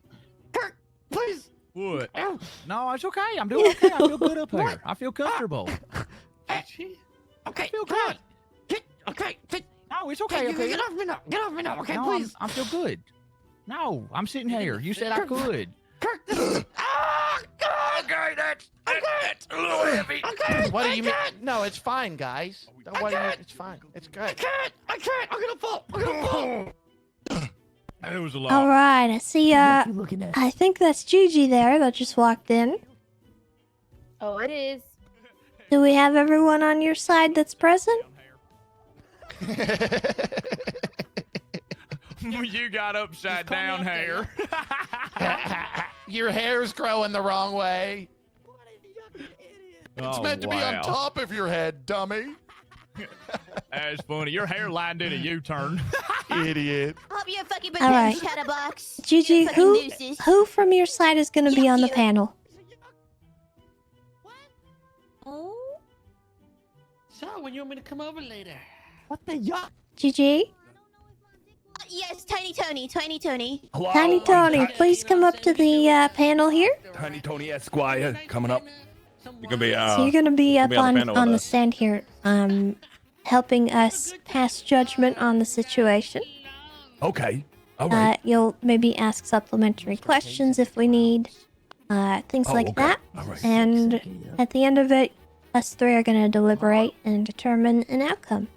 Kirk, please. What? Ow. No, it's okay. I'm doing okay. I feel good up here. I feel comfortable. Okay, good. Okay. No, it's okay. Okay. Get off me now. Get off me now. Okay, No, please. I feel good. No, I'm sitting here. You said I could. Kirk, this is. Okay, that's a little heavy. Okay. What do you mean? No, it's fine, guys. Don't worry. It's fine. It's good. I can't. I'm gonna fall. It was a lot. All right, I see. What you looking at? I think that's Gigi there that just walked in. Oh, it is. Do we have everyone on your side that's present? You got upside down hair. Your hair's growing the wrong way. It's meant to be on top of your head, dummy. That's funny. Your hairline did a U-turn. Idiot. Hope you're fucking All right. chatterbox. Gigi, Fucking who nooses. who from your side is going to be on the panel? Oh. So, when you want me to come over later? What the yuck? Gigi? Yes, Tiny Tony. Tiny Tony. Hello, Tiny Tony, please come up to the panel here. Tiny Tony Esquire coming up. You can be. So you're going to be up on panel with the us. stand here, helping us pass judgment on the situation. Okay. All right. You'll maybe ask supplementary questions if we need, things like that. All right. And at the end of it, us three are going to deliberate and determine an outcome.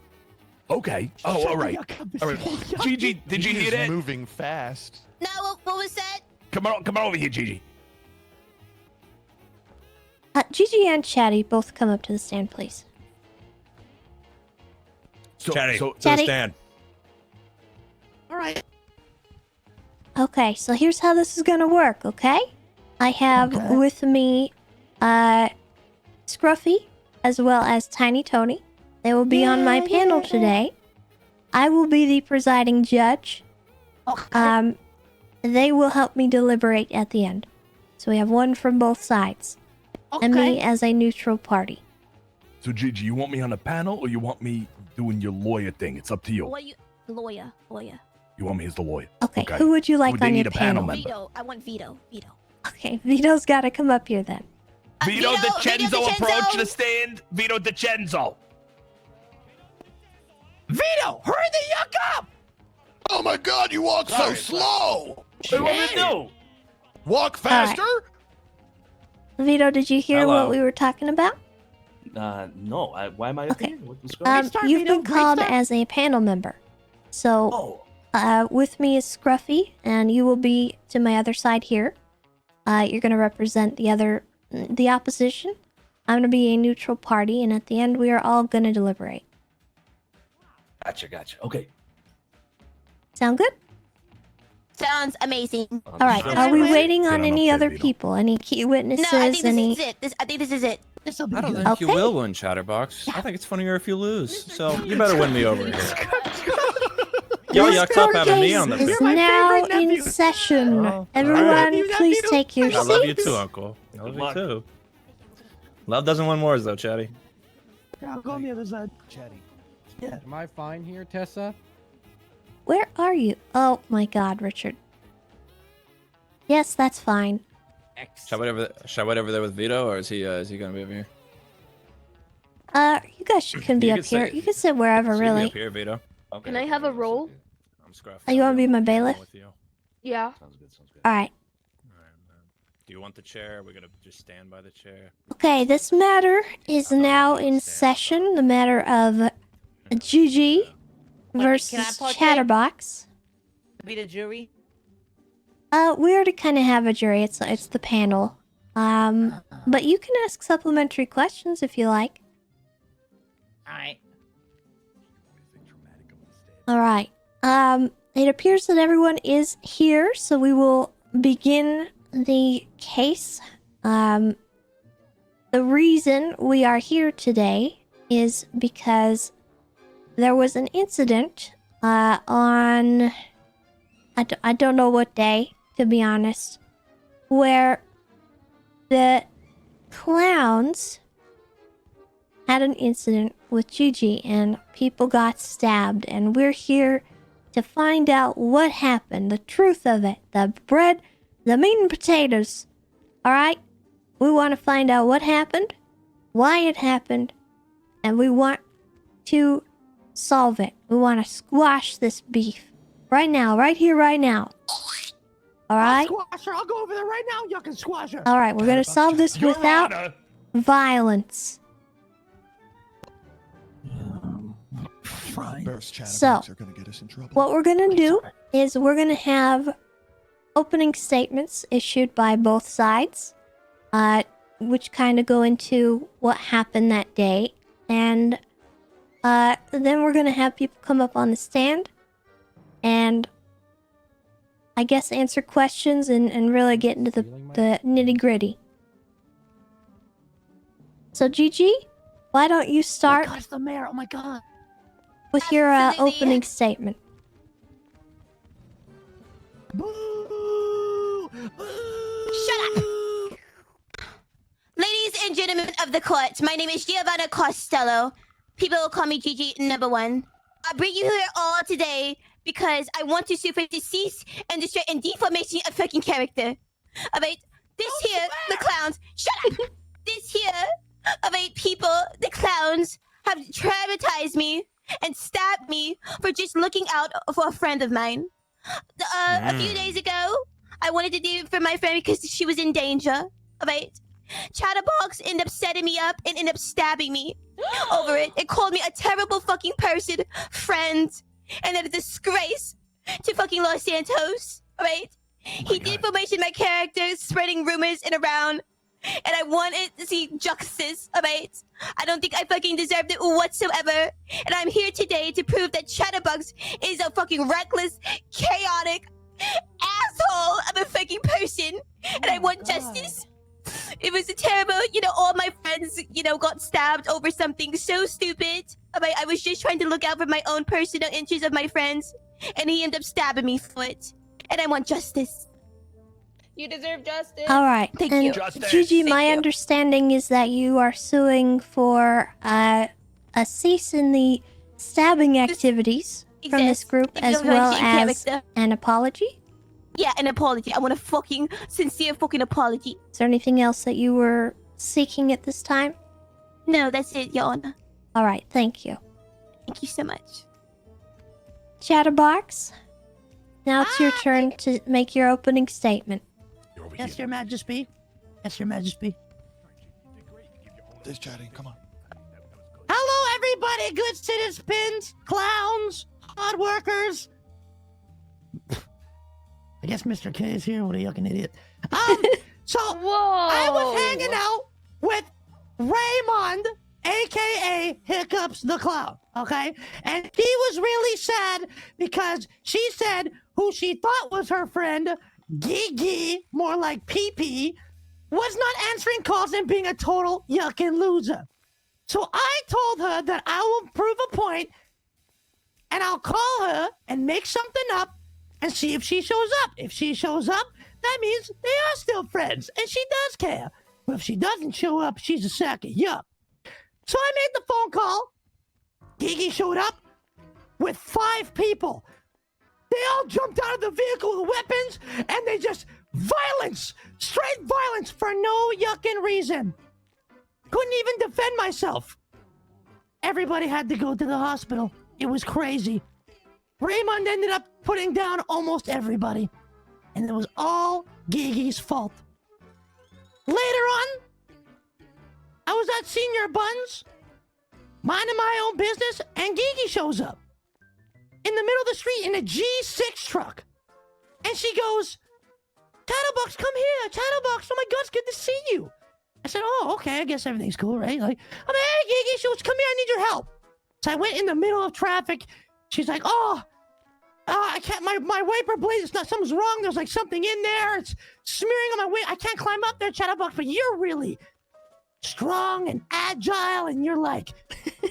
Okay. Oh, all right. All right. Gigi, did you hear that? Moving fast. No, what was that? Come on over here, Gigi. Gigi and Chatty both come up to the stand, please. Chatty, to the Chatty. stand. All right. Okay, so here's how this is gonna work, okay? I have with me, Scruffy, as well as Tiny Tony. They will be on my panel today. I will be the presiding judge. They will help me deliberate at the end. So we have one from both sides. And me as a neutral party. So, Gigi, you want me on the panel or you want me doing your lawyer thing? It's up to you. What you? Lawyer. You want me as the lawyer? Okay, who would you like Would they on need your a panel panel? member? Vito. I want Vito. Okay, Vito's gotta come up here then. Vito DiCenzo approach the stand. Vito DiCenzo. Vito, hurry the yuck up! Oh my God, you walk so slow. What do you want me to do? Walk faster. Vito, did you hear Hello. what we were talking about? No. Why am I up here? What's going on? You've been called as a panel member. So, with me is Scruffy, and you will be to my other side here. You're going to represent the opposition. I'm going to be a neutral party, and at the end, we are all going to deliberate. Gotcha. Okay. Sound good? Sounds amazing. All right. Are we waiting on any other people? Any key witnesses? No, I think any? this is it. I think this is it. This'll be I don't good. think you will win, Chatterbox. I think it's funnier if you lose. So you better win me over here. Yo, yucks up having me on the is panel. now in session. Everyone, please take your I seats. love you too, Uncle. I love you too. Love doesn't win wars, though, Chatty. Yeah, I'll go on the other side. Chatty. Yeah. Am I fine here, Tessa? Where are you? Oh my God, Richard. Yes, that's fine. Should I wait over there with Vito, or is he gonna be over here? You guys can be You up can here. sit- You can sit wherever, So you be really. up here, Vito. Okay. Can I have a role? I'm Scruff. Oh, you want to be my bailiff? Yeah. All right. Do you want the chair? We're gonna just stand by the chair. Okay, this matter is now in session. The matter of Gigi versus partake? Chatterbox. Be the jury. We already kind of have a jury. It's the panel. But you can ask supplementary questions if you like. Alright. All right. It appears that everyone is here, so we will begin the case. The reason we are here today is because there was an incident on I don't know what day, to be honest, where the clowns had an incident with Gigi and people got stabbed, and we're here to find out what happened, the truth of it, the bread, the meat and potatoes. All right? We want to find out what happened, why it happened, and we want to solve it. We want to squash this beef. Right now, right here, right now. All right? Squash her. I'll go over there right now. Y'all can squash her. All right, we're going to solve this without violence. So, what we're going to do is we're going to have opening statements issued by both sides, which kind of go into what happened that day. And then we're going to have people come up on the stand and I guess, answer questions and really get into the nitty gritty. So, Gigi, why don't you start Gosh, the mayor! Oh my god! with your opening statement? Shut up! Ladies and gentlemen of the court, my name is Giovanna Costello. People will call me Gigi #1. I bring you here all today because I want to sue for decease and destroy and defamation of fucking character. Alright? This here, the clowns, shut up! This here, alright, people, the clowns, have traumatized me and stabbed me for just looking out for a friend of mine. A few days ago, I wanted to do it for my friend because she was in danger. Alright? Chatterbox ended up setting me up and ended up stabbing me over it. It called me a terrible fucking person, friend, and a disgrace to fucking Los Santos. Alright? He defamated my character, spreading rumors and around. And I wanted to see justice, alright? I don't think I fucking deserved it whatsoever. And I'm here today to prove that Chatterbox is a fucking reckless, chaotic asshole of a fucking person. And I want justice. It was a terrible, all my friends, got stabbed over something so stupid. I was just trying to look out for my own personal interests of my friends. And he ended up stabbing me for it. And I want justice. You deserve justice. All right. Thank and you. Gigi, my understanding is that you are suing for a cease in the stabbing activities from this group, as well as an apology. Yeah, an apology. I want a fucking sincere fucking apology. Is there anything else that you were seeking at this time? No, that's it, Your Honor. All right. Thank you. Thank you so much. Chatterbox, now it's your turn to make your opening statement. Yes, Your Majesty. Yes, Your Majesty. This chatting, come on. Hello, everybody, good citizens, clowns, hard workers. I guess Mr. K is here. What a yucking idiot. So I was hanging out with Raymond, aka Hiccups the Clown, okay? And she was really sad because she said who she thought was her friend, Gigi, more like Pee-Pee, was not answering calls and being a total yucking loser. So I told her that I will prove a point and I'll call her and make something up and see if she shows up. If she shows up, that means they are still friends and she does care. But if she doesn't show up, she's a sack of yuck. So I made the phone call. Gigi showed up with 5 people. They all jumped out of the vehicle with weapons and they just violence, straight violence for no yucking reason. Couldn't even defend myself. Everybody had to go to the hospital. It was crazy. Raymond ended up putting down almost everybody. And it was all Gigi's fault. Later on, I was at Senior Buns, minding my own business, and Gigi shows up. In the middle of the street in a G6 truck. And she goes, Chatterbox, come here. Chatterbox, oh my God, it's good to see you. I said, oh, okay, I guess everything's cool, right? Like, I'm like, hey, Gigi, she goes, come here, I need your help. So I went in the middle of traffic. She's like, I can't, my wiper blade, something's wrong. There's like something in there. It's smearing on my way. I can't climb up there, Chatterbox, but you're really strong and agile and you're like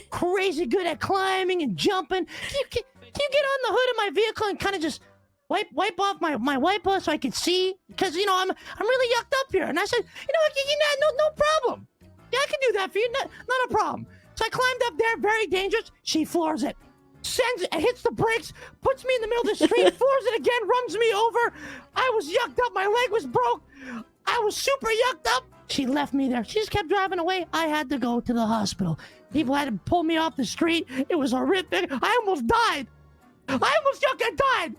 crazy good at climbing and jumping. Can you get on the hood of my vehicle and kind of just wipe off my wiper so I can see? Because, I'm really yucked up here. And I said, no problem. Yeah, I can do that for you. Not a problem. So I climbed up there, very dangerous. She floors it. Hits the brakes, puts me in the middle of the street, floors it again, runs me over. I was yucked up. My leg was broke. I was super yucked up. She left me there. She just kept driving away. I had to go to the hospital. People had to pull me off the street. It was horrific. I almost died. I almost yucking died.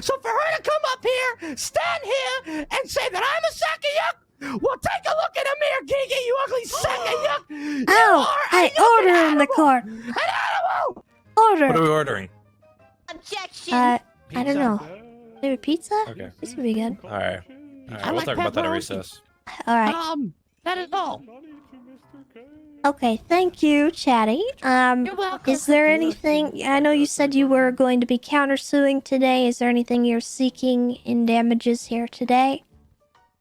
So for her to come up here, stand here, and say that I'm a sack of yuck, well, take a look in the mirror, Gigi, you ugly sack of yuck. Order in the court. An animal. Order. What are we ordering? Objection. I don't know. Maybe pizza? Okay. This would be good. All right. I We'll like talk about that at pepperoni. recess. All right. That is all. Okay, thank you, Chatty. Is there anything? I know you said you were going to be countersuing today. Is there anything you're seeking in damages here today?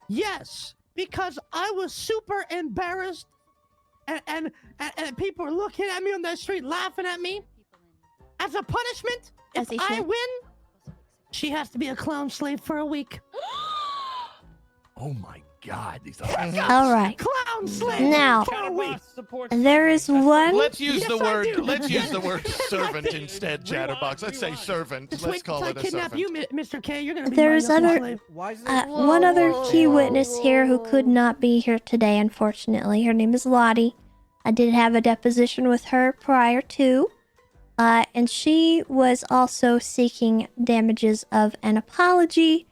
Yes, because I was super embarrassed, and people were looking at me on the street, laughing at me. As a punishment, if I win, she has to be a clown slave for a week. Oh my God, these All right. Clown slave Now, for a week. there is one. Let's use the Yes, I word. do. Let's use the Yes. word servant instead, Chatterbox. Let's say servant. Just Let's wait call till I it a kidnap servant. you, Mr. K. You're gonna be There's my other, slave. one other key witness here who could not be here today, unfortunately. Her name is Lottie. I did have a deposition with her prior to, and she was also seeking damages of an apology,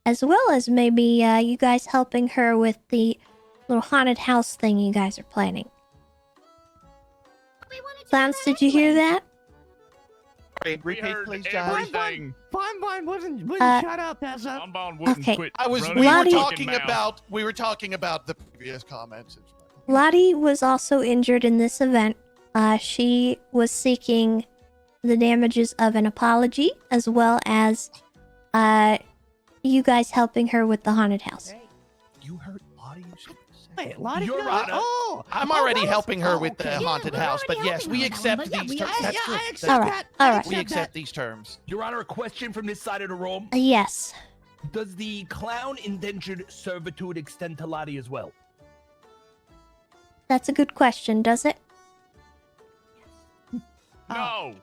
as well as maybe you guys helping her with the little haunted house thing you guys are planning. Clowns, did you hear that? Repeat, please, everything. Bonbon wouldn't shut up, Tessa. Bonbon wouldn't Okay. quit. We Lottie- were talking about the previous comments. Lottie was also injured in this event. She was seeking the damages of an apology, as well as you guys helping her with the haunted house. You heard Lottie? Wait, Lottie? You're no, right. Oh, I'm already helping her with okay. the haunted house, but yes, we accept these terms. I That's accept All right, that. all I right. We accept accept that. these terms. Your Honor, a question from this side of the room. Yes. Does the clown indentured servitude extend to Lottie as well? That's a good question, does it? No.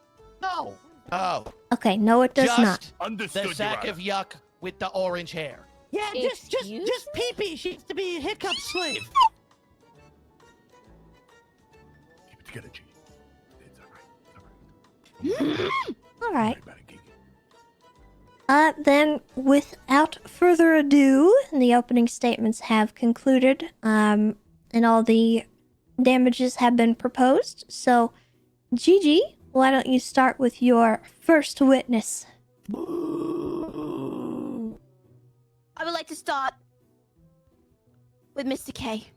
No. Oh. Okay, no, it does Just not. Understood, the Your sack Honor. of yuck with the orange hair. Yeah, just pee-pee. She needs to be a hiccup slave. Keep it together, G. It's all right. All right. Then, without further ado, the opening statements have concluded, and all the damages have been proposed. So, Gigi, why don't you start with your first witness? I would like to start with Mr. K.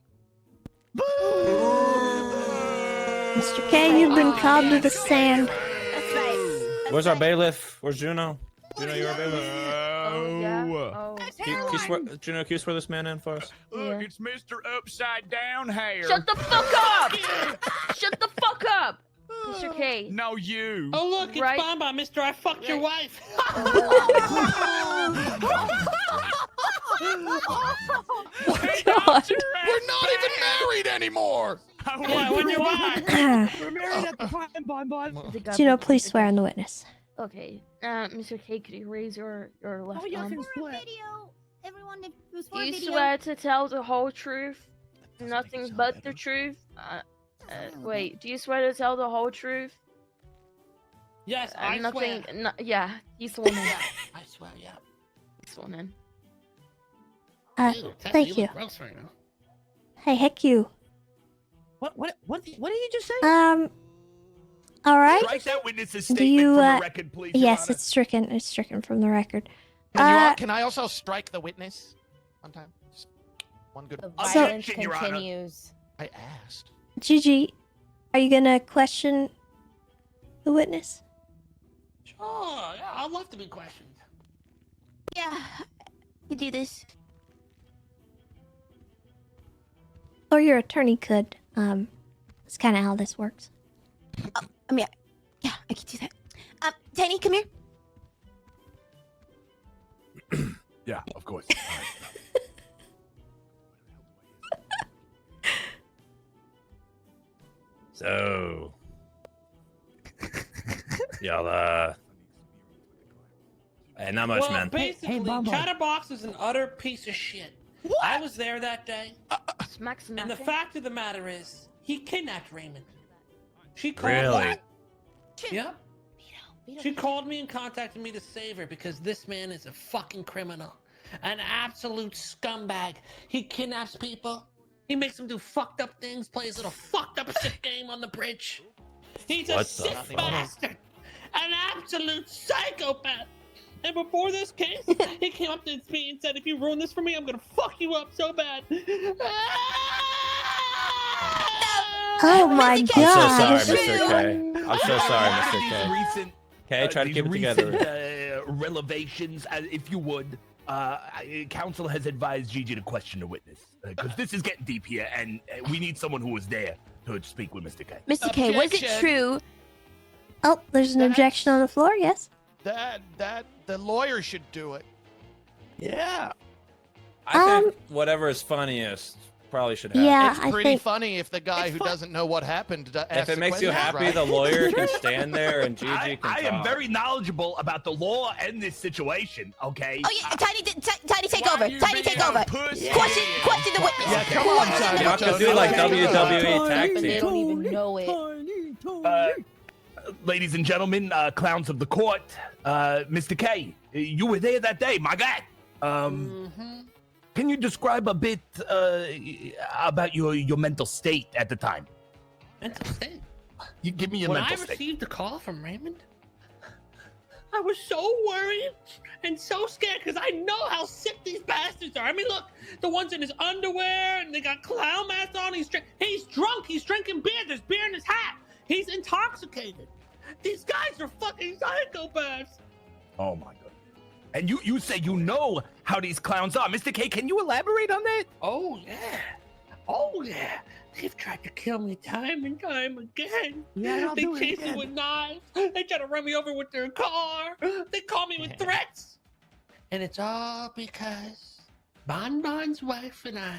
Mr. K, you've been called to the stand. That's right. Where's our bailiff? Where's Juno? Juno, you're our bailiff. Juno, can you swear this man in for us? Look, it's Mr. Upside Down Hair. Shut the fuck up! Shut the fuck up! Mr. K. No, you. Oh, look, it's Right. Bonbon, Mr. I fucked your wife. God. We're not even married anymore. Yeah, when you're back. We're married at the time, Bonbon. Gino, please swear on the witness. Okay, Mr. K, could you raise your left Oh, you arm? can swear. Everyone, if it was Do for a you video. swear to tell the whole truth, nothing but the truth? Wait, do you swear to tell the whole truth? Yes, I nothing. swear. No, yeah, he's sworn in. I swear, yeah. He's sworn in. Thank you. Gross right now. Hey, heck you. What did you just say? All right. Strike that witness's Do statement you, from the record, please, Your yes, Honor. it's stricken. It's stricken from the record. Can I also strike the witness one time? Just one good. The So- violence Objection, Your Honor. continues. I asked. Gigi, are you gonna question the witness? Sure, yeah, I'd love to be questioned. Yeah, you do this. Or your attorney could. It's kind of how this works. I mean, yeah, I can do that. Tiny, come here. Yeah, of course. So, y'all, hey, not much, Well, man. basically, Bonbon. Chatterbox is an utter piece of shit. I was there that day, Smacks and the fact of the matter is, he kidnapped Raymond. She called Really? me. Yep. She called me and contacted me to save her because this man is a fucking criminal. An absolute scumbag. He kidnaps people. He makes them do fucked up things, plays a little fucked up shit game on the bridge. He's a What the sick fuck? bastard. An absolute psychopath. And before this case, he came up to me and said, if you ruin this for me, I'm gonna fuck you up so bad. Oh my I'm god. so sorry, Mr. K. I'm so sorry, Mr. K. Recent, Okay, try to keep it these together. recent, revelations, if you would. Council has advised Gigi to question the witness because this is getting deep here, and we need someone who was there to speak with Mr. K. Mr. K, was it Objection. true? Oh, there's an objection on the floor, yes? That the lawyer should do it. Yeah. I think whatever is funniest probably should happen. Yeah, It's I pretty think funny if the guy who doesn't know what happened If it makes you happy, the lawyer can stand there and Gigi can I talk. am very knowledgeable about the law and this situation. Okay. Oh yeah, Tiny, take over. Tiny, take over. Question the witness. Yeah, come on, Johnny. Y'all could do like WWE tag They team. don't even know it. Ladies and gentlemen, clowns of the court, Mr. K, you were there that day, my God. Can you describe a bit about your mental state at the time? Mental state? You give me your When mental I state. received a call from Raymond, I was so worried and so scared because I know how sick these bastards are. I mean, look, the ones in his underwear and they got clown masks on. He's drunk. He's drinking beer. There's beer in his hat. He's intoxicated. These guys are fucking psychopaths. Oh my God. And you say you know how these clowns are. Mr. K, can you elaborate on that? Oh, yeah. Oh, yeah. They've tried to kill me time and time again. Yeah, I'll they do it chase me again. with knives. They try to run me over with their car. They call me with threats. And it's all because Bonbon's wife and I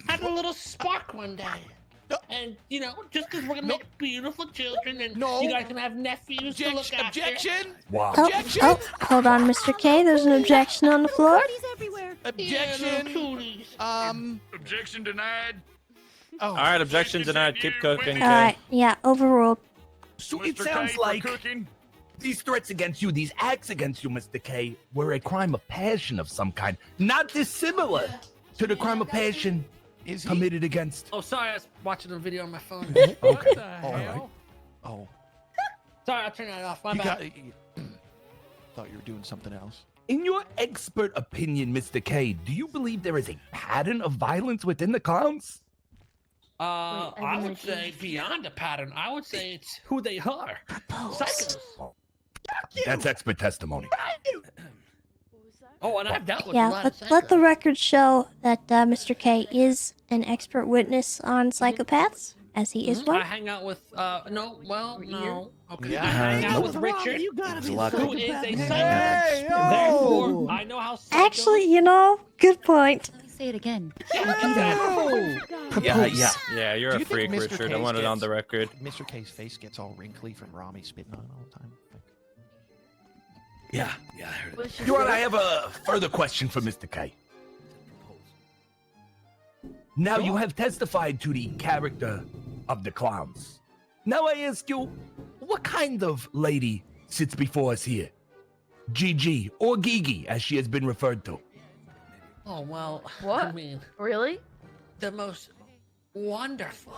had a little spark one day. And, you know, just because we're going to make beautiful children and you guys can have nephews to look after. Objection! Wow. Oh, hold on, Mr. K. There's an objection on the floor. Objection! Objection denied. Oh. All right, objection denied. Keep cooking. All right, yeah, overruled. So Mr. it sounds K, like for cooking. these threats against you, these acts against you, Mr. K, were a crime of passion of some kind, not dissimilar to the crime of passion committed against. Oh, sorry, I was watching a video on my phone. Okay. All right. Oh, Sorry, I'll turn that off. My you bad. thought you were doing something else. In your expert opinion, Mr. K, do you believe there is a pattern of violence within the clowns? I would say beyond a pattern. I would say it's who they are. Psychos. That's expert testimony. Oh, and I've dealt with a Yeah, lot of let the psychos. record show that Mr. K is an expert witness on psychopaths, as he is I one. hang out with no. Okay. Yeah. I hang out with Wrong, Richard, You gotta be a lot who of- is a psychopath. psychopath. Therefore, I know how. Psycho- Actually, you know, good point. Say it again. Yeah, you're Do a you think freak, Mr. Richard. I Case want it on gets- the record. Mr. K's face gets all wrinkly from Rami spitting on it all the time. Yeah, I heard it. Your Honor, I have a further question for Mr. K. Now, you have testified to the character of the clowns. Now I ask you, what kind of lady sits before us here? Gigi, or Gigi, as she has been referred to. Oh well. What? I mean, Really? the most wonderful,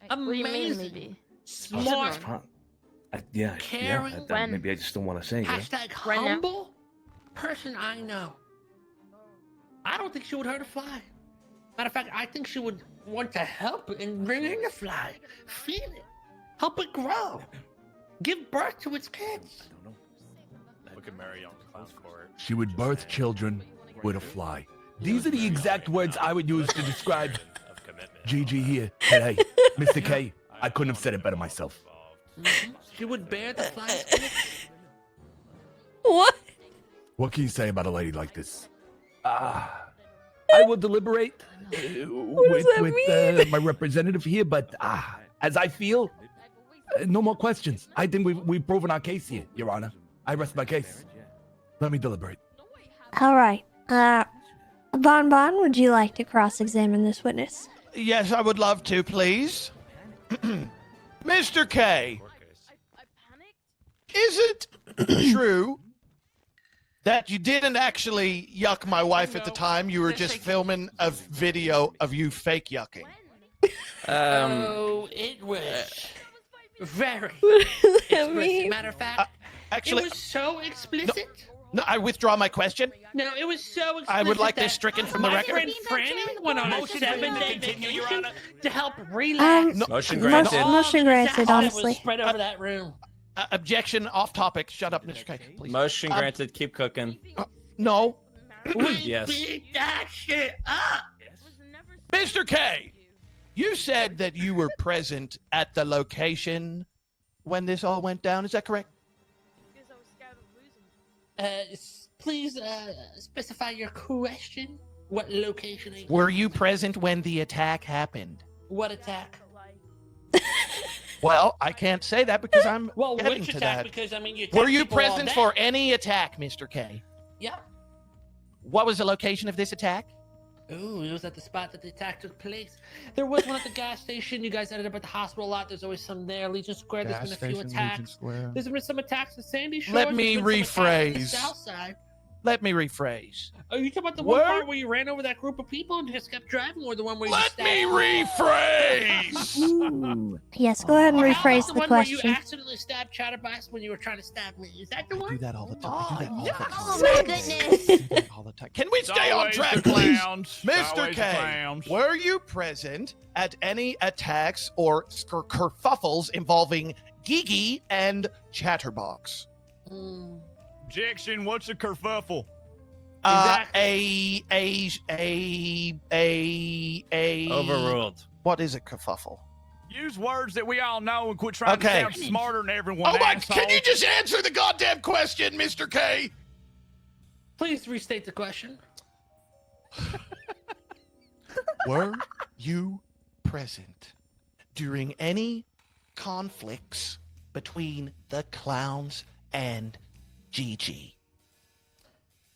What do you mean, amazing, maybe? smart, Yeah, caring, maybe I just don't want to say it. hashtag Right now? humble person I know. I don't think she would hurt a fly. Matter of fact, I think she would want to help and bring in the fly, feed it, help it grow, give birth to its kids. Look at Mary on the clown court. She would birth children with a fly. These are the exact words I would use to describe Gigi here today. Mr. K, I couldn't have said it better myself. She would bear the fly's kids. What? What can you say about a lady like this? I will deliberate with my representative here, but as I feel, no more questions. I think we've proven our case here, Your Honor. I rest my case. Let me deliberate. All right. Bon, would you like to cross-examine this witness? Yes, I would love to, please. Mr. K, is it true that you didn't actually yuck my wife at the time? You were just filming a video of you fake yucking. Oh, it was very I explicit. mean- Matter of fact, actually, it was so explicit. No, I withdraw my question. No, it was so explicit. I would like this that stricken from the my record. friend went on a Motion to 7-day continue, Your vacation Honor. to help relax. Motion granted. Motion granted, All honestly. was spread over that room. Objection, off topic. Shut up, Mr. K, please. Motion granted. Keep cooking. No. Yes. Beat that shit up. Mr. K, you said that you were present at the location when this all went down. Is that correct? Please specify your question. What location? Were you present when the attack happened? What attack? Well, I can't say that because I'm Well, getting which to attack? that. Because I mean, you Were attack you people all present day. for any attack, Mr. K? Yeah. What was the location of this attack? Ooh, it was at the spot that the attack took place. There was one at the gas station. You guys ended up at the hospital a lot. There's always some there. Legion Square. There's been a few attacks. There's been some attacks at Sandy Shores. Let me There's been some attacks at the rephrase. South side. Let me rephrase. Oh, you talking about the one Where- part where you ran over that group of people and just kept driving, or the one where you Let me stabbed? rephrase. Yes, go ahead and Or how rephrase about the one where you question. accidentally stabbed Chatterbox when you were trying to stab me? Is that the one? I do that all the time. I do that all the time. Oh my goodness. All the time. Can we It's stay on always track, the please? clowns. Mr. Always the K, clowns. were you present at any attacks or kerfuffles involving Gigi and Chatterbox? Objection. What's a kerfuffle? A Overruled. What is a kerfuffle? Use words that we all know and quit trying Okay. to sound smarter than everyone. Oh my! asshole. Can you just answer the goddamn question, Mr. K? Please restate the question. Were you present during any conflicts between the clowns and Gigi?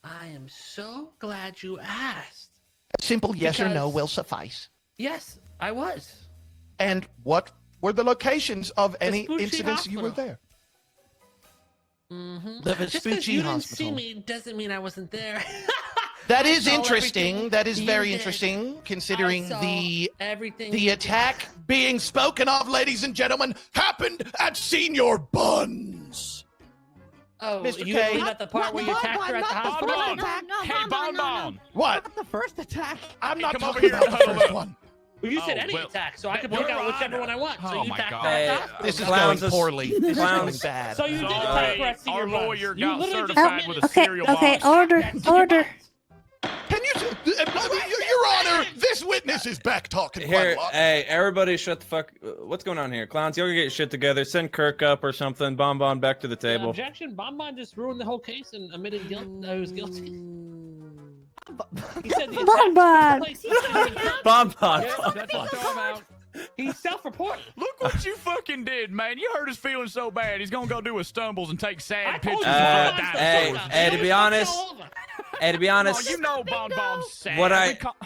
I am so glad you asked. A simple yes or no Because- will suffice. Yes, I was. And what were the locations of any Vespucci incidents you were Hospital. there? Mm-hmm. The Just because Vespucci you didn't Hospital. see me doesn't mean I wasn't there. That I is saw interesting. everything That is you very did. interesting, considering I saw everything the you attack being spoken of, ladies and gentlemen, happened at Senior Buns. Oh, Mr. you K. mean at the part where you attacked her at the hospital? Hey, Bonbon. What? Not the first attack. I'm not Come over talking here about and the huddle first up. one. Well, you said Oh, any well, attack, so I could Your pick out whichever Honor. one I want. So Oh, you my attacked God. her at the Hey, hospital. This is Clowns going is- poorly. This is clowns- going bad. So you did So, attack her at Senior our Buns. lawyer You got literally just certified admitted with a it. Okay, cereal okay, box. order, At Senior order. Buns. Can you, Your Honor, this witness is back talking quite Here, a lot. hey, everybody, shut the fuck. What's going on here, clowns? Y'all get your shit together. Send Kirk up or something. Bonbon back to the table. Objection. Bonbon just ruined the whole case and admitted guilt. He was guilty. He said the Bonbon. Bonbon. He's self-reported. Look what you fucking did, man. You hurt his feelings so bad. He's gonna go do his stumbles and take I sad told pictures you of Bonbon's hey, dinosaurs. hey, to be honest, hey, to be Oh, honest, you know Bonbon's sad.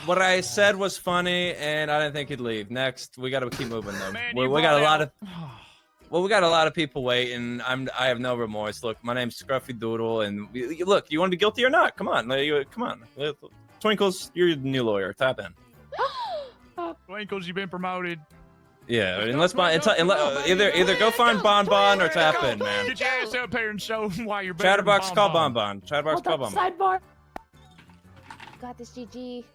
what I said was funny, and I didn't think he'd leave. Next, we got to keep moving though. Man, we you got a brought lot out- of. Well, we got a lot of people waiting. I have no remorse. Look, my name's Scruffy Doodle, and look, you want to be guilty or not? Come on, come on. Twinkles, you're the new lawyer. Tap in. Twinkles, you've been promoted. Yeah, either go find Bonbon or tap in, man. Get your ass up here and show them why you're better Chatterbox, than call Bonbon. Bonbon. Chatterbox, call Bonbon. Sidebar. Got this, GG.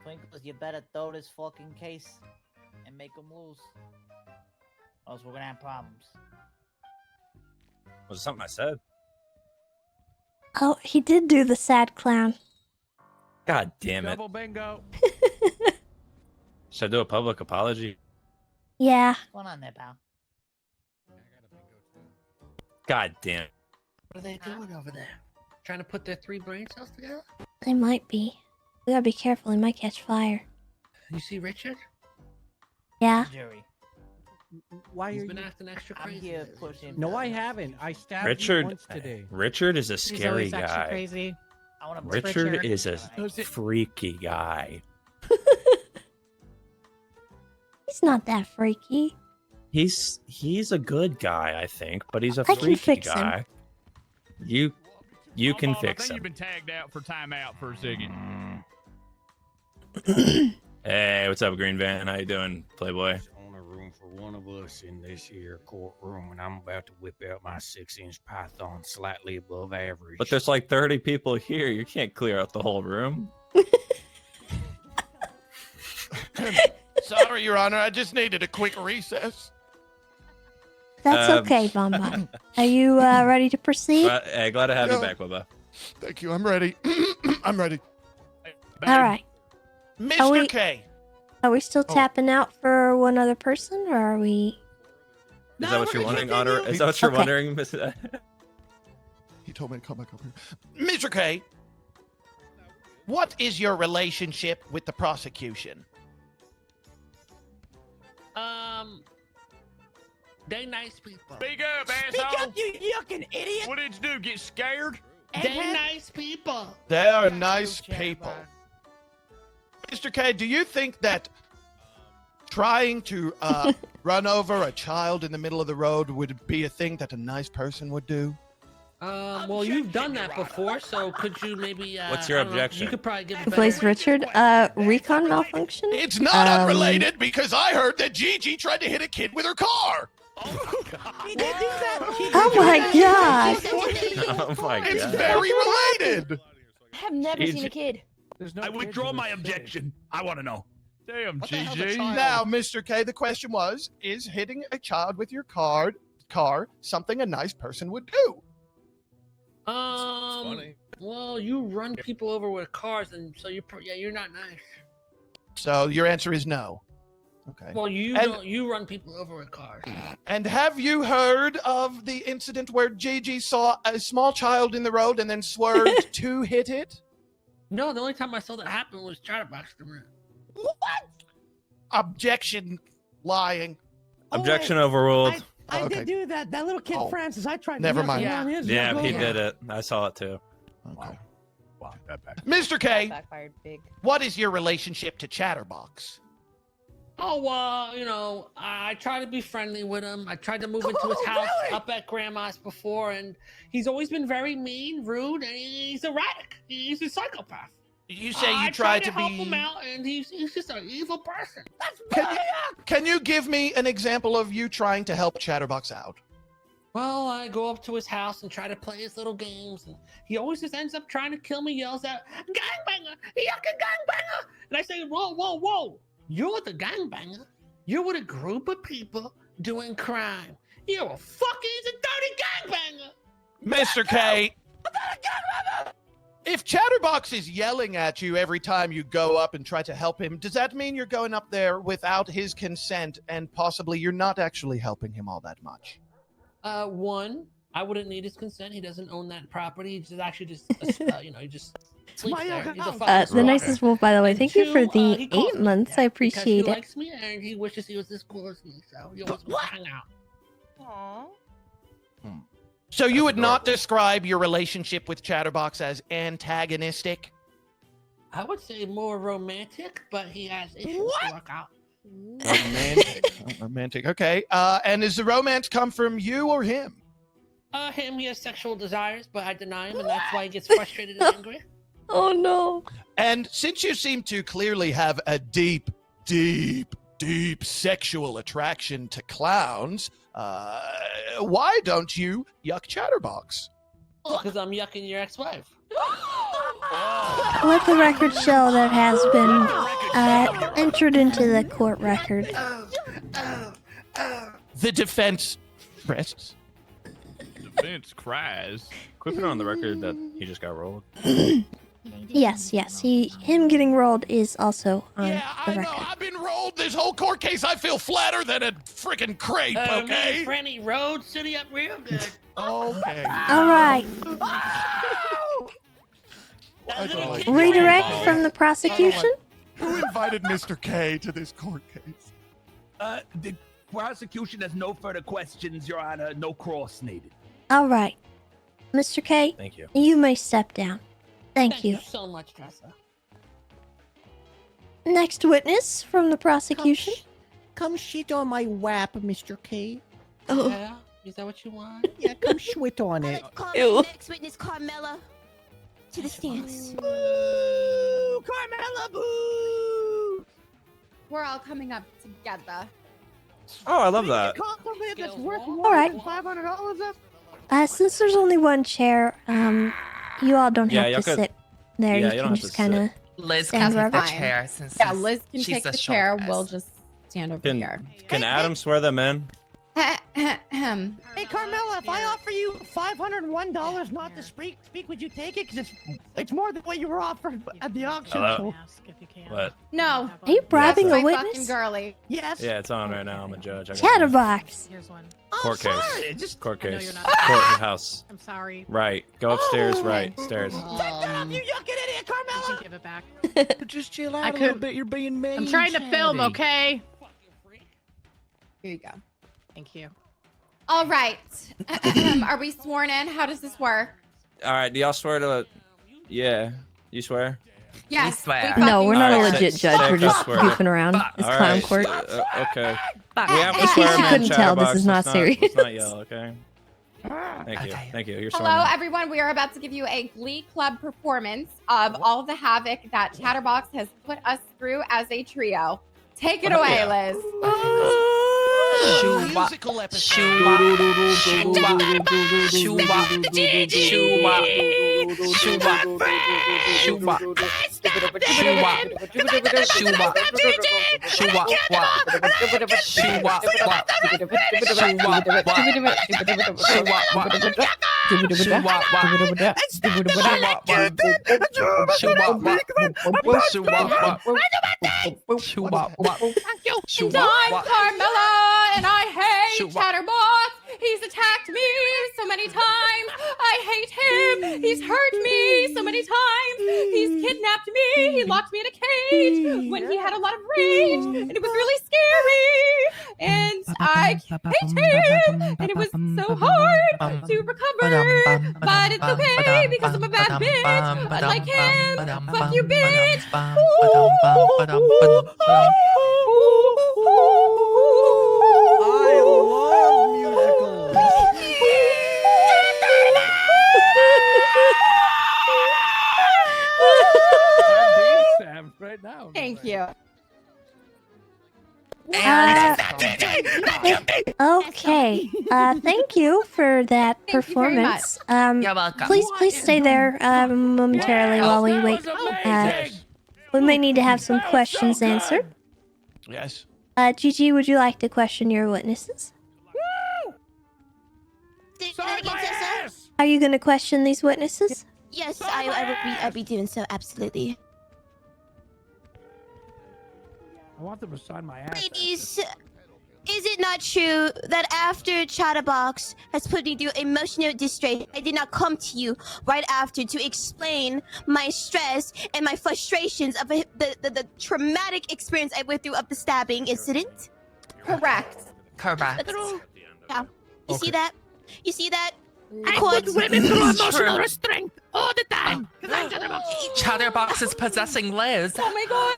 Twinkles, you better throw this fucking case and make them lose. Or else we're gonna have problems. Was it something I said? Oh, he did do the sad clown. God damn it. Double bingo. Should I do a public apology? Yeah. What's going on there, pal? God damn it. What are they doing over there? Trying to put their 3 brain cells together? They might be. We gotta be careful, he might catch fire. You see Richard? Yeah. Jury. Why He's are been you? acting extra I'm crazy. here pushing. No, I haven't. I stabbed you Richard, once today. Richard is a He's scary always acting guy. crazy. I want to Richard is a freaky guy. He's not that freaky. He's a good guy, I think, but he's a I can freaky fix him. guy. You can Bonbon, fix I think him. you've been tagged out for timeout for a second. Hey, what's up, Green Van? How you doing, Playboy? Only room for one of us in this here courtroom, and I'm about to whip out my 6-inch python slightly above average. But there's like 30 people here. You can't clear out the whole room. Sorry, Your Honor. I just needed a quick recess. That's okay, Bonbon. Are you ready to proceed? Hey, glad to have you back, Bubba. Thank you. I'm ready. I'm ready. All right. Mr. K. Are we still tapping out for one other person, or are we? Is that what you're wondering, Honor? Is that what you're wondering, Miss? He told me to come back over here. Mr. K, what is your relationship with the prosecution? They nice people. Speak up, Speak asshole. up, you yucking idiot! What did you do? Get scared? They nice people. They are nice people. Mr. K, do you think that trying to run over a child in the middle of the road would be a thing that a nice person would do? Well, you've done that before, so could you maybe? What's your I don't know, objection? you could probably give. Please, Richard. Recon malfunction. It's not unrelated because I heard that Gigi tried to hit a kid with her car. He did do that. Oh my god. Oh my god. It's very related. I have never seen a kid. I withdraw my objection. I want to know. Damn, What the hell's a GG. child? Now, Mr. K, the question was, is hitting a child with your car something a nice person would do? Well, you run people over with cars, and so you're not nice. So your answer is no. Okay. Well, you run people over with cars. And have you heard of the incident where Gigi saw a small child in the road and then swerved to hit it? No, the only time I saw that happen was Chatterbox. What? Objection. Lying. Objection overruled. I did do that. That little kid Francis, I tried. Never to mind. yuck him on his Yeah, yuck he over. did it. I saw it too. Okay. Wow, that back. Mr. K, Backfired big. what is your relationship to Chatterbox? Oh, I try to be friendly with him. I tried to move into his house up at Grandma's before, and he's always been very mean, rude, and he's erratic. He's a psychopath. You say you I tried to to help be... him out, and he's just an evil person. Can you give me an example of you trying to help Chatterbox out? Well, I go up to his house and try to play his little games, and he always just ends up trying to kill me, yells out, "Gangbanger! Yucca gangbanger!" And I say, "Whoa, whoa, whoa! You're the gangbanger. You're with a group of people doing crime. You're a fucking dirty gangbanger!" Mr. K, if Chatterbox is yelling at you every time you go up and try to help him, does that mean you're going up there without his consent and possibly you're not actually helping him all that much? One, I wouldn't need his consent. He doesn't own that property. He's actually just, he just sleeps there. He's a fucking The nicest wolf, by the way. Thank you for the he calls 8 months. I because appreciate he it. likes me and he wishes he was as cool as me, so he always wants to hang out. Aww. So you would not describe your relationship with Chatterbox as antagonistic? I would say more romantic, but he has issues to work out. Romantic. Okay. And does the romance come from you or him? Him, he has sexual desires, but I deny him, and that's why he gets frustrated and angry. Oh no. And since you seem to clearly have a deep sexual attraction to clowns, why don't you yuck Chatterbox? Because I'm yucking your ex-wife. Let the record show that has been entered into the court record. The defense rests. Defense cries. Quick put on the record that he just got rolled. Yes. Him getting rolled is also on the record. I've been rolled this whole court case. I feel flatter than a freaking crepe, okay? Me and Franny rode City up real good. Okay. All right. Redirect from the prosecution. Who invited Mr. K to this court case? The prosecution has no further questions, Your Honor. No cross needed. All right, Mr. K. Thank you. You may step down. Thank you. So much, Tessa. Next witness from the prosecution. Come shit on my wap, Mr. K. Oh. Yeah? Is that what you want? Yeah, come shit on it. Call next witness Carmela to the stance. Boo! Carmela, boo! We're all coming up together. Oh, I love that. Compliment that's worth more Alright. than $500. Since there's only one chair, you all don't Yeah, have y'all to could- sit there. yeah, you you don't can have to just kind of Liz stand can take wherever. the chair since Yeah, Liz can she's take the the chair. shoulders. We'll just stand over here. Can Adam swear them in? Hey, Carmela, if I offer you $501 not to speak, would you take it? Because it's more than what you were offered at the auction. Hello? So. What? No. Are you bribing That's a my witness? fucking girly. Yes. Yeah, it's on right now. I'm a judge. I got Chatterbox. Court sorry, case. just- Court I know case. you're not- Courthouse. I'm sorry. Right. Go upstairs. Oh. Right. Stairs. Take that up, you yucking idiot, Carmela! Give it back. Just chill I out a little could- bit. You're being mean. I'm trying to film, Chatty. okay? Here you go. Thank you. All right. Are we sworn in? How does this work? All right. Do y'all swear to? Yeah. You swear? Yes. swear. we No, we're not a Alright, legit say- judge. say We're if just I swear. goofing around. It's All clown right, court. Okay. Fuck. We have to In case swear you him in, couldn't tell, this Chatterbox. is not Let's serious. Let's not yell, okay? Thank you. Thank you. You're Hello, sworn everyone. We are about to give you a Glee Club performance of all the havoc that Chatterbox has put us through as a trio. Take it away, Liz. Musical episode. And I'm Carmela, and I hate Chatterbox. He's attacked me so many times. I hate him. He's hurt me so many times. He's kidnapped me. He locked me in a cage when he had a lot of rage, and it was really scary. And I hate him, and it was so hard to recover. But it's okay because I'm a bad bitch. Unlike him, fuck you, bitch. I love musicals. Sam, right now. Thank you. Okay. Thank you for that performance. You're welcome. Please stay there momentarily while we wait. We may need to have some questions answered. Yes. Gigi, would you like to question your witnesses? Are you going to question these witnesses? Yes, I'll be doing so, absolutely. I want them to sign my ass. Ladies, is it not true that after Chatterbox has put me through emotional distress, I did not come to you right after to explain my stress and my frustrations of the traumatic experience I went through of the stabbing incident? Correct. Correct. Yeah. You see that? You see that? I Court- put women through emotional True. restraint all the time. 'Cause I'm Chatterbox. Chatterbox is possessing Liz. Oh my god.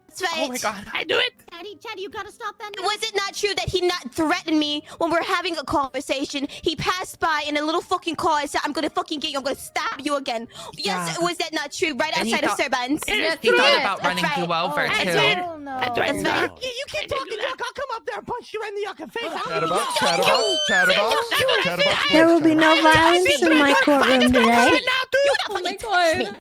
That's right. Oh my god. I do it. Chatty, you gotta stop that. Was it not true that he not threatened me when we're having a conversation? He passed by in a little fucking car and said, "I'm gonna fucking get you. I'm gonna stab you again." Yes, Yeah. was that not true? Right And he outside of thought- Servants. Yes, He thought yes, about that's running right. you over Oh, too. that's no. That's right. You keep talking, Yuck. I'll come up there and punch you in the yucca face. Chatterbox. There will be no violence in my courtroom today. Oh my god.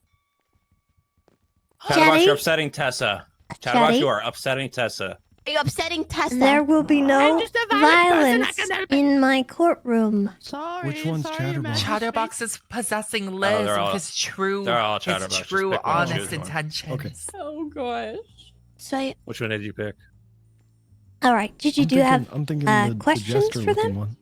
Chatterbox, Chatty? you're upsetting Tessa. Chatterbox, Chatty? you are upsetting Tessa. Are you upsetting Tessa? There will be no just a violent person, I violence can help it. in my courtroom. Sorry. Which one's sorry, Chatterbox? Majesty. Chatterbox is possessing Liz they're all- with his true, they're all Chatterbox. his Just true, pick one and choose honest one. intentions. Okay. Oh gosh. That's right. Which one did you pick? All right, Gigi, do you have I'm thinking the questions jester for them? looking one.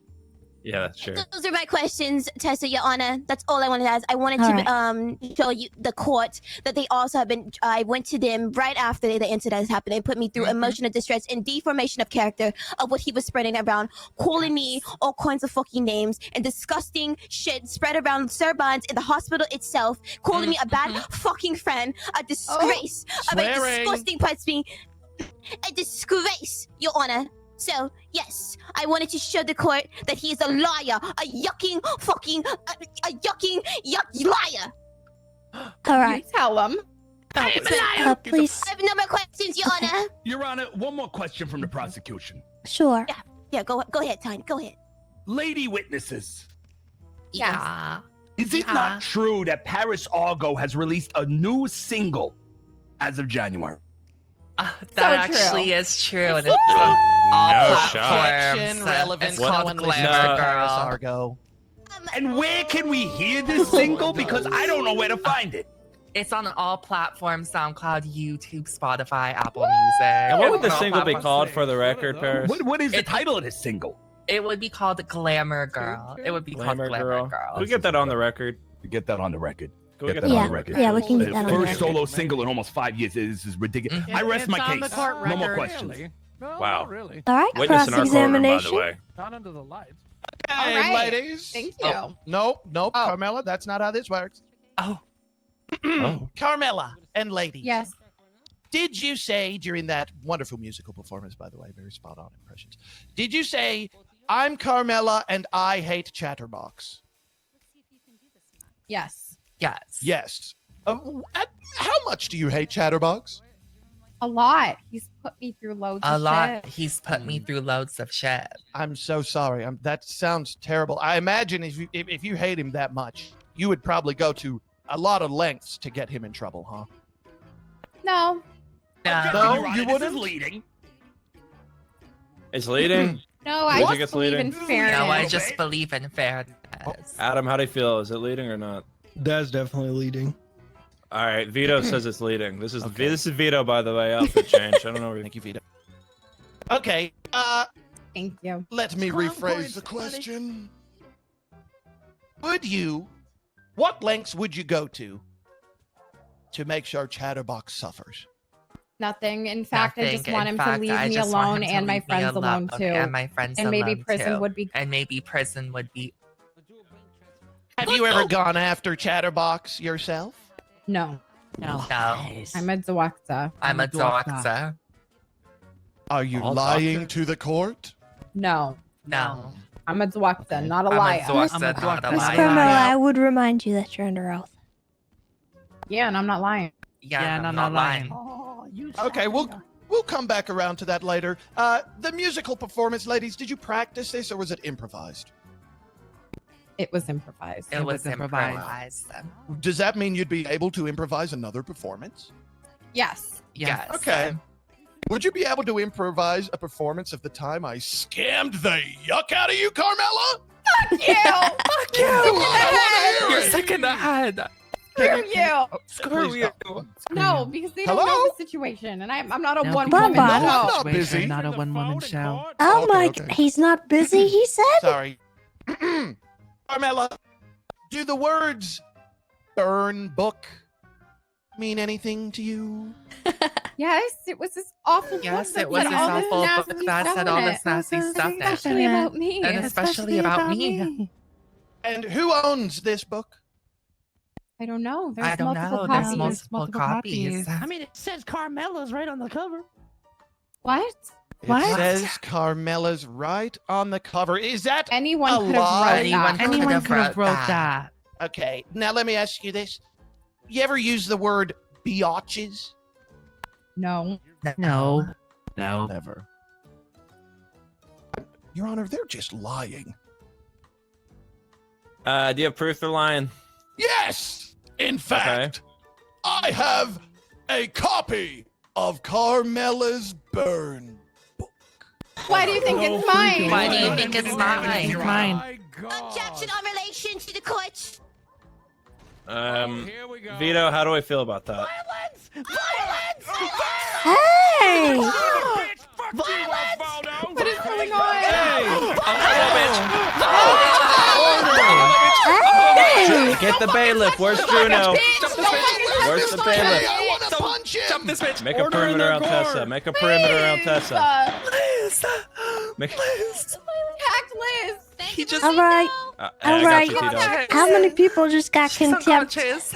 Yeah, sure. Those are my questions, Tessa, Your Honor. That's all I wanted to ask. I wanted All to show you the court that they also have been. I went to them right after the incident happened. They put me through emotional distress and deformation of character of what he was spreading around, calling me all kinds of fucking names and disgusting shit spread around Servants in the hospital itself, calling me a bad fucking friend, a disgrace, a very Swearing. disgusting person, a disgrace, Your Honor. So, yes, I wanted to show the court that he is a liar, a yucking fucking, a yucking yuck liar. All right. You tell him. Please. I have no more questions, Your Honor. Your Honor, one more question from the prosecution. Sure. Yeah, go ahead, Tiny. Go ahead. Lady witnesses, Yeah. is it not true that Paris Argo has released a new single as of January? That actually is true, and it's on all No platforms. shot. Relevant, It's called no one Glamour listens to Girl. Paris Argo. And where can we hear this single? Because I don't know where to find it. It's on all platforms: SoundCloud, YouTube, Spotify, Apple Music. And what would the All single be platforms. called for the record, Paris? What is the title of this single? It would be called Glamour Girl. It would be called Glamour Girl. We get that on the record. Get that on the record. Can we Get get that that on on the record. Yeah, we can get that on the First record. solo single in almost 5 years. This is ridiculous. I rest my It's on case. the court No more record. questions. Really? No, Wow. not really. All right, Witness in our courtroom, by the cross-examination. way. Not under the lights. Hey, All right. ladies. Thank you. Oh, nope, Carmela, that's not how this works. Oh. Carmela and ladies. Yes. Did you say during that wonderful musical performance, by the way, very spot on impressions, did you say, I'm Carmela and I hate Chatterbox? Yes. Yes. Yes. How much do you hate Chatterbox? A lot. He's put me through loads A of lot. shit. He's put me through loads of shit. I'm so sorry. That sounds terrible. I imagine if you hate him that much, you would probably go to a lot of lengths to get him in trouble, huh? No. No, you This wouldn't? is leading. It's leading. No, I You think just it's believe in leading? fairness. No, I just believe in fairness. Adam, how do you feel? Is it leading or not? That's definitely leading. All right, Vito says it's leading. This is Vito, by the way. Outfit change. I don't know. Thank you, Vito. Okay. Thank you. Let me rephrase the question. What lengths would you go to make sure Chatterbox suffers? Nothing. In fact, I just want him to leave I me just want alone him to and my leave me friends alone too. And my friends And maybe alone, prison too. would be. And maybe prison would be. Have you ever gone after Chatterbox yourself? No. No. I'm a Dwakta. I'm a doctor. Are you All lying to the court? No. No. I'm a Dwakta, not a I'm a liar. Dwakta, not a Miss liar. Carmela, I would remind you that you're under oath. Yeah, and I'm not lying. Yeah, I'm not lying. Okay, we'll come back around to that later. The musical performance, ladies, did you practice this or was it improvised? It was improvised. It was improvised. Does that mean you'd be able to improvise another performance? Yes. Yes. Okay. Would you be able to improvise a performance of the time I scammed the yuck out of you, Carmela? Fuck you! Fuck you! You're sick in the head. Screw you! Screw you. No, because they don't Hello? know the situation, and I'm not a one Bye woman bye. show. I'm not busy. Not a one-woman show. Oh Okay, my! okay. He's not busy. He said. Sorry. Carmela, do the words burn book mean anything to you? Yes, it was this awful book Yes, that it was said this all this awful nasty book that stuff said in all it. this nasty stuff in it. Especially about me. And especially about me. And who owns this book? I don't know. There's I don't multiple know. copies. There's multiple copies. I mean, it says Carmela's right on the cover. What? It says Carmela's right on the cover. Is that Anyone a could have lie? wrote that. Anyone could have wrote that. Okay, now let me ask you this. You ever use the word biatches? No. No. No. Never. Your Honor, they're just lying. Do you have proof they're lying? Yes! In fact, I have a copy of Carmela's burn. Why do you think it's mine? Why do you think it's mine? It's mine. Objection on relation to the court. Vito, how do I feel about that? Hey! What is going on? Hey! Get the bailiff. Where's Juno? Where's the bailiff? I want to punch him! This bitch. Make a perimeter around Tessa. Make a perimeter around Tessa. Liz. Make... Hacked Liz. He just. All right. I All got right. you, Tito. How many people just got She's contempt? unconscious.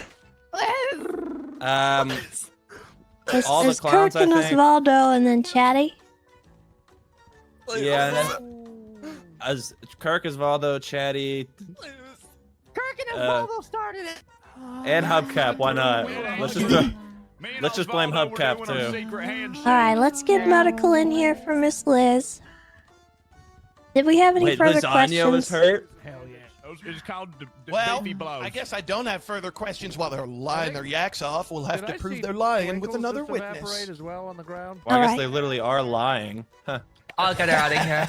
There's, all the there's clowns, Kirk and I think. Osvaldo, and then Chatty. Yeah. As Kirk, Osvaldo, Chatty, Kirk and Osvaldo started it. and Hubcap. Why not? Let's just throw. Let's just blame Hubcap too. All right, let's get medical in here for Miss Liz. Did we have any Wait, further Lasagna questions? was hurt? Hell yeah. It's called the Well, beefy blows. I guess I don't have further questions while they're lying their yaks off. We'll have to prove they're lying with another witness. As well on the ground. Well, I guess Alright. they literally are lying. Huh. I'll get her out of here.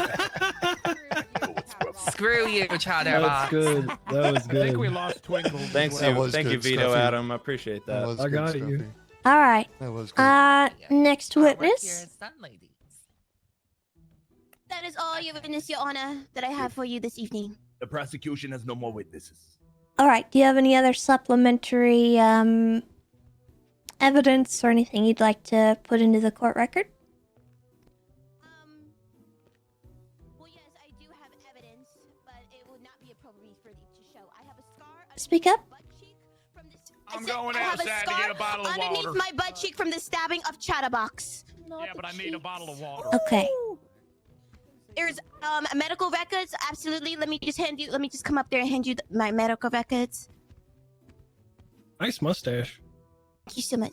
Screw you, Chatterbox. good. That was I think we good. lost Twinkle. Thanks, That was thank you, good, Vito Scruffy. Adam. I appreciate that. I got you. All right. That was good. Next witness. That is all, Your Witness, Your Honor, that I have for you this evening. The prosecution has no more witnesses. All right. Do you have any other supplementary evidence or anything you'd like to put into the court record? Well, yes, I do have evidence, but it would not be appropriate for you to show. I have a scar. Speak up. I'm going I have a outside to scar get a bottle of underneath water. my butt cheek from the stabbing of Chatterbox. Yeah, but I need a bottle of water. Okay. There's medical records. Absolutely. Let me just come up there and hand you my medical records. Nice mustache. Thank you so much.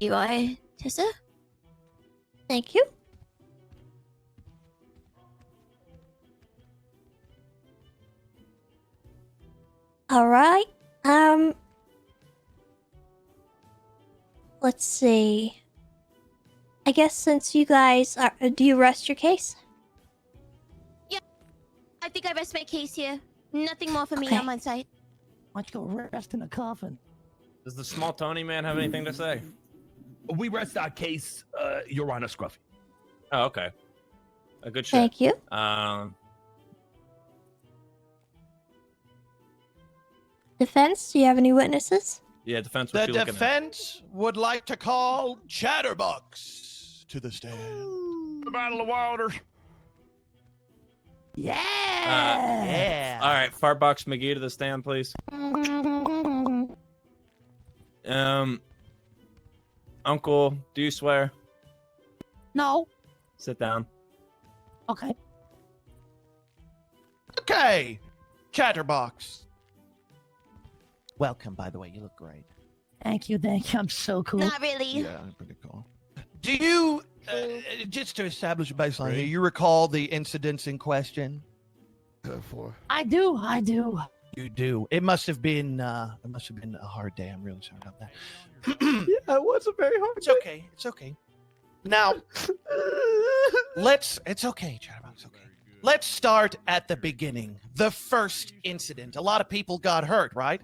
You are Tessa? Thank you. All right. Let's see. I guess since you guys are, do you rest your case? Yeah. I think I rest my case here. Nothing more for me Okay. on my side. Why don't you go rest in a coffin? Does the small Tony man have anything to say? We rest our case, Your Honor Scruffy. Oh, okay. A good shot. Thank you. Defense, do you have any witnesses? Yeah, defense. The What you looking at? defense would like to call Chatterbox to the stand. A bottle of water. Yeah. All right, Fartbox McGee to the stand, please. Uncle, do you swear? No. Sit down. Okay. Okay, Chatterbox. Welcome, by the way. You look great. Thank you. I'm so cool. Not really. Yeah, pretty cool. Do you, just to establish a baseline here, you recall the incidents in question? I do. You do. It must have been a hard day. I'm really sorry about that. Yeah, it was a very hard. It's okay. It's okay. Now, it's okay, Chatterbox. Okay. Let's start at the beginning. The first incident. A lot of people got hurt, right?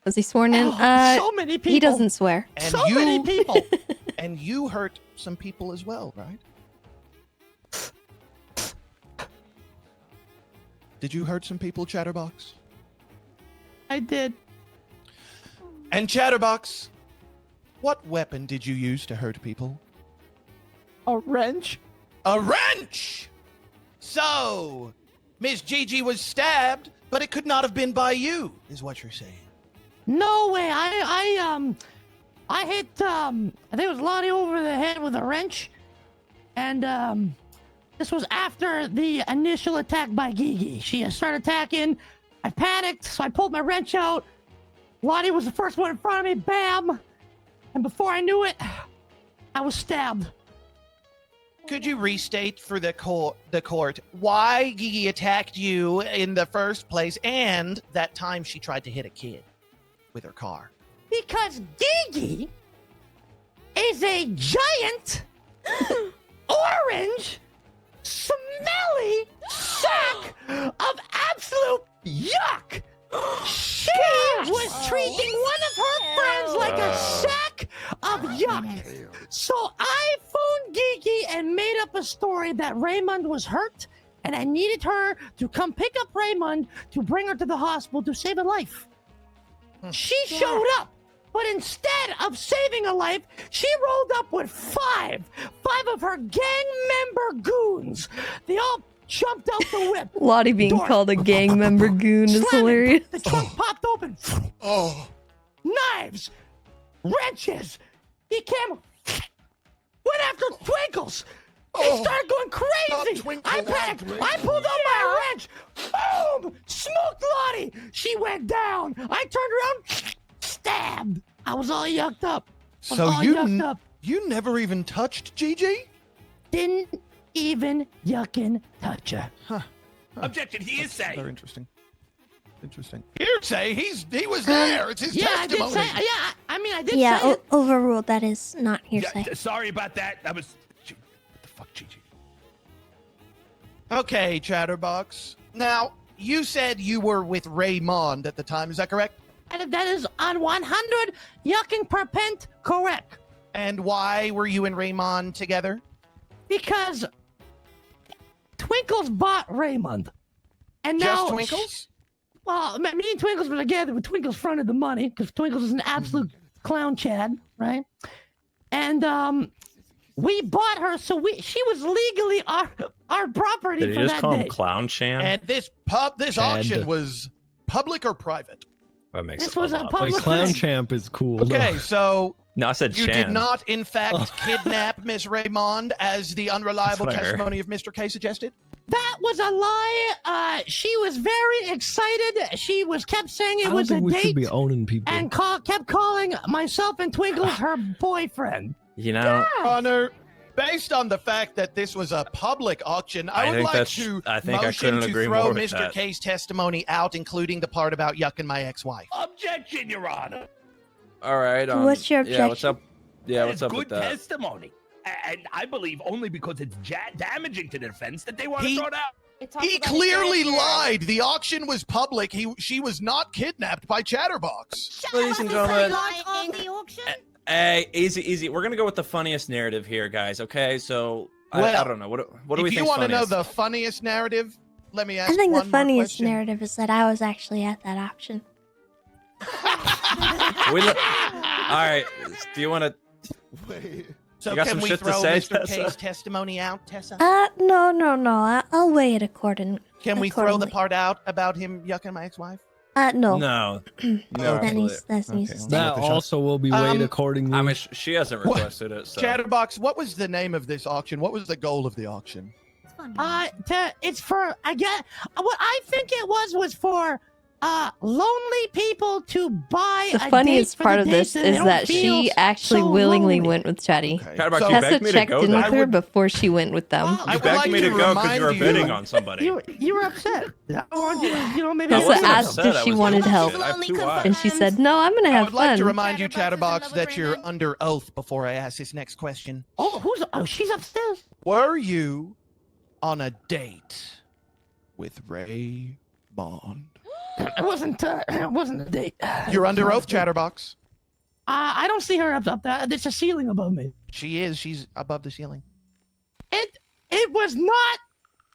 Was he sworn in? So many people. He doesn't swear. And So many people. And you hurt some people as well, right? Did you hurt some people, Chatterbox? I did. And Chatterbox, what weapon did you use to hurt people? A wrench. A wrench! So, Miss Gigi was stabbed, but it could not have been by you, is what you're saying. No way. I hit I think it was Lottie over the head with a wrench, and this was after the initial attack by Gigi. She started attacking. I panicked, so I pulled my wrench out. Lottie was the first one in front of me. Bam! And before I knew it, I was stabbed. Could you restate for the court why Gigi attacked you in the first place, and that time she tried to hit a kid with her car? Because Gigi is a giant orange smelly sack of absolute yuck. She was treating one of her friends like a sack of yuck. So I phoned Gigi and made up a story that Raymond was hurt, and I needed her to come pick up Raymond to bring her to the hospital to save a life. She showed up, but instead of saving a life, she rolled up with five of her gang member goons. They all jumped out the whip. Lottie being Door. called a gang member goon is Slamming. hilarious. The trunk popped open. Oh. Knives, wrenches. He came, went after Twinkles. It started going crazy. I panicked. I pulled out my wrench. Boom! Smoked Lottie. She went down. I turned around, stabbed. I was all yucked up. So you never even touched Gigi? Didn't even yucking touch her. Huh. Objection. He is saying. Very interesting. Interesting. Hearsay. He was there. It's his testimony. I did Yeah, say it. overruled. That is not hearsay. Yeah, sorry about that. That was. What the fuck, Gigi? Okay, Chatterbox. Now, you said you were with Raymond at the time. Is that correct? And that is on 100 yucking percent correct. And why were you and Raymond together? Because Twinkles bought Raymond. And now. Just Twinkles? Well, me and Twinkles were together, but Twinkles fronted the money because Twinkles is an absolute clown Chad, right? And we bought her, so she was legally our property Did you for just that call day. him Clown Chan? And this auction was public or private? That makes This it was a lot public Like Clown thing. Champ is cool. Okay, though. so No, I said you Chan. did not, in fact, kidnap Miss Raymond as the unreliable That's fair. testimony of Mr. K suggested? That was a lie. She was very excited. She kept saying I it don't was a think we should date be owning people. and kept calling myself and Twinkles her boyfriend. You know, Honor, based on the fact that this was a public auction, I would think like that's- to I think I motion couldn't to agree throw more with Mr. that. K's testimony out, including the part about yucking my ex-wife. Objection, Your Honor. all right. What's your Yeah, what's objection? up? Yeah, That what's is up good with that? testimony. And I believe only because it's damaging to the defense that they want to He- throw it out. He clearly lied. The auction was public. She was not kidnapped by Chatterbox. Ladies and gentlemen, Lying. The auction? hey, easy. We're gonna go with the funniest narrative here, guys. Okay, so I Well, don't know. What do we If think? you want to know the funniest narrative, let me ask I think the one more funniest question. narrative is that I was actually at that auction. All right. Do you want to? So You got can some we shit to throw say, Mr. Tessa? K's testimony out, Tessa? No. I'll weigh it accordingly. Can we throw the part out about him yucking my ex-wife? No. No. That needs to stay. That also will be weighed accordingly. I mean, she hasn't requested it. So. Chatterbox, what was the name of this auction? What was the goal of the auction? It's for I get what I think it was for lonely people to buy. The a funniest date for part the of date this so they is don't that feel she actually so willingly lonely. went with Chatty. Chatterbox, you Tessa begged me to checked go in there. with her before she went with them. I You would begged like me to to go because remind you were you- bidding on somebody. You were upset. I wanted you know, maybe Tessa wasn't asked upset, if I she was wanted help, I have 2 eyes. and she said, "No, I'm gonna I have would like to fun." remind you, Chatterbox, that you're under oath before I ask this next question. She's upstairs. Were you on a date with Ray Bond? It wasn't a date. You're under oath, Chatterbox. I don't see her up there. There's a ceiling above me. She is. She's above the ceiling. It was not.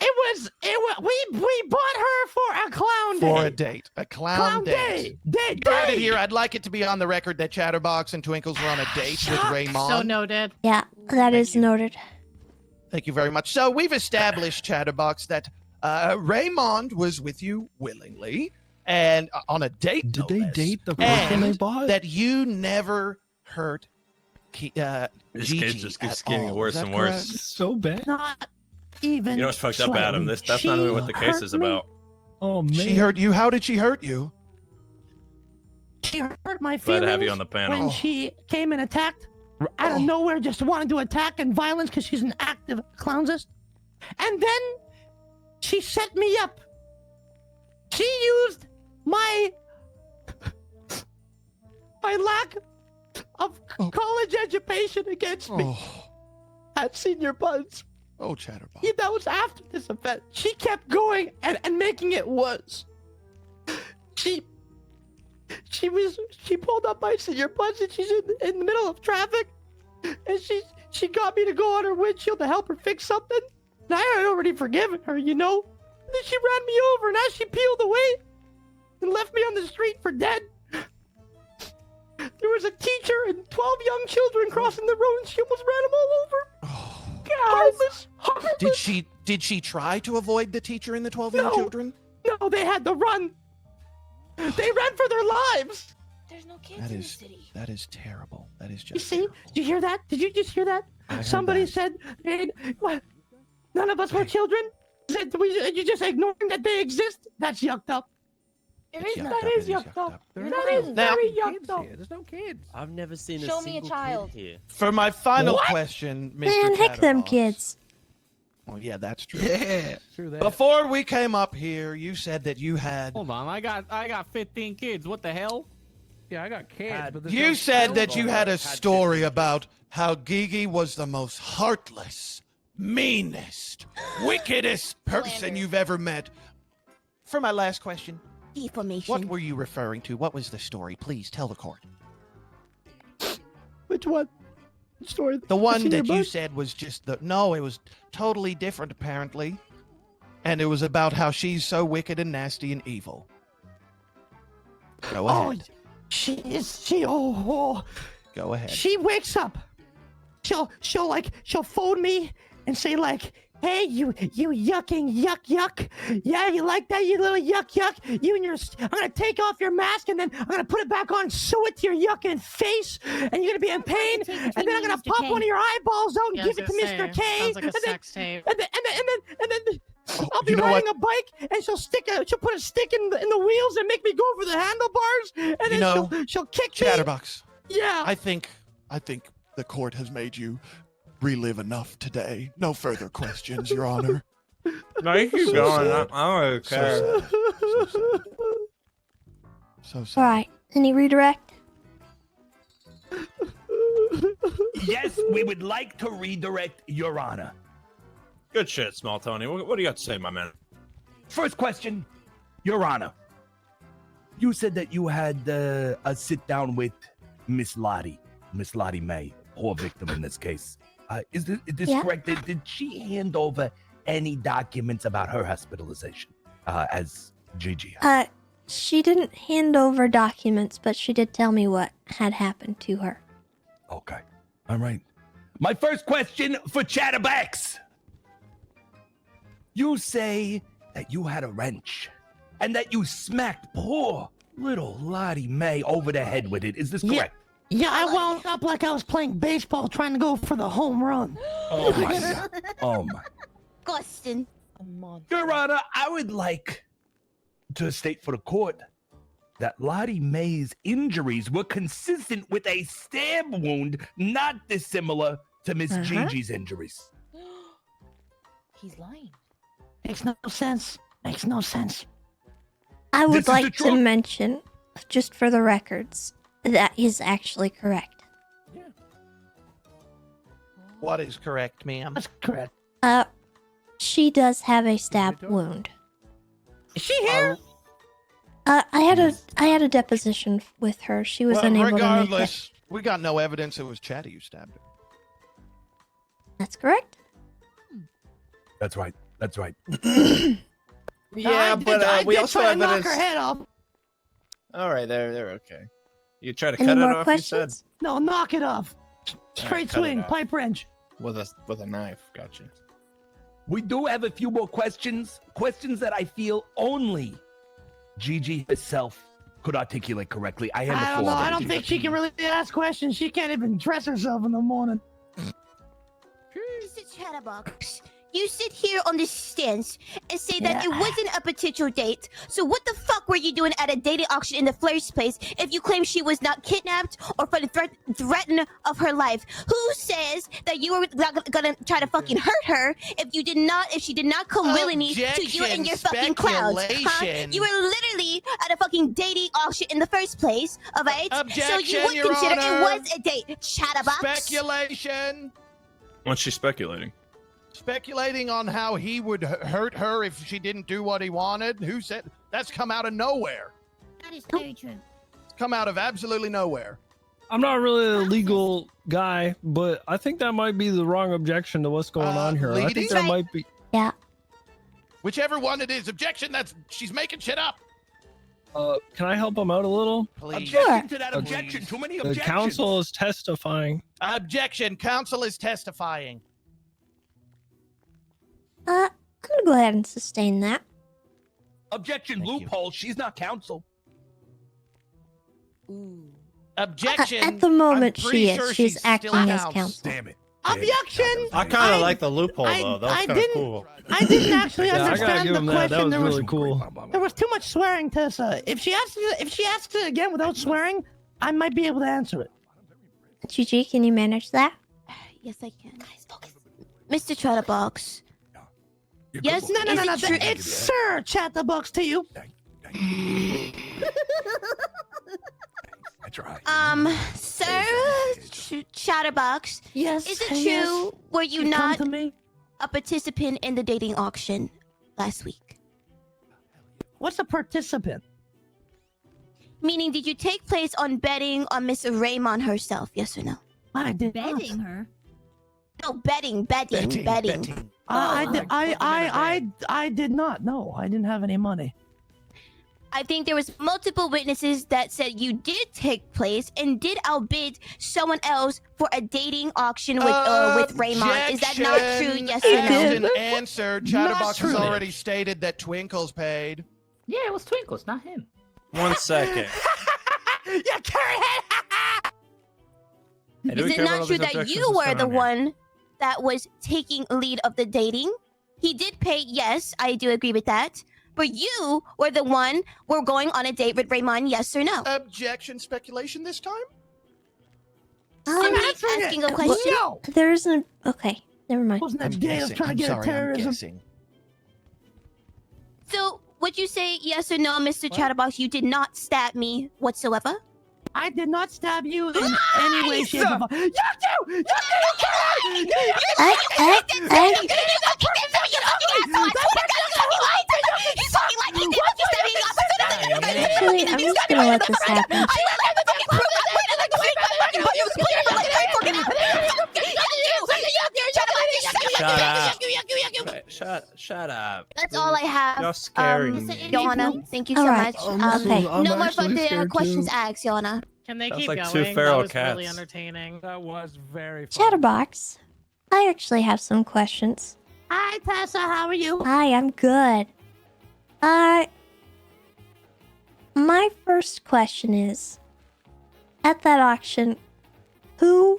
It was. We bought her for a clown day. For a date. A clown date. Date. Heard it here. I'd like it to be on the record that Chatterbox and Twinkles were on a date with Raymond. So noted. Yeah, that is noted. Thank you very much. So we've established, Chatterbox, that Raymond was with you willingly and on a date. Did they date the person and they bought? that you never hurt This Gigi kid just keeps at getting all. worse Is that and worse. correct? So bad. Not even. You know what's fucked up, slightly. Adam? That's not even what the case is hurt me. about. Oh man. She hurt you. How did she hurt you? She hurt my Glad feelings to have you on the panel. when she came and attacked out of nowhere, just wanted to attack and violence because she's an active clownsist. And then she set me up. She used my lack of college education against me at Senior Buds. Oh, Chatterbox. Yeah, that was after this event. She kept going and making it worse. She pulled up by Senior Buds and she's in the middle of traffic, and she got me to go on her windshield to help her fix something. And I had already forgiven her, you know. And then she ran me over, and as she peeled away and left me on the street for dead, there was a teacher and 12 young children crossing the road, and she almost ran them all over. Heartless. Did she try to avoid the teacher and the 12 young children? No, they had to run. They ran for their lives. no kids That in the is city. that is terrible. That is You just. see? Did you hear that? Did you just hear that? I heard Somebody that. said, hey, what? None of us were children? You just ignoring that they exist? That's yucked up. There is yucked none. up, That it is is yucked yucked up. up. That is very yucked up. There's no kids. I've never seen Show a me a single child. kid here. For my final What? question, Mr. Man, heck them Chatterbox. kids. Well, yeah, that's true. Yeah. True that. Before we came up here, you said that you had. Hold on, I got 15 kids. What the hell? Yeah, I got kids. But there's You no said that children. you had a story about how Gigi was the most heartless, meanest, wickedest person Slander. you've ever met. For my last question, Defamation. what were you referring to? What was the story? Please tell the court. Which one? Story. The one That's in your that you book? said was just the. No, it was totally different, apparently. And it was about how she's so wicked and nasty and evil. Go ahead. Go ahead. She wakes up. She'll phone me and say like, "Hey, you yucking yuck. Yeah, you like that, you little yuck. I'm gonna take off your mask and then I'm gonna put it back on, sew it to your yucking face, and you're gonna be in pain. And then I'm gonna pop one of your eyeballs out and give it to Mr. K. Sounds like a and then, sex tape. and then I'll be You know riding a bike and she'll put a stick in the wheels and make me go for the handlebars, and You then know, she'll kick Chatterbox. me. Yeah. I think the court has made you relive enough today. No further questions, Your Honor. No, you keep So going. sad. I'm okay. So sad. Alright, any redirect? Yes, we would like to redirect Your Honor. Good shit, Small Tony. What do you got to say, my man? First question, Your Honor. You said that you had a sit down with Miss Lottie May, poor victim in this case. Is this Yeah. correct? Did she hand over any documents about her hospitalization as Gigi? She didn't hand over documents, but she did tell me what had happened to her. Okay. All right. My first question for Chatterbox. You say that you had a wrench and that you smacked poor little Lottie May over the head with it. Is this correct? Yeah, I wound up like I was playing baseball trying to go for the home run. Oh my God. Oh my. Gustin. Your Honor, I would like to state for the court that Lottie May's injuries were consistent with a stab wound not dissimilar to Miss Gigi's injuries. He's lying. Makes no sense. Makes no sense. I This would is the like to truth. mention, just for the records, that is actually correct. What is correct, ma'am? That's correct. She does have a stab wound. Is she here? I had a deposition with her. She was Well, unable to make it. regardless, we got no evidence it was Chatty who stabbed her. That's correct. That's right. That's right. Yeah, but we also try have to knock evidence. her head off. All right, they're okay. You try to Any cut it more off. questions? No, knock it off. Straight cut it swing, off. pipe wrench. You said with a knife. Gotcha. We do have a few more questions. Questions that I feel only Gigi herself could articulate correctly. I hand the I don't floor know. to I don't Gigi. think she can really ask questions. She can't even dress herself in the morning. Mr. Chatterbox, you sit here on this stance and say that it wasn't a potential date. So what the fuck were you doing at a dating auction in the first place if you claim she was not kidnapped or for the threat of her life? Who says that you were not gonna try to fucking hurt her if she did not come willingly to you and your fucking clowns? Huh? Speculation. You were literally at a fucking dating auction in the first place, alright? So Objection, you would Your consider Honor. it was a date, Chatterbox. Speculation. What's she speculating? Speculating on how he would hurt her if she didn't do what he wanted. Who said that's come out of nowhere? That is very true. It's come out of absolutely nowhere. I'm not really a legal guy, but I think that might be the wrong objection to what's going on here. I lady? think that might be. Yeah. Whichever one it is, objection. That's she's making shit up. Can I help him out a little? Please. Objection to that objection. Too many The objections. council is testifying. Objection. Counsel is testifying. I'm gonna go ahead and sustain that. Objection. Loophole. She's not counsel. Ooh. Objection. At the moment, I'm pretty she is. sure She's she still acting as counts. counsel. Damn it. Objection! I kind of like the loophole though. That was kind of cool. I didn't actually Yeah, I gotta understand give the him that. question. That was there really cool. There was too much swearing, Tessa. If she asks it again without swearing, I might be able to answer it. Gigi, can you manage that? Yes, I can. Mr. Chatterbox. Yes, No, is it true? it's Sir Chatterbox to you. That's right. Sir Chatterbox. Yes. Is it yes. true? Were you Come not to me. a participant in the dating auction last week? What's a participant? Meaning, did you take place on betting on Miss Raymond herself? Yes or no? I did Betting her. No, betting. I did not. No, I didn't have any money. I think there was multiple witnesses that said you did take place and did outbid someone else for a dating auction with Raymond. Is that not true? Yes or Asked no? and answered. Chatterbox has already stated that Twinkle's paid. Yeah, it was Twinkles, not him. 1 second. Yeah, carry it. Hey, do we Is it cover not all true these that objections? you What's were going the on here? one that was taking lead of the dating? He did pay, yes, I do agree with that. But you were the one were going on a date with Raymond, yes or no? Objection, speculation this time? Simply answering asking it. a question. No. There isn't. Okay, never mind. Wasn't that gay? I was trying to get at terrorism. So, would you say yes or no, Mr. Chatterbox, you did not stab me whatsoever? I did not stab you in any way, shape, or form. You do! You do! Actually, I'm just gonna let this happen. Shut up. That's all I have. You're scaring me. Joanna, thank you so All right. much. Okay. I'm No more actually further scared, questions too. asked, Joanna. Can they Sounds keep like going? two feral that was really cats. entertaining. That was very fun. Chatterbox, I actually have some questions. Hi, Tessa. How are you? Hi, I'm good. My first question is, at that auction, who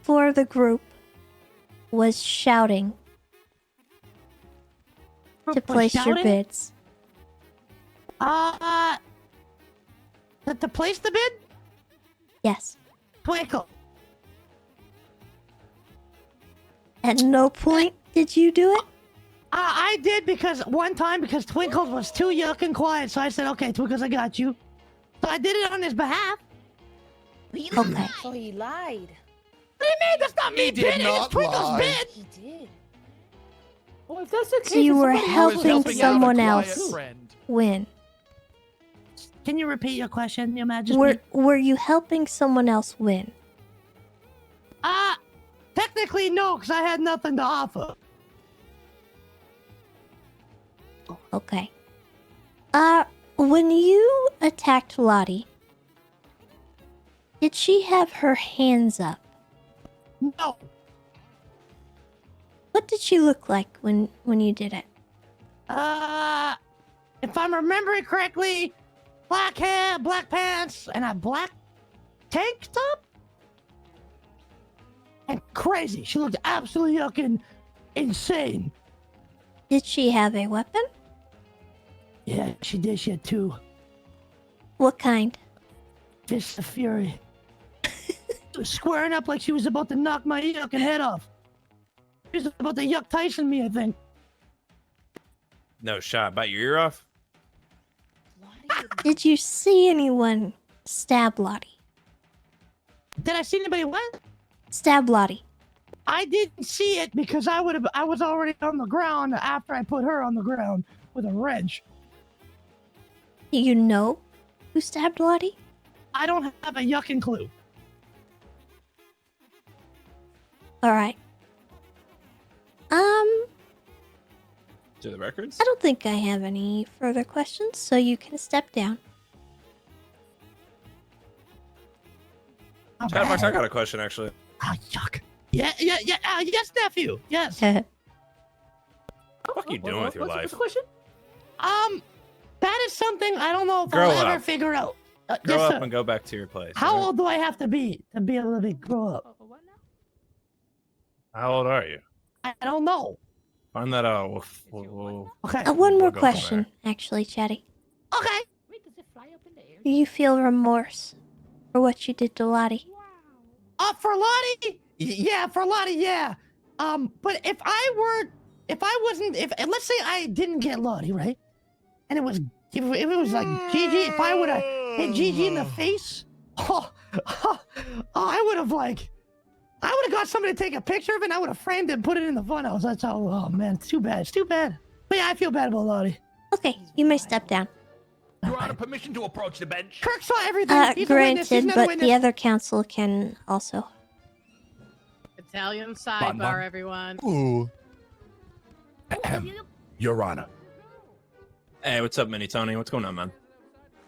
for the group was shouting to place your shouting? bids? To place the bid? Yes. Twinkle. At no point did you do it? I did because Twinkles was too yuck and quiet, so I said, okay, Twinkles, I got you. So I did it on his behalf. Okay. So he lied. What do you mean? That's not me He did bidding. It's not Twinkles' lie. bid. He did. Well, if that's the case, So you then were somebody else helping helping out a someone quiet else friend. win. Can you repeat your question, Your Majesty? Were you helping someone else win? Technically, no, because I had nothing to offer. Okay. When you attacked Lottie, did she have her hands up? No. What did she look like when you did it? If I'm remembering correctly, black hair, black pants, and a black tank top? And crazy. She looked absolutely fucking insane. Did she have a weapon? Yeah, she did. She had two. What kind? Fist of Fury. She was squaring up like she was about to knock my yucking head off. She was about to yuck Tyson me, I think. No shot. Bite your ear off? Did you see anyone stab Lottie? Did I see anybody what? Stab Lottie. I didn't see it because I was already on the ground after I put her on the ground with a wrench. Do you know who stabbed Lottie? I don't have a yucking clue. Alright. Do the records? I don't think I have any further questions, so you can step down. Chatterbox, I got a question actually. Ah, yuck. Yeah, yes, nephew. Yes. What are you doing with your life? What's the question? That is something I don't know if Grow I'll ever up. figure out. Grow yes, up sir. and go back to your place. How all right? old do I have to be able to grow up? How old are you? I don't know. Find that out. We'll Okay. One more go from question, actually, Chatty. Okay. Do you feel remorse for what you did to Lottie? For Lottie? Yeah, for Lottie, yeah. But if let's say I didn't get Lottie, right? And if it was like Gigi, if I would have hit Gigi in the face, I would have got somebody to take a picture of it and I would have framed it and put it in the funhouse. That's how, oh man, it's too bad. It's too bad. But yeah, I feel bad about Lottie. Okay, you may step down. Your Honor, permission to approach the bench. Kirk saw everything. He's a witness. He's Granted, not a but witness. the other counsel can also. Italian Bon, sidebar, bon. everyone. Ooh. Your Honor, Hey, what's up, Mini Tony? What's going on, man?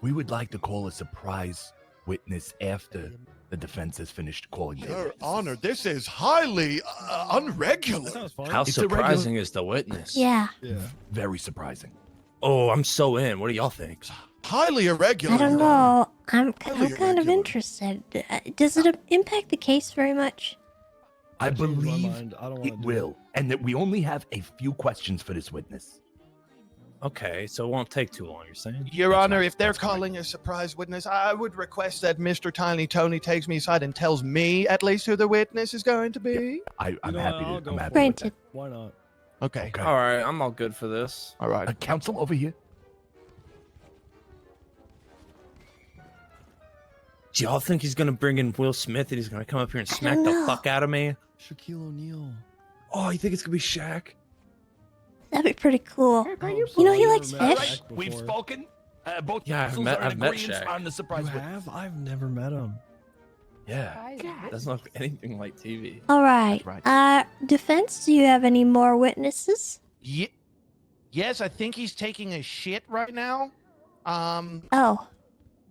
we would like to call a surprise witness after the defense has finished calling their Your witnesses. Honor, this is highly unregular. How It's a surprising is the witness? Yeah. Very surprising. Oh, I'm so in. What do y'all think? Highly irregular. I don't Your Honor. know. I'm kind of interested. Does it impact the case very much? I changed my believe mind. I don't wanna it do will, and that we only have a few questions for this witness. Okay, so it won't take too long, you're saying? Your Honor, if they're calling a surprise witness, I would request that Mr. Tiny Tony takes me aside and tells me at least who the witness is going to be. I'm You know, happy I'll to. go I'm for happy it. with that. Granted. Why not? Okay. Okay. All right, I'm all good for this. All right. Counsel over here. Do y'all think he's gonna bring in Will Smith and he's gonna come up here and smack the fuck out of me? Shaquille O'Neal. Oh, you think it's gonna be Shaq? That'd be pretty cool. You know he likes Never met fish. Shaq We've before. spoken. Both Yeah, I've counsels met- are in I've met agreement Shaq. on the You surprise witness. have? I've never met him. Yeah. Doesn't look anything like TV. All right. That's Defense, do you have any more witnesses? Yes, I think he's taking a shit right now. Oh.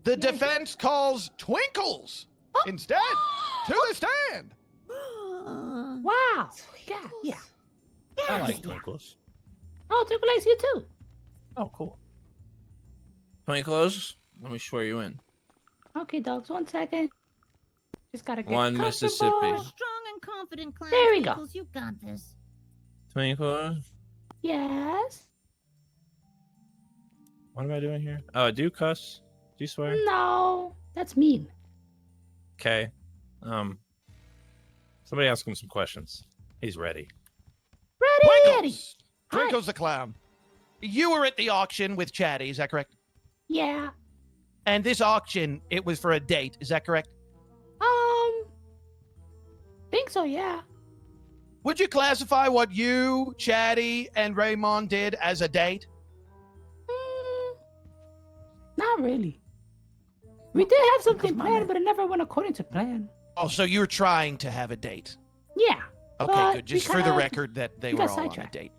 The defense calls Twinkles instead to the stand. Wow. Yeah, yeah. I like Twinkles. Oh, Twinkle likes you too. Oh, cool. Twinkles, let me swear you in. Okay, dogs. 1 second. Just gotta get One comfortable. Mississippi. Strong and confident, Clown. There we go. Twinkles, you got this. Twinkles, Yes. what am I doing here? Oh, do you cuss? Do you swear? No, that's mean. Okay. Somebody ask him some questions. He's ready. Ready? Twinkles. Twinkles the clown. You were at the auction with Chatty, is that correct? Yeah. And this auction, it was for a date, is that correct? Think so, yeah. Would you classify what you, Chatty, and Raymond did as a date? Not really. We did have something planned, but it never went according to plan. Oh, so you were trying to have a date. Yeah. Okay, but good. Just we for the kinda- record that they we were got all on a sidetracked. date.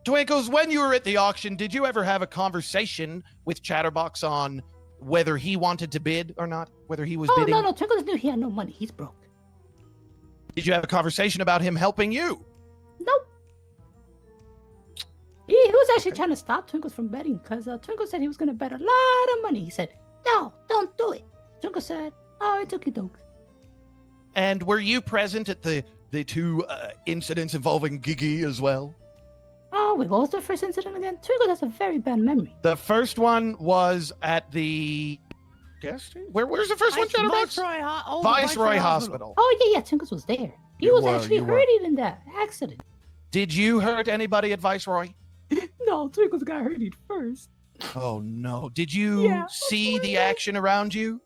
Twinkles, when you were at the auction, did you ever have a conversation with Chatterbox on whether he wanted to bid or not? Whether he was Oh, bidding? no. Twinkles knew he had no money. He's broke. Did you have a conversation about him helping you? Nope. He was actually trying to stop Twinkles from betting because Twinkles said he was going to bet a lot of money. He said, no, don't do it. Twinkles said, oh, it's okay, doke. And were you present at the two incidents involving Gigi as well? Oh, wait, what was the first incident again? Twinkles has a very bad memory. The first one was at the guest. Where's the first one, Chatterbox? Viceroy Hospital. Oh, yeah, Twinkles was there. He You was were, actually you were. hurting in that accident. Did you hurt anybody at Viceroy? No, Twinkles got hurted first. Oh no! Did you Yeah, see the action around you?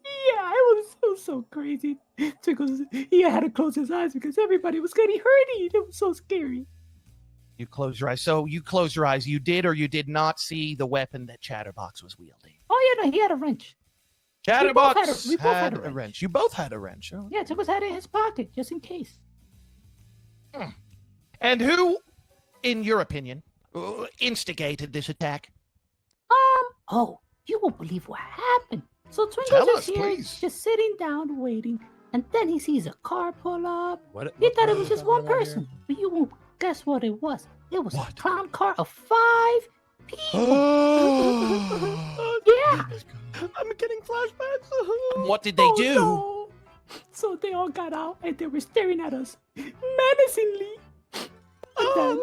Yeah, it was so crazy. Twinkles, he had to close his eyes because everybody was getting hurted. It was so scary. You closed your eyes. So you closed your eyes. You did or you did not see the weapon that Chatterbox was wielding. Oh, yeah, no, he had a wrench. Chatterbox we both had had a a wrench. You both had a wrench. Oh. Yeah, Twinkles had it in his pocket just in case. And who, in your opinion, instigated this attack? Oh, you won't believe what happened. So Twinkles Tell is us, here, please. just sitting down waiting, and then he sees a car pull up. What? He thought it was just one person, but you won't guess what it was. It was a clown car of 5 Yeah. I'm getting flashbacks. What did they do? No. So they all got out and they were staring at us menacingly. And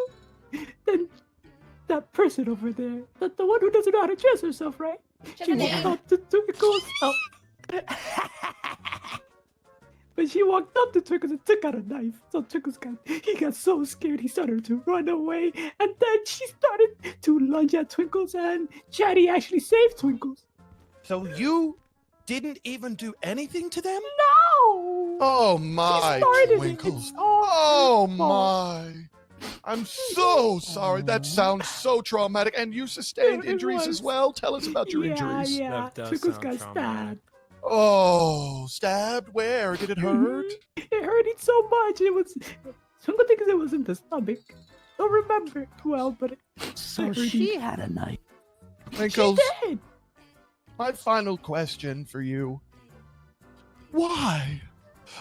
then that person over there, the one who doesn't know how to dress herself, right? She walked up to Twinkles. Oh. But she walked up to Twinkles and took out a knife. So Twinkles got so scared he started to run away. And then she started to lunge at Twinkles and Chatty actually saved Twinkles. So you didn't even do anything to them? No! Oh my Twinkles. Oh my. I'm so sorry. That sounds so traumatic. And you sustained injuries as well? Tell us about your injuries. Yeah, Twinkles got stabbed. Oh, stabbed? Where? Did it hurt? It hurted so much. It was. Twinkle thinks it was in the stomach. Don't remember it well, but it. So she had a knife. Twinkles, She did. my final question for you. Why?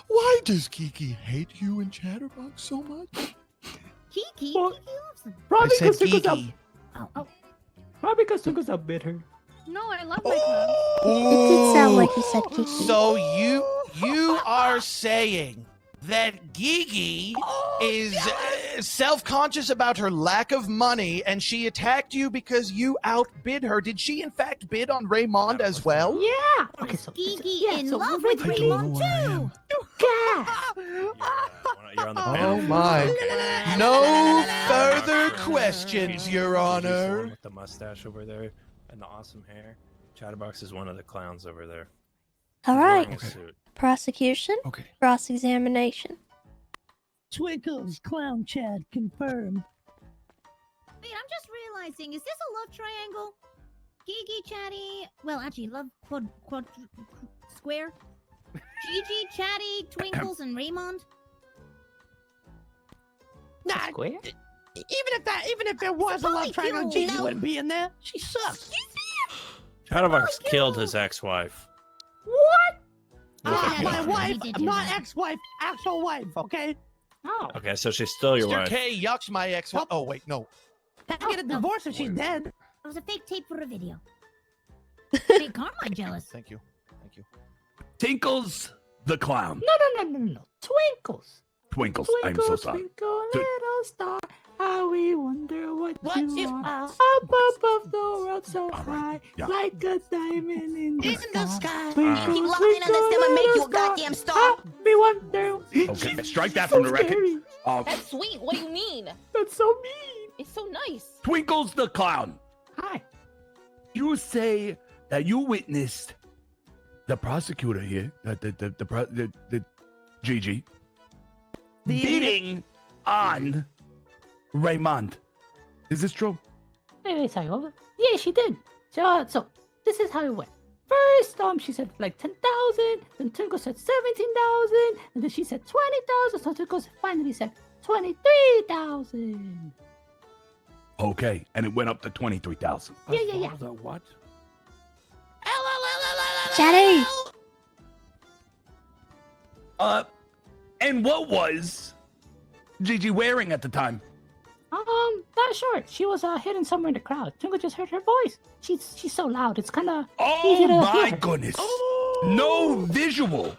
Why does Kiki hate you and Chatterbox so much? Kiki? Well, Kiki loves them. Probably I said because Twinkles Kiki. Probably because Twinkles outbid her. No, I love my clowns. It did sound like you said Kiki. So you are saying that Gigi is self-conscious about her lack of money and she attacked you because you outbid her. Did she in fact bid on Raymond as well? Yeah. Okay, so Kiki yeah, in so love we're with really- Raymond too. You're on the Oh panel. my. No further questions, Your He's the one Honor. with the mustache over there and the awesome hair. Chatterbox is one of the clowns over there. All He's right. wearing a suit. Prosecution. Okay. Cross-examination. Twinkles, Clown Chad, confirmed. Wait, I'm just realizing, is this a love triangle? Gigi, Chatty, well, actually, love quad square. Gigi, Chatty, Twinkles, and Raymond. Nah, Square? even if there was a love triangle, Gigi wouldn't be in there. She sucks. Chatterbox killed his ex-wife. What? My He wife, did do not that. ex-wife, actual wife, okay? Oh. Okay, so she's still your Mr. wife. K yucks my ex. Oh wait, no. Can't get a divorce if she's dead. It was a fake tape for a video. Make Carmine jealous. Thank you. Thank you. Tinkles the clown. No. Twinkles. Twinkles. I'm Twinkle, so sorry. twinkle, Twi- little star, how we wonder what you are. are. Up above the world so high, yeah. like a diamond in the sky. Keep lying on this, I'ma make you a goddamn star. We wonder. Okay, strike that from the record. Scary. That's sweet. What do you mean? That's so mean. It's so nice. Twinkles the clown. Hi. You say that you witnessed the prosecutor here, the Gigi, beating on Raymond. Is this true? Wait a second. Hold on. Yeah, she did. So this is how it went. First, she said like 10,000. Then Twinkle said 17,000, and then she said 20,000. So Twinkle finally said 23,000. Okay, and it went up to 23,000. Yeah. What? Chatty. And what was Gigi wearing at the time? Not sure. She was hidden somewhere in the crowd. Twinkle just heard her voice. She's so loud. It's kind of easy Oh to my hear. goodness! No visual,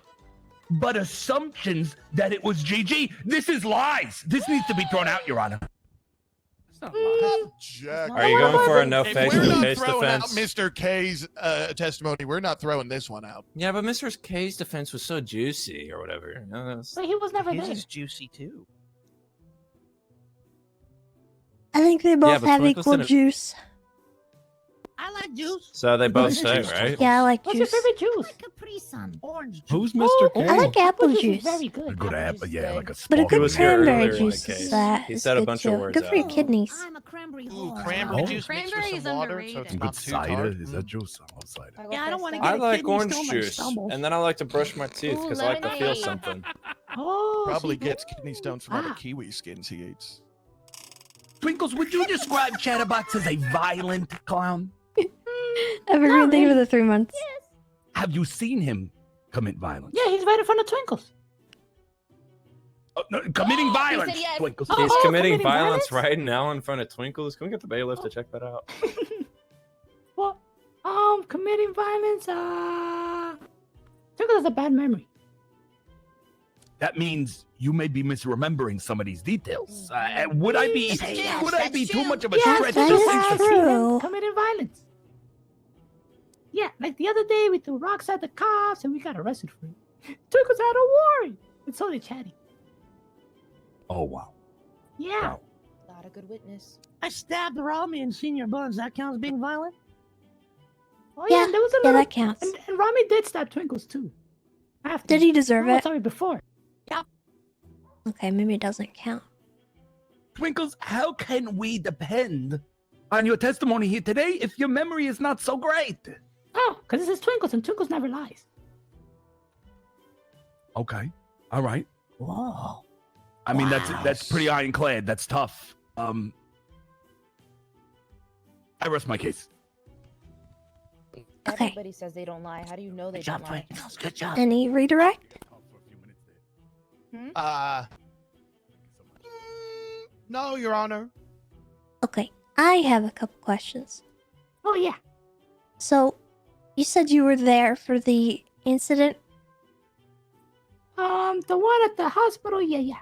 but assumptions that it was Gigi. This is lies. This needs to be thrown out, Your Honor. Jack. Are you going for a no If face we're no not case throwing out defense? Mr. K's testimony, we're not throwing this one out. Yeah, but Mr. K's defense was so juicy or whatever. You know, that's- But he was never His there. is juicy too. I think they both but have Twinkle's equal in a- juice. I like juice. So they both say, right? Yeah, I like What's your juice. favorite juice? Capri Sun. Orange juice. Who's Mr. K? I like apple Apple juice. is very A good. good apple, yeah, like a But a sparkling good was here cranberry earlier in the juice case. is He is said a good bunch too. of words Good for your out. kidneys. I'm a cranberry Ooh, whore. cranberry Oh. juice mixed with Cranberry's some water, so it's underrated. not Good too cider. tart. Is that juice? I love cider. Yeah, I don't want to I get like kidney orange stone like juice, stumbles. and then I like to brush my teeth because I like to feel lemonade. something. Oh, Probably she gets did. kidney stones from all the Ah. kiwi skins he eats. Twinkles, would you describe Chatterbox as a violent clown? I've been reading thing for the 3 months. Have you seen him commit violence? Yeah, he's right in front of Twinkles. No, committing violence. yes. Twinkles. He's Oh, committing committing violence violence? right now in front of Twinkles. Can we get the bailiff to check that out? Well, committing violence. Twinkles has a bad memory. That means you may be misremembering some of these details. Would I be too much of a Yes, stretch that to is think that true. Committing violence. Yeah, like the other day we threw rocks at the cops and we got arrested for it. Twinkles had a warrant. And so did Chatty. Oh wow. Yeah. Not a good witness. I stabbed Rami and Senior Buns. That counts being violent? Oh yeah, Yeah, and there was a yeah, little, that counts. And Rami did stab Twinkles too. After. Did he deserve Oh, it? sorry, before. Yeah. Okay, maybe it doesn't count. Twinkles, how can we depend on your testimony here today if your memory is not so great? Oh, because this is Twinkles and Twinkles never lies. Okay. All right. Whoa. I mean, that's pretty ironclad. That's tough. I rest my case. Okay. Everybody says they don't lie. How do you know they Good job, don't lie? Twinkles. Good job. Any redirect? No, Your Honor. Okay, I have a couple questions. Oh yeah. So, you said you were there for the incident? The one at the hospital, yeah.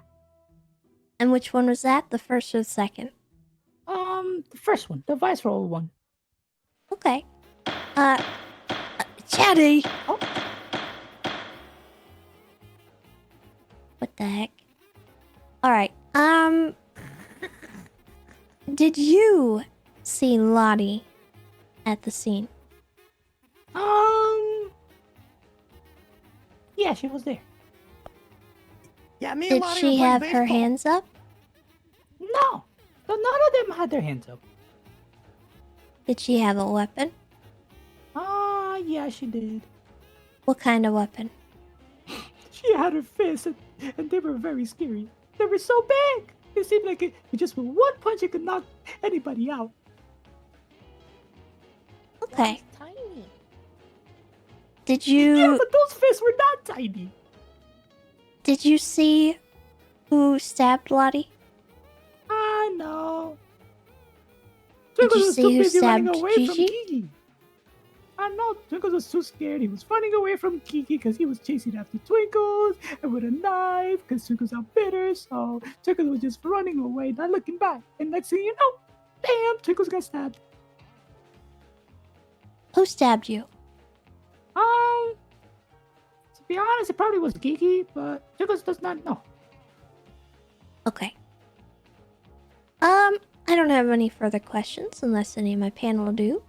And which one was that? The first or the second? The first one, the viceroy one. Okay. Chatty! Oh. What the heck? Alright, did you see Lottie at the scene? Yeah, she was there. Yeah, me and Did Lottie she were playing have her baseball. hands up? No, none of them had their hands up. Did she have a weapon? Yeah, she did. What kind of weapon? She had her fists, and they were very scary. They were so big. It seemed like it just with one punch it could knock anybody out. Okay. Tiny. Did you... Yeah, but those fists were not tiny. Did you see who stabbed Lottie? No. Did Twinkles you was see too who busy running stabbed away from Gigi? Kiki. I know. Twinkles was too scared. He was running away from Kiki because he was chasing after Twinkles and with a knife because Twinkles outbid her. So Twinkles was just running away, not looking back. And next thing you know, bam, Twinkles got stabbed. Who stabbed you? To be honest, it probably was Kiki, but Twinkles does not know. Okay. I don't have any further questions unless any of my panel do.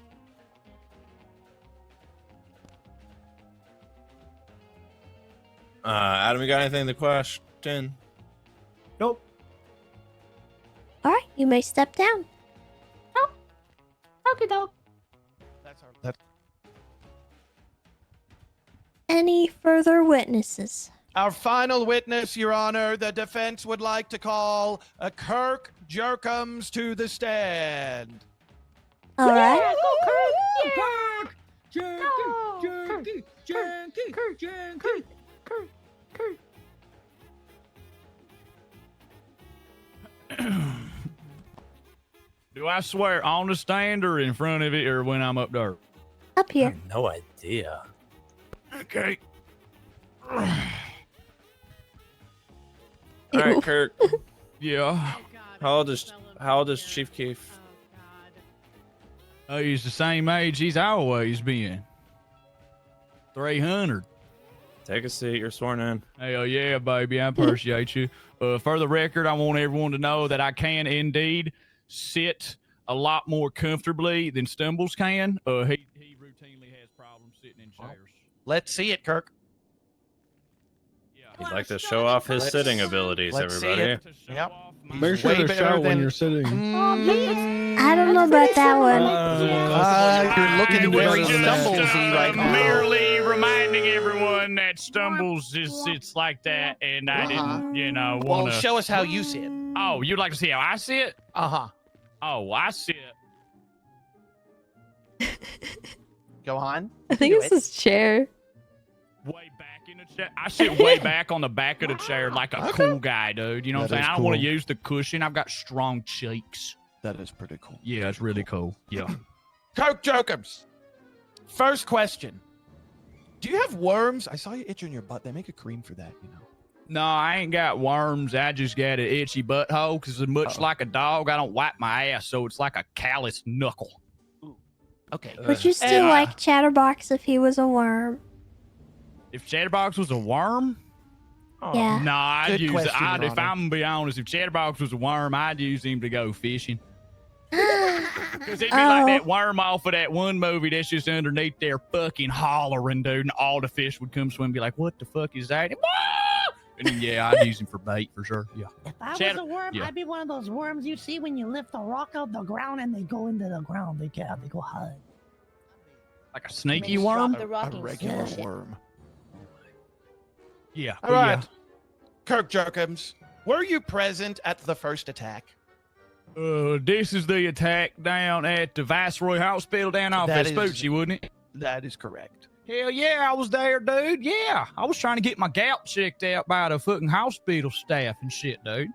Adam, you got anything to question? Nope. Alright, you may step down. Okay, dog. Any further witnesses? Our final witness, Your Honor, the defense would like to call Kirk Jerkums to the stand. Alright. Yeah, go Kirk! Yeah! Kirk. Do I swear on the stand or in front of it or when I'm up there? Up here. No idea. Okay. All right, Kirk. Yeah. How old is Chief Keef? Oh, he's the same age he's always been. 300. Take a seat. You're sworn in. Hell yeah, baby. I appreciate you. For the record, I want everyone to know that I can indeed sit a lot more comfortably than Stumbles can. He routinely has problems sitting in chairs. Let's see it, Kirk. He'd like to show off his sitting abilities, let's see everybody. it. Yep. Make sure to shout when you're sitting. I don't know about that one. You're looking very Stumblesy right now. Merely reminding everyone that Stumbles sits like that, and I didn't, want to... Well, show us how you sit. Oh, you'd like to see how I sit? Uh-huh. Oh, I sit. Go on. I think it's his chair. Way back I sit way back on the back of the chair like a cool guy, dude. You know what I'm saying? I don't want to use the cushion. I've got strong cheeks. That is pretty cool. Yeah, it's really cool. Yeah. Coke Jokers. First question. Do you have worms? I saw you itching your butt. They make a cream for that, you know. No, I ain't got worms. I just got an itchy butthole because much like a dog, I don't wipe my ass, so it's like a callous knuckle. Okay. Would you still like Chatterbox if he was a worm? If Chatterbox was a worm? Yeah. Nah, I'd Good use question, it. Your If Honor. I'm gonna be honest, if Chatterbox was a worm, I'd use him to go fishing. Because he'd be like that worm off of that one movie that's just underneath there fucking hollering, dude, and all the fish would come swim and be like, what the fuck is that? And then, yeah, I'd use him for bait for sure. Yeah. If I was a worm, I'd be one of those worms you see when you lift a rock out the ground and they go into the ground. They go hide. Like a sneaky worm? A regular worm. Yeah. All right. Kirk Jerkins, were you present at the first attack? This is the attack down at the Viceroy Hospital down off That Vespucci, wouldn't it? That is correct. Hell yeah, I was there, dude. Yeah. I was trying to get my gout checked out by the fucking hospital staff and shit, dude.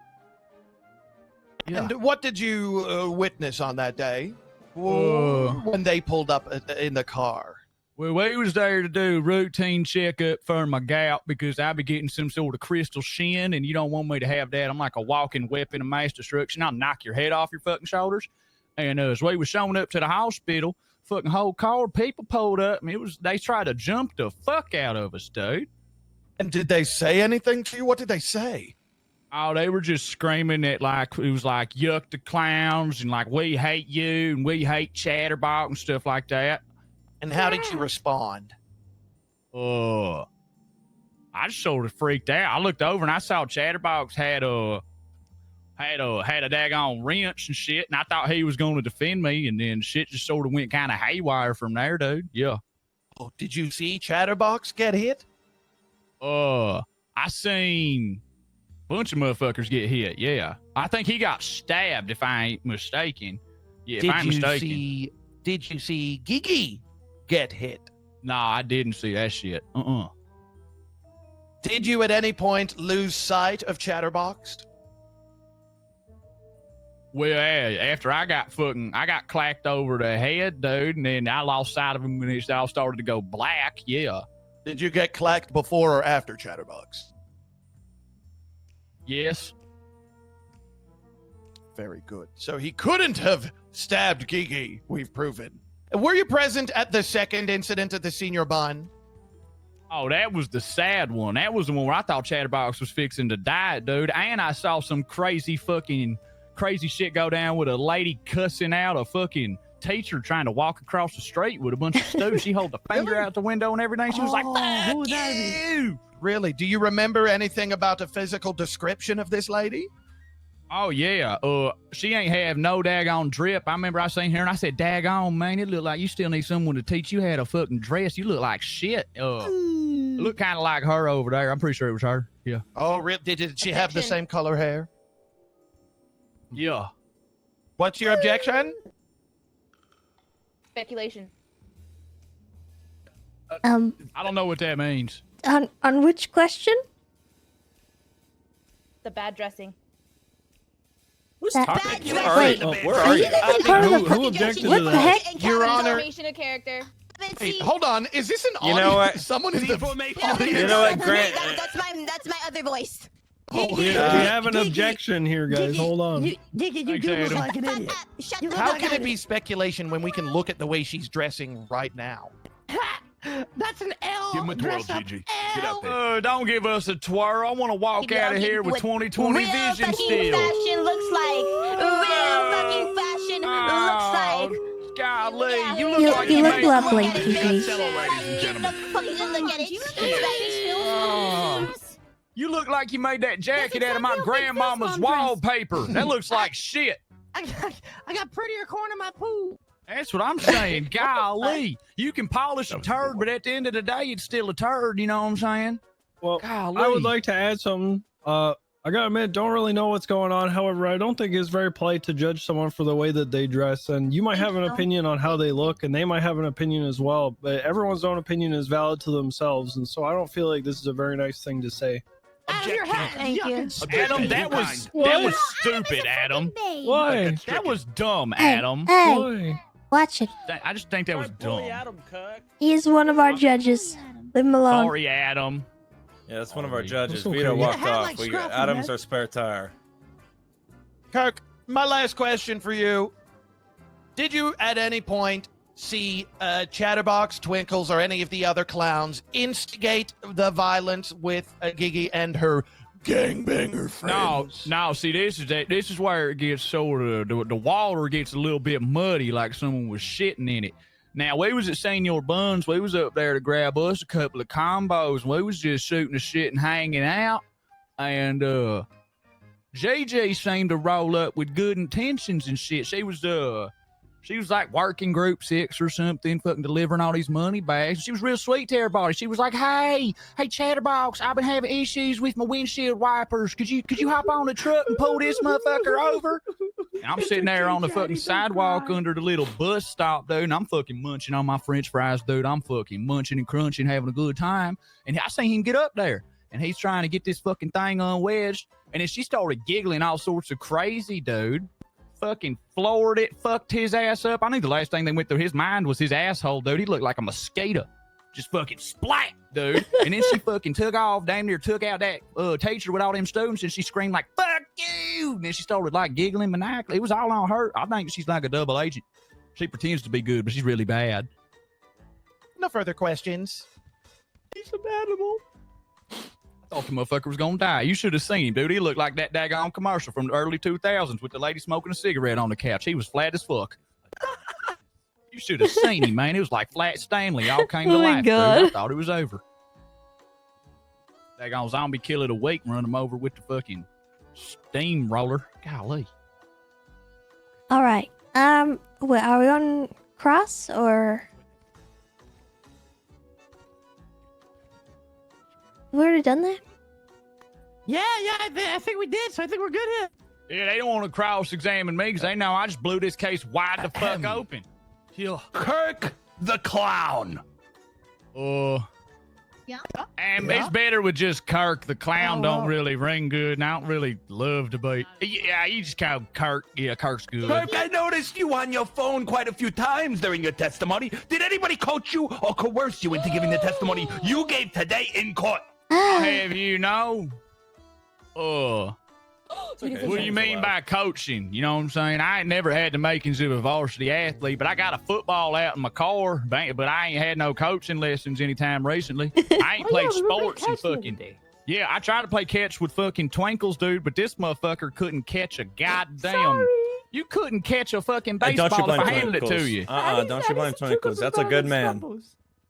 Yeah. And what did you witness on that day when they pulled up in the car? Well, we was there to do routine checkup for my gout because I be getting some sort of crystal shin, and you don't want me to have that. I'm like a walking weapon of mass destruction. I'll knock your head off your fucking shoulders. And as we was showing up to the hospital, fucking whole car of people pulled up, and they tried to jump the fuck out of us, dude. And did they say anything to you? What did they say? Oh, they were just screaming at like it was like yuck the clowns and like we hate you and we hate Chatterbox and stuff like that. And how did you respond? I just sort of freaked out. I looked over and I saw Chatterbox had a daggone wrench and shit, and I thought he was going to defend me, and then shit just sort of went kind of haywire from there, dude. Yeah. Oh, did you see Chatterbox get hit? I seen a bunch of motherfuckers get hit. Yeah, I think he got stabbed if I ain't mistaken. Yeah, if I'm mistaken. Did you see Gigi get hit? Nah, I didn't see that shit. Did you at any point lose sight of Chatterbox? Well, after I got clacked over the head, dude, and then I lost sight of him when it all started to go black. Yeah. Did you get clacked before or after Chatterbox? Yes. Very good. So he couldn't have stabbed Gigi, we've proven. Were you present at the second incident at the senior bun? Oh, that was the sad one. That was the one where I thought Chatterbox was fixing to die, dude. And I saw some crazy shit go down with a lady cussing out a fucking teacher trying to walk across the street with a bunch of students. She held the finger out the window and everything. She was like, fuck you! Really? Do you remember anything about a physical description of this lady? Oh, yeah. She ain't have no daggone drip. I remember I seen her and I said, daggone, man, it looked like you still need someone to teach you how to fucking dress. You look like shit. It looked kind of like her over there. I'm pretty sure it was her. Yeah. Oh, really? Did she have the same color hair? Yeah. What's your objection? Speculation. I don't know what that means. On which question? The bad dressing. Who's That- talking? Wait, Where are you? Who objected to What the that? heck? Your Honor. Formation of character. Wait, hold on. Is this an You audio? know what? Someone in the You know what, Grant? That's my other voice. We have an objection here, guys. Hold on. Gigi, you do look like an idiot. How can it be speculation when we can look at the way she's dressing right now? That's an L. Give him a twirl, dress up Gigi. Get out there. Don't give us a twirl. I want to walk out of here with 20/20 real vision fucking still. Fashion looks like real fucking fashion looks like. Golly, you You look look lovely, Gigi. You look like you made that jacket out of my grandmama's wallpaper. That looks like shit. I got prettier corn in my poo. That's what I'm saying. Golly, you can polish a turd, but at the end of the day, it's still a turd. You know what I'm saying? Well, Golly. I would like to add something. I I gotta admit, don't really know what's going on. However, I don't think it's very polite to judge someone for the way that they dress. And you might have an opinion on how they look, and they might have an opinion as well. But everyone's own opinion is valid to themselves, and so I don't feel like this is a very nice thing to say. Thank you. Adam, that was stupid, Adam. Why? That was dumb, Hey, Adam. hey, watch it. I just think that was dumb. He is one of our judges. Leave him alone. Sorry, Adam. Yeah, that's one of our judges. okay. Vito walked Yeah, off. like We, Scruffy, Adam's man. our spare tire. Kirk, my last question for you. Did you at any point see Chatterbox, Twinkles, or any of the other clowns instigate the violence with Gigi and her gangbanger friends? No. See, this is where it gets sort of the water gets a little bit muddy, like someone was shitting in it. Now, we was at Senor Buns. We was up there to grab us a couple of combos. And we was just shooting the shit and hanging out. And JJ seemed to roll up with good intentions and shit. She was like working group 6 or something, fucking delivering all these money bags. She was real sweet to everybody. She was like, hey, Chatterbox, I've been having issues with my windshield wipers. Could you hop on the truck and pull this motherfucker over? And I'm sitting there on the fucking sidewalk under the little bus stop, dude, and I'm fucking munching on my french fries, dude. I'm fucking munching and crunching, having a good time. And I seen him get up there, and he's trying to get this fucking thing unwedged. And then she started giggling all sorts of crazy, dude. Fucking floored it, fucked his ass up. I think the last thing that went through his mind was his asshole, dude. He looked like a mosquito. Just fucking splat, dude. And then she fucking took off, damn near took out that teacher with all them students, and she screamed like, fuck you! And then she started like giggling maniacally. It was all on her. I think she's like a double agent. She pretends to be good, but she's really bad. No further questions. He's an animal. I thought the motherfucker was gonna die. You should have seen him, dude. He looked like that daggone commercial from the early 2000s with the lady smoking a cigarette on the couch. He was flat as fuck. You should have seen him, man. It was like Flat Stanley. All came to Oh my life, God. dude. I thought it was over. Daggone zombie kill it a week and run him over with the fucking steamroller. Golly. All right. What, are we on cross or? We already done that? Yeah, I think we did, so I think we're good here. Yeah, they don't want to cross-examine me because they know I just blew this case wide the fuck open. Kirk the Clown. Yeah. And it's better with just Kirk. The Clown don't really ring good, and I don't really love to be. Yeah, you just call Kirk. Yeah, Kirk's good. Kirk, I noticed you on your phone quite a few times during your testimony. Did anybody coach you or coerce you into giving the testimony you gave today in court? I'll have you know. What do you mean by coaching? You know what I'm saying? I ain't never had the makings of a varsity athlete, but I got a football out in my car, but I ain't had no coaching lessons anytime recently. I ain't played sports and fucking... Yeah, I tried to play catch with fucking Twinkles, dude, but this motherfucker couldn't catch a goddamn... You couldn't catch a fucking baseball if I handed it to you. Don't you blame Twinkles. That's a good man.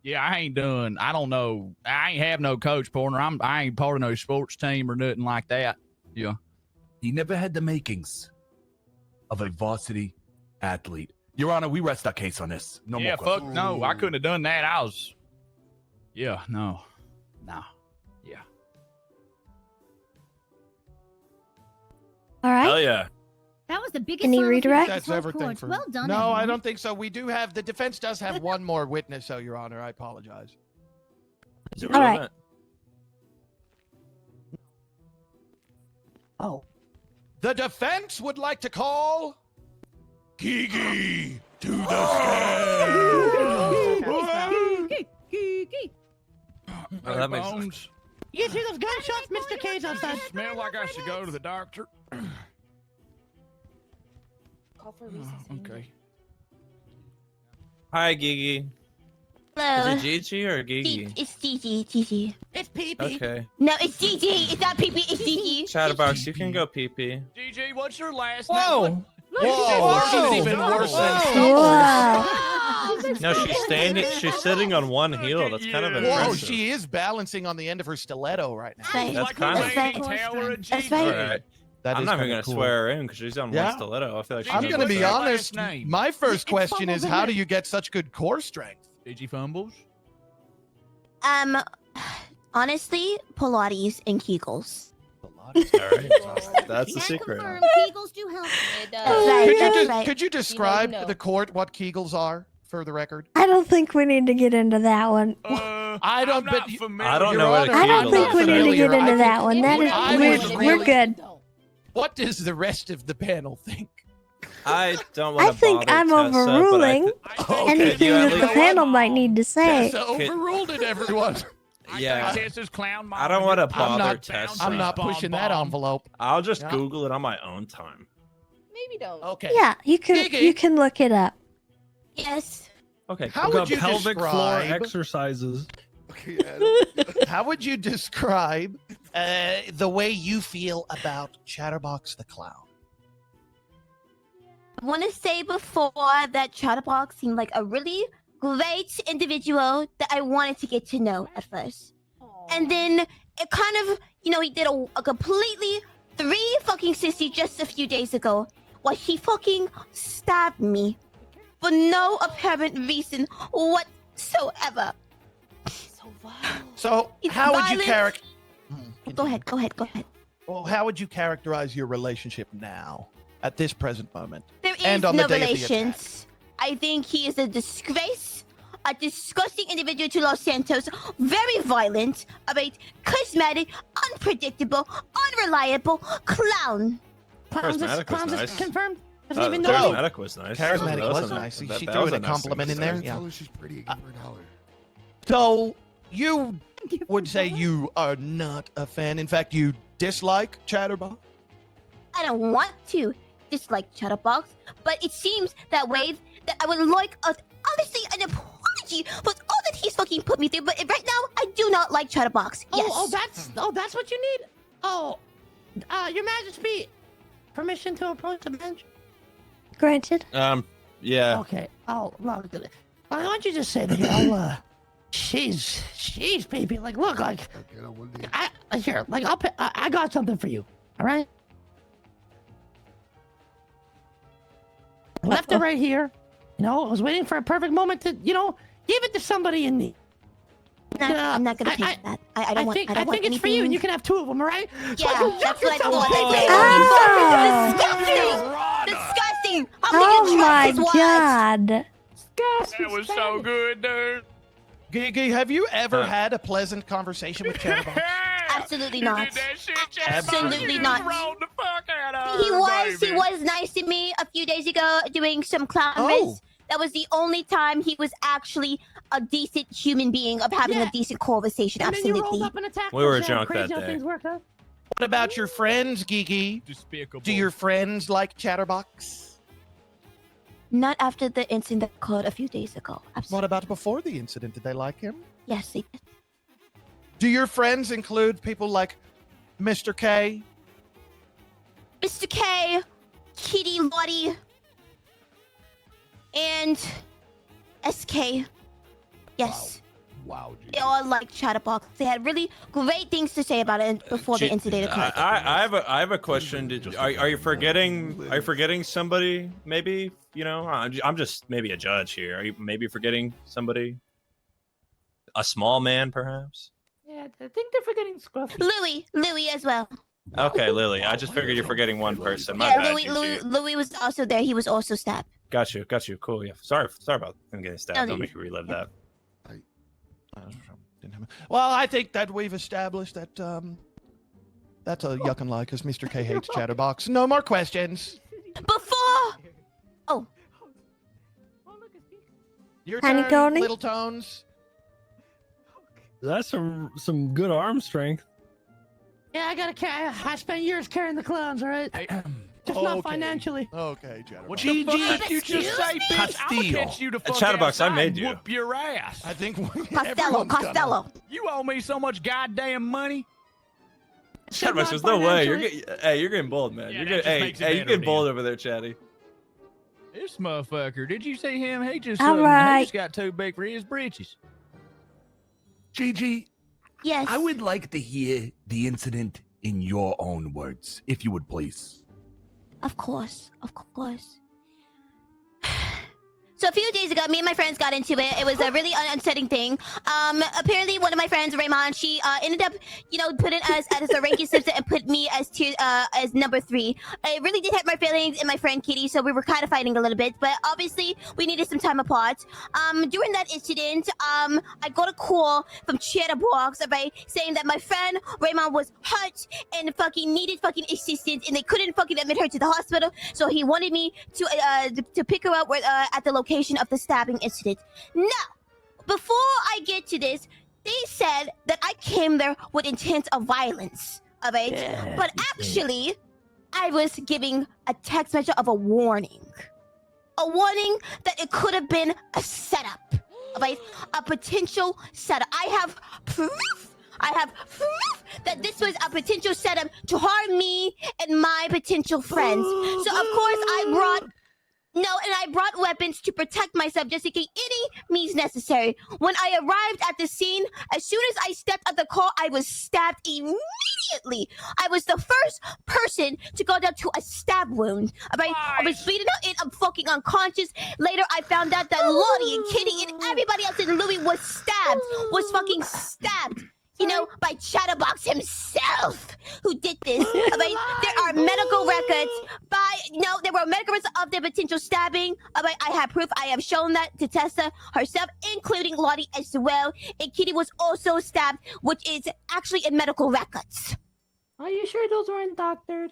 Yeah, I ain't done. I don't know. I ain't have no coach, partner. I ain't part of no sports team or nothing like that. Yeah. He never had the makings of a varsity athlete. Your Honor, we rest our case on this. No more fuck questions. no. I couldn't have done that. I was... Yeah, no. Yeah. All right. Hell yeah. That was the biggest. Any silence we've redirect? had That's this whole everything court. for Well done. No, I everyone. don't think so. We do have the defense does have one more witness, so Your Honor, I apologize. All right. Oh. The defense would like to call Gigi to the Gigi. That makes sense. You see those gunshots? Mr. K's outside. Smell like I should go to the doctor. Call for recess. Okay. Hi, Gigi. Hello. Is it Gigi or Gigi? It's Gigi. It's pee-pee. Okay. No, it's Gigi. It's not Pee-Pee. It's Gigi. Chatterbox, you can go pee-pee. GG, what's your last Whoa. name? Whoa, she's even worse than No, she's sitting on one heel. That's kind of Whoa, impressive. she is balancing on the end of her stiletto right now. That's kind of... That's All right. right. That I'm is not even kinda going to cool. swear her in because she's on Yeah. one stiletto. I feel like she's I'm on going to one be side. honest. My first question is, how do you get such good core strength? Digi fumbles? Honestly, Pilates and Kegels. That's the Can secret. confirm Kegels do help. Could you describe to the court what Kegels are for the record? I don't think we need to get into that one. I don't. But I don't know what a I don't Kegel think is. we need to get into that one. That is, we're good. What does the rest of the panel think? I don't want I to think I'm overruling anything that the panel might need to say. Tessa overruled it, everyone. Yeah. Tessa's clown I don't want to bother Tessa. I'm not pushing that envelope. I'll just Google it on my own time. Maybe don't. Okay. Yeah, you can look it up. Yes. Okay. How Look would up you pelvic floor describe? exercises. How would you describe the way you feel about Chatterbox the Clown? I want to say before that Chatterbox seemed like a really great individual that I wanted to get to know at first. And then it kind of, he did a completely 360 just a few days ago while he fucking stabbed me for no apparent reason whatsoever. So, It's how would you violent. characterize? Go ahead. Well, how would you characterize your relationship now, at this present moment? There is and on no the day of the attack? relations. I think he is a disgrace, a disgusting individual to Los Santos, very violent, a very charismatic, unpredictable, unreliable clown. Charismatic was nice. confirmed. Doesn't even know. Charismatic was nice. Charismatic That was a- nice. that- She that threw was in a nice thing compliment to in there. say. Yeah. Tell her she's pretty. Give her $1. So you would say you are not a fan. In fact, you dislike Chatterbox. I don't want to dislike Chatterbox, but it seems that way that I would like, obviously, an apology for all that he's fucking put me through. But right now, I do not like Chatterbox. Yes. Oh, that's what you need. Oh, Your Majesty, permission to approach the bench. Granted. Yeah. Okay. Oh, well, why don't you just say that? I'll, she's baby. Like, look, like, here, like, I got something for you. All right. I left it right here. I was waiting for a perfect moment to, give it to somebody in need. I'm not gonna take that. I don't want. I think it's for you, and you can have 2 of them, all right? Yeah, that's what I thought. Disgusting! Oh my god. That was so good, dude. Gigi, have you ever had a pleasant conversation with Chatterbox? Absolutely not. Absolutely You not. rolled the fuck out of He her, was baby. nice to me a few days ago doing some clown Oh. riz. That was the only time he was actually a decent human being of having a decent conversation. And then you rolled Absolutely. up and attacked We were us, drunk crazy that how day. things worked out. What about your friends, Gigi? Despicable. Do your friends like Chatterbox? Not after the incident that occurred a few days ago. Absolutely. What about before the incident? Did they like him? Yes, they did. Do your friends include people like Mr. K? Mr. K, Kitty Lottie, and SK. Yes. Wow. They all like Chatterbox. They had really great things to say about it before the incident occurred. I have a question. Are you forgetting somebody? Maybe I'm just maybe a judge here. Are you maybe forgetting somebody? A small man, perhaps. Yeah, I think they're forgetting Scruffy. Louis as well. Okay, Lily. I just figured you're forgetting one person. My Yeah, bad, Louis was also there. He was also stabbed. Got you. Cool. Yeah. Sorry about him getting stabbed. No, Don't make you relive that. Well, I think that we've established that that's a yuck and lie because Mr. K hates Chatterbox. No more questions. Before. Oh. Your Honey turn, Tony? Little Tones. That's some good arm strength. Yeah, I spent years carrying the clowns, all right? Just not financially. Okay, Chatterbox. What the fuck did you just say, bitch? I'll catch you the fuck Chatterbox, I outside made and you. whoop your ass. I think Costello. You owe me so much goddamn money. Chatterbox, there's no way. You're getting bold, man. Yeah, You're that getting, just makes it you're better, getting bold then. over there, Chatty. This motherfucker. Did you see him? He just All he right. just got too big for his britches. Gigi, Yes. I would like to hear the incident in your own words, if you would please. Of course. So a few days ago, me and my friends got into it. It was a really unsettling thing. Apparently one of my friends, Raymond, she ended up, putting us as a ranking system and put me as number 3. It really did hurt my feelings and my friend Kitty, so we were kind of fighting a little bit. But obviously, we needed some time apart. During that incident, I got a call from Chatterbox about saying that my friend Raymond was hurt and fucking needed fucking assistance, and they couldn't fucking admit her to the hospital. So he wanted me to pick her up at the location of the stabbing incident. Now, before I get to this, they said that I came there with intent of violence, alright? Yeah, but actually, I was giving a text message of a warning. A warning that it could have been a setup, alright? A potential setup. I have proof that this was a potential setup to harm me and my potential friends. So of course I brought weapons to protect myself just in case any means necessary. When I arrived at the scene, as soon as I stepped out the car, I was stabbed immediately. I was the first person to go down to a stab wound. Right? I was bleeding out and I'm fucking unconscious. Later, I found out that Lottie and Kitty and everybody else in Louis was fucking stabbed. By Chatterbox himself, who did this. Right? There are medical records. There were medical records of the potential stabbing. I have proof. I have shown that to Tessa herself, including Lottie as well. And Kitty was also stabbed, which is actually in medical records. Are you sure those weren't doctored?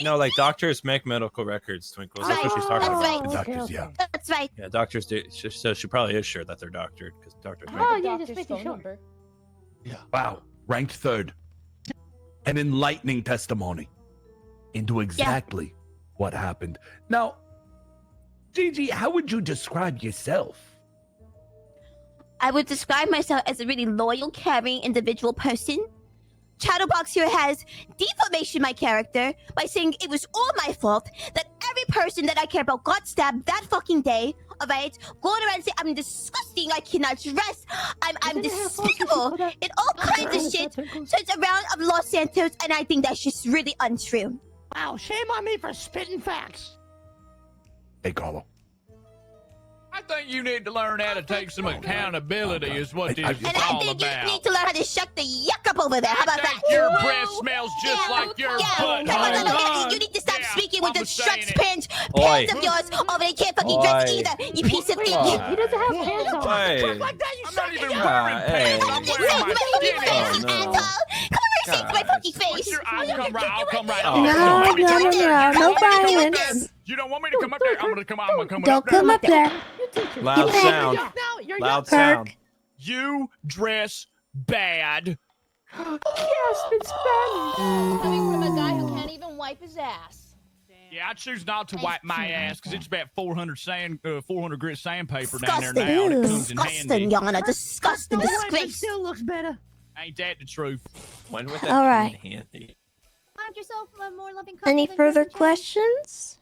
No, like doctors make medical records, Twinkles. That's what she's talking about. Right. Doctors, yeah. That's right. Yeah, doctors do. So she probably is sure that they're doctored because doctors make Oh, yeah, just making sure. Number. Yeah. Wow, ranked 3rd. An enlightening testimony into exactly what happened. Now, Gigi, how would you describe yourself? I would describe myself as a really loyal, caring, individual person. Chatterbox here has defamation my character by saying it was all my fault that every person that I care about got stabbed that fucking day. Alright, going around and say I'm disgusting, I cannot dress, I'm despicable, and all kinds of shit. So it's around of Los Santos, and I think that's just really untrue. Wow, shame on me for spitting facts. Hey, Carlo. I think you need to learn how to take some accountability is what this is And I all think you about. need to learn how to shut the yuck up over there. How about that? Your breath smells just like your butt. You need to stop speaking with the struts pants Oi. of yours over there. You can't fucking dress Oi. either, you piece of He idiot. doesn't have pants on. Hey. Like that, you I'm suck not even it, you- wearing pants. I'm wearing my skinny. Oh, no. Come over here, see my fucking face. I'll come right Oh. up. No violence. You don't want me to come up there? I'm gonna come up Don't come up there. Loud sound. Loud sound. You dress bad. Yes, it's Spanish. Coming from a guy who can't even wipe his ass. Yeah, I choose not to wipe my ass because it's about 400 grit sandpaper down there Disgusting. now, and it comes in Disgusting, handy. Yana. Disgusting. It Disgrace. still looks better. Ain't that the truth? When would that All come right. in handy? Find yourself a more loving Any couple than further Cousin Chad. questions?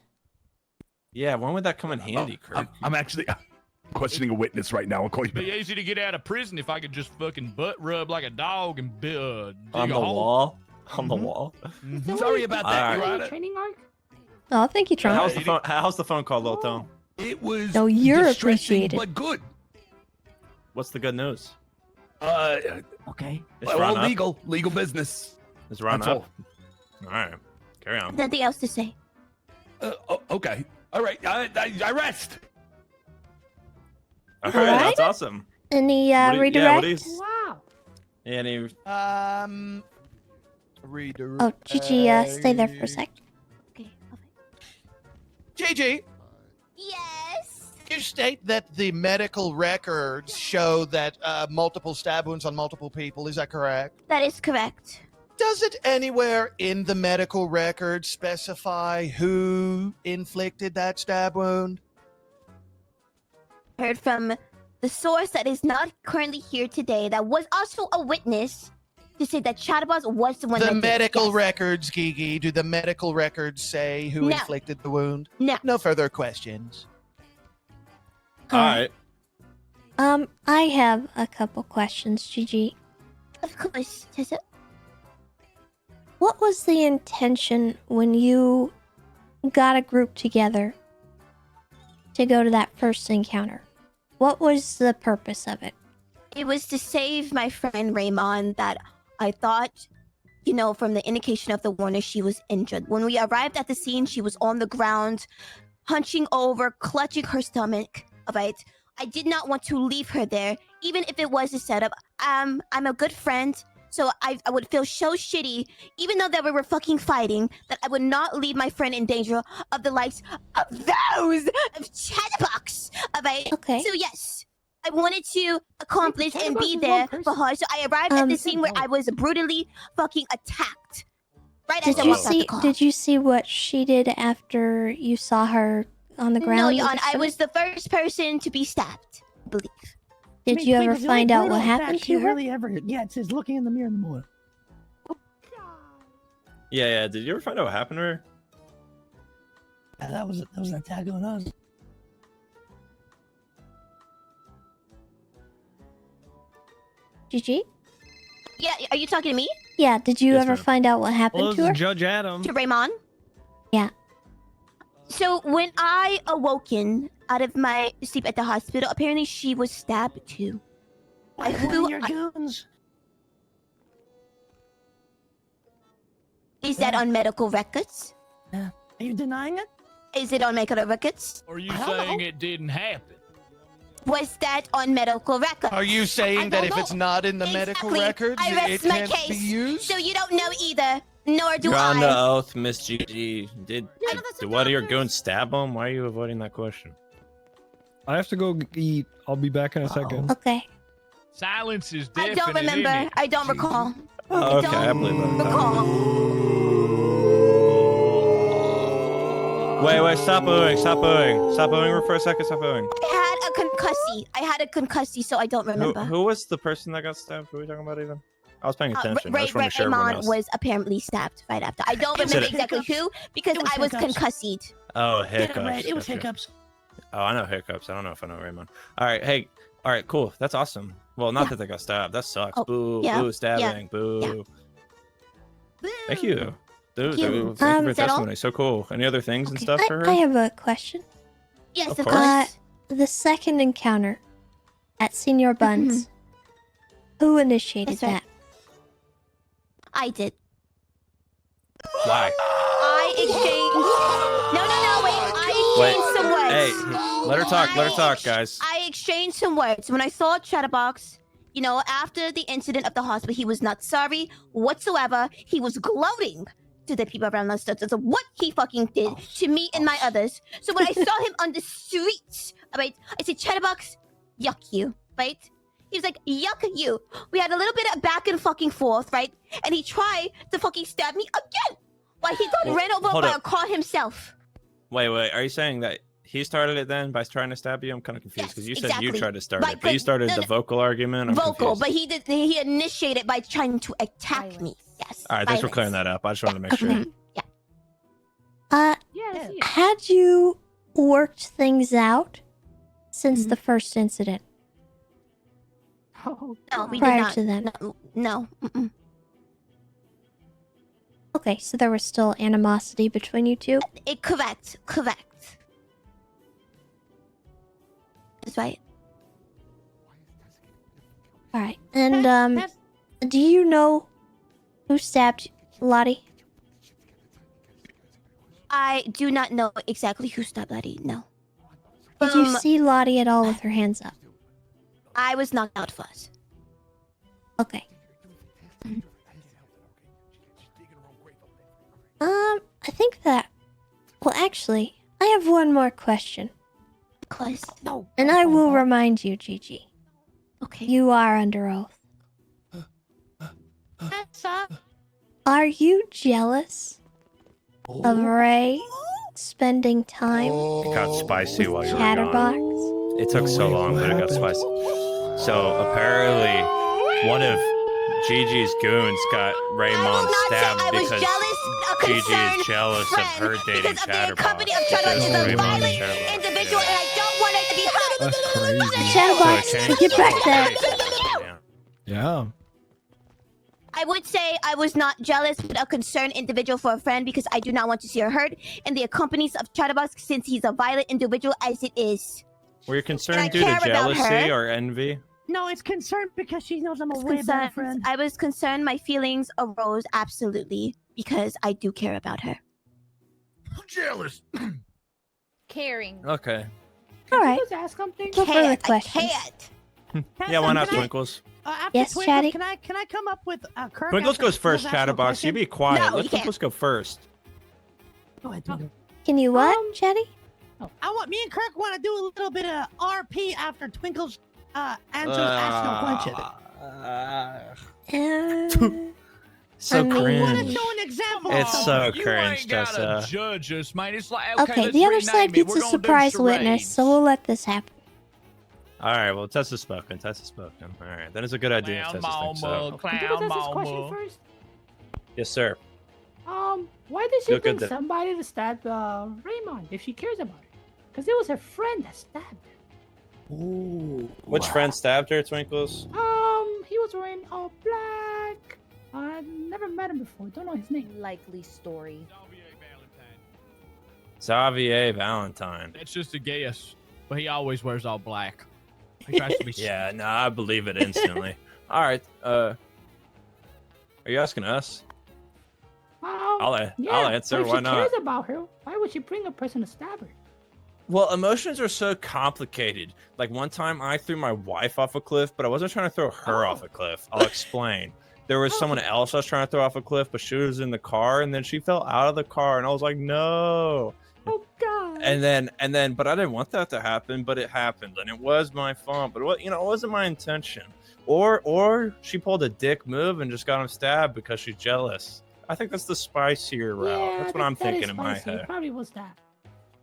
Yeah, when would that come in handy, Kurt? I'm actually questioning a witness right now. I'll call you It'd back. be easy to get out of prison if I could just fucking butt rub like a dog and dig On a the hole. wall? On the wall? Sorry about that, Your All Honor. Training arc? Oh, thank you, Tron. How's the phone call, Lil Tone? It was No, you're distressing, appreciated. but good. What's the good news? Okay. It's Well, run up. legal business. It's run That's up. All right, carry on. Nothing else to say. Okay. All right. I rest. All right, Alright. that's awesome. Any What do you- yeah, what redirect? do you- Wow. Any? Redirect. Oh, Gigi, stay there for a sec. JJ, Yes. you state that the medical records show that multiple stab wounds on multiple people. Is that correct? That is correct. Does it anywhere in the medical records specify who inflicted that stab wound? Heard from the source that is not currently here today that was also a witness to say that Chatterbox was the one The that did it. medical Yes. records, Gigi, do the medical records say who No. inflicted the wound? No. No further questions. All right. I have a couple questions, Gigi. Of course, Tessa. What was the intention when you got a group together to go to that first encounter? What was the purpose of it? It was to save my friend Raymond that I thought, you know, from the indication of the warner, she was injured. When we arrived at the scene, she was on the ground, hunching over, clutching her stomach. Right? I did not want to leave her there, even if it was a setup. I'm a good friend, so I would feel so shitty, even though that we were fucking fighting, that I would not leave my friend in danger of the likes of those of Chatterbox. Right? Okay. So yes, I wanted to accomplish and be there for her. So I arrived at the scene where I was brutally fucking attacked. Right as I walked out the car. Did you see what she did after you saw her on the ground? No, Your Honor, I was the first person to be stabbed, I believe. Did you ever find out what happened to her? Hardly ever. Yeah, it says looking in the mirror in the morning. Yeah. Did you ever find out what happened to her? Yeah, that was an attack on us. GG? Yeah, are you talking to me? Yeah, did you Yes, ever ma'am. find out what happened Well, to her? Judge Adam. To Raymond? Yeah. So when I awoken out of my sleep at the hospital, apparently she was stabbed too. By one of your goons. Is that on medical records? Yeah. Are you denying it? Is it on medical records? Are you saying it didn't happen? Was that on medical records? Are you saying that if it's not in the medical records, I it rest my can't be case. used? So you don't know either, nor do You're on the I. oath, Miss GG. Did one of your goons stab him? Why are you avoiding that question? I have to go eat. I'll be back in a second. Okay. Silence is I deafening. don't remember. I don't recall. Oh, okay, I believe that. Wait, stop booing, stop booing. Stop booing for a second, stop booing. I had a concussy, so I don't remember. Who was the person that got stabbed? Who are we talking about even? I was paying attention. I just want to share everyone Raymond else. was apparently stabbed right after. I don't Is remember it- exactly who, because I was concussied. Oh, Get it hiccups. right. It was Gotcha. hiccups. Oh, I know hiccups. I don't know if I know Raymond. All right, hey. All right, cool. That's awesome. Well, not that they got stabbed. That sucks. Oh, Boo, yeah, boo, stabbing, boo. Thank you. Dude, thank you for your Is that all? testimony. So cool. Any other things and stuff for her? I have a question. Yes, of course. The second encounter at Senior Buns, who initiated That's right. that? I did. Why? I exchanged. No, wait. I exchanged some words. Hey, let her talk. Let her talk, guys. I exchanged some words. When I saw Chatterbox, you know, after the incident of the hospital, he was not sorry whatsoever. He was gloating to the people around us as to what he fucking did to me and my others. So when I saw him on the streets, right, I said, Chatterbox, yuck you, right? He was like, yuck you. We had a little bit of back and fucking forth, right? And he tried to fucking stab me again. Why he got ran over hold by up. a car himself. Wait. Are you saying that he started it then by trying to stab you? I'm kind of confused because you said you exactly. tried to start But- it, but you started no, the no. vocal argument. I'm Vocal, confused. but he initiated by trying to attack me. Yes. All right, thanks for violence. clearing that up. I just wanted to make sure. Had you worked things out since the first incident? Oh, No, we Prior did not. to then? No. Mm-mm. Okay, so there was still animosity between you two? Correct. That's right. Alright, and do you know who stabbed Lottie? I do not know exactly who stabbed Lottie. No. Did you see Lottie at all with her hands up? I was knocked out first. Okay. I think that... Well, actually, I have one more question. Of course. No. And I will remind you, Gigi. Okay. You are under oath. Are you jealous of Ray spending time It got spicy while you were Chatterbox? gone. It took so long, but it got spicy. So apparently, one of Gigi's goons got Raymond stabbed because Gigi is jealous of her dating Chatterbox. Company of Chatterbox is a Raymond violent and Chatterbox. individual, and I don't want it to be hurt. That's crazy. Chatterbox, So it changed get the back whole there. case. Yeah. Yeah. I I would say I was not jealous, but a concerned individual for a friend because I do not want to see her hurt in the accompanies of Chatterbox since he's a violent individual as it is. Were you And I concerned due to care about jealousy her. or envy? No, it's concerned because she knows I'm a was way better concerned. friend. I was concerned. My feelings arose absolutely because I do care about her. I'm jealous. Caring. Okay. All right. Just ask something. No further I questions. can't. Yeah, why not, Can I- Twinkles? After Yes, Twinkles, Chatty? Can I come up with Kirk? Twinkles after goes first, Twinkles asks a Chatterbox. You question? be quiet. No, Let you can't. Twinkles go first. Go ahead, Twinkles. Can you what, Chatty? Me and Kirk want to do a little bit of RP after Twinkles answers asks no question. So I mean- I want to cringe. show an example. It's of so something. You cringe, ain't gotta Tessa. judge us, man. It's like, Okay, let's the other rename side it. gets We're a gonna do surprise witness, charades. so we'll let this happen. All right, well, Tessa's spoken. Tessa's spoken. All right, then it's a good idea if Clown Tessa thinks so. mama, Can you clown ask this question mama. first? Yes, sir. Why did she Look bring at that. somebody to stab Raymond if she cares about it? Because it was her friend that stabbed her. Ooh. Which friend stabbed her, Twinkles? He was wearing all black. I never met him before. Don't know his name. Likely story. Xavier Valentine. That's just a guess, but he always wears all black. He tries to be. Yeah, no, I believe it instantly. All right, are you asking us? I'll answer. But if Why she not? cares about her, why would she bring a person to stab her? Well, emotions are so complicated. Like one time I threw my wife off a cliff, but I wasn't trying to throw her off a cliff. I'll explain. There was someone else I was trying to throw off a cliff, but she was in the car, and then she fell out of the car, and I was like, no. Oh God. And then, but I didn't want that to happen, but it happened, and it was my fault. But it wasn't my intention. Or she pulled a dick move and just got him stabbed because she's jealous. I think that's the spicier route. Yeah, That's what I'm that is thinking in my spicy. head. It probably was that.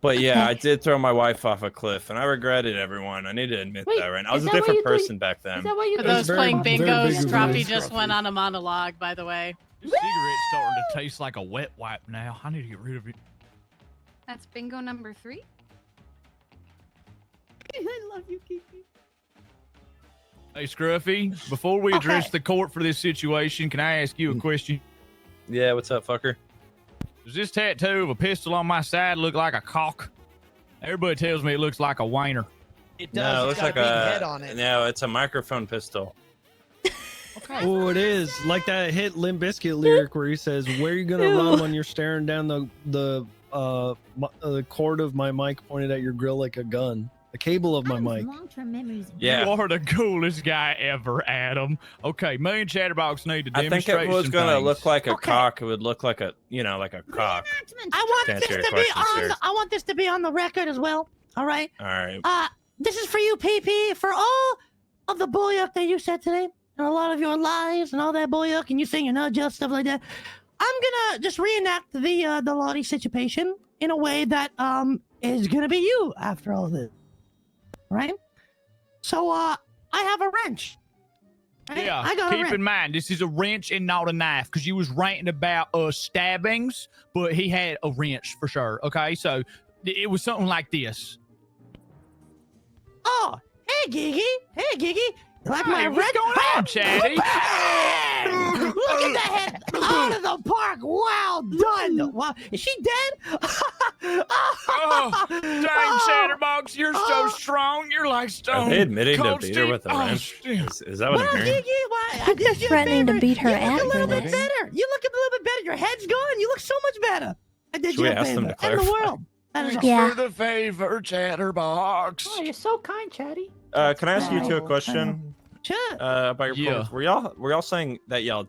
But yeah, I did throw my wife off a cliff, and I regret it, everyone. I need to admit Wait, that right now. I was is a that why different you threw- person back then. Is that why you For threw- those very- playing very bingo, big of Stroppy a- just went on a monologue, by the way. This cigarette's starting to taste like a wet wipe now. I need to get rid of it. That's bingo number 3. I love you, Kiki. Hey, Scruffy, before we address Okay. the court for this situation, can I ask you a question? Yeah, what's up, fucker? Does this tattoo of a pistol on my side look like a cock? Everybody tells me it looks like a whiner. It No, does. it It's looks got a like big a head on it. No, it's a microphone pistol. Oh, it is like that hit Limp Bizkit lyric where he says, "Where you gonna run when you're staring down the cord of my mic pointed at your grill like a gun, the cable of my mic." Long-term memories. Yeah. You are the coolest guy ever, Adam. Okay, me and Chatterbox need to I think demonstrate it was some gonna things. look like a Okay. cock. It would look like a, like a cock. I want To this answer to your be question, on. sir. I want this to be on the record as well. All right. All right. This is for you, PP, for all of the bullyuck that you said today, and a lot of your lies and all that bullyuck, and you saying you're not just stuff like that. I'm gonna just reenact the Lottie situation in a way that is gonna be you after all this, right? So I have a wrench. Right? Yeah, I got a keep wrench. in mind, this is a wrench and not a knife, because you was ranting about stabbings, but he had a wrench for sure, okay? So it was something like this. Oh, hey, Gigi. Hey, Gigi. You like my Hey, wrench? what's going on, Chatty? Look at that head out of the park. Well done. Wow. Is she dead? Oh, dang, Chatterbox, you're so strong. You're like Are stone. they admitting to cold beat her steel. with a Oh, wrench? shit. Is that what I'm Well, hearing? Gigi, well, I They're did you a threatening to favor. beat her You look at a little for bit this. better. You look a little bit better. Your head's gone. You look so much better. I did Should you we a ask them favor. to And the clarify? world. That is all. Yeah. For the favor, Chatterbox. Oh, you're so kind, Chatty. Can I ask you two a Oh, question? Sure. About your Yeah. points. Were y'all saying that y'all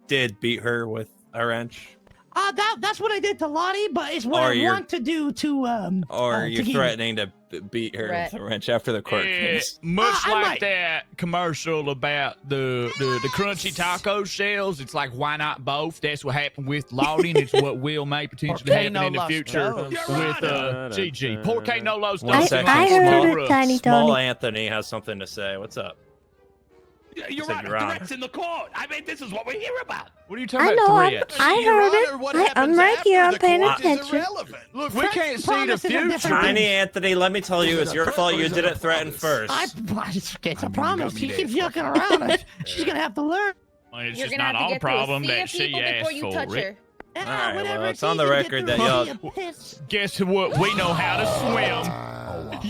did beat her with a wrench? That's what I did to Lottie, but it's what Or I you're- want to do to Or to you're Gigi. threatening to beat her with a wrench after the court case? Much I like might. that commercial about the crunchy taco shells, it's like, why not both? That's what happened with Lottie, and it's what will may potentially happen in the Los future Dos. with Gigi. Porque no los One dos. second. I Small- heard it, Tiny Small Tony. Anthony has something to say. What's up? You're Said right. you're on. Threats in the court. I mean, this is what we hear about. What are you talking I about? know. Threats? I Your heard Honor, it. what I'm happens right here. I'm after the paying court is attention. irrelevant. Look, we can't see the promises are future. different. Tiny Anthony, let me tell you, it's your fault you didn't threaten first. It's a promise. She keeps yucking around. She's gonna have to learn. Well, it's You're just gonna not have to our get through problem a sea that of she people before asked you for touch it. her. All right, whatever, well, it's she on the can get record through that a y'all. sea of piss. Guess what? We know how to swim.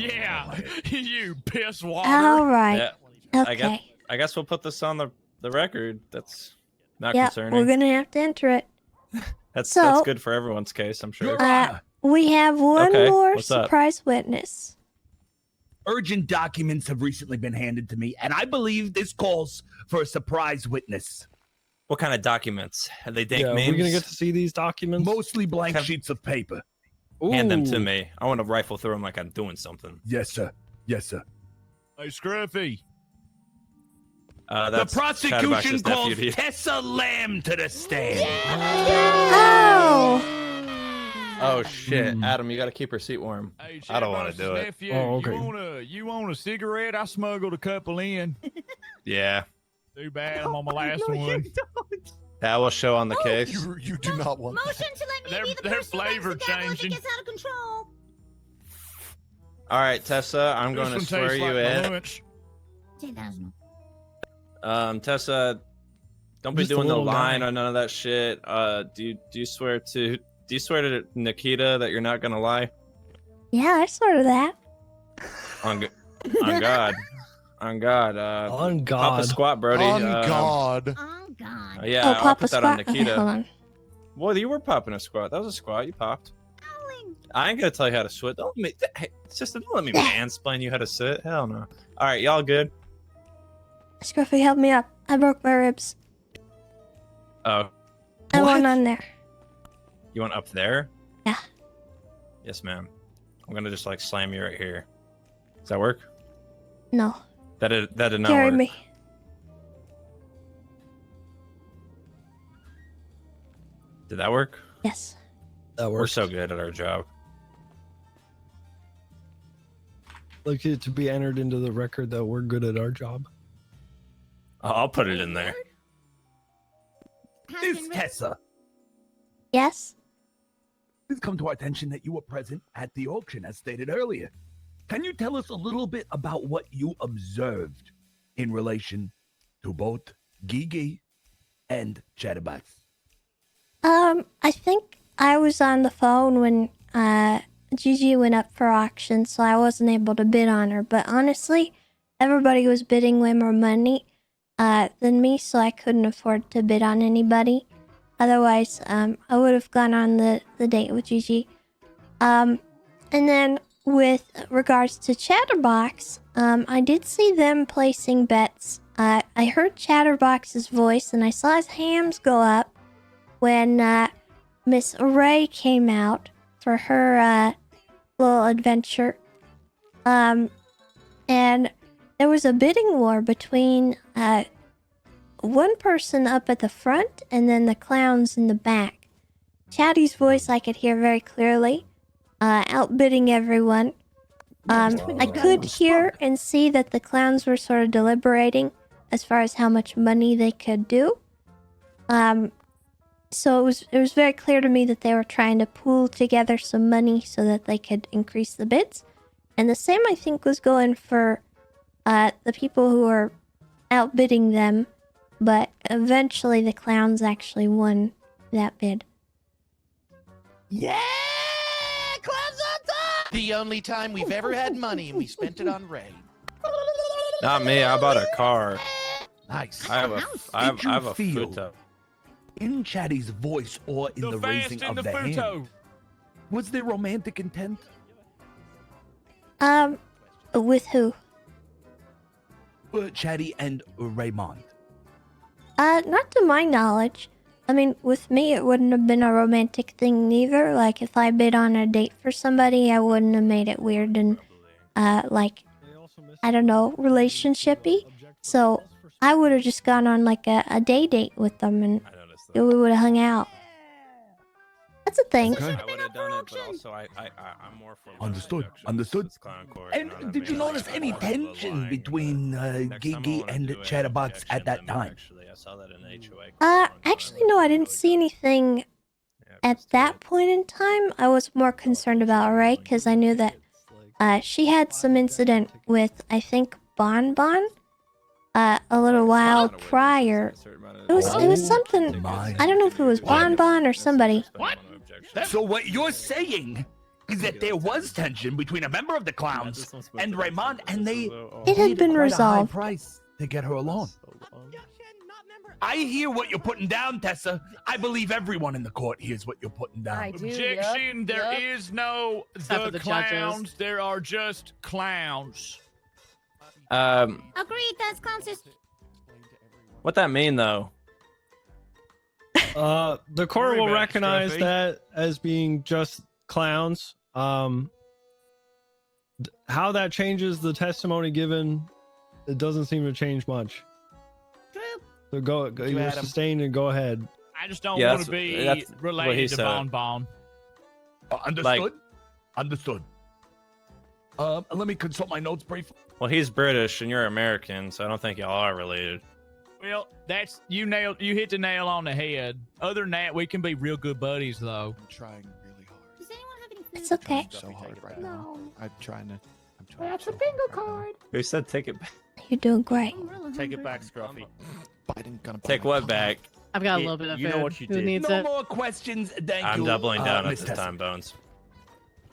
Yeah, you piss water. All right. Yeah, Okay. I guess we'll put this on the record. That's not Yep, concerning. we're gonna have to enter it. That's So- good for everyone's case, I'm sure. We have one Okay, more what's up? surprise witness. Urgent documents have recently been handed to me, and I believe this calls for a surprise witness. What kind of documents? Are they dank Yeah, memes? we're gonna get to see these documents. Mostly blank sheets of paper. Hand them to Ooh. me. I want to rifle through them like I'm doing something. Yes, sir. Yes, sir. Hey, Scruffy. The That's prosecution Chatterbox's calls nephew. Tessa Lamb to the stand. Oh! Oh shit, Adam, you got to keep her seat warm. Hey, I don't want to Chatterbox's do it. nephew, Oh, okay. You want a cigarette? I smuggled a couple in. Yeah, Too bad I'm on my last one. that will show on the case. You do not want. Motion to let me be the Their person who bangs flavor the gavel if it changing. gets out of control. All right, Tessa, I'm going to This one swear tastes you like my in. lunch. 10,000. Tessa, don't be Just a doing the little line guy. or none of that shit. Do you swear to Nakkida that you're not gonna lie? Yeah, I sort of that. On God. On God. On Papa God. squat, Brody. On God. On God. Yeah, Oh, I'll Papa put that on squat. Okay, hold Nakkida. on. Well, you were popping a squat. That was a squat. You popped. I ain't gonna tell you how to sit. Don't let me. Hey, sister, don't let me mansplain you how to sit. Hell no. All right, y'all good? Scruffy, help me up. I broke my ribs. Oh, I want on there. you want up there? Yeah. Yes, ma'am. I'm gonna just like slam you right here. Does that work? No. That did not Carry work. me. Did that work? Yes. That We're works. so good at our job. Like it to be entered into the record that we're good at our job. I'll put it in there. Miss Tessa, Yes? it's come to our attention that you were present at the auction, as stated earlier. Can you tell us a little bit about what you observed in relation to both Gigi and Chatterbox? I think I was on the phone when Gigi went up for auction, so I wasn't able to bid on her. But honestly, everybody was bidding way more money than me, so I couldn't afford to bid on anybody. Otherwise, I would have gone on the date with Gigi. And then with regards to Chatterbox, I did see them placing bets. I heard Chatterbox's voice, and I saw his hams go up when Miss Ray came out for her little adventure. And there was a bidding war between one person up at the front and then the clowns in the back. Chatty's voice I could hear very clearly, outbidding everyone. I could hear and see that the clowns were sort of deliberating as far as how much money they could do. So it was very clear to me that they were trying to pool together some money so that they could increase the bids. And the same, I think, was going for the people who were outbidding them. But eventually the clowns actually won that bid. Yeah! Clowns on top! The only time we've ever had money and we spent it on Ray. Not me. I bought a car. Nice. I have Did you a feel futo. in Chatty's voice or in the raising fast in of the the hand? futo. Was there romantic intent? With who? Chatty and Raymond. Not to my knowledge. I mean, with me, it wouldn't have been a romantic thing neither. Like, if I bid on a date for somebody, I wouldn't have made it weird and, like, I don't know, relationship-y. So, I would have just gone on, like, a day date with them and we would have hung out. That's a thing. Okay. I would have done it, but also I'm more for Understood. productions. Understood. It's clown court, And know what I did you mean? notice Like, any I'm more for the tension line. between Next time I Gigi wanna and do an Chatterbox objection at that memo, time? Actually, I saw that in HOA. Actually, no, I didn't see anything at that point in time. I was more concerned about Ray because I knew that she had some incident with, I think, Bon Bon. a little while prior. It was something. I don't know if it was Bonbon or somebody. What? So what you're saying is that there was tension between a member of the clowns and Raymond, and they It had been paid quite a high resolved. price to get her alone. I hear what you're putting down, Tessa. I believe everyone in the court hears what you're putting down. I do. Objection! There Yep. is no Except for the the judges. clowns. There are just clowns. Agreed, that's consist. What that mean though? The court Worry will about it, recognize Scruffy. that as being just clowns. How that changes the testimony given, it doesn't seem to change much. So go you're Adam. sustained and go ahead. I just don't Yeah, want to be that's what he related to said. Bonbon. Understood? Like- Understood. Let me consult my notes briefly. Well, he's British and you're American, so I don't think y'all are related. Well, that's you hit the nail on the head. Other than that, we can be real good buddies, though. I'm trying really hard. Does anyone have any food? It's okay. So hard right No. now. I'm trying That's so a bingo hard right now. card. Who said take it back? You're doing great. I'm really Take it hungry. back, Scruffy. Biden gonna Take what back? I've got a Yeah, little bit of you know food. what you Who did. needs No it? more questions. Thank you. I'm doubling down at Miss this Tessa. time, Bones.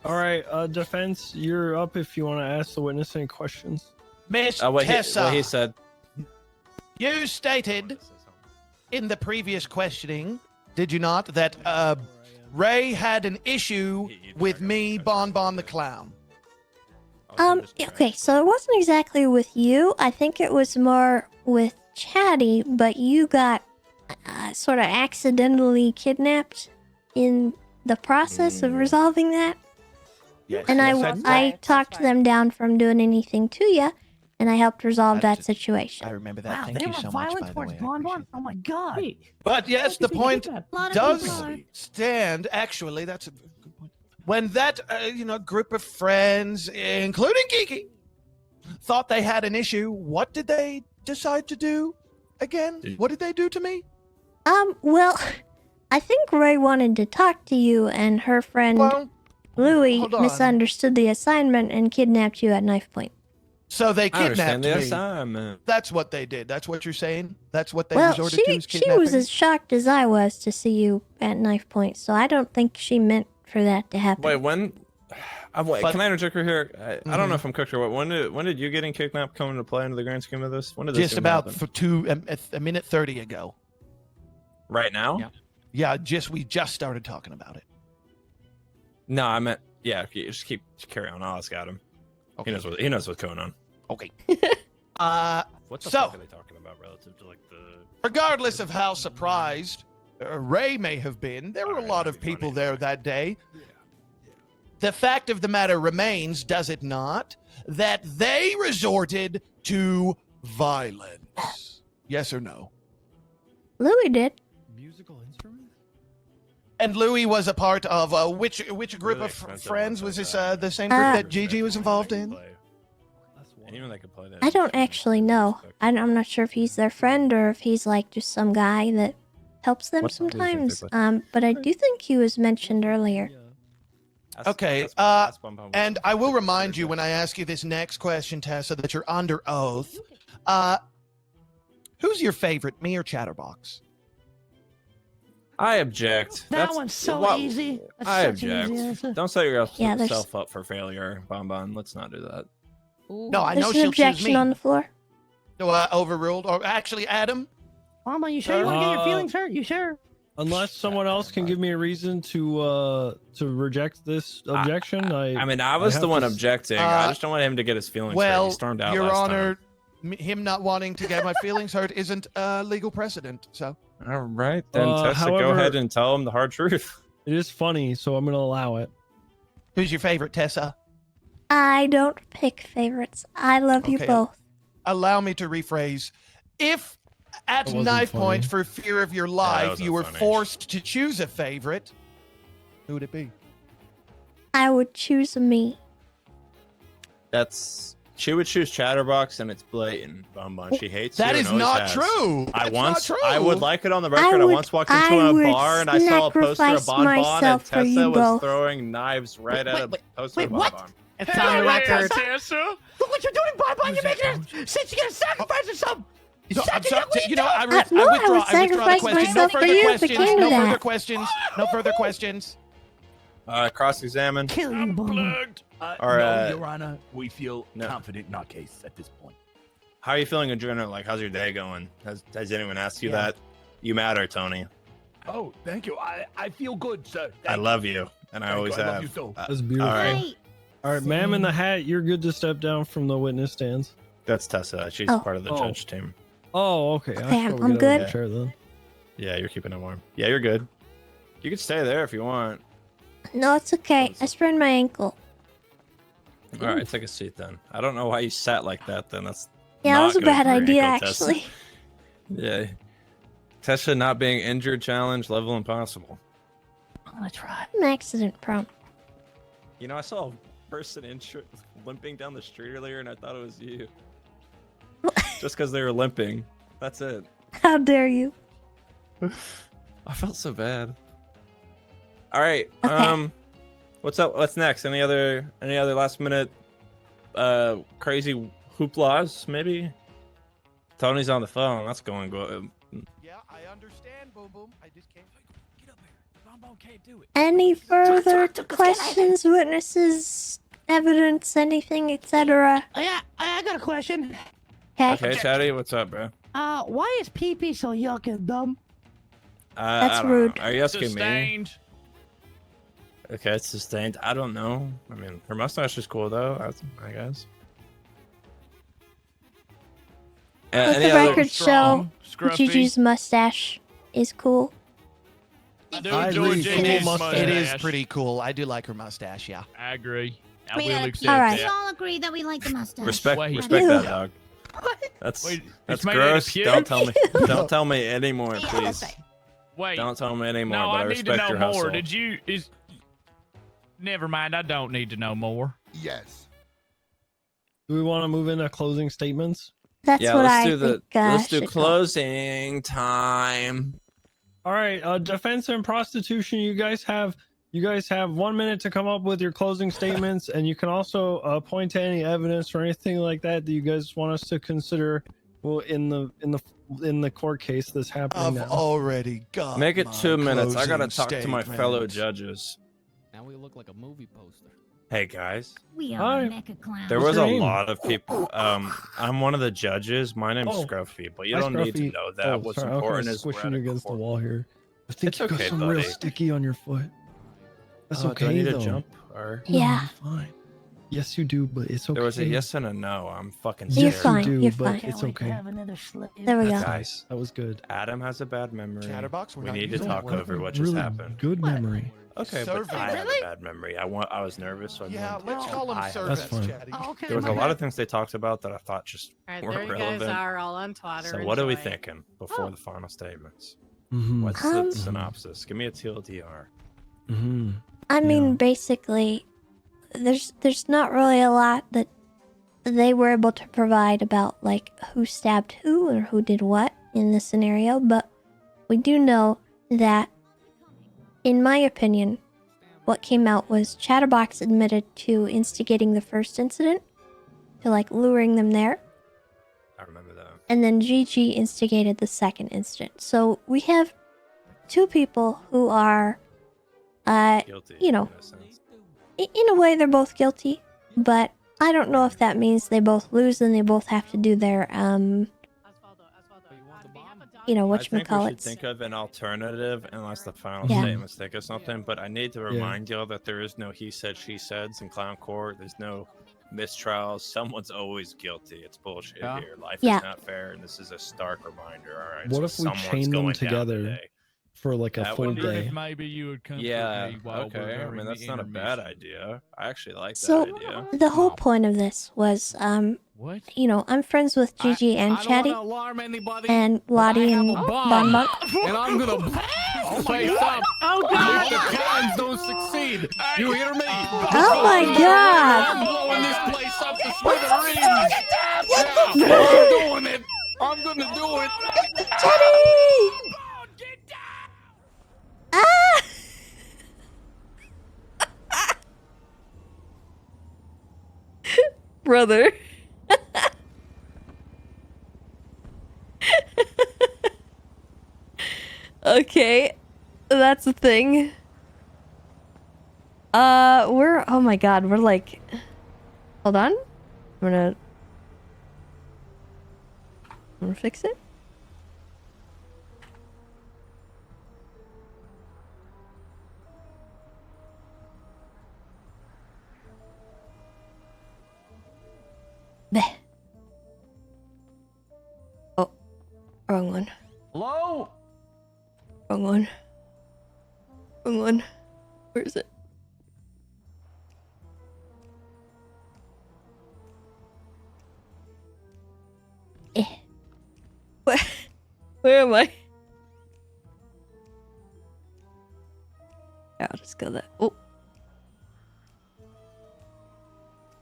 All right, defense, you're up if you want to ask the witness any questions. Miss What Tessa, he said. you stated in the previous questioning, did you not, that Ray had an issue with me, Bonbon the Clown? Okay, so it wasn't exactly with you. I think it was more with Chatty, but you got sort of accidentally kidnapped in the process of resolving that. Yes, And yes, I talked them down from doing anything to you, and I helped resolve that I situation. remember that. Wow, Thank they you were so much, violent by the towards way. I Bonbon. appreciate Oh my god. Wait, But yes, the point A lot of does people are. stand. Actually, that's a good point. When that group of friends, including Kiki, thought they had an issue, what did they decide to do again? What did they do to me? Well, I think Ray wanted to talk to you, and her friend Well, Louie hold on. misunderstood the assignment and kidnapped you at knife point. So they I understand kidnapped the me. assignment. That's what they did. That's what you're saying. That's what they Well, resorted to. Is she kidnapping? was as shocked as I was to see you at knife point, so I don't think she meant for that to happen. Wait, when? Wait, But- can I interject right here? I don't know if I'm cooked or what. When did you getting kidnapped come into play into the grand scheme of this? When did this Just even about happen? for a minute 30 ago. Right now? Yeah, we just started talking about it. No, I meant just carry on. I'll ask Adam. Okay. He knows what's going on. Okay. What the So- fuck are they talking about relative to like the? Regardless of how surprised Ray may have been, there were a lot of people there that day. The fact of the matter remains, does it not, that they resorted to violence? Yes or no? Louie did. Musical instrument? And Louis was a part of which group Really of expensive friends? Was ones this like the same group that Gigi was involved in? Anyone that could play that. I don't actually know. I'm not sure if he's their friend or if he's like just some guy that helps them What song do you think they sometimes. But I do think he was mentioned earlier. Okay, and I will remind you when I ask you this next question, Tessa, that you're under oath. Who's your favorite, me or Chatterbox? I object. That one's so what- easy. That's I such an object. easy answer. Don't set yourself Yeah, there's- up for failure, Bonbon. Let's not do that. No, I There's know an she'll choose objection me. on the floor. No, overruled. Or actually, Adam. Mama, you sure you want to get your feelings hurt? You sure? Unless someone else can give me a reason to reject this objection, I mean, I was have the one to objecting. I just don't want him to get his feelings hurt. Well, He stormed out Your last Honor, him not wanting to get my feelings hurt isn't legal precedent. So. time. All right, then Tessa, go however- ahead and tell him the hard truth. It is funny, so I'm gonna allow it. Who's your favorite, Tessa? I don't pick favorites. I love you Okay. both. Allow me to rephrase. If at That wasn't knife funny. point, for fear of your that life, wasn't you were funny. forced to choose a favorite, who would it be? I would choose me. She would choose Chatterbox, and it's blatant. Bonbon, she hates That you is and always not has. true. I That's once, not I true. would like it on the record. I once walked into a bar and I saw a poster of sacrifice Bonbon, and myself for you Tessa was both. throwing knives right at a poster wait, of what? Bonbon. It's on the record. Tessa. Look what you're doing, Bye-bye. You're making it. Since you're gonna sacrifice yourself. No, I'm sorry. I no, I withdraw. would I withdraw the sacrifice question. No myself for further you if it questions. came to No further that. questions. No further questions. Cross-examine. Kill you, Bumble. Or, no, Your Honor, we feel confident in our case at this point. How are you feeling in general? Like, how's your day going? Has anyone asked you that? You matter, Tony. Oh, thank you. I feel good, sir. I love you, and I always I love have. you so. That's beautiful. All right. All right, ma'am in the hat, you're good to step down from the witness stands. That's Tessa. She's Oh. part of the judge team. Oh, okay. Okay, I thought we I'm got good. a chair then. Yeah, you're keeping it warm. Yeah, you're good. You can stay there if you want. No, it's okay. I sprained my ankle. All right, take a seat then. I don't know why you sat like that then. That's Yeah, that not was a good bad for your idea, ankle, Tessa. actually. Yeah. Tessa not being injured challenge level impossible. I'm gonna try. I'm accident prone. You know, I saw a person limping down the street earlier, and I thought it was you. Just because they were limping. That's it. How dare you? I felt so bad. All right. What's up? What's next? Any other last minute crazy hooplas? Maybe. Tony's on the phone. That's going good. Yeah, I understand, Boom Boom. I just can't. Get up here. Bombone can't do it. Any further questions, witnesses, evidence, anything, etc.? Yeah, I got a question. Okay, Chatty, what's up, bro? Why is pee-pee so yuck and dumb? That's I don't rude. know. Are you asking me? Sustained. Okay, it's sustained. I don't know. I mean, her mustache is cool though. I guess. Let any the other- record show Gigi's mustache is cool. I do I enjoy agree. Gigi's It is mustache. pretty cool. I do like her mustache. Yeah. I agree. I We will gotta accept All right. We that. all agree that we like the mustache. Respect Wait. that, dog. That's Wait, that's it's made out of gross. puke? Don't tell me. Don't tell me anymore, please. Wait. Don't tell me anymore. No, but I need to respect know your more. hustle. Did you? Never mind. I don't need to know more. Yes. Do we want to move into closing statements? That's Yeah, what let's I do the think. let's do should go. closing time. All right, defense and prostitution. You guys have 1 minute to come up with your closing statements, and you can also point to any evidence or anything like that you guys want us to consider. Well, in the court case that's happening I've now. already got. Make it my 2 minutes. I gotta closing talk to my fellow statement. judges. Now we look like a movie poster. Hey guys. We are Hi. mecha clowns. There What's was your a name? lot of people. I'm one of the judges. My name's Oh. Scruffy, but you Hi, don't need to Scruffy. know that. Oh, What's sorry, I was important kinda is we're squishing at you a against the court. wall here. I think It's you got okay, some real buddy. sticky on your foot. That's Oh, okay do I need though. to jump? Or Yeah. No, you're fine. Yes, you do, but it's okay. there was a yes and a no. I'm fucking You're scared. fine. You do, You're but fine. it's Can't wait to okay. have another slave. There we go. Guys, That was good. Adam has a bad memory. Chatterbox, we're We not need to using talk that word. over what really just happened. Good memory. Okay, Servant. but I had Really? a bad memory. I was nervous, so I Yeah, wanted to let's tell call them I had- servants, fine. Chatty. Oh, okay. There was a lot of things they talked about that I thought just All right, weren't there you relevant. guys are all on Twitter. So what are we enjoying. thinking before the final statements? Mm-hmm. What's the synopsis? Give me a TLDR. Mm-hmm. I mean, Yeah. basically, there's not really a lot that they were able to provide about like who stabbed who or who did what in this scenario, but we do know that, in my opinion, what came out was Chatterbox admitted to instigating the first incident, to like luring them there, I remember that. and then Gigi instigated the second incident. So we have two people who are, Guilty. you know, in a sense. in a way they're both guilty, but I don't know if that means they both lose and they both have to do their you know, I think we should whatchamacallits. think of an alternative unless the final Yeah. statements think of something. But I need to remind y'all that there is no he said, she said's in clown court. There's no mistrials. Someone's always guilty. It's bullshit Yeah. here. Life Yeah. is not fair, and this is a stark reminder. All right. What So if we someone's chain them going down together today. for like a That full would be- day? Maybe you would come Yeah. with me while Okay. we're I during mean, the that's not a bad intermission. idea. I actually like that So idea. the whole point of this was, What? you know, I'm friends with Gigi and I don't Chatty, wanna alarm anybody, and but I Lottie have and a bomb, Bonbon. and I'm gonna face up. Oh, If God. the clowns don't succeed, you hear me? Oh my God. I'm blowing this place up to smithereens. What the Yeah, fuck? I'm doing it. I'm gonna do it. Chatty! Ah! brother. Okay, that's a thing. We're, oh my god, we're like, hold on. I'm gonna fix it. Bleh. Oh, wrong one. Hello? Wrong one. Wrong one. Where is it? Where am I? Yeah, I'll just go that. Oh.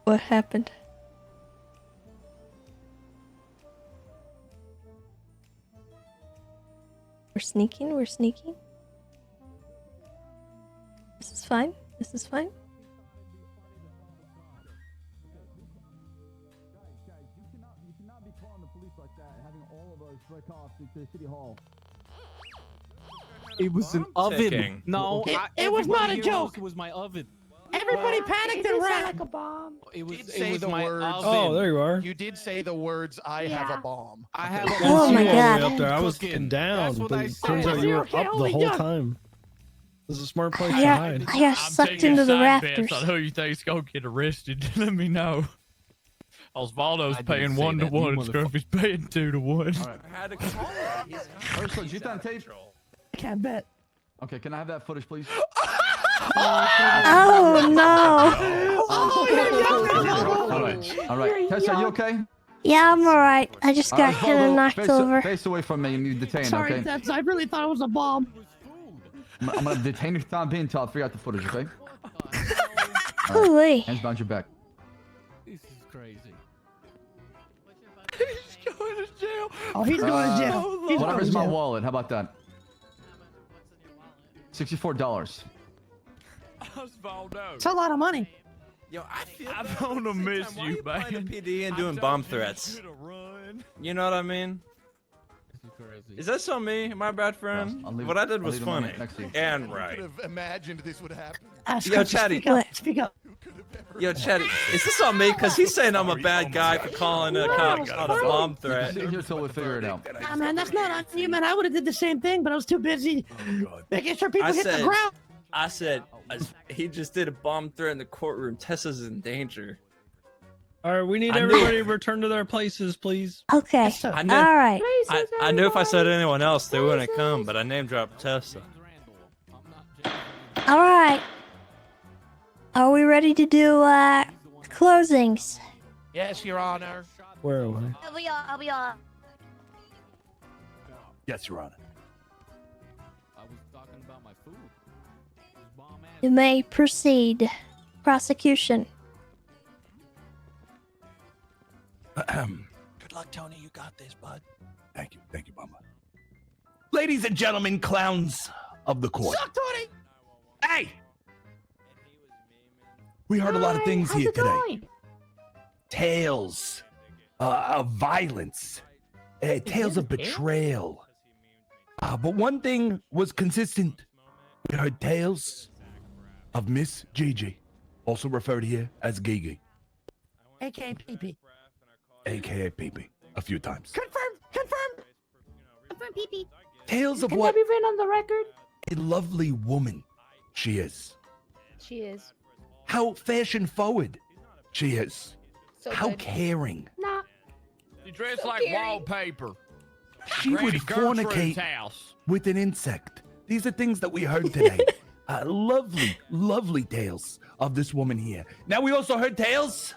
What happened? We're sneaking, we're sneaking. This is fine. This is fine. It was an oven. Ticking. No, It was not a everybody here knows joke. It was my oven. Everybody panicked and ran. like a bomb. It was. Did It say was the my words. oven. Oh, there you are. You did say the words, I have a bomb. I have a Oh bomb. my You all the way god. up there. I was Cooking. looking down, That's what but I it said. turns out you were Okay, up the holy whole God. time. This is a smart place I to got, hide. I got sucked into the rafters. On who you think's gonna get arrested? Let me know. Osvaldo's I didn't paying say 1 to that, you 1. Scruffy's paying 2 to 1. I had to call it. He's Can't bet. Okay, can I have that footage, please? Oh no. All right. Tessa, are you okay? Yeah, I'm alright. I just got kind of knocked over. Face away from me and you detain, Sorry, okay? Tess. I really thought it was a bomb. I'm gonna detain you for time being until I figure out the footage, okay? Holy. Hands behind your back. This is crazy. He's going to jail. Oh, he's going to jail. He's going Whatever's to my jail. wallet. How about that? $64. Osvaldo. It's a lot of money. Yo, I feel I'm bad. gonna At the same miss time, why you, playing man. the PD and doing bomb threats. You know what I mean? This is crazy. Is that so me? My bad friend? I'll leave- What I did I'll was leave the money funny next to you. and Who right. could have imagined this would happen? Yo, Chatty. Speak up. Speak up. Yo, Chatty, is this on me? Because he's saying I'm a bad guy for calling cops on a bomb threat. Sit here till we figure it out. Nah, man, that's not on you, man. I would have did the same thing, but I was too busy making sure people I hit said- the ground. I said, he just did a bomb threat in the courtroom. Tessa's in danger. All right, we need I knew everybody it. to return to their places, please. Okay. I knew- Alright. I knew if I said anyone else, they wouldn't come, but I name dropped Tessa. Alright. Are we ready to do closings? Yes, Your Honor. Where am I? I'll be all. Yes, Your Honor. I was talking about my food. Bomb ass. You may proceed. Prosecution. Good luck, Tony. You got this, bud. Thank you, Mama. Ladies and gentlemen, clowns of the court. Suck, Tony. Hey! We heard a lot of things How's here it today. going? Tales of violence, tales of betrayal. But one thing was consistent. We heard tales of Miss Gigi, also referred here as Gigi, AKA PP. aka Pee-Pee, a few times. Confirmed. Confirmed. Confirm PP. Tales of Can what that be written on the record? a lovely woman she is. She is. How fashion forward she is. So How good. caring. Nah. You dress So like caring. wallpaper. She would Granny Gertrude's fornicate house. with an insect. These are things that we heard today. Lovely, lovely tales of this woman here. Now we also heard tales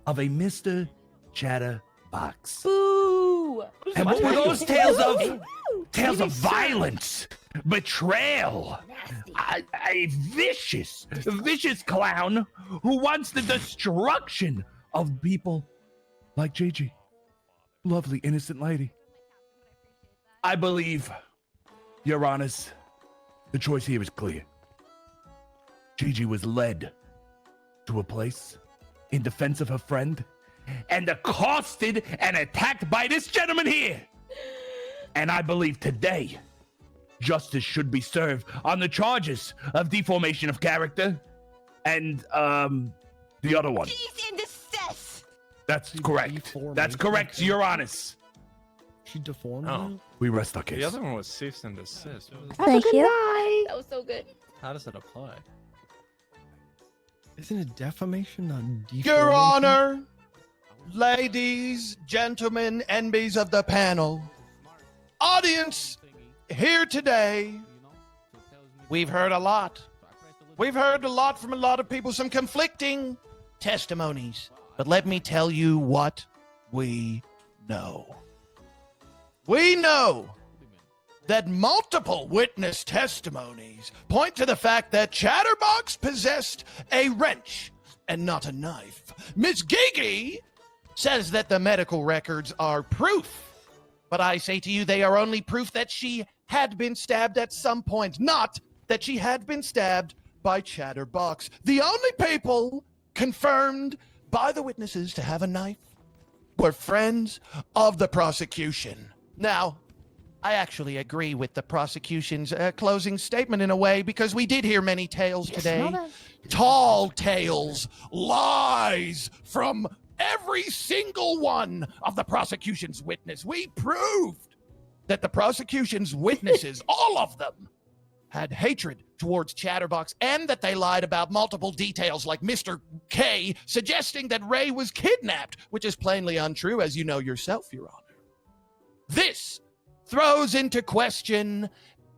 of a Mr. Chatterbox. Boo! And what were those tales of? Tales of violence, betrayal, a vicious, vicious clown who wants the destruction of people like Gigi. Lovely, innocent lady. I believe, Your Honors, the choice here is clear. Gigi was led to a place in defense of her friend and accosted and attacked by this gentleman here. And I believe today, justice should be served on the charges of deformation of character and the other one. Cease and desist. That's correct. That's correct, Your Honors. She deformed Oh. her? We rest our case. The other one was cease and desist. Thank you. That was so good. How does it apply? Isn't it defamation, not deformation? Your Honor, ladies, gentlemen, enemies of the panel, audience here today, we've heard a lot. We've heard a lot from a lot of people, some conflicting testimonies. But let me tell you what we know. We know that multiple witness testimonies point to the fact that Chatterbox possessed a wrench and not a knife. Miss Gigi says that the medical records are proof, but I say to you they are only proof that she had been stabbed at some point, not that she had been stabbed by Chatterbox. The only people confirmed by the witnesses to have a knife were friends of the prosecution. Now, I actually agree with the prosecution's closing statement in a way, because we did hear many tales today. Tall tales, lies from every single one of the prosecution's witness. We proved that the prosecution's witnesses, all of them, had hatred towards Chatterbox, and that they lied about multiple details, like Mr. K suggesting that Ray was kidnapped, which is plainly untrue, as you know yourself, Your Honor. This throws into question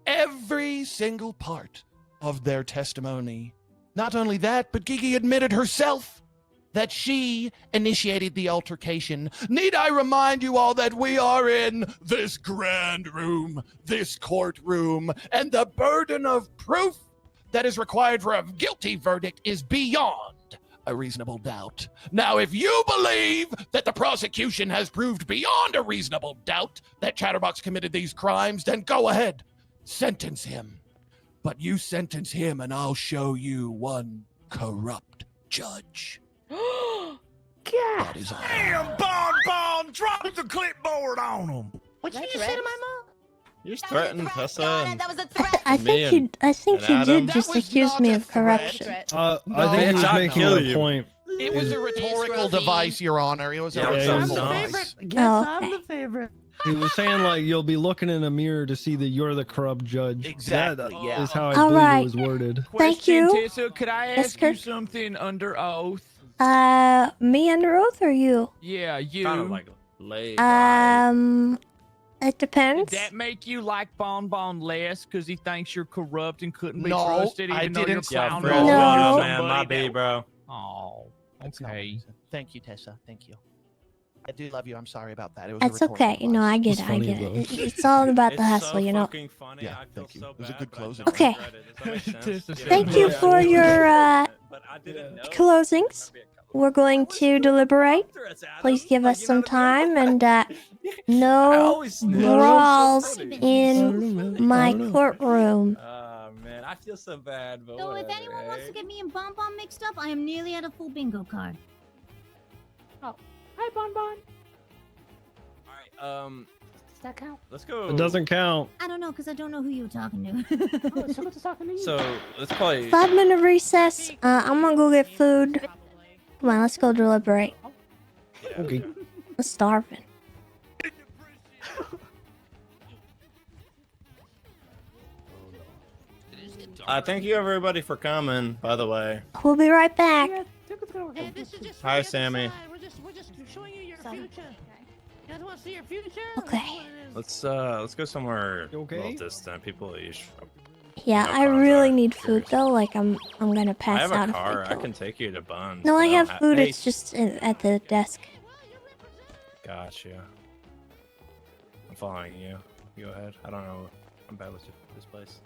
every single part of their testimony. Not only that, but Gigi admitted herself that she initiated the altercation. Need I remind you all that we are in this grand room, this courtroom, and the burden of proof that is required for a guilty verdict is beyond a reasonable doubt. Now, if you believe that the prosecution has proved beyond a reasonable doubt that Chatterbox committed these crimes, then go ahead, sentence him. But you sentence him and I'll show you one corrupt judge. That is all. Damn, Bon, drop the clipboard on him. What you just say to my mom? You just threatened Tessa and That was a threat. I think you. I think and you Adam. did just accuse me of corruption. I think he's making a point. It was a rhetorical device, Your Honor. It was a Yeah, rhetorical it was device. Guess I'm the favorite. He was saying like you'll be looking in a mirror to see that you're the corrupt judge. Exactly, That yeah. is how I All believe right. it was worded. Thank you. Tessa, could I Yes, ask you Kirk? something under oath? Me under oath or you? Yeah, you. Kind of like lay. It depends. Did that make you like Bon less because he thinks you're corrupt and couldn't be No, trusted, I even though you're didn't say clowning that. on No. Man, my B, bro. Oh, okay. Thank you, Tessa. Thank you. I do love you. I'm sorry about that. It was That's a rhetorical okay. No, I get It's it. I funny, get though. it. It's all about the It's hustle, so you know. fucking funny. Yeah, I feel thank you. so It was a bad, good but I closing. don't Okay. regret it. Does that make sense? Tessa, Yeah. Thank you for your But I didn't know. closings. We're going to deliberate. Please give us some time and no always knew. brawls Funny. in my courtroom. Oh man, I feel so bad, but So if whatever, anyone wants to eh? get me and Bon Bon mixed up, I am nearly at a full bingo card. Oh, hi, Bon Bon. All right, Does that count? let's go. It doesn't count. I don't know, because I don't know who you were talking to. Oh, someone's talking to you. So let's play. 5-minute recess. I'm gonna go get food. Come on, let's go deliberate. Okay. I'm starving. Thank you everybody for coming. By the way, We'll be right back. Hey, this is just hi Sammy. We're just showing you your future. You guys want to see your future? Okay. Let's go somewhere You okay? well distant. People, Yeah, No I cars really are need food serious. though. Like I'm gonna I pass have out a if car. I I don't. can take you to Buns. No, but I don't have food. Hey, It's just at the desk. Gotcha. I'm following you. Go ahead. I don't know. I'm bad with this place.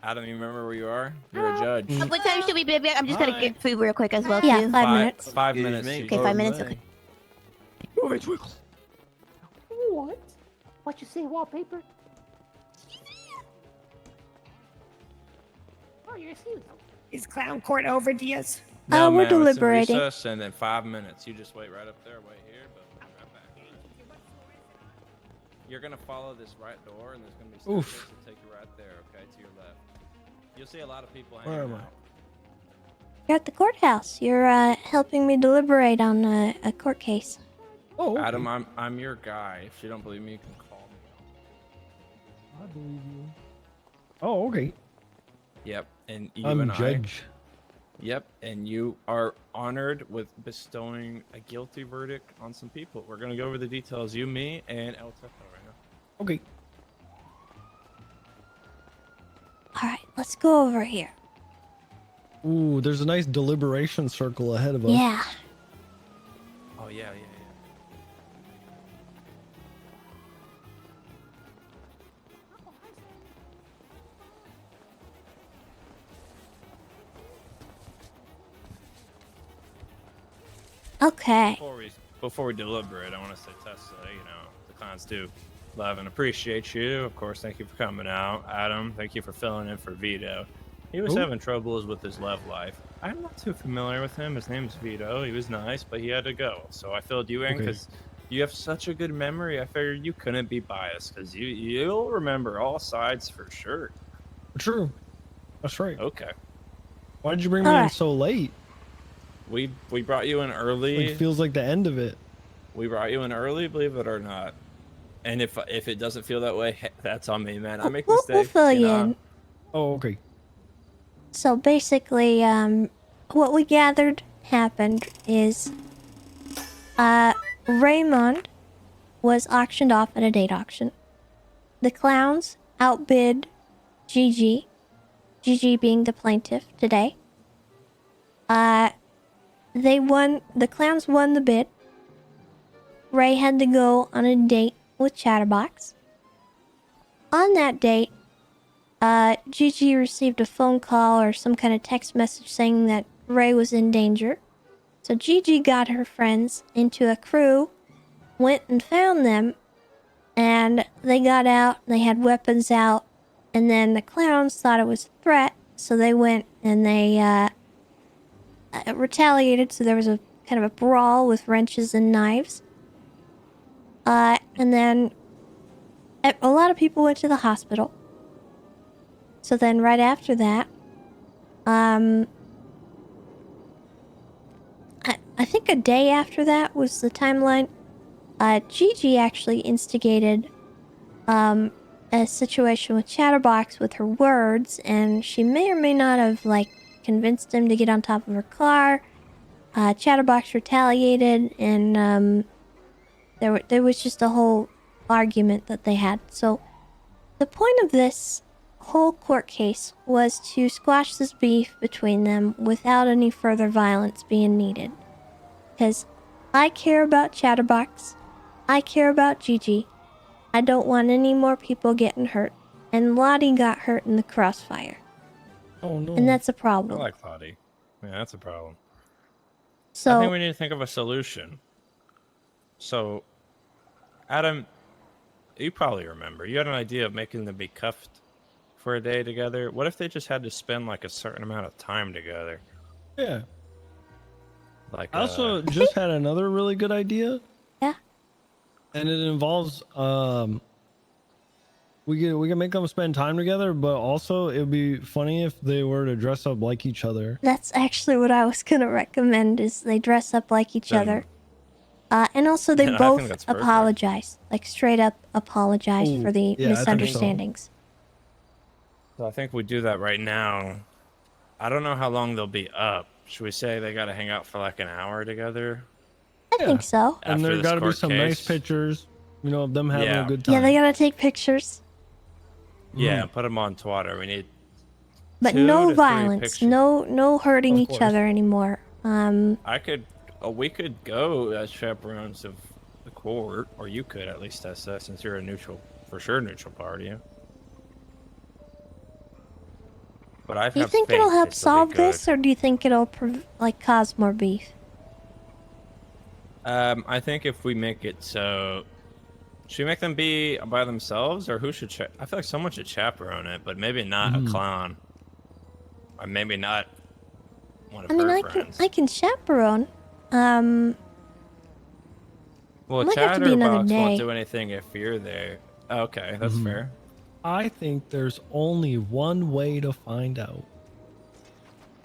Adam, you remember where you are? You're a judge. What time should we be back? I'm just gonna Hi. get food real quick as well, Yeah, too. 5 minutes. 5 minutes. Okay, 5 minutes. Okay. What? What you say, wallpaper? Oh, you're serious. Is clown court over, Diaz? No, we're ma'am, it's in deliberating. recess, and in 5 minutes, you just wait right up there, wait here, but we'll be right back. You're gonna follow this right door, and there's gonna be Oof. staircase to take you right there, okay, to your left. You'll see a lot of people Where hanging am I? out. You're at the courthouse. You're helping me deliberate on a court case. Oh, okay. Adam, I'm your guy. If you don't believe me, you can call me. I believe you. Oh, okay. Yep, and you I'm and judge. Yep, and you are honored with bestowing a guilty verdict on some people. We're gonna go over the details. You, me, and El Teto right now. Okay. All right, let's go over here. Ooh, there's a nice deliberation circle ahead of us. Yeah. Oh yeah. Okay. Before we deliberate, I want to say, Tessa, the clowns do love and appreciate you. Of course, thank you for coming out. Adam, thank you for filling in for Vito. He was Ooh. having troubles with his love life. I'm not too familiar with him. His name's Vito. He was nice, but he had to go. So I filled you in Okay. because you have such a good memory. I figured you couldn't be biased because you'll remember all sides for sure. True. That's right. Okay. Why did you bring me in so late? We brought you in early. It feels like the end of it. We brought you in early, believe it or not. And if it doesn't feel that way, that's on me, man. I make We'll mistakes. fill you in. Oh, okay. So basically, what we gathered happened is, Raymond was auctioned off at a date auction. The clowns outbid Gigi. Gigi being the plaintiff today. The clowns won the bid. Ray had to go on a date with Chatterbox. On that date, Gigi received a phone call or some kind of text message saying that Ray was in danger. So Gigi got her friends into a crew, went and found them, and they got out, they had weapons out, and then the clowns thought it was a threat, so they went and they retaliated, so there was a kind of a brawl with wrenches and knives. And then a lot of people went to the hospital. So then right after that, I think a day after that was the timeline. Gigi actually instigated a situation with Chatterbox with her words, and she may or may not have convinced him to get on top of her car. Chatterbox retaliated, and there was just a whole argument that they had. So the point of this whole court case was to squash this beef between them without any further violence being needed. Because I care about Chatterbox, I care about Gigi, I don't want any more people getting hurt, and Lottie got hurt in the crossfire. Oh no. And that's a I problem. like Lottie. Yeah, that's a problem. So I think we need to think of a solution. So, Adam, you probably remember. You had an idea of making them be cuffed for a day together. What if they just had to spend a certain amount of time together? Yeah. Like I also just had another really good idea. Yeah. And it involves we can make them spend time together, but also it would be funny if they were to dress up like each other. that's actually what I was gonna recommend, is they dress up like each Then- other. And also they Then I think both that's perfect. apologize. Straight up apologize Ooh, for the yeah, I think so. misunderstandings. So I think we do that right now. I don't know how long they'll be up. Should we say they got to hang out for an hour together? I think so. And After there this got to be court some nice case? pictures, of them having Yeah. a good time. Yeah, they gotta take pictures. Yeah, put them on Twitter. We need But 2 no to 3 violence. pictures. No hurting Of each course. other anymore. We could go as chaperones of the court, or you could at least, Tessa, since you're a neutral party. But I Do you think it'll help solve this, or do you think it'll cause more beef? I think if we make it so, should we make them be by themselves, or who should? I feel like someone should chaperone it, but maybe not a clown, or maybe not one of I mean, her I friends. can chaperone. Well, might have to be another Chatterbox won't day. do anything if you're there. Okay, that's Mhm. fair. I think there's only one way to find out.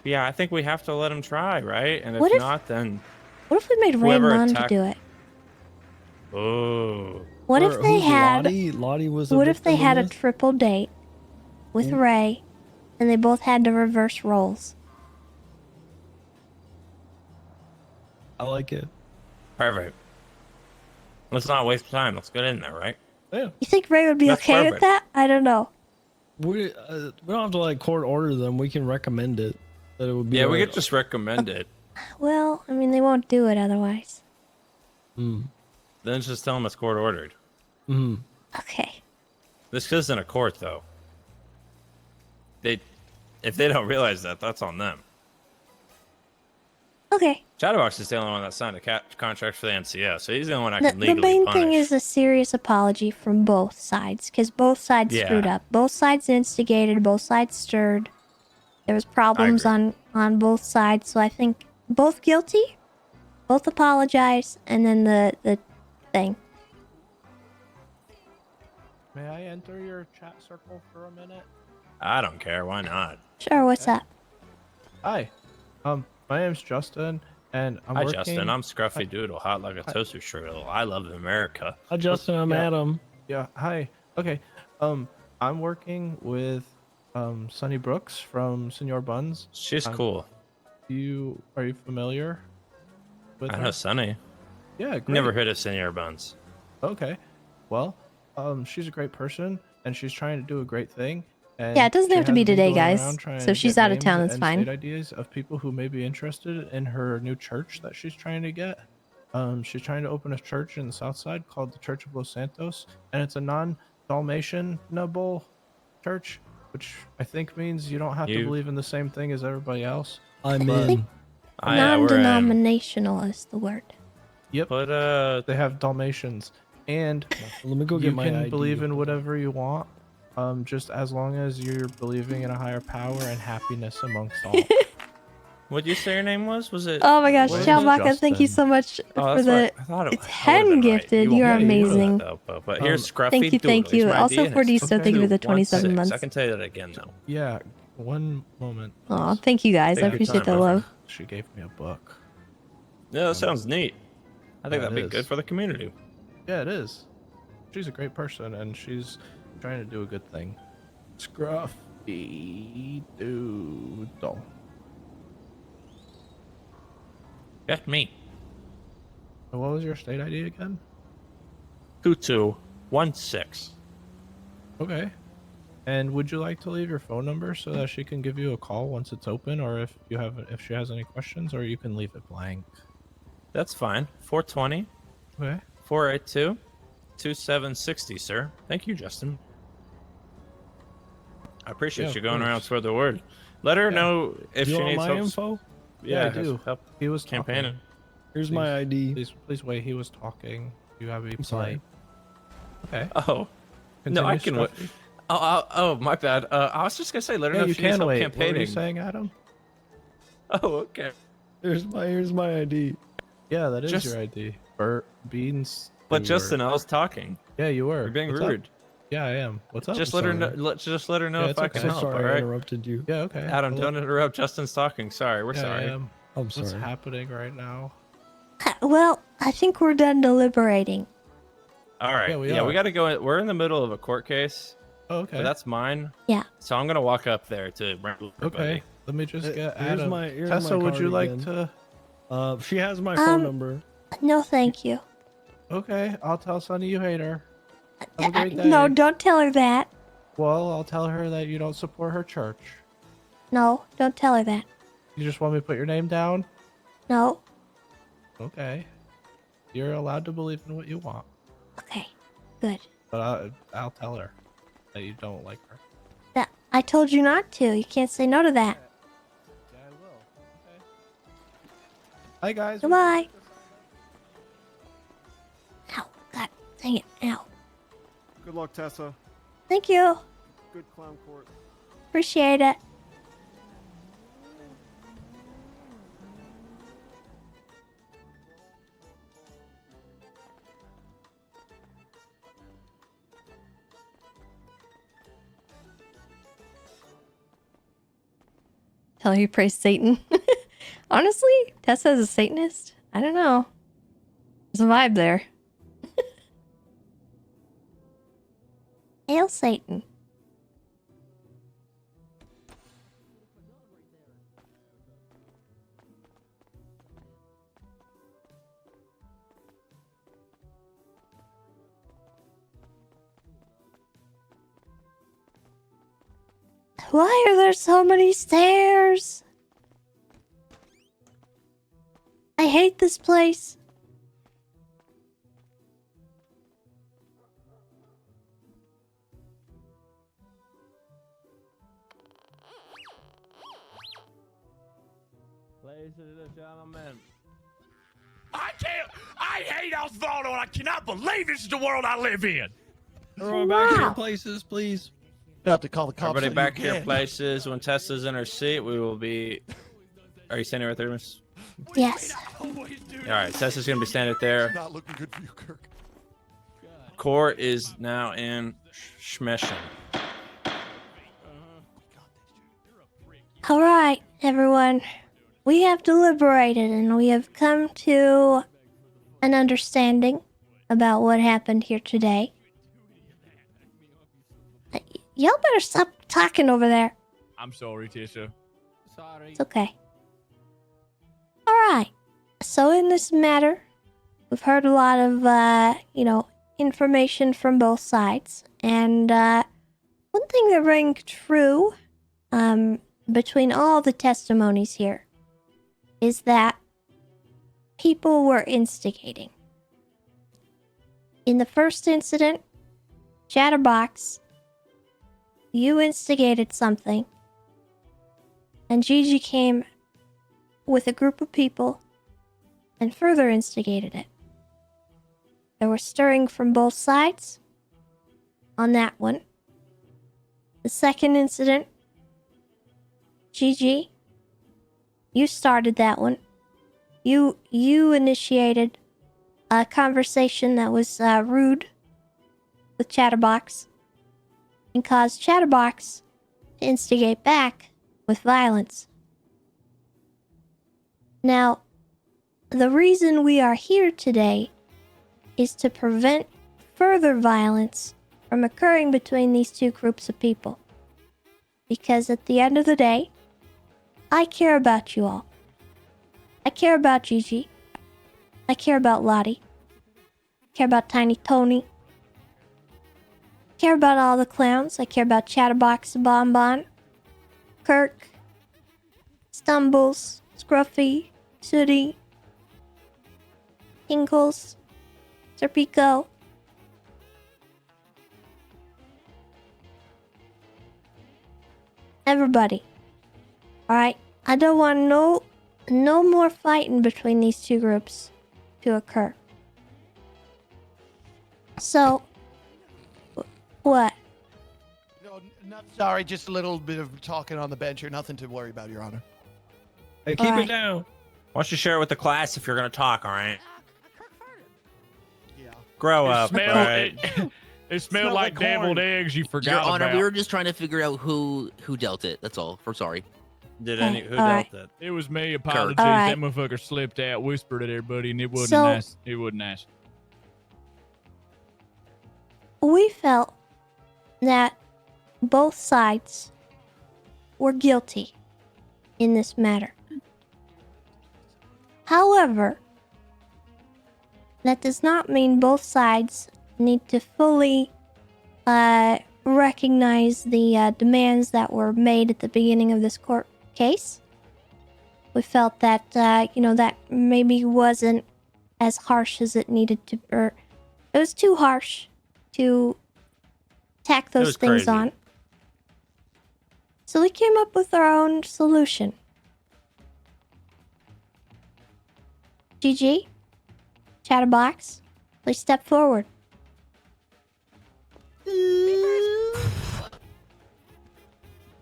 Yeah, I think we have to let him try, right? And if What if- not, then What if we made whoever Raymond attacked- do it? Oh. What if they Who's had? Lottie? Lottie was a What if they victim in had a this? triple date with Ray, and they both had to reverse roles? I like it. Perfect. Let's not waste time. Let's get in there, right? Yeah. You think Ray would be That's okay with perfect. that? I don't know. We don't have to like court order them. We can recommend it. That it would be. Yeah, we a- could just recommend it. Well, I mean, they won't do it otherwise. Mm. Then just tell them it's court ordered. Mm. Okay. This isn't a court, though. If they don't realize that, that's on them. Okay. Chatterbox is the only one that signed a contract for the NCO, so he's the only one I can The legally main punish. thing is a serious apology from both sides, because both sides Yeah. screwed up. Both sides instigated. Both sides stirred. There was problems on both sides, so I think both guilty, both apologize, and then the thing. May I enter your chat circle for a minute? I don't care. Why not? Sure. What's up? Hi. My name's Justin, and I'm Hi, working... Justin. I'm Scruffy Doodle, hot like a toaster strudel. I love America. Hi, Justin. I'm Yeah. Adam. Yeah. Hi. Okay. I'm working with Sunny Brooks from Senor Buns. She's cool. Are you familiar with I her? know Sunny. Yeah. Great. Never heard of Senor Buns. Okay. Well, she's a great person, and she's trying to do a great thing. And Yeah, it doesn't she have to be has been today, going guys. around trying So to if she's get out of town, names it's and fine. state ideas of people who may be interested in her new church that she's trying to get. She's trying to open a church in the South Side called the Church of Los Santos, and it's a non-Dalmatianable church, which I think means you don't have to You- believe in the same thing as everybody else. I'm But- in. Non-denominational is the word. Yep. But they have Dalmatians, and let me go you get my can ID. believe in whatever you want, just as long as you're believing in a higher power and happiness amongst all. What'd you say your name was? Was it? Oh my gosh, what was Ciao it? Baka, thank you so much Oh, for that's the right. I thought it's I would've hen been right. gifted. You You're won't- yeah, you know that, amazing. though, but here's Scruffy Thank you, thank Doodle. Here's you. my Also ID, and for it's Disto, thank you for the 27 216. months. I can tell you that again, though. Yeah, one moment. Aw, thank you guys. I Take your appreciate time, the brother. love. She gave me a book. Yeah, that sounds neat. I think Yeah, that'd it be good is. for the community. Yeah, it is. She's a great person, and she's trying to do a good thing. Scruffy Doodle. That's me. And what was your state ID again? 2216. Okay. And would you like to leave your phone number so that she can give you a call once it's open, or if she has any questions, or you can leave it blank? That's fine. 420. Okay. 482 2760, sir. Thank you, Justin. I appreciate Yeah, you of going around course. spread the word. Let her Yeah. know if You she want needs my help. info? Yeah, I help- do. Help He was campaigning. Here's my ID. Please wait. He was talking. You have to be I'm sorry. polite. Okay. Oh. No, I can Continue, wait. Scruffy. Oh, my bad. I was just gonna say, let her Yeah, know you if she needs can help wait. What were campaigning. you saying, Adam? Oh, okay. Here's my ID. Yeah, that is Just- your ID. Beans. But Stewart. Justin, I was talking. Yeah, you were. You're being What's up? rude. Yeah, I am. What's up? Just I'm let her sorry. know. Just let her know Yeah, if it's I okay. can So help. sorry all I right. interrupted you. Yeah, okay. Adam, Hello. don't interrupt Justin's talking. Sorry, we're Yeah, sorry. I am. I'm What's sorry. happening right now? Well, I think we're done deliberating. All right. Yeah, we We are. got to go. We're in the middle of a court case. Oh, okay. But that's mine. Yeah. So I'm gonna walk up there to bring everybody. Okay. Let me just get Here's Adam. here's Tessa, my would you card like again. to? She has my phone number. No, thank you. Okay, I'll tell Sunny you hate her. Have a great day. No, don't tell her that. Well, I'll tell her that you don't support her church. No, don't tell her that. You just want me to put your name down? No. Okay. You're allowed to believe in what you want, Okay. Good. but I'll tell her that you don't like her. That I told you not to. You can't say no to that. Yeah, I will. Okay. Hi, guys. Goodbye. Ow. God dang it. Ow. Good luck, Tessa. Thank you. Good clown court. Appreciate it. Tell you praise Satan. Honestly, Tessa is a Satanist. I don't know. There's a vibe there. Hail Satan. Why are there so many stairs? I hate this place. Ladies and gentlemen. I hate Osvaldo, and I cannot believe this is the world I live in. Everyone back to your places, please. You have to call the cops. Everybody on back you to your again. places. When Tessa's in her seat, we will be. Are you standing right there, Miss? Yes. All right, Tessa's gonna be standing there. Not looking good for you, Kirk. Court is now in Schmeshen. All right, everyone. We have deliberated and we have come to an understanding about what happened here today. Y'all better stop talking over there. I'm sorry, Tessa. Sorry. It's okay. All right. So in this matter, we've heard a lot of, information from both sides. And one thing that rang true between all the testimonies here is that people were instigating. In the first incident, Chatterbox, you instigated something, and Gigi came with a group of people and further instigated it. There was stirring from both sides on that one. The second incident, Gigi, you started that one. You initiated a conversation that was rude with Chatterbox and caused Chatterbox to instigate back with violence. Now, the reason we are here today is to prevent further violence from occurring between these two groups of people. Because at the end of the day, I care about you all. I care about Gigi. I care about Lottie. I care about Tiny Tony. I care about all the clowns. I care about Chatterbox, Bonbon, Kirk, Stumbles, Scruffy, Sooty, Tinkles, Serpico. Everybody. Alright? I don't want no more fighting between these two groups to occur. So, what? No, not sorry. Just a little bit of talking on the bench here. Nothing to worry about, Your Honor. Hey, keep it down. Why don't you share it with the class if you're gonna talk? All right. Grow up. It smelled like deviled eggs. You forgot Your Honor, about. we were just trying to figure out who dealt it. That's all. We're sorry. Who alright. dealt it? It was me. Apologies. Alright. That motherfucker slipped out, whispered at everybody, and it wasn't So- nice. It wasn't nice. We felt that both sides were guilty in this matter. However, that does not mean both sides need to fully recognize the demands that were made at the beginning of this court case. We felt that, that maybe wasn't as harsh as it needed to, or it was too harsh to tack those was things crazy. on. So we came up with our own solution. GG, Chatterbox, please step forward.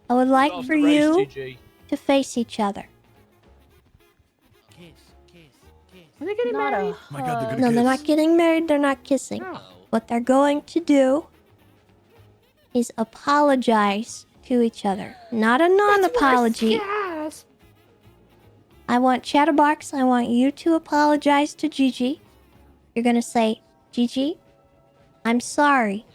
I would like for you to face each other. Are they getting Not married? a My God, they're gonna No, kiss. they're not getting married, they're not kissing. What they're going to do is apologize to each other. Not a non-apology, I want Chatterbox, I want you to apologize to Gigi. You're gonna say, Gigi, I'm sorry.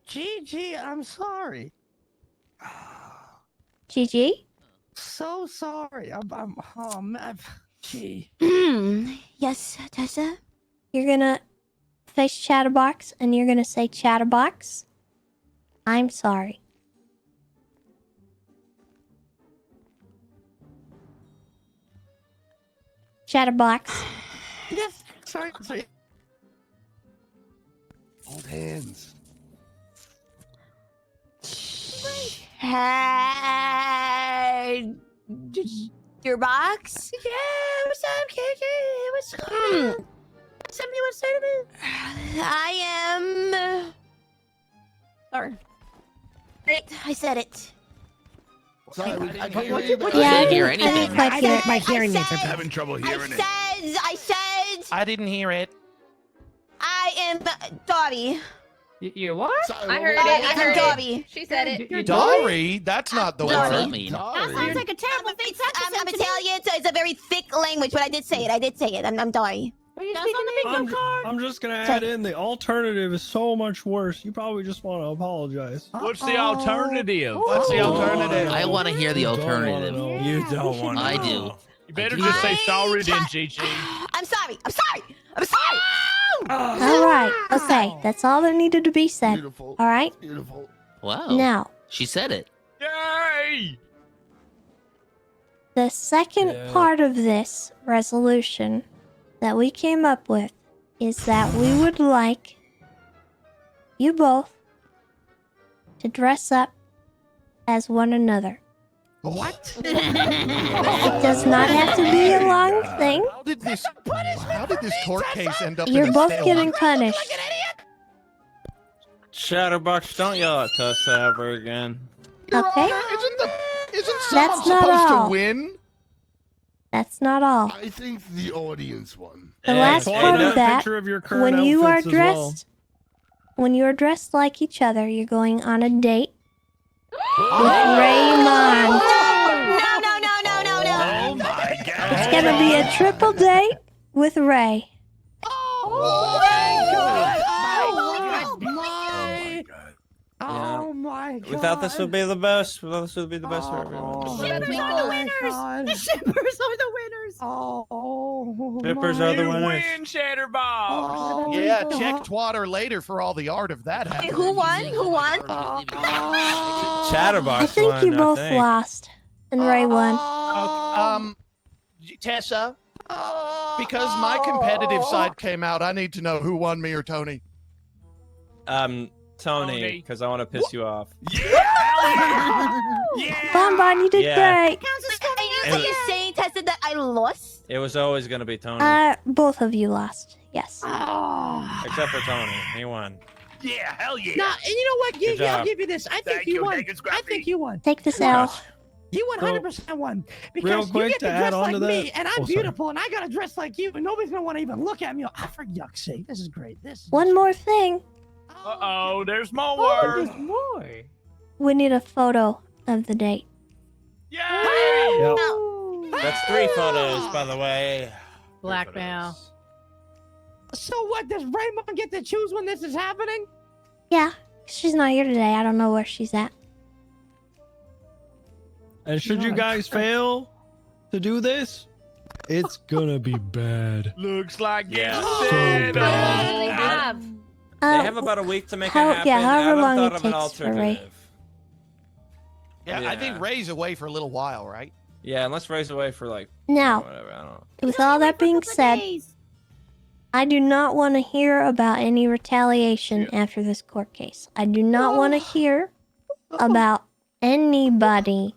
Gigi, I'm sorry. Gigi? So sorry. Oh man. Gee. Yes, Tessa? You're gonna face Chatterbox and you're gonna say, Chatterbox, I'm sorry. Chatterbox. Yes. Sorry. Hold hands. Hey, your box? Yeah, what's up, KJ? What's up? Something you want to say to me? I am. Sorry. Right, I said it. Sorry, I can't hear Yeah, you. I didn't hear didn't anything. quite hear it. My hearing aids are bad. Having trouble hearing it. I said, I didn't hear it. I am Dobby. You what? Sorry, I what heard was it. that? I I'm heard Dobby. it. She said it. You're Dory? That's not the What's that word. mean? That sounds like a terrible fake accent I'm to me. Italian, so it's a very thick language, but I did say it. I'm Dobby. Are you That's speaking on the English? bingo card. I'm just gonna add in the alternative is so much worse. You probably just want to apologize. What's the alternative? What's the alternative? I want to hear the You don't wanna alternative. know. You don't want to. I do. You better I just say I sorry then, try- Gigi. I'm sorry. I'm sorry. I'm sorry. Alright, okay, that's all that needed to be said. Beautiful. Alright? Beautiful. Wow. Now, She said it. Yay! the second Yeah. part of this resolution that we came up with is that we would like you both to dress up as one another. What? It does not have to be a long thing. How did this court case end up You're in a both stalemate? getting punished. Chatterbox, don't yell at Tessa ever again. Okay? Isn't someone That's not supposed all. to win? That's not all. I think the audience won. The Yeah, last and part a of that, picture of your current when you are outfits as well. dressed, when you are dressed like each other, you're going on a date with Raymond. Oh my god. It's gonna be a triple date with Ray. Oh my god. Without this would be the best. Without this would be the best for everyone. Shippers are the winners. The shippers are the winners. Oh. Shippers are the You winners. win, Chatterbox. Yeah, check Twatter later for all the art of that Wait, happening. who won? Who won? Chatterbox I think won, you both think. lost, and Ray won. Tessa, because my competitive side came out, I need to know who won, me or Tony. Tony, Tony. because I want to piss you off. Bonbon, you did Yeah. great. Are you saying, Tessa, that I lost? It was always gonna be Tony, Both of you lost. Yes. except for Tony. He won. Yeah, hell yeah. Nah, and you know what, Gigi, I'll job. give you this. I think Thank you you, won. thank you, I Scruffy. think you won. Take this L. You 100% won. Because real you quick get to to dress add on like to me, that- and I'm Oh, sorry. beautiful, and I gotta dress like you, and nobody's gonna want to even look at me. For yuck's sake, this is great. This is One more thing. Uh-oh, there's more. There's more. We need a photo of the date. Yay! Yep. That's 3 photos, by the way. Blackmail. So what? Does Raymond get to choose when this is happening? Yeah, she's not here today. I don't know where she's at. And should you guys fail to do this, it's gonna be bad. Looks like Yeah. it's So set bad. up. They have. They have about a week to make how- it happen. yeah, however I haven't long thought it of an takes for Ray. alternative. Yeah, I think Ray's away for a little while, right? Yeah, unless Ray's away for like Now, whatever. I don't know. with all that being said, I do not want to hear about any retaliation after this court case. I do not want to hear about anybody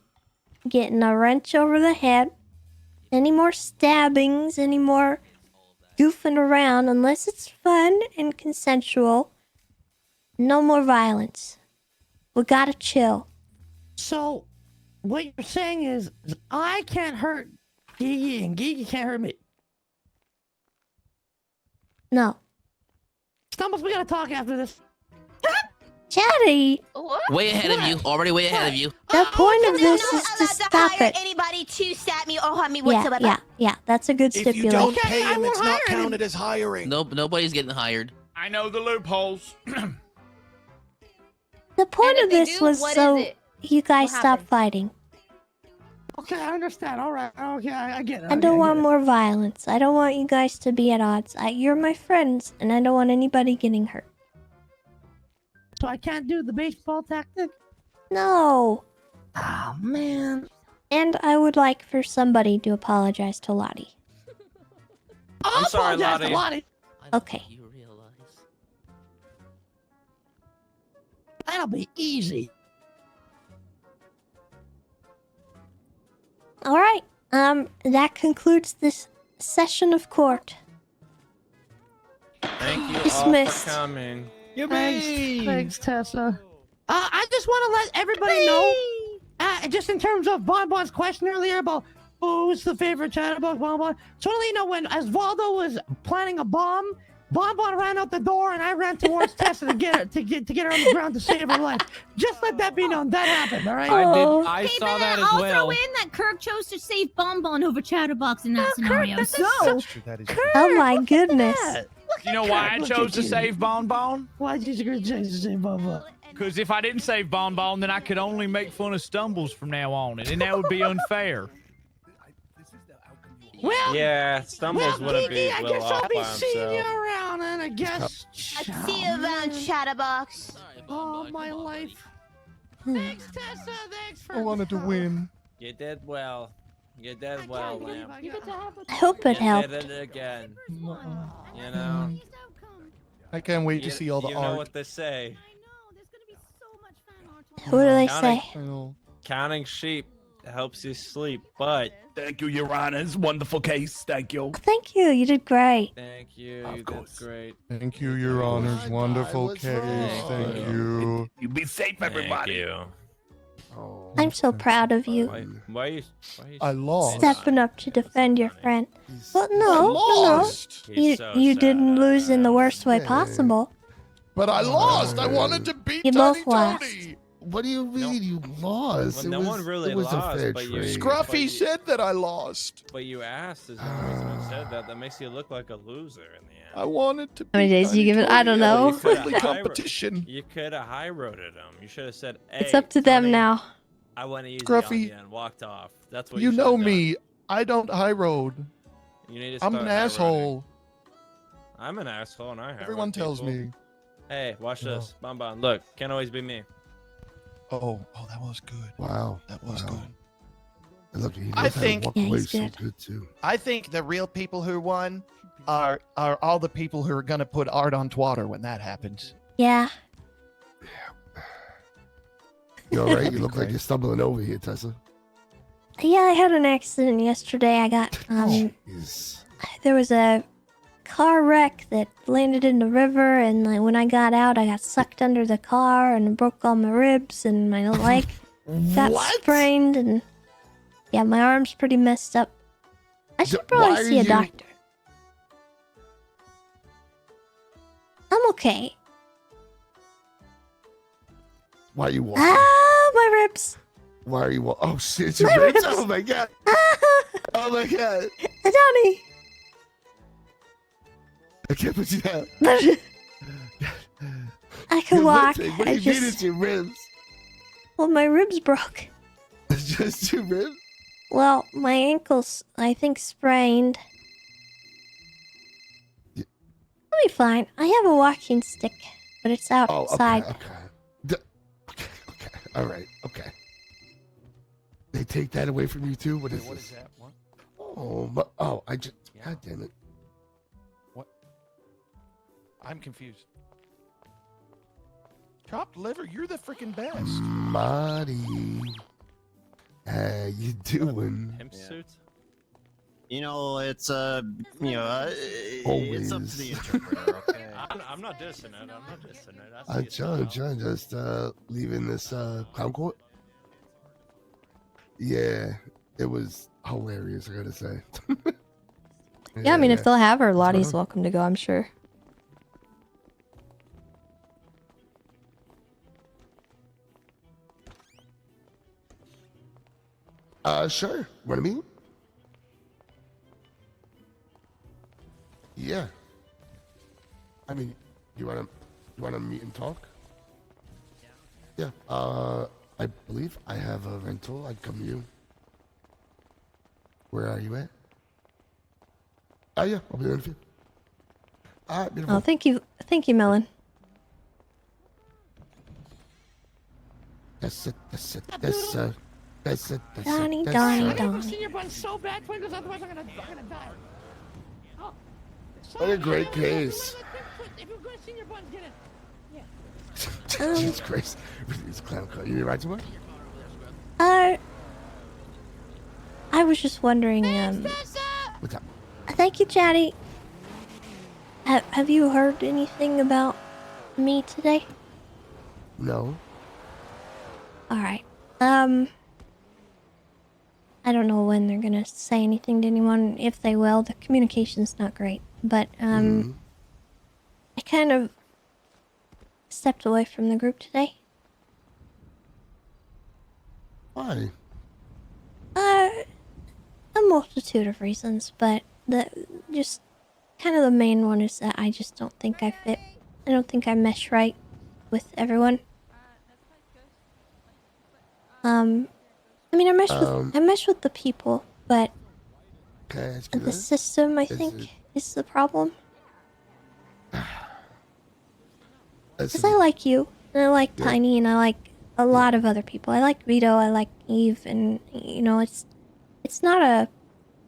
getting a wrench over the head, any more stabbings, any more goofing around, unless it's fun and consensual. No more violence. We gotta chill. So, what you're saying is I can't hurt Gigi, and Gigi can't hurt me. No. Stumbles, we gotta talk after this. Chatty, Way ahead of you. Already way ahead of you. the point of this I'm is not to allowed to stop hire it. anybody to stab me or harm me Yeah, whatsoever. yeah. That's a good If you don't stipulation. pay him, it's not hire him. counted as hiring. Nope, nobody's getting hired. I know the loopholes. The point And of if they this do, was what so is it? you guys What stop happened? fighting. Okay, I understand. All right. Okay, I get it. I don't want more violence. I don't want you guys to be at odds. You're my friends, and I don't want anybody getting hurt. So I can't do the baseball tactic? No. Oh, man. And I would like for somebody to apologize to Lottie. I'm sorry, apologize to Lottie. Okay. You realize? That'll be easy. All right. That concludes this session of court. Thank you Dismissed. all for coming. Thanks, Tessa. I just want to let everybody know, just in terms of Bonbon's question earlier about who's the favorite chatterbox, Bonbon. So to let you know, when Osvaldo was planning a bomb, Bonbon ran out the door, and I ran towards Tessa to get her on the ground to save her life. Just let that be known. That happened. All right. Hey, but I'll throw in that Kirk chose to save Bonbon over Chatterbox in that scenario. So, Oh my goodness. You know why I Look chose at to you. save Bonbon? Why'd you choose to save Bonbon? Because if I didn't save Bonbon, then I could only make fun of Stumbles from now on, and that would be unfair. Well, Yeah, Stumbles wouldn't be Kiki, I well guess off I'll be by seeing you himself. around, and I guess. I'll see you around, Chatterbox. Oh, my life. Thanks, Tessa. Thanks for. win. You did well. You did well, Lamb. I hope it You helped. did it again. You know. I can't wait You, to see all the you know art. what they say. Who do they Counting- say? Counting sheep helps you sleep, but Thank you, Your Honors. Wonderful case. Thank you. Thank you. You did great. thank you. Of You course. did great. Thank you, Your Honors. Wonderful case. Thank you. You be safe, Thank everybody. you. I'm so proud of you. Why you I lost. Stepping up to defend your friend. But no, I no. lost. You He's so didn't sad. lose in the worst way possible. But I lost. I wanted to beat You Tiny both lost. Tony. What do you mean you lost? Well, no one really it was lost, a fair but you- trade. Scruffy said that I lost. But you asked as long as someone said that. That makes you look like a loser in the end. I wanted to. How many beat days do you Tiny give it? I Tony don't at a know. friendly High- competition. You could have high roaded them. You should have said, hey, It's up to them Tony, now. I want to use Scruffy, you and walked off. That's what You you know should've done. me. I don't high road. You need to I'm start an high-roading. asshole. I'm an asshole and I high Everyone road tells people. me. Hey, watch this. Bon. Look, can't always be me. Oh, that was good. Wow. That was Wow. good. And look, he I knows how to think- walk Yeah, away he's so good. good too. I think the real people who won are all the people who are gonna put art on Twitter when that happens. Yeah. You all right? You look like you're stumbling over here, Tessa. Yeah, I had an accident yesterday. I got Yes. there was a car wreck that landed in the river, and like, when I got out, I got sucked under the car and broke all my ribs, and my leg got sprained, and yeah, my arm's pretty messed up. I should why probably are see a you- doctor. I'm okay. Why are you walking? Ah, my ribs. Why are you walking? Oh shit, it's your My ribs. ribs. Oh my god. Oh my god. Johnny. I can't put you down. I can You're walk. limping. What do I you mean just it's your ribs? well, my ribs broke. It's just your ribs? Well, my ankles, I think, sprained. I'll be fine. I have a walking stick, but it's outside. Oh, okay. Okay. All right. Okay. They take that away from you too? What is What this? is that? What? I just. God damn it. I'm confused. Chopped liver, you're the freaking best. Marty. How you doing? Pimp suits? You know, it's it's up to Always. the interpreter. Okay. I'm not dissing it. I'm not dissing it. I see it John, now. just leaving this clown court. Yeah, it was hilarious. I gotta say. Yeah, I mean, if they'll have her, Lottie's welcome to go, I'm sure. Sure. Want to meet? Yeah. I mean, you wanna meet and talk? Yeah. I believe I have a rental. I'd come to you. Where are you at? Oh yeah, I'll be there in a few. All right, beautiful. Oh, thank you, Melon. That's it. Donnie, I Donnie, need Donnie. senior bun so bad, Twinkles. Otherwise, I'm gonna die. Oh, What a great case. if you're good senior buns, get in. Yeah. Jesus Christ. It's a clown car. You need to ride somewhere? I was just wondering, What's up? Thank you, Chatty. Have you heard anything about me today? No. Alright. I don't know when they're gonna say anything to anyone. If they will, the communication's not great. But, I kind of stepped away from the group today. Why? A multitude of reasons, but just kind of the main one is that I just don't think I fit. I don't think I mesh right with everyone. I mean, I mesh with the people, but the system, I think, is the problem. Because I like you, and I like Tiny, and I like a lot of other people. I like Vito, I like Eve, and you know, it's not a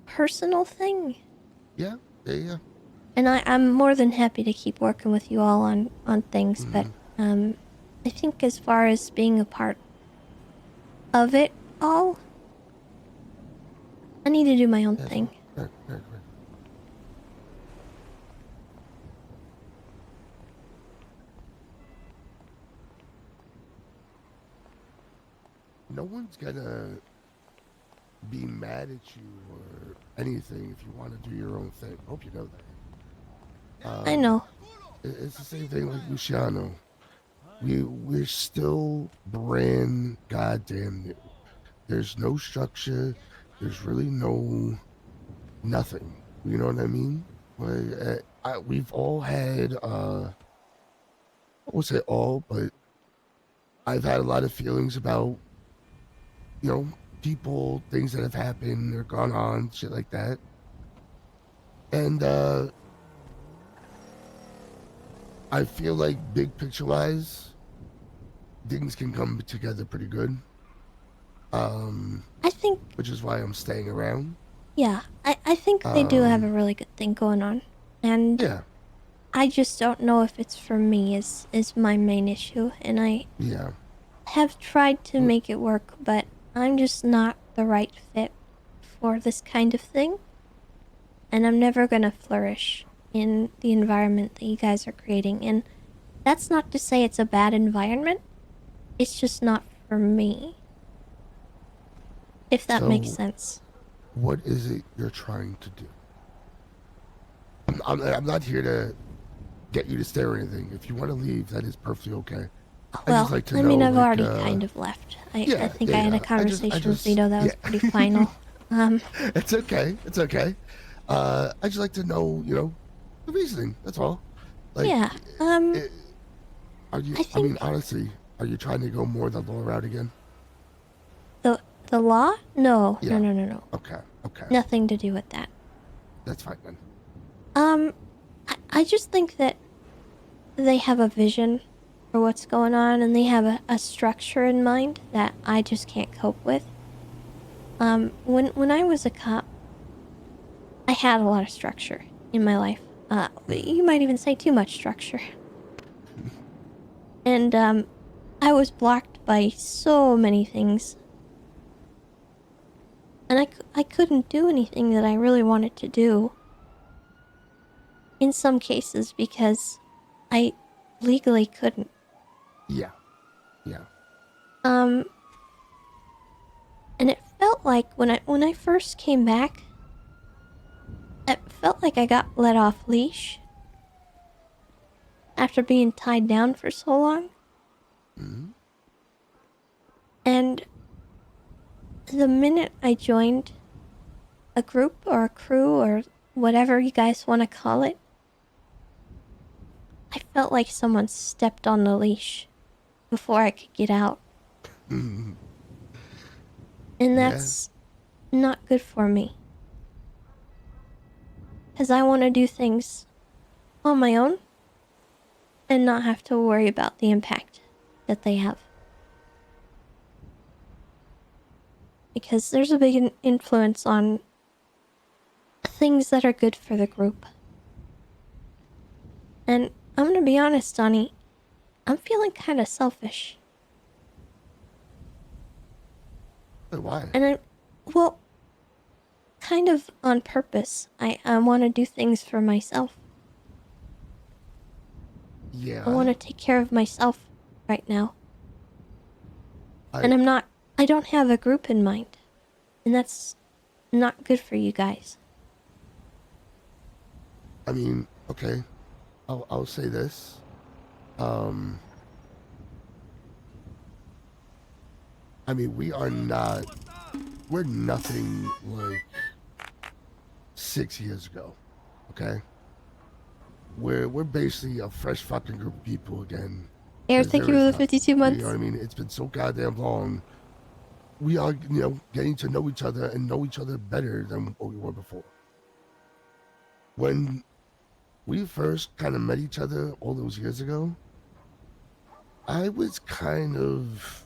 personal thing. Yeah. And I'm more than happy to keep working with you all on things, but I think as far as being a part of it all, I need to do my own thing. No one's gonna be mad at you or anything if you want to do your own thing. Hope you know that. I know. It's the same thing like Luciano. We're still brand goddamn new. There's no structure. There's really nothing. You know what I mean? We've all had, I won't say all, but I've had a lot of feelings about, people, things that have happened or gone on, shit like that. And, I feel like big picture wise, things can come together pretty good. I think, which is why I'm staying around. yeah, I think they do have a really good thing going on. And yeah. I just don't know if it's for me is my main issue. And I have tried to make it work, but I'm just not the right fit for this kind of thing. And I'm never going to flourish in the environment that you guys are creating. And that's not to say it's a bad environment. It's just not for me. If that makes sense. What is it you're trying to do? I'm not here to get you to stay or anything. If you want to leave, that is perfectly okay. Well, I'd like to I mean, know, I've like, already kind of left. I think I had a I conversation with just- Vito that was yeah. pretty final. It's okay. It's okay. I just like to know, the reasoning. That's all. Like, yeah. Are you? I mean, honestly, are you trying to go more the law route again? The law? No. Yeah. No. Okay. Nothing to do with that. That's fine then. I just think that they have a vision for what's going on, and they have a structure in mind that I just can't cope with. When I was a cop, I had a lot of structure in my life. You might even say too much structure. And, I was blocked by so many things. And I couldn't do anything that I really wanted to do. In some cases, because I legally couldn't. Yeah. And it felt like when I first came back, it felt like I got let off leash after being tied down for so long. And the minute I joined a group or a crew or whatever you guys want to call it, I felt like someone stepped on the leash before I could get out. And that's not good for me. Because I want to do things on my own and not have to worry about the impact that they have. Because there's a big influence on things that are good for the group. And I'm gonna be honest, Donnie, I'm feeling kind of selfish. Wait, why? And well, kind of on purpose. I want to do things for myself. Yeah. I want to take care of myself right now. And I don't have a group in mind. And that's not good for you guys. I mean, okay. I'll say this. I mean, we're nothing like 6 years ago, okay? We're basically a fresh fucking group of people again. Air, thank you for the 52 months. You know what I mean? It's been so goddamn long. We are, getting to know each other and know each other better than what we were before. When we first kind of met each other all those years ago, I was kind of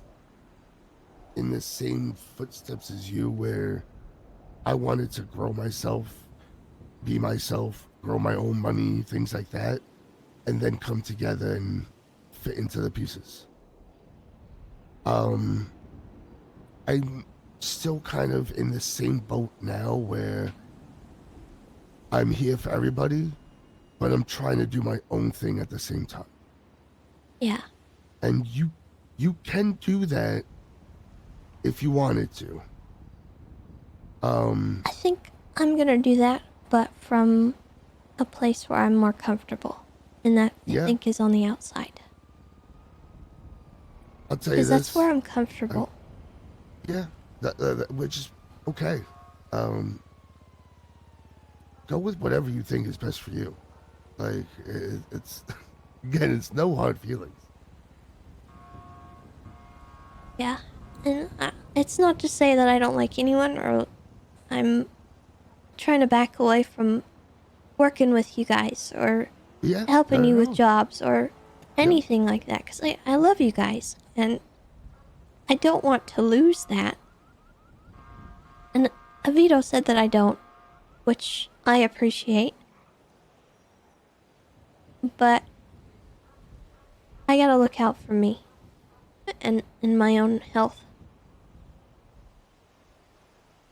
in the same footsteps as you, where I wanted to grow myself, be myself, grow my own money, things like that, and then come together and fit into the pieces. I'm still kind of in the same boat now, where I'm here for everybody, but I'm trying to do my own thing at the same time. Yeah. And you can do that if you wanted to. I think I'm gonna do that, but from a place where I'm more comfortable. And that, I think, is on the outside. I'll tell you this. Because that's where I'm comfortable. Yeah, which is okay. Go with whatever you think is best for you. Like, it's again, it's no hard feelings. Yeah. And it's not to say that I don't like anyone or I'm trying to back away from working with you guys or helping you with jobs or anything like that. Because I love you guys. And I don't want to lose that. And Avito said that I don't, which I appreciate. But I gotta look out for me and my own health.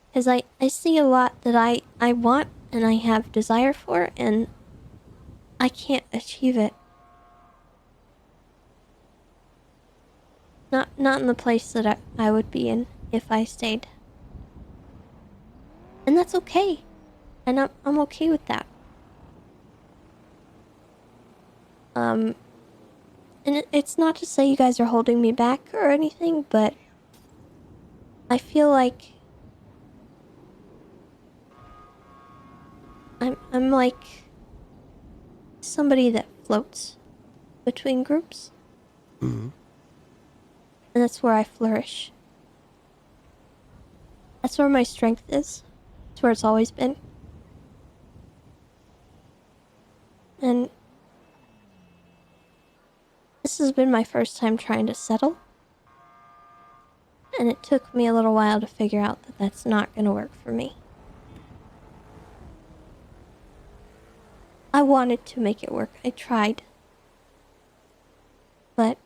Because I see a lot that I want and I have desire for, and I can't achieve it. Not in the place that I would be in if I stayed. And that's okay. And I'm okay with that. And it's not to say you guys are holding me back or anything, but I feel like I'm like somebody that floats between groups. Mm-hmm. And that's where I flourish. That's where my strength is. It's where it's always been. And this has been my first time trying to settle. And it took me a little while to figure out that that's not going to work for me. I wanted to make it work. I tried. But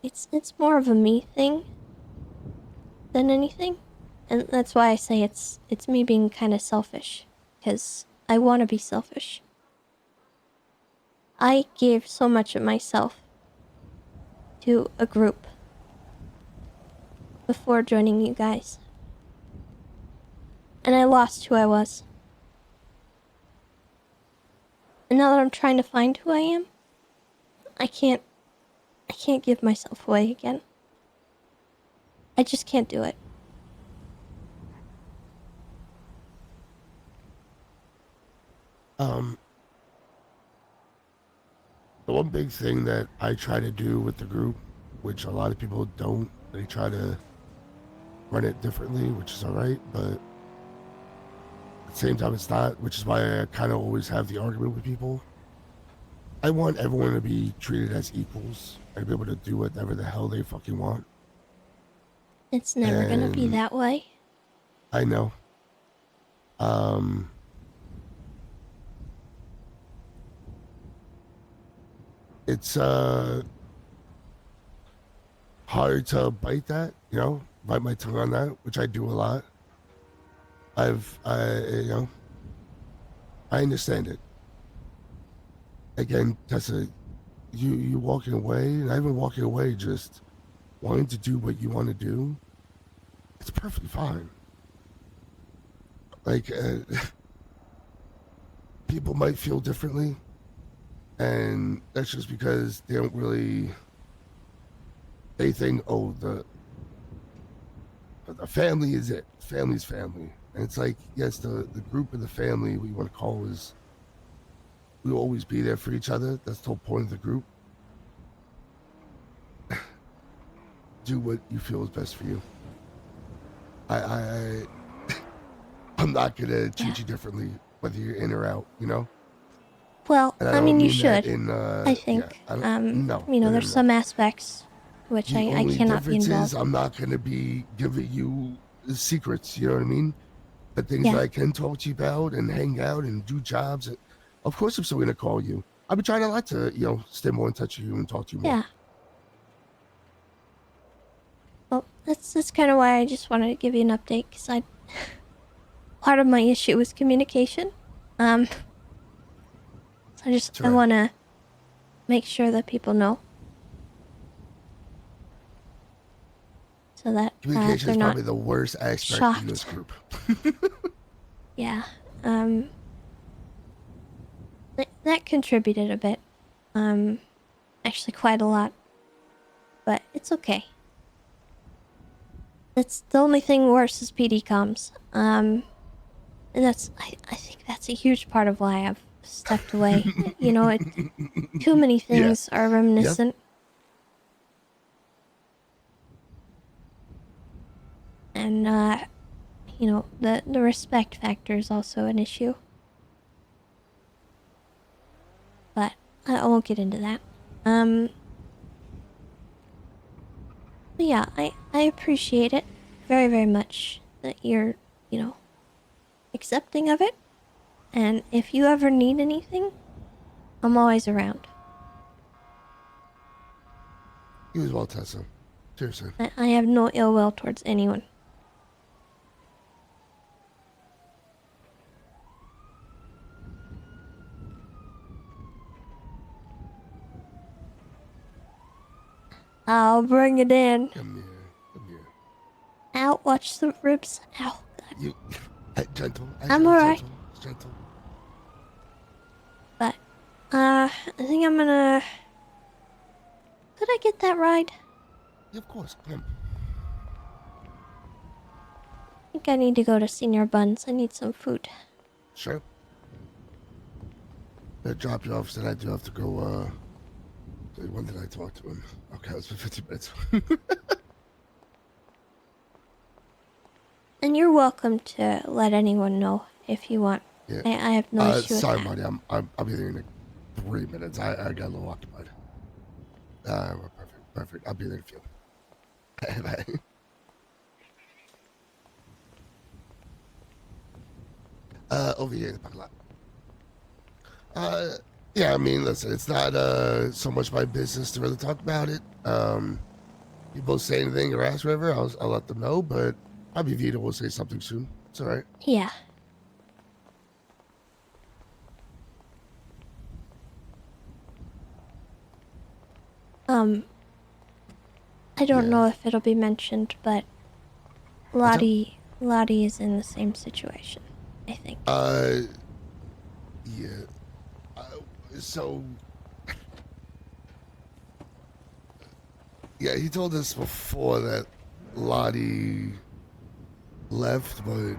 it's more of a me thing than anything. And that's why I say it's me being kind of selfish. Because I want to be selfish. I gave so much of myself to a group before joining you guys. And I lost who I was. And now that I'm trying to find who I am, I can't give myself away again. I just can't do it. Um, the one big thing that I try to do with the group, which a lot of people don't, they try to run it differently, which is all right, but at the same time it's not, which is why I kind of always have the argument with people. I want everyone to be treated as equals and be able to do whatever the hell they fucking want. It's never gonna be And that way. I know. It's hard to bite that, bite my tongue on that, which I do a lot. I understand it. Again, Tessa, you walking away, and I've been walking away just wanting to do what you want to do. It's perfectly fine. Like, people might feel differently, and that's just because they don't really. They think, oh, the family is it. Family's family, and it's like, yes, the group of the family, what you want to call, is we'll always be there for each other. That's the whole point of the group. Do what you feel is best for you. I'm not gonna treat you differently whether you're in or out. Well, And I mean, you that should. in, I think. no, There's some aspects which The I only cannot be difference involved. is I'm not gonna be giving you secrets. You know what I mean? The things Yeah. that I can talk to you about and hang out and do jobs. Of course, I'm still gonna call you. I've been trying a lot to, stay more in touch with you and talk to you more. Yeah. Well, that's kind of why I just wanted to give you an update, because part of my issue was communication. So I want to make sure that people know, so that Communication they're is not probably the worst aspect shocked. in this group. Yeah. That contributed a bit. Actually quite a lot. But it's okay. That's the only thing worse is PD comms. And that's I think that's a huge part of why I've stepped away. Too many things are reminiscent. And the respect factor is also an issue. But I won't get into that. But yeah, I appreciate it very, very much that you're, accepting of it. And if you ever need anything, I'm always around. You as well, Tessa. Seriously. I have no ill will towards anyone. I'll bring it in. Come here. Ow, watch the ribs. Ow. You, gentle. I'm alright. Gentle. But, I think I'm gonna... Could I get that ride? Yeah, of course. Come. I think I need to go to Senior Buns. I need some food. Sure. I dropped you off, said I do have to go, when did I talk to him? Okay, it's been 50 minutes. And you're welcome to let anyone know if you want. Yeah. I have no issue with sorry, that. Marty. I'll be there in like 3 minutes. I got a little occupied. Perfect. I'll be there in a few. Bye. Over here in the parking lot. Yeah, I mean, listen, it's not so much my business to really talk about it. People say anything or ask whatever, I'll let them know, but probably Vito will say something soon. It's all right. Yeah. I don't know if it'll be mentioned, but Lottie is in the same situation, I think. Yeah. So, yeah, he told us before that Lottie left, but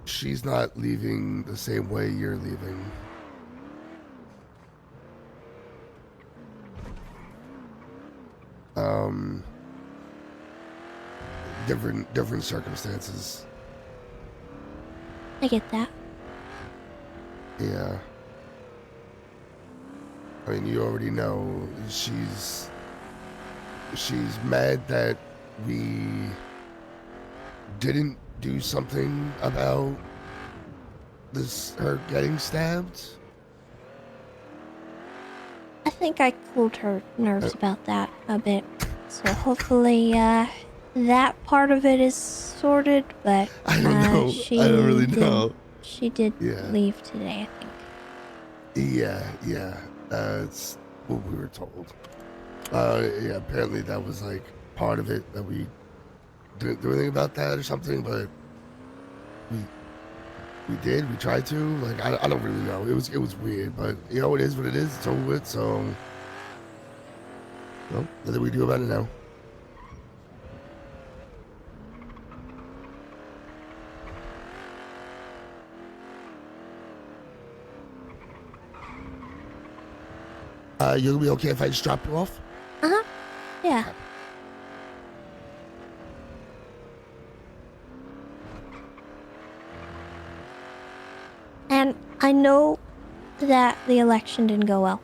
she's not leaving the same way you're leaving. Different circumstances. I get that. Yeah. I mean, you already know she's mad that we didn't do something about her getting stabbed. I think I cooled her nerves about that a bit. So hopefully, that part of it is sorted, but I don't know. she I don't really did- know. She did Yeah. leave today, I think. Yeah. It's what we were told. Yeah, apparently that was like part of it, that we didn't do anything about that or something, but we did. We tried to. Like, I don't really know. It was weird, but you know, it is what it is. It's over with. So, well, nothing we do about it now. You'll be okay if I just drop you off? Uh-huh. Yeah. And I know that the election didn't go well.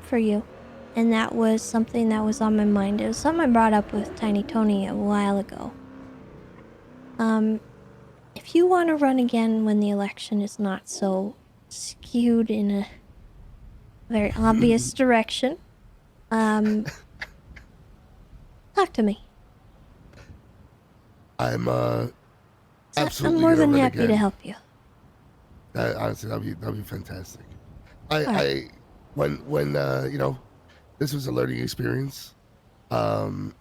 For you. And that was something that was on my mind. It was something I brought up with Tiny Tony a while ago. If you want to run again when the election is not so skewed in a very obvious direction, talk to me. I'm absolutely I'm more than gonna run happy to again. help you. Honestly, that'd be fantastic. Alright. When you know, this was a learning experience. I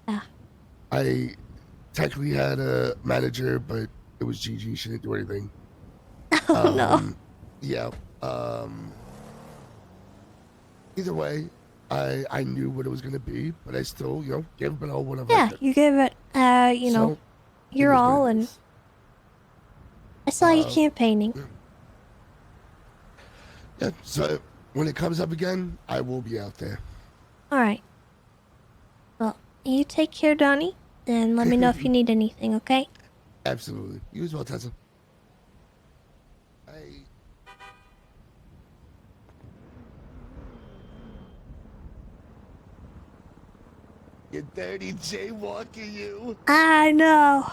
technically had a manager, but it was Gigi. She didn't do anything. Oh no. Yeah. Either way, I knew what it was gonna be, but I still, you know, gave it all whatever. Yeah, you gave it, you know, your all, and I saw you campaigning. Yeah, so when it comes up again, I will be out there. Alright. Well, you take care, Donnie, and let me know if you need anything, okay? Absolutely. You as well, Tessa. You dirty jaywalker, you. I know.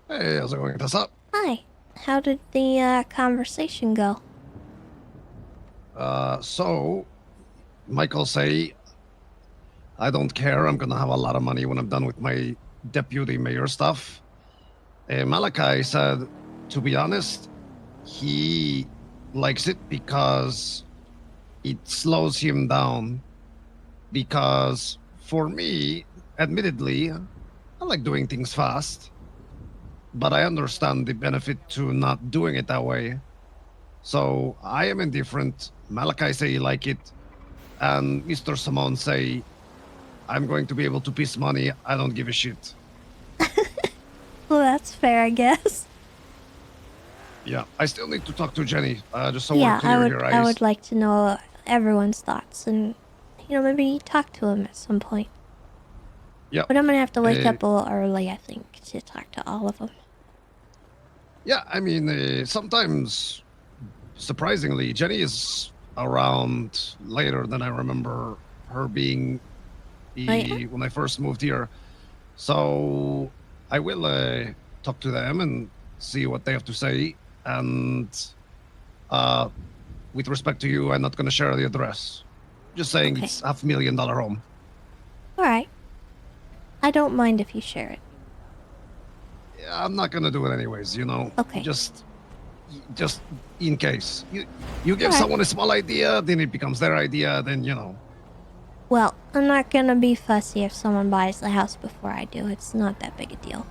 Hey, how's it going, Tessa? Hi. How did the conversation go? So, Michael say, I don't care, I'm gonna have a lot of money when I'm done with my deputy mayor stuff. Malachi said, to be honest, he likes it because it slows him down. Because for me, admittedly, I like doing things fast, but I understand the benefit to not doing it that way. So I am indifferent. Malachi say he like it, and Mr. Simone say, I'm going to be able to piss money. I don't give a shit. Well, that's fair, I guess. Yeah, I still need to talk to Jenny, just so Yeah, we're clear here. I would like to know everyone's thoughts, and you know, maybe talk to him at some point. Yeah. But I'm gonna have to wake up a little early, I think, to talk to all of them. Yeah, I mean, sometimes, surprisingly, Jenny is around later than I remember her being when I first moved here. So I will talk to them and see what they have to say. And with respect to you, I'm not going to share the address. Just saying it's $500,000 home. Alright. I don't mind if you share it. Yeah, I'm not going to do it anyways, you know. Okay. Just just in case. You give Alright. someone a small idea, then it becomes their idea, then, you know. Well, I'm not gonna be fussy if someone buys the house before I do. It's not that big a deal.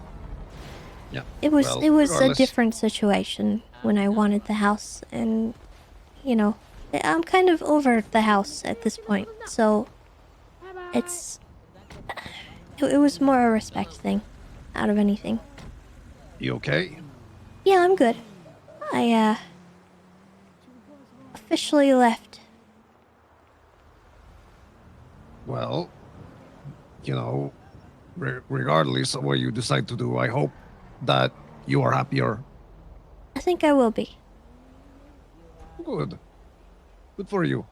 Yeah. It was well, a regardless- different situation when I wanted the house, and you know, I'm kind of over the house at this point. So it's it was more a respect thing out of anything. You okay? Yeah, I'm good. I officially left. Well, you know, regardless of what you decide to do, I hope that you are happier. I think I will be. Good. Good for you.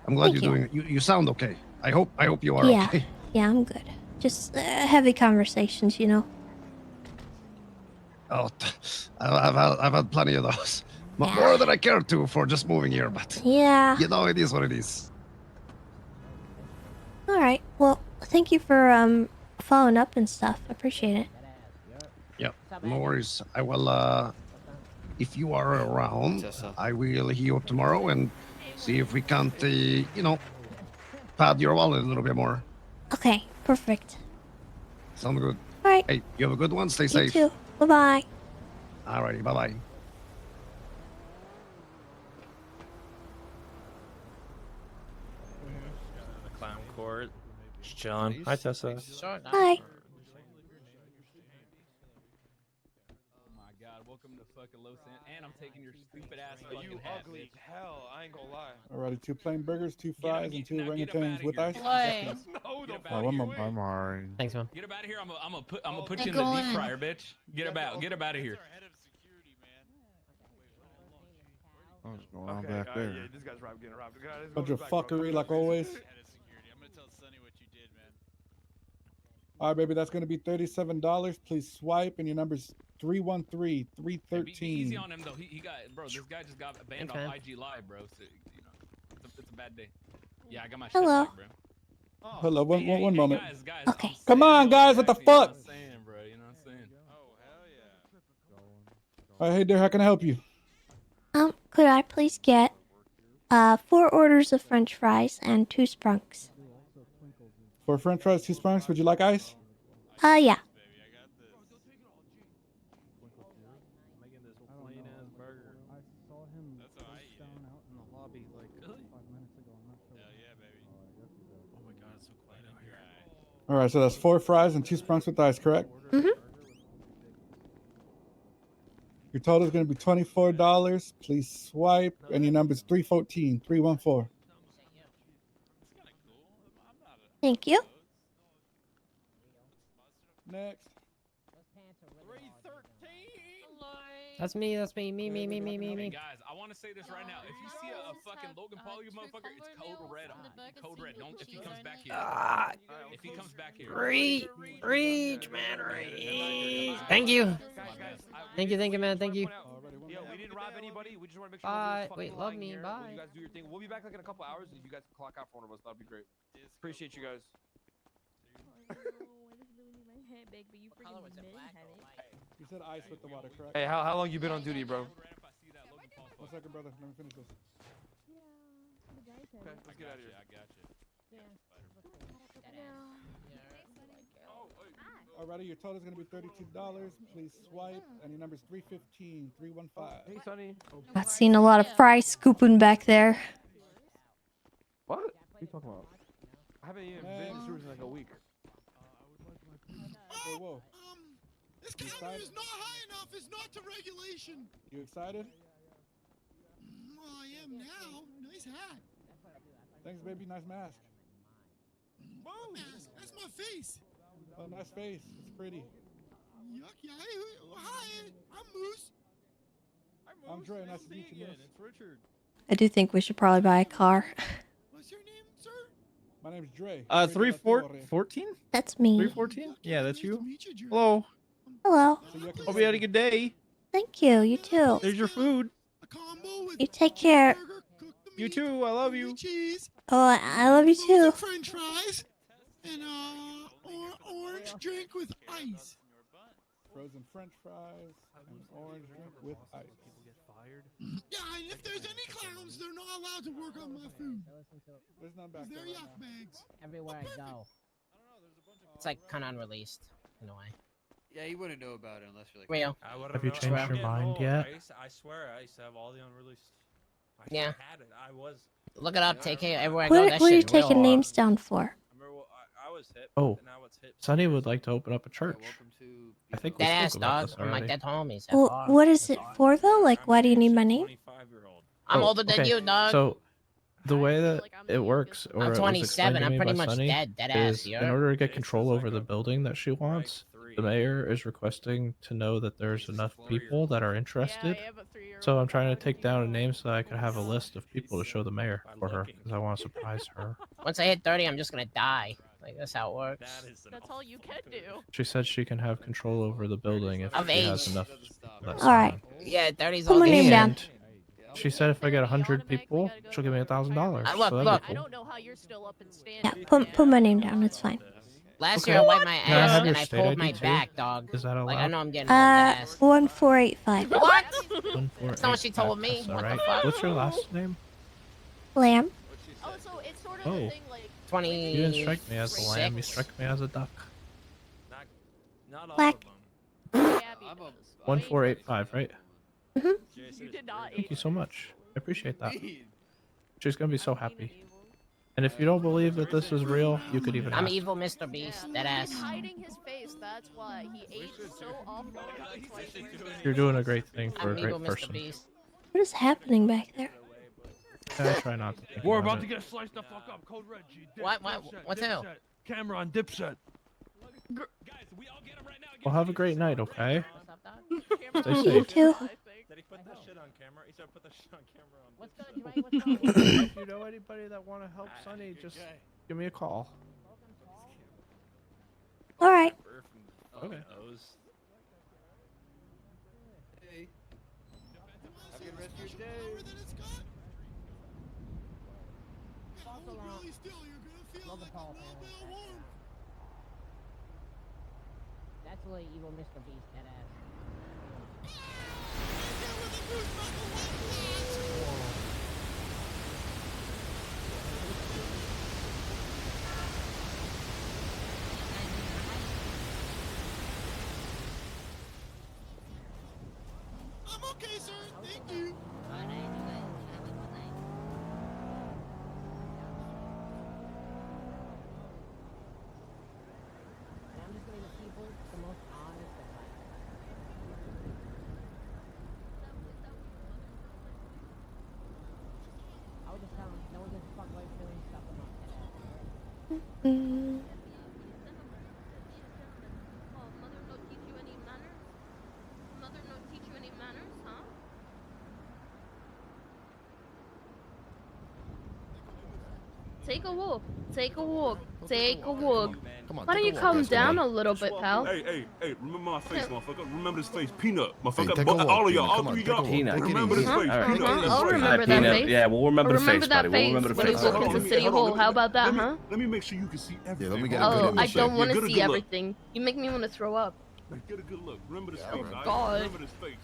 I'm glad Thank you're you. doing it. You sound okay. I hope you are Yeah, okay. yeah, I'm good. Just heavy conversations, you know. Oh, I've had plenty of those. More than I care to for just moving here, but Yeah. you know, it is what it is. All right. Well, thank you for following up and stuff. I appreciate it. Yep, no worries. I will, if you are around, I will hit you up tomorrow and see if we can't, you know, pad your wallet a little bit more. Okay, perfect. Sound good? All right. Hey, you have a good one. Stay You safe. too. Bye-bye. Alrighty, bye-bye. The clown court. Just chilling. Hi, Tessa. Hi. Welcome to fucking Los Angeles, and I'm taking your stupid ass You fucking hat, ugly bitch. hell. I ain't gonna lie. Alrighty, 2 plain burgers, 2 fries, and 2 orangutans with ice. I'm alright. Thanks, man. Get up out of here. I'm gonna put Hey, you in the go deep on. fryer, bitch. Get up out of here. What's going on Okay, back there? yeah, this guy's getting robbed. Guys, Bunch of fuckery like always. Alright, baby, that's gonna be $37. Please swipe, and your number's 313 Easy 313. on him though. He got this guy just got banned Thanks, off man. IG Live, bro. So you know, it's a bad day. Yeah, I got my Hello. shit back, bro. Hello, one moment. Guys, Okay. Come on, guys, what the fuck? You know what I'm saying, bro? You know what I'm saying? Alright, hey there, how can I help you? Could I please get 4 orders of French fries and 2 sprunks? For French fries, 2 sparks, would you like ice? Yeah. Alright, so that's 4 fries and 2 sprunks with ice, correct? Mm-hmm. Your total is going to be $24. Please swipe, and your number is 314 314. Thank you. Next. That's me. Me. Hey guys, I want to say this right now. If you see a fucking Logan Paul, you motherfucker, it's code red. Code red. Don't if he comes back here. If he comes back here. Reach, man, reach. Thank you. Thank you, man. Thank you. Yo, we didn't rob anybody. We just want to make sure nobody's fucking Wait, love lying me. here. Bye. You guys do your thing. We'll be back like in a couple hours. If you guys can clock out for one of us, that'd be great. Appreciate you guys. You said ice with the water, correct? Hey, how long you been on duty, bro? 1 second, brother. Let me finish this. Okay, let's get out of here. I got you. Alrighty, your total is going to be $32. Please swipe, and your number is 315 315. Hey, Sonny. I've seen a lot of fries scooping back there. What? What are you talking about? I haven't even been to Sewers in like a week. Whoa, whoa. This camera is not high enough. It's not to regulation. You excited? Well, I am now. Nice hat. Thanks, baby. Nice mask. Whoa, mask. That's my face. Oh, nice face. It's pretty. Yuck, yeah. Hi, I'm Moose. I'm Dre. Nice to meet you, Moose. It's Richard. I do think we should probably buy a car. What's your name, sir? My name's Dre. 314? That's me. 314? Yeah, that's you. Meet you, Dre. Hello. Hello. Hope you had a good day. Thank you. You too. There's your food. A combo with You take care. burger, cook the You meat, too. I love you. cheese, Oh, I love you too. French fries, and orange drink with ice. frozen French fries, and orange drink with ice. Yeah, and if there's any clowns, they're not allowed to work on my food. There's none back They're there. yuck bags. Everywhere I go. It's like kind of unreleased in a way. Yeah, you wouldn't know about it unless you're like. Real. Have you changed your mind yet? I swear, I used to have all the unreleased. Yeah. had it. I was. Look it up. Take it everywhere I go. What, That what are you shit real taking hard. names down for? I was hip. Oh, and now it's hip. Sonny would like to open up a church. I think we Dead ass, spoke about dog. this I'm like already. dead homies. Well, what is it for though? Like, why do you need my name? I'm Oh, older than okay. you, dog. So the way that it works, or I'm it was 27, explained to I'm me pretty by much Sonny, dead ass, is you in know? order to get control over the building that she wants, the mayor is requesting to know that there's enough people that are interested. So I'm trying to take down a name so that I could have a list of people to show the mayor for her, because I want to surprise her. Once I hit 30, I'm just gonna die. Like, that's how it works. That's all you can do. She said she can have control over the building if Of she has age. enough. That's All right. Yeah, 30's Put all my good. name down. She said if I get 100 people, she'll give me $1,000. Look, so that'd look. be cool. I don't know how you're still up and standing. Yeah, put my name down. It's fine. Last Okay. year I wiped my Can I ass have and your I state pulled ID my too? back, dog. Is that allowed? Like, I know I'm getting old, dead ass. 1485. What? 148. That's not what she told me. That's What all right. the fuck? What's your last name? Lamb. Oh, so it's sort of Oh. the thing like 20. You didn't strike me as a lamb. You struck me as a duck. Not all Black. of them. 1485, right? you did not. Thank you so much. I appreciate that. She's gonna be so happy. And if you don't believe that this is real, you could even I'm ask. evil Mr. Beast, dead ass. He's hiding his face. That's why he aged so awful. That's why he's You're doing a great thing for I'm a evil great Mr. person. Beast. What is happening back there? I try not to think We're about about it. to get sliced the fuck up. Code Red, G. What? What's who? Camera on Dipset. Well, have a great night, okay? Stay You safe. too. Did he put that shit on camera? He said put that shit on camera on. What's good, Dre? What's up? If you know anybody that want to help Sonny, just give me a call. All right. Okay. Have a good rest of your day. That's really evil Mr. Beast, dead ass. I'm okay, sir. Thank you. I'm just gonna give people the most honest advice. I would just tell them, no one gives a fuck about your feelings, stuff them up, dead ass. Mm. Mother not teach you any manners? Mother not teach you any manners, huh? Take a walk. Take a walk. Take a walk. Why don't you calm down a little bit, pal? Hey, remember my face, motherfucker. Remember this face, Peanut. Hey, Motherfucker, take a walk, all of y'all, Peanut. all Come on, three take a y'all. walk. Peanut. Remember this face, All right. Peanut. I'll remember that face. Yeah, we'll remember the Remember face, that buddy. face We'll remember the when you face. walk Hold on, into let me- City hold on, Hall. let me- How about that, let me- huh? Let me make sure you can see everything. let me get a good Oh, image. I don't want Yeah, to get a see good look. everything. You make me want to throw up. Get a good look. Remember this Yeah, face, alright. alright? God. Remember this face.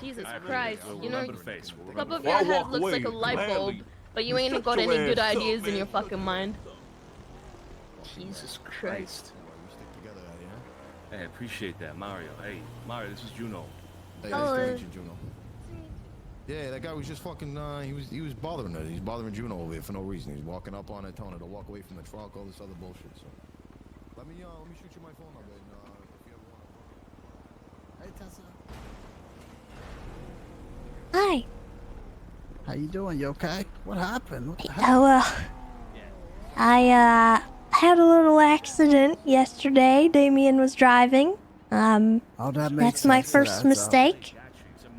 Jesus Alright, Christ. we'll You know, remember the face. We'll top remember of the your I'll head walk looks like a away light bulb, gladly. but you ain't Shut got your any good ass up, ideas in man. your Shut fucking your mind. ass up. Jesus Christ. We stick together, Hey, appreciate that, Mario. Hey, Mario, this is Juno. Hey, Hello. nice to meet you, Juno. Yeah, that guy was just fucking. He was bothering her. He's bothering Juno over here for no reason. He's walking up on her, telling her to walk away from the truck, all this other bullshit. So, let me shoot you my phone number. And, if you ever want to. Hey, Tessa. Hi. How you doing? You okay? What happened? What the hell? Oh, I had a little accident yesterday. Damien was driving. Oh, that makes That's my sense. first mistake.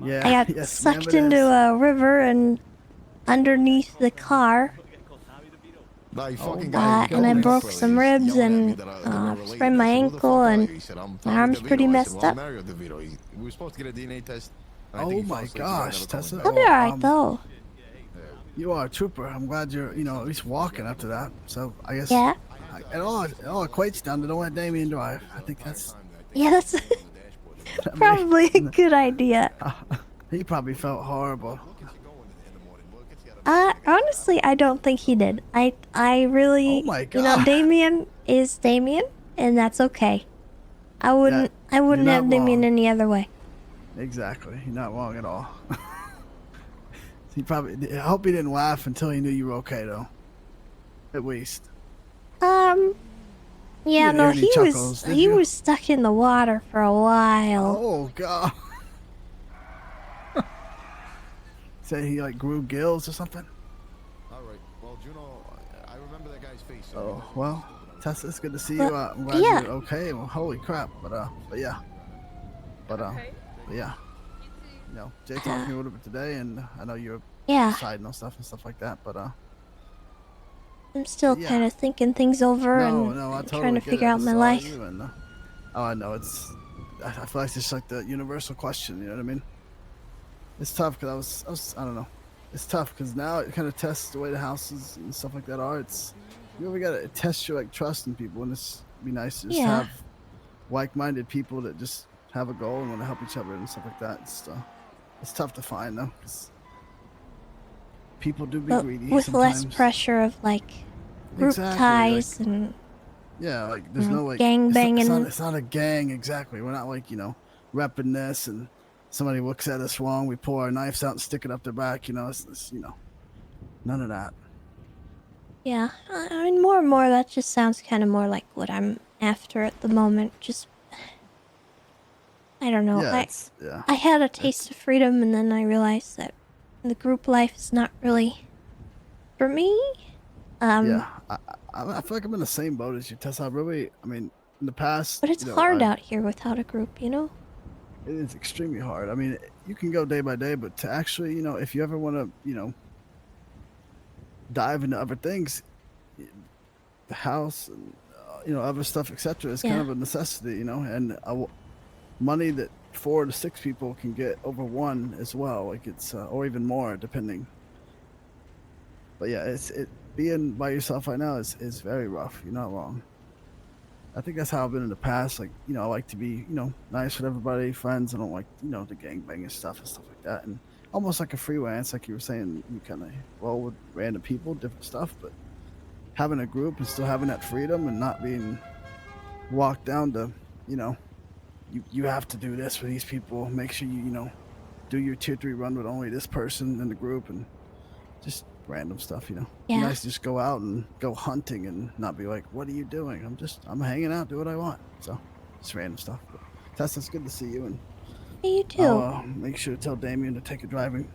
Yeah. I got yes, sucked ma'am, it into is. a river and underneath the car. Nah, you fucking guy. And I broke some ribs and sprained my ankle and my arm's pretty messed up. We were supposed to get a DNA test. Oh my gosh, Tessa. I'll be alright though. You are a trooper. I'm glad you're, at least walking up to that. So I guess Yeah. It all equates down to don't let Damien drive. I think that's Yeah, that's Probably a good idea. He probably felt horrible. Honestly, I don't think he did. I really, Oh my you know, God. Damien is Damien, and that's okay. I wouldn't you're not have Damien wrong. any other way. Exactly. You're not wrong at all. He probably. I hope he didn't laugh until he knew you were okay, though. At least. Yeah, You didn't no, hear any he chuckles, did he you? was stuck in the water for a while. Oh God. Say he like grew gills or something. All right. Well, Juno, I remember that guy's face. Oh well, Tessa, it's good to see Well, you. I'm glad yeah. you're okay. Well, holy crap, but yeah, but yeah. You know, Jay talked to me a little bit today, and I know you're Yeah. deciding on stuff and stuff like that, but I'm still yeah. kind of thinking things over and No, I totally trying to get figure it. out I my saw life. you and, oh, I know it's. I feel like it's just like the universal question. You know what I mean? It's tough because I don't know. It's tough because now it kind of tests the way the houses and stuff like that are. It's you ever got to test your like trust in people, and it's be nice to just Yeah. have like-minded people that just have a goal and want to help each other and stuff like that. It's tough to find though, because people do be But greedy with sometimes. less pressure of like group Exactly, ties like- and Yeah, like there's you know, no like gang it's not- banging. It's not a gang exactly. We're not like repping this and somebody looks at us wrong, we pull our knives out and stick it up their back. It's none of that. Yeah, I mean, more and more, that just sounds kind of more like what I'm after at the moment. Just, I don't know. Yeah, I had a taste of freedom, and then I realized that the group life is not really for me. Yeah, I feel like I'm in the same boat as you, Tessa. I mean, in the past, But it's hard out here without a group, you know? It is extremely hard. I mean, you can go day by day, but to actually, if you ever want to, dive into other things, the house and other stuff, etc., is kind Yeah. of a necessity, and money that 4 to 6 people can get over one as well, like it's or even more depending. But yeah, being by yourself right now is very rough. You're not wrong. I think that's how I've been in the past. Like, I like to be, nice with everybody, friends. I don't like, the gangbanging stuff and stuff like that. And almost like a freelance, like you were saying, you kind of roll with random people, different stuff. But having a group and still having that freedom and not being walked down to, you have to do this for these people. Make sure you, do your tier 3 run with only this person in the group and just random stuff, Yeah. Nice to just go out and go hunting and not be like, what are you doing? I'm hanging out, do what I want. So just random stuff. But Tessa, it's good to see you, and Hey, you too. I'll make sure to tell Damien to take a driving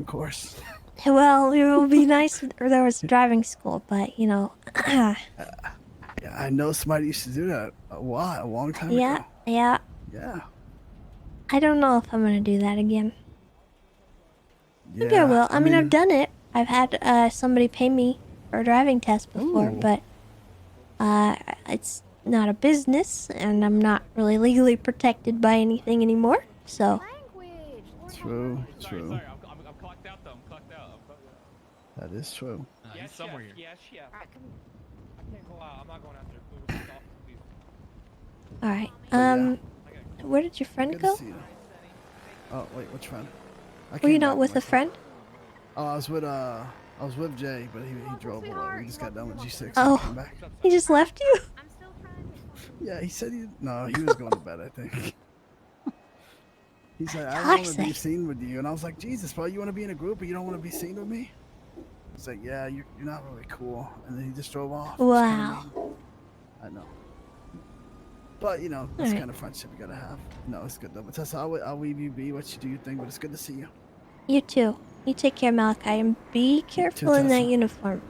course. Well, it would be nice if there was driving school, but, Yeah, I know somebody used to do that a long time yeah, ago. yeah. Yeah. I don't know if I'm going to do that again. Maybe Yeah, I will. I mean, I've mean- done it. I've had somebody pay me for a driving test before, Ooh. but it's not a business, and I'm not really legally protected by anything anymore. So True. Sorry, I'm clocked out though. I'm clocked out. That is true. Yeah, he's somewhere here. Yes, yeah. I can't go out. I'm not going out there. Please. all right. yeah. Where did your friend Good go? to see you. Oh wait, which friend? I Were you came not back with a myself. friend? Oh, I was with Jay, but he drove away. We just got done with G6. And Oh, came back. he just left you? Yeah, he said he was going to bed, I think. He said, I don't want to be Toxic. seen with you. And I was like, Jesus, bro, you want to be in a group but you don't want to be seen with me? He's like, yeah, you're not really cool. And then he just drove off. It was kinda Wow. mean. I know. But, that's Alright. kind of friendship you got to have. No, it's good though. But Tessa, I'll leave you be, what you do your thing, but it's good to see you. You too. You take care, Malachi, and be careful in that Tessa. uniform.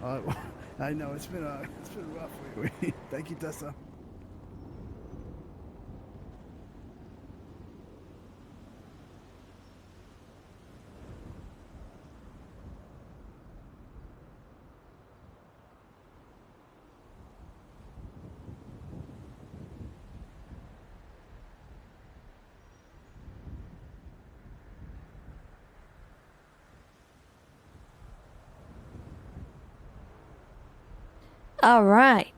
I know, it's been rough lately. Thank you, Tessa. All right.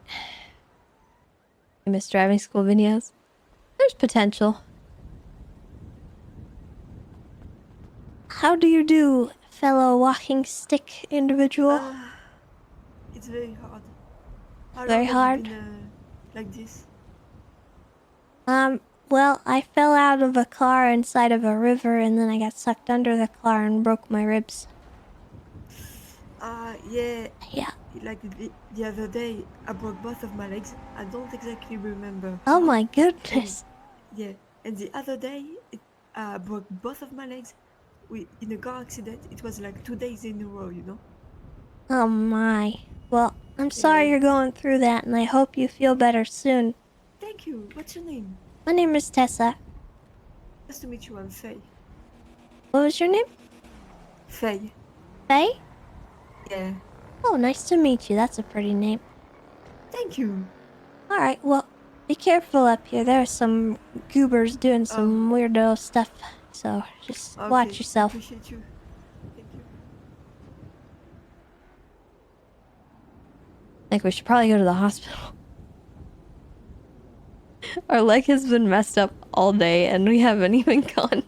You miss driving school videos? There's potential. How do you do, fellow walking stick individual? It's very hard. How Very long hard? have you been like this? Well, I fell out of a car inside of a river and then I got sucked under the car and broke my ribs. Yeah. Yeah. Like the other day, I broke both of my legs. I don't exactly remember. Oh how. my goodness. Yeah, and the other day, I broke both of my legs in a car accident. It was like 2 days in a row, you know? Oh my. Well, I'm sorry Yeah. you're going through that and I hope you feel better soon. Thank you. What's your name? My name is Tessa. Nice to meet you. I'm Faye. What was your name? Faye. Faye? Yeah. Oh, nice to meet you. That's a pretty name. Thank you. Alright, well, be careful up here. There are some goobers doing some weirdo stuff. So, just watch yourself. Appreciate you. Thank you. I think we should probably go to the hospital. Our leg has been messed up all day and we haven't even gone.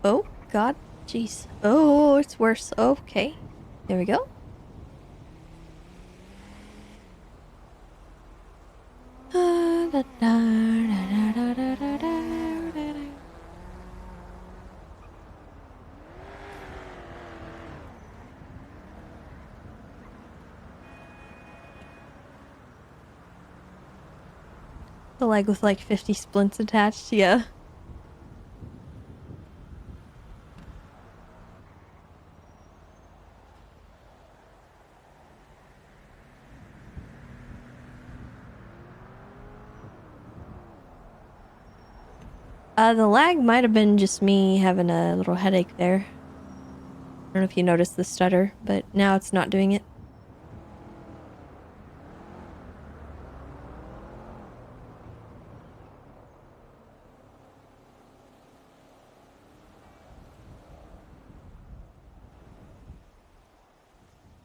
Oh, God. Jeez. Oh, it's worse. Okay. There we go. The leg with like 50 splints attached, yeah. The lag might have been just me having a little headache there. I don't know if you noticed the stutter, but now it's not doing it.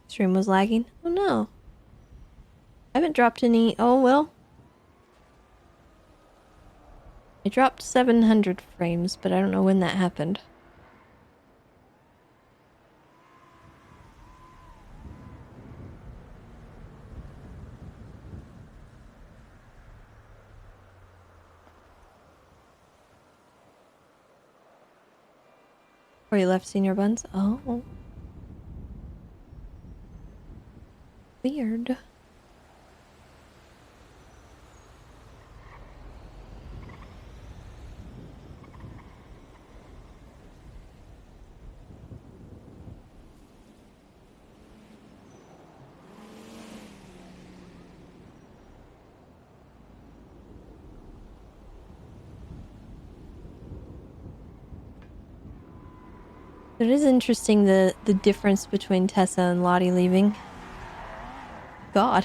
Stream was lagging. Oh no. I haven't dropped any. Oh well. I dropped 700 frames, but I don't know when that happened. Where you left senior buns? Oh. Weird. It is interesting the difference between Tessa and Lottie leaving. God.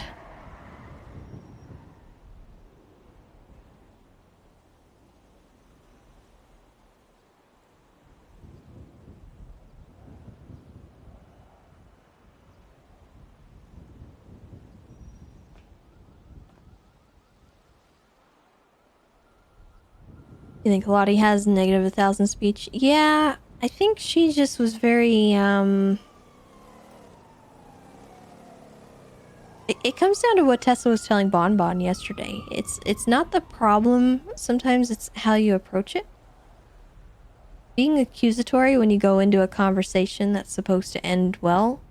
You think Lottie has negative 1,000 speech? Yeah, I think she just was very, It comes down to what Tessa was telling Bon Bon yesterday. It's not the problem, sometimes it's how you approach it. Being accusatory when you go into a conversation that's supposed to end well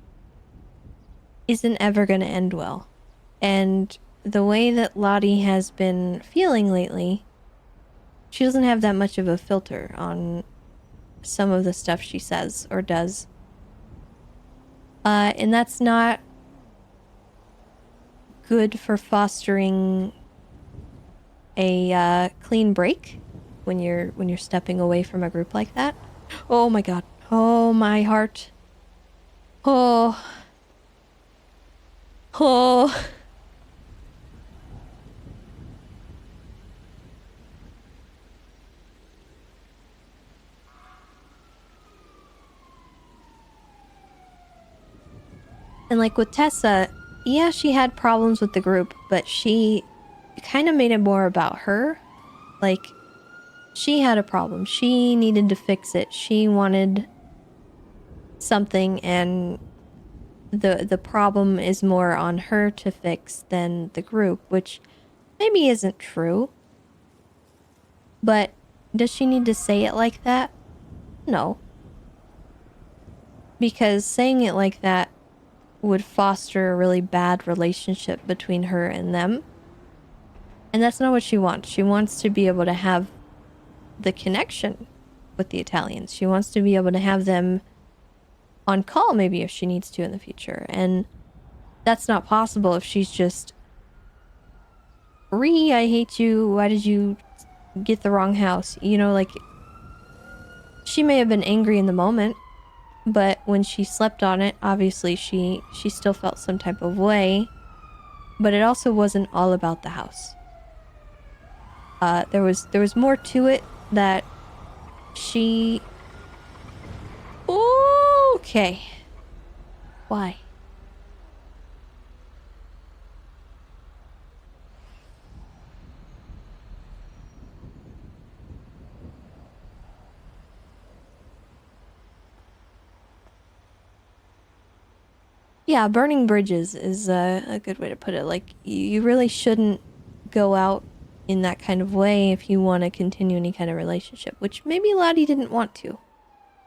isn't ever going to end well. And the way that Lottie has been feeling lately, she doesn't have that much of a filter on some of the stuff she says or does. And that's not good for fostering a clean break when you're stepping away from a group like that. Oh my god. Oh my heart. Oh. And like with Tessa, yeah, she had problems with the group, but she kind of made it more about her. Like, she had a problem. She needed to fix it. She wanted something, and the problem is more on her to fix than the group, which maybe isn't true. But does she need to say it like that? No. Because saying it like that would foster a really bad relationship between her and them. And that's not what she wants. She wants to be able to have the connection with the Italians. She wants to be able to have them on call maybe if she needs to in the future. And that's not possible if she's just, Ree, I hate you. Why did you get the wrong house? You know, like, she may have been angry in the moment, but when she slept on it, obviously she still felt some type of way. But it also wasn't all about the house. There was more to it that she... Okay. Why? Yeah, burning bridges is a good way to put it. Like, you really shouldn't go out in that kind of way if you want to continue any kind of relationship, which maybe Lottie didn't want to.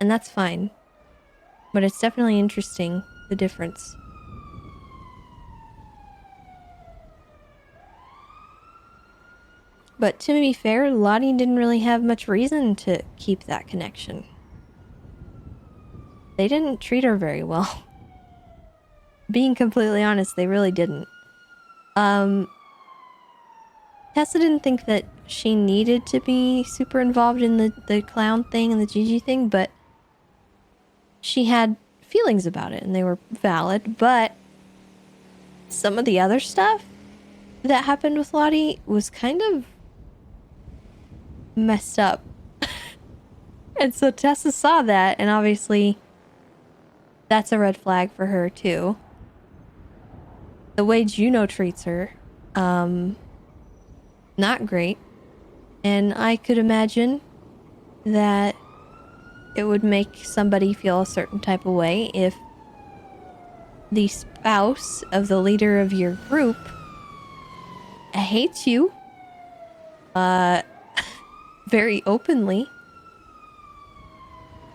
And that's fine. But it's definitely interesting, the difference. But to be fair, Lottie didn't really have much reason to keep that connection. They didn't treat her very well. Being completely honest, they really didn't. Tessa didn't think that she needed to be super involved in the clown thing and the Gigi thing, but she had feelings about it and they were valid. But some of the other stuff that happened with Lottie was kind of messed up. And so Tessa saw that, and obviously that's a red flag for her too. The way Juno treats her, not great. And I could imagine that it would make somebody feel a certain type of way if the spouse of the leader of your group hates you, very openly.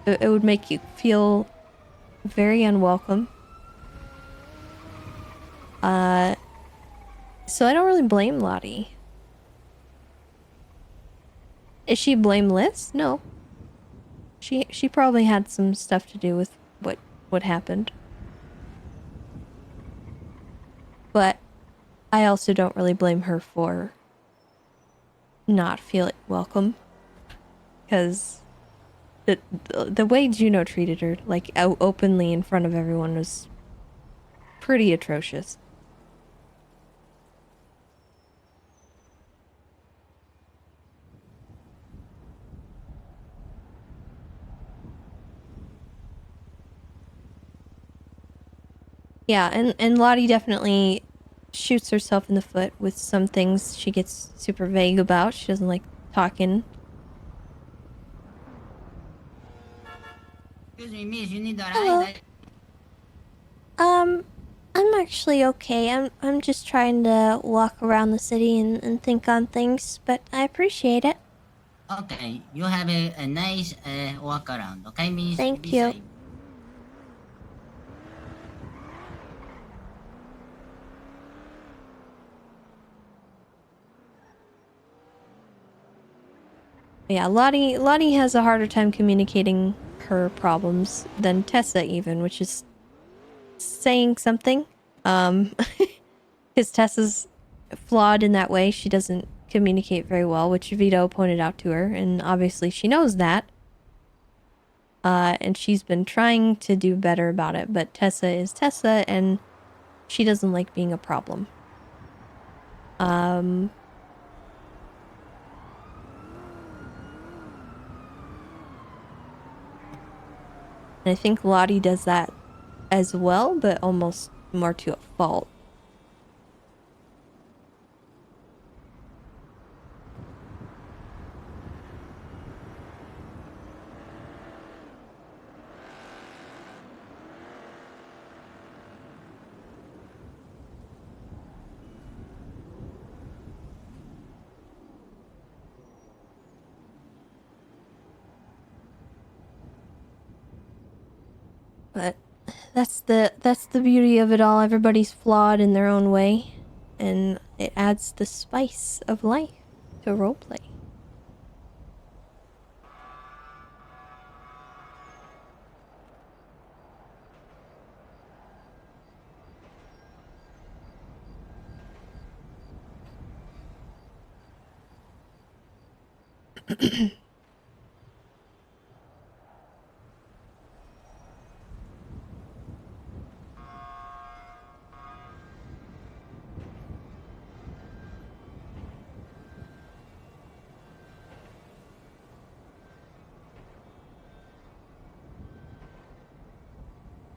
It would make you feel very unwelcome. So I don't really blame Lottie. Is she blameless? No. She probably had some stuff to do with what happened. But I also don't really blame her for not feeling welcome. Because the way Juno treated her, like openly in front of everyone, was pretty atrocious. Yeah, and Lottie definitely shoots herself in the foot with some things she gets super vague about. She doesn't like talking. Excuse me, miss, you need a Hello. ride? I'm actually okay. I'm just trying to walk around the city and think on things, but I appreciate it. Okay, you have a nice walk around, okay, miss? Thank Be you. safe. Yeah, Lottie has a harder time communicating her problems than Tessa even, which is saying something. Because Tessa's flawed in that way. She doesn't communicate very well, which Vito pointed out to her, and obviously she knows that. And she's been trying to do better about it, but Tessa is Tessa, and she doesn't like being a problem. And I think Lottie does that as well, but almost more to a fault. But that's the beauty of it all. Everybody's flawed in their own way, and it adds the spice of life to roleplay.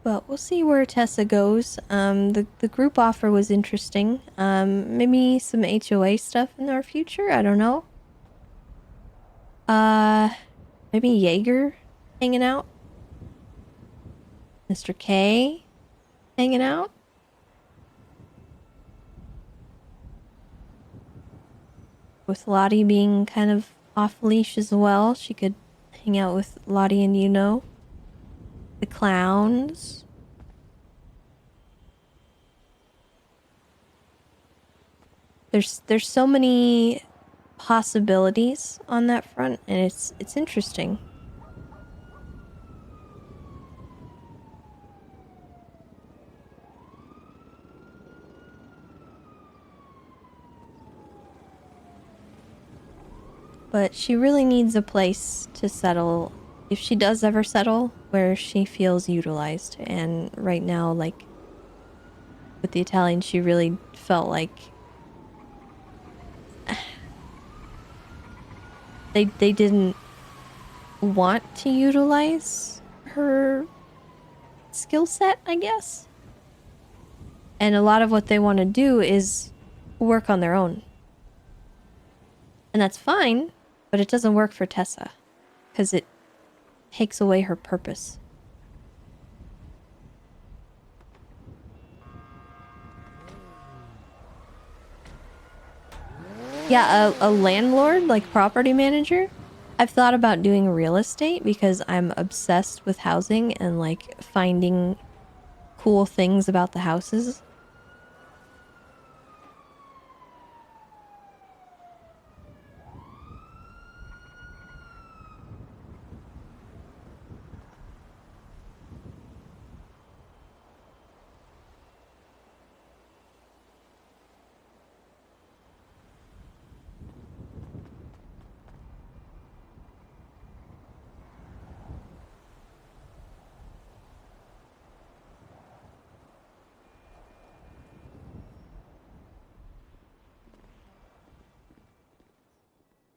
But we'll see where Tessa goes. The group offer was interesting. Maybe some HOA stuff in our future. I don't know. Maybe Jaeger hanging out. Mr. K hanging out. With Lottie being kind of off leash as well, she could hang out with Lottie and the clowns. There's so many possibilities on that front, and it's interesting. But she really needs a place to settle, if she does ever settle, where she feels utilized. And right now, like, with the Italian, she really felt like they didn't want to utilize her skill set, I guess. And a lot of what they want to do is work on their own. And that's fine, but it doesn't work for Tessa, because it takes away her purpose. Yeah, a landlord, like property manager. I've thought about doing real estate because I'm obsessed with housing and like finding cool things about the houses.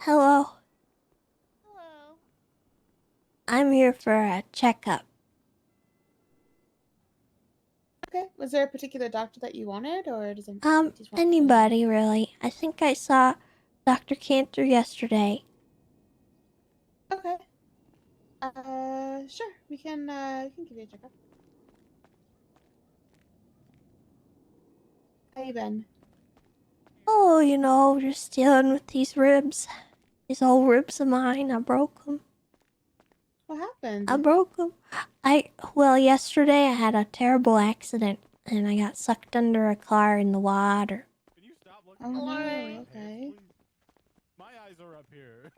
Hello. Hello. I'm here for a checkup. Okay. Was there a particular doctor that you wanted, or does it? Anybody really. I think I saw Dr. Cantor yesterday. Okay. Sure. We can give you a checkup. How you been? Oh, you know, just dealing with these ribs. These old ribs of mine, I broke them. What happened? I broke them. Well, yesterday I had a terrible accident and I got sucked under a car in the water. Oh no. Okay. My eyes are up here.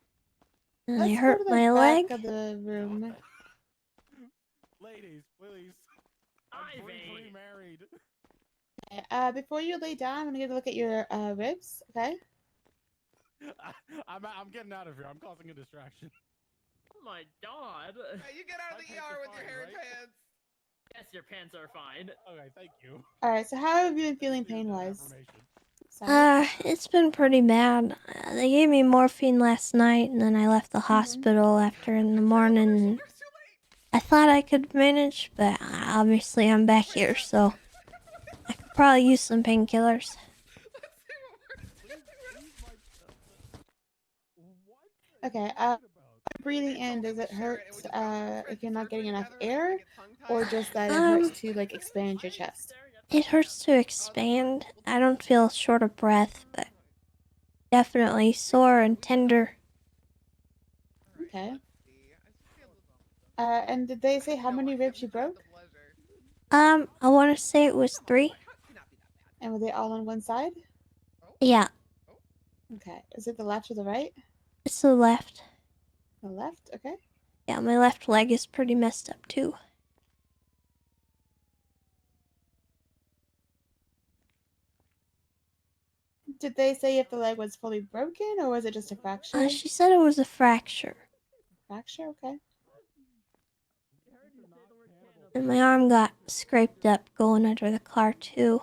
And I Let's hurt go to the my back leg. of the room. Ladies, please. I'm briefly married. Okay, before you lay down, I'm gonna get a look at your ribs. Okay. I'm getting out of here. I'm causing a distraction. Oh my god. Hey, you get out of the ER with your hairy pants. Yes, your pants are fine. Okay, thank you. All right. So how have you been feeling pain-wise? It's been pretty bad. They gave me morphine last night and then I left the hospital after in the morning. I thought I could manage, but obviously I'm back here, so probably use some painkillers. Okay. Breathing in, does it hurt if you're not getting enough air, or just that it hurts to like expand your chest? It hurts to expand. I don't feel short of breath, but definitely sore and tender. Okay. And did they say how many ribs you broke? I want to say it was 3. And were they all on one side? Yeah, Okay. Is it the left or the right? it's the left. The left. Okay. Yeah, my left leg is pretty messed up too. Did they say if the leg was fully broken or was it just a fracture? She said it was a fracture. Fracture. Okay. And my arm got scraped up going under the car too.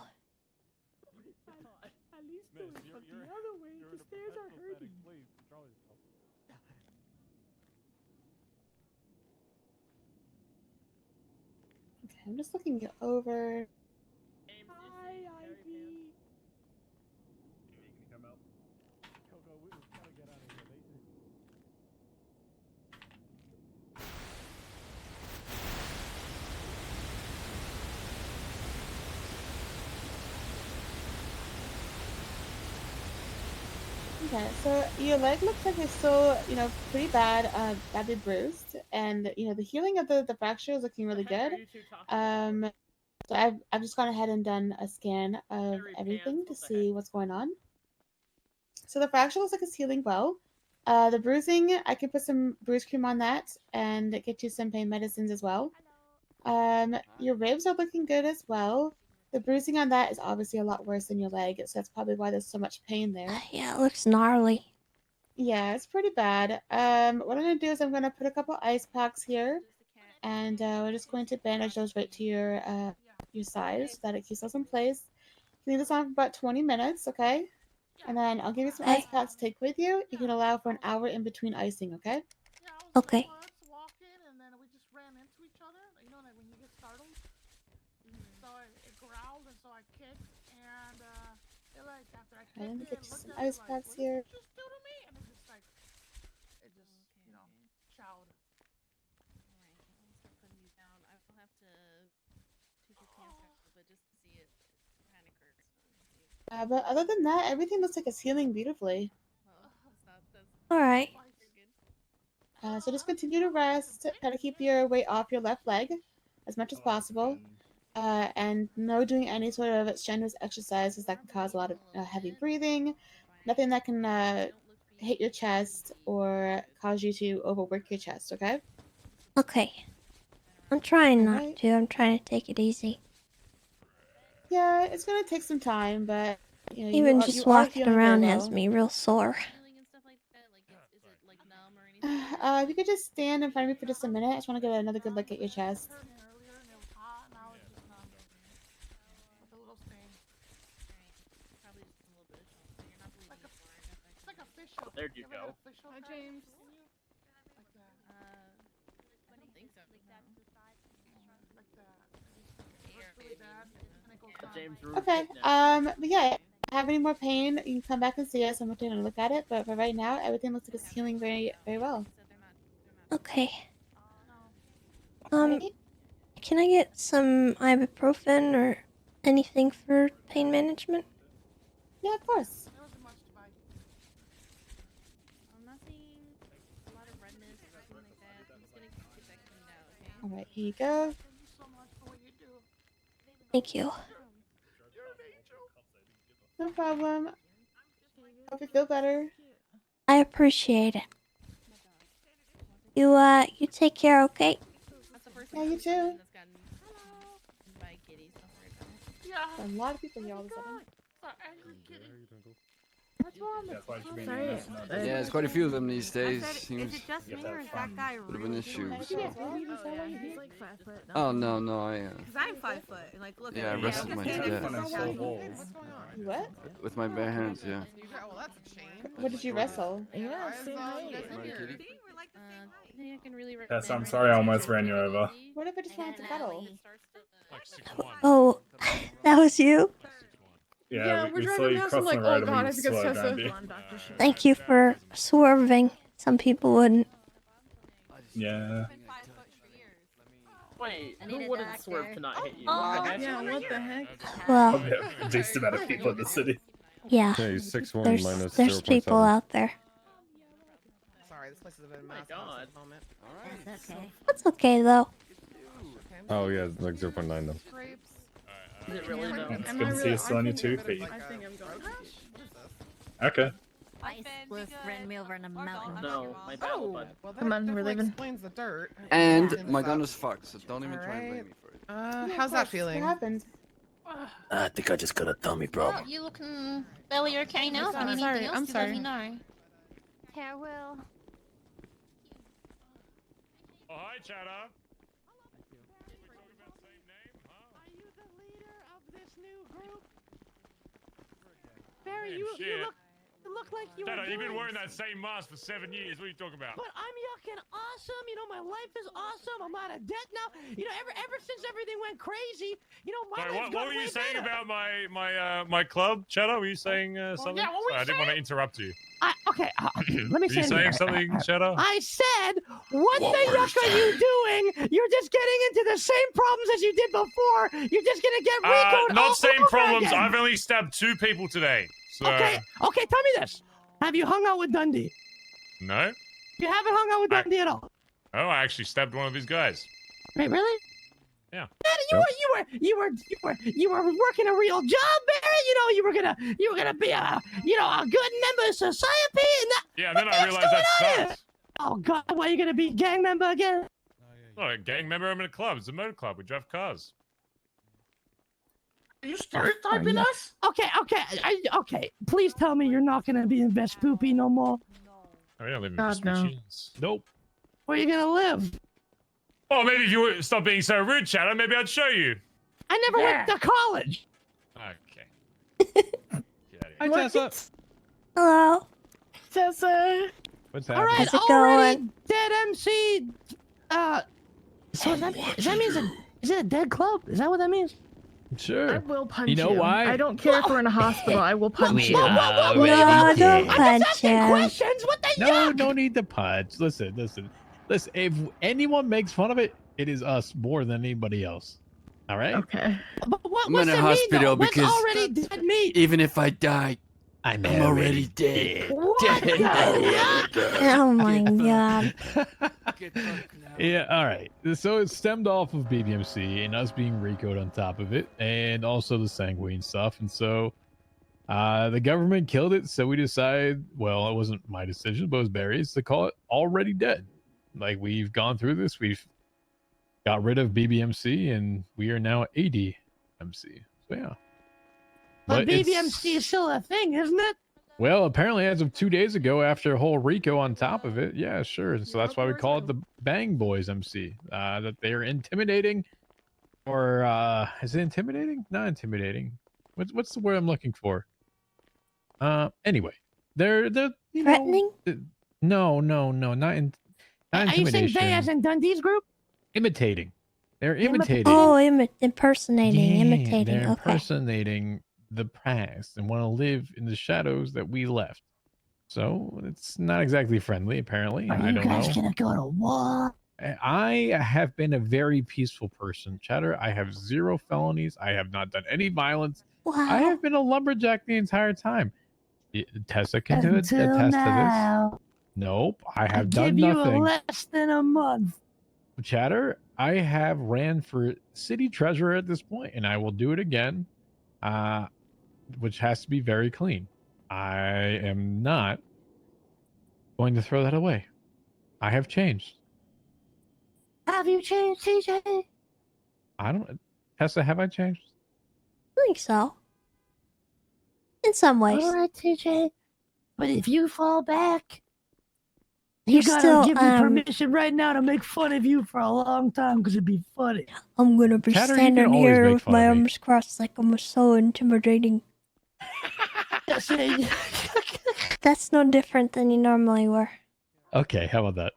Okay, I'm just looking you over. Okay, so your leg looks like it's still, pretty bad, badly bruised, and the healing of the fracture is looking really good. So I've just gone ahead and done a scan of everything to see what's going on. So the fracture looks like it's healing well. The bruising, I can put some bruise cream on that and get you some pain medicines as well. Your ribs are looking good as well. The bruising on that is obviously a lot worse than your leg, so that's probably why there's so much pain there. Yeah, it looks gnarly. Yeah, it's pretty bad. What I'm gonna do is I'm gonna put a couple ice packs here, and we're just going to bandage those right to your sides so that it keeps those in place. Leave this on for about 20 minutes, okay? And then I'll give you some ice packs to take with you. You can allow for an hour in between icing, okay? Okay. Okay, let me get you some ice packs here. But other than that, everything looks like it's healing beautifully. Alright. So just continue to rest. Try to keep your weight off your left leg as much as possible. And no doing any sort of strenuous exercises that can cause a lot of heavy breathing. Nothing that can hit your chest or cause you to overwork your chest, okay? Okay. I'm trying not to. I'm trying to take it easy. Yeah, it's gonna take some time, but Even just walking around has me real sore. If you could just stand in front of me for just a minute, I just want to get another good look at your chest. There you go. Hi, James. Okay. But yeah, have any more pain, you can come back and see us and we'll take a look at it. But for right now, everything looks like it's healing very, very well. Okay. Can I get some ibuprofen or anything for pain management? Yeah, of course. All right, here you go. Thank you. No problem. Hope you feel better. I appreciate it. You take care, okay? Yeah, you too. A lot of people here all of a sudden. Yeah, there's quite a few of them these days. Seems Is it just me or is that guy bit of an issue. really So. tall? He's like 5 foot. Oh no, I. Because I'm 5 foot. And like, look. Yeah, I wrestled my dad. What? With my bare hands, yeah. What did you wrestle? Yeah, same height. I can really Yes, I'm sorry I almost ran you over. What if I just wanted to cuddle? Oh, That was you? Yeah, we're driving past. I'm like, oh god, I think it's Tessa. Thank you for swerving. Some people wouldn't. Yeah. Wait, who wouldn't swerve to not hit you? Oh, What the heck? yeah, what the heck? Well, Decent amount of people in the city. yeah. Okay, 6-1 There's minus there's people 0.7. out there. Sorry, this place is a bit of a mess at the moment. That's okay. That's okay though. Oh yeah, it's like 0.9 though. Is it really though? It's good to see you still on your 2 feet. I think I'm going. Okay. I split ran me over in a mountain. No, my battle bud. Well, that Come on, we're definitely leaving. explains the dirt. And my gun is fucked, so don't even try and Alright. blame me for it. How's of that course. feeling? What happened? I think I just got a tummy problem. You looking fairly okay now? If you I'm need sorry, anything else, I'm just let sorry. me know. Hair will. Oh, hi, Chatter. Barry, Damn you shit. look like you Chatter, were you've been doing- wearing that same mask for 7 years. What are you talking about? But I'm yucking awesome. You know, my life is awesome. I'm out of debt now. You know, ever since everything went crazy, you know, my Sorry, life's what got were you way saying better. about my club, Chatter? Were you saying something? yeah, what were you Sorry, I didn't want to saying? interrupt you. Okay, let me Were say you it saying again. something, Chatter? I said, what the yuck are you doing? You're just getting into the same problems as you did before. You're just gonna get RICO'd all Not same over problems. again. I've only stabbed 2 people today. So Okay, tell me this. Have you hung out with Dundee? no. You haven't hung out with Dundee at all. Oh, I actually stabbed one of these guys. Wait, really? Yeah. Man, you were working a real job, Barry. You know, you were gonna be a good member of society. And that, Yeah, and then what I the realized heck's that going on sucked. here? Oh God, why are you gonna be gang member again? Oh, a gang member. I'm in a club. It's a motor club. We drive cars. Are you stereotyping us? Okay. Please tell me you're not gonna be in Vespucci no more. Oh, yeah, I live in God, no. Vespucci. Nope. Where are you gonna live? Oh, maybe if you would stop being so rude, Chatter, maybe I'd show you. I never went to college. Okay. Hi, Tessa. Hello. Tessa. What's All happening? right, How's it already going? dead MC. So does that mean is it a dead club? Is that what that means? Sure. I will punch You know why? I don't care if we're in a hospital. I will punch you. No, don't punch him. Questions? What the No, yuck? no need to punch. Listen. If anyone makes fun of it, it is us more than anybody else. All right? Okay. But I'm what's in a the hospital mean, though? What's because already dead meat? even if I die, I'm already dead. What the yuck? Oh my god. Yeah, all right. So it stemmed off of BBMC and us being RICO'd on top of it, and also the sanguine stuff. And so the government killed it. So we decided, well, it wasn't my decision, but it was Barry's, to call it already dead. Like, we've gone through this. We've got rid of BBMC, and we are now ADMC. So yeah. But it's- BBMC is still a thing, isn't it? Well, apparently, as of 2 days ago, after a whole RICO on top of it, yeah, sure. So that's why we call it the Bang Boys MC. That they're intimidating, or is it intimidating? Not intimidating. What's the word I'm looking for? Anyway, they're you Threatening? know, no, not Are you saying intimidation. they as in Dundee's group? Imitating. They're imitating. Oh, impersonating, Yeah, imitating. They're Okay. impersonating the past and want to live in the shadows that we left. So it's not exactly friendly, apparently. Are I you don't guys know. gonna go to war? I have been a very peaceful person, Chatter. I have 0 felonies. I have not done any violence. Wow. I have been a lumberjack the entire time. Tessa can do it. Until Attest to now. this. Nope, I I have done give you nothing. less than a month. Chatter, I have ran for city treasurer at this point, and I will do it again, which has to be very clean. I am not going to throw that away. I have changed. Have you changed, TJ? I don't. Tessa, have I changed? I think so. In some ways. All right, TJ. But if you fall back, you You're gotta still, give me permission right now to make fun of you for a long time, because it'd be funny. I'm gonna be Chatter, you can standing always here make with fun my of me. arms crossed like I'm so intimidating. That's no different than you normally were. Okay, how about that?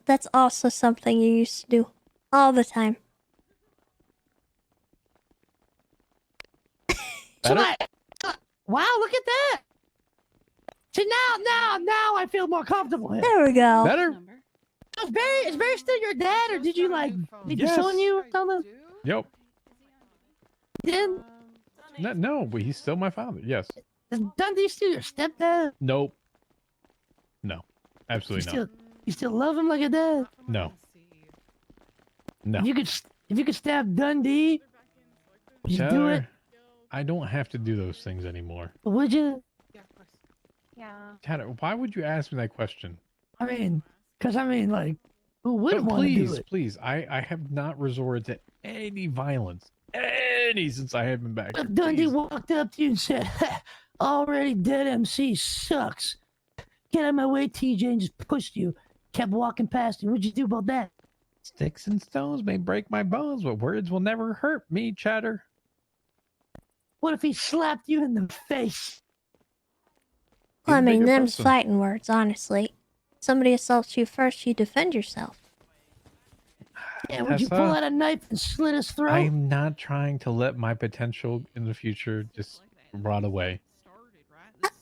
That's also something you used to do all the time. So Better? wow, look at that. See, now I feel more comfortable here. There we go. Better? Is Barry still your dad, or did you like need to Yes. son you or something? Yep. Did No, but he's still my father. Yes. is Dundee still your stepdad? Nope. No. Absolutely not. You still love him like a dad? No. No. If you could stab Dundee, would you do it? Cheddar, I don't have to do those things anymore. Would you? Yeah. Cheddar, why would you ask me that question? Like, who wouldn't No, want to do please, it? please. I have not resorted to any violence. Since I have been back. If Dundee walked up to you and said, already dead MC sucks. Get out of my way, TJ, and just pushed you. Kept walking past you. What'd you do about that? Sticks and stones may break my bones, but words will never hurt me, Cheddar. What if he slapped you in the face? Well, I He's a mean, bigger them's person. fighting words, honestly. Somebody assaults you first, you defend yourself. Yeah, would you Tessa, pull out a knife and slit his throat? I am not trying to let my potential in the future just rot away.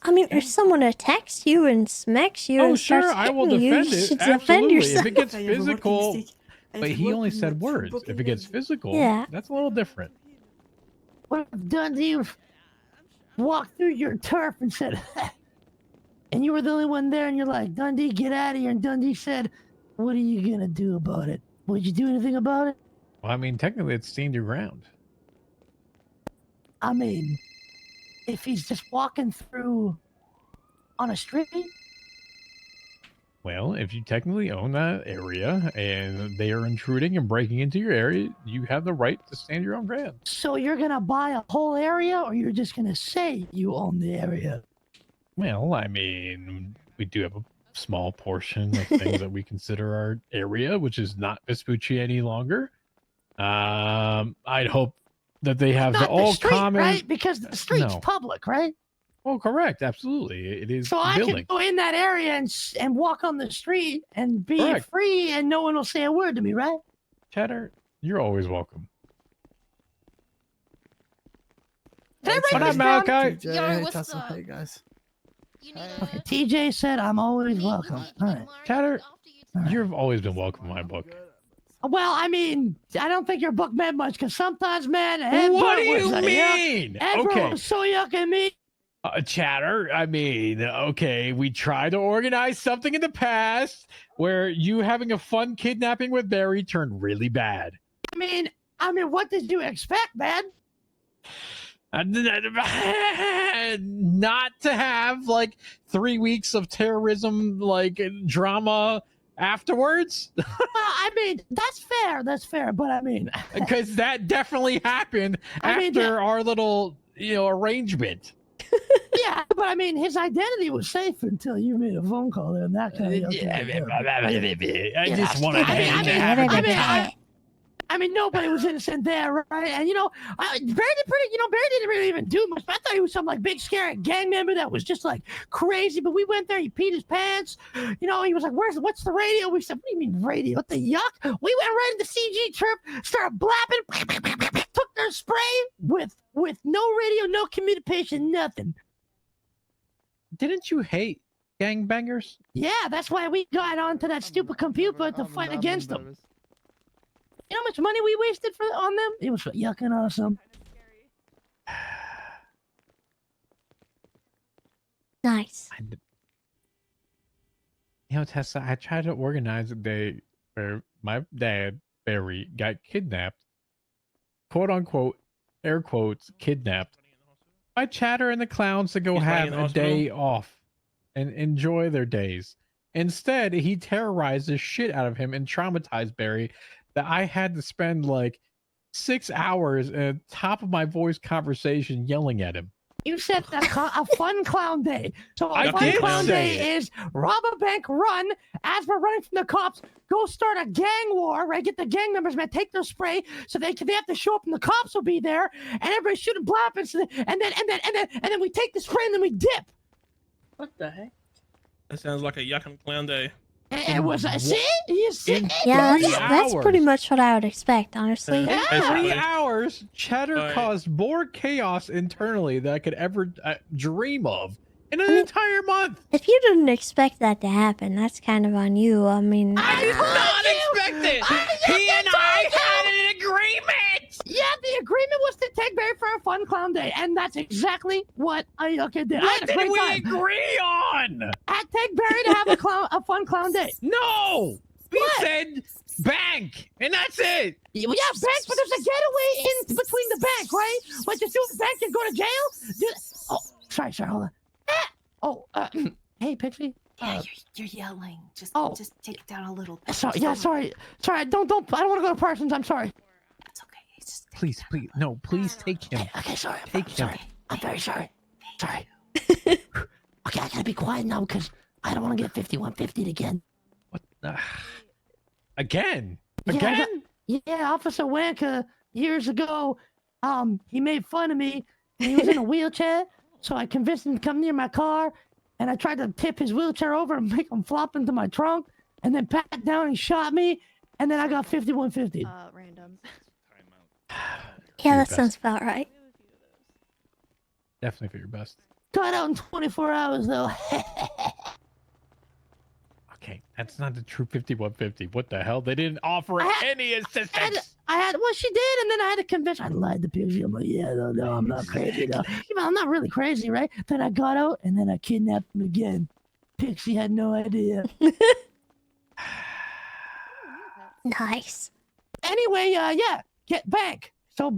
I mean, if someone attacks you and smacks you Oh, and sure, starts I will hitting you, defend you it. should defend Absolutely. yourself. If it gets I have a walking physical, stick. I but have he only walking said with words. broken If it gets legs. physical, Yeah. that's a little different. What if Dundee walked through your turf and said, and you were the only one there, and you're like, Dundee, get out of here. And Dundee said, what are you going to do about it? Would you do anything about it? Well, I mean, technically, it's stand your ground. I mean, if he's just walking through on a street, Well, if you technically own that area and they are intruding and breaking into your area, you have the right to stand your own ground. so you're going to buy a whole area, or you're just going to say you own the area? Well, I mean, we do have a small portion of things that we consider our area, which is not Vespucci any longer. I'd hope that they have Not all the street, common. right? Because the street's No. public, right? Oh, correct. Absolutely. It is So I building. can go in that area and walk on the street and be Correct. free, and no one will say a word to me, right? Cheddar, you're always welcome. Can I What write up, this down? Malachi? Yo, Hey, what's Tessa. up? Hey, guys. You need Okay, TJ said I'm always welcome. All right. Cheddar, you've always been welcome in my book. Well, I mean, I don't think your book meant much, because sometimes, man, What do Edward you was a mean? Yuck. Edward Okay. was so yuck at me. Chatter, I mean, okay, we tried to organize something in the past where you having a fun kidnapping with Barry turned really bad. I mean, what did you expect, man? Not to have like 3 weeks of terrorism, like drama afterwards, Well, I mean, that's fair, but I mean, because that definitely happened I mean, after our little, arrangement. yeah, but I mean, his identity was safe until you made a phone call and that kind of. I just want to I mean, nobody was innocent there, right? And Barry didn't really even do much. I thought he was some like big scary gang member that was just like crazy. But we went there, he peed his pants. He was like, what's the radio? We said, what do you mean radio? What the yuck? We went right into CG Chirp, started blapping, took their spray with no radio, no communication, nothing. Didn't you hate gangbangers? Yeah, that's why we got onto that stupid computer to fight against them. You know how much money we wasted on them? It was yucking awesome. Nice. Tessa, I tried to organize a day where my dad, Barry, got kidnapped. Quote unquote, air quotes, kidnapped. By Chatter and the clowns to go He's have lying in a the day hospital? off and enjoy their days. Instead, he terrorized the shit out of him and traumatized Barry that I had to spend like 6 hours in a top of my voice conversation yelling at him. You said a fun clown day. So a I fun did clown say day it. is rob a bank, run. As we're running from the cops, go start a gang war, right? Get the gang members, man, take their spray, so they have to show up, and the cops will be there, and everybody's shooting blapping, and then we take the spray and then we dip. What the heck? That sounds like a yucking clown day. It was a see? You see? Yeah, that's pretty much what I would expect, honestly. 3 hours. hours, Cheddar Alright. caused more chaos internally than I could ever dream of in an entire month. If you didn't expect that to happen, that's kind of on you. I mean, I did not expect it. He and I had an agreement. Yeah, the agreement was to take Barry for a fun clown day, and that's exactly what Ayuka did. I What had a did great we time. agree on? I take Barry to have a fun clown day. No, we What? said bank, and that's it. Yeah, bank, but there's a getaway in between the bank, right? But just do the bank and go to jail? Oh, sorry, hold on. Hey, Pixie. Yeah, you're yelling. Just take it down a little bit. Sorry. I don't want to go to Parsons. I'm sorry. That's okay. It's just Please, no, please take him. Okay, sorry. Take him. Sorry. I'm very sorry. Sorry. Okay, I gotta be quiet now because I don't want to get 5150 again. Again? Yeah, Officer Wanka years ago, he made fun of me. And he was in a wheelchair, so I convinced him to come near my car, and I tried to tip his wheelchair over and make him flop into my trunk, and then pat down and shot me, and then I got 5150. Random. yeah, that sounds about right. Definitely for your best. Got out in 24 hours though. Okay, that's not the true 5150. What the hell? They didn't offer any assistance. Well, she did, and then I had to convince. I lied to Pixie. I'm like, yeah, no, I'm not crazy. No. I'm not really crazy, right? Then I got out, and then I kidnapped him again. Pixie had no idea. Nice. Anyway, get bank. So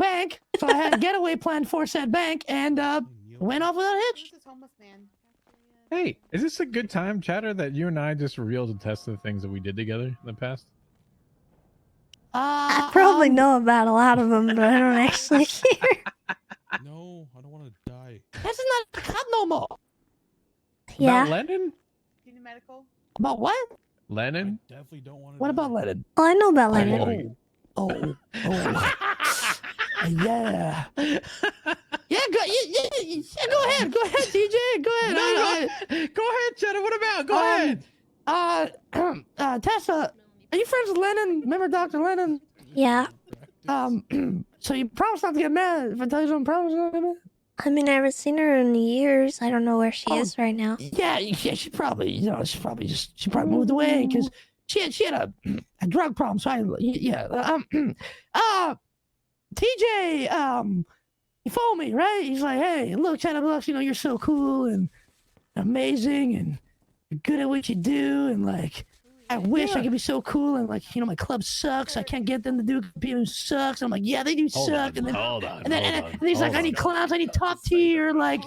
I had a getaway plan for said bank, and went off without a hitch. Hey, is this a good time, Chatter, that you and I just revealed and tested the things that we did together in the past? I probably know about a lot of them, but I don't actually care. No, I don't want to die. This is not a cop no more. Yeah. About Lennon? Medical. About what? Lennon? Definitely don't want to. What about Lennon? Oh, I know about Lennon. Oh. Yeah. Yeah, go ahead, TJ. Go ahead. Go ahead, Cheddar. What about? Go ahead. Tessa, are you friends with Lennon? Remember Dr. Lennon? Yeah. So you promised not to get mad if I tell you something. Promise not to get mad? I mean, I haven't seen her in years. I don't know where she is right now. Yeah, she probably, she probably moved away because she had a drug problem. So TJ, he phoned me, right? He's like, hey, look, Chad, you're so cool and amazing and you're good at what you do. And like, I wish I could be so cool. And like, my club sucks. I can't get them to do it. People sucks. I'm like, yeah, they do suck. And then he's like, I need clowns. I need top tier, like,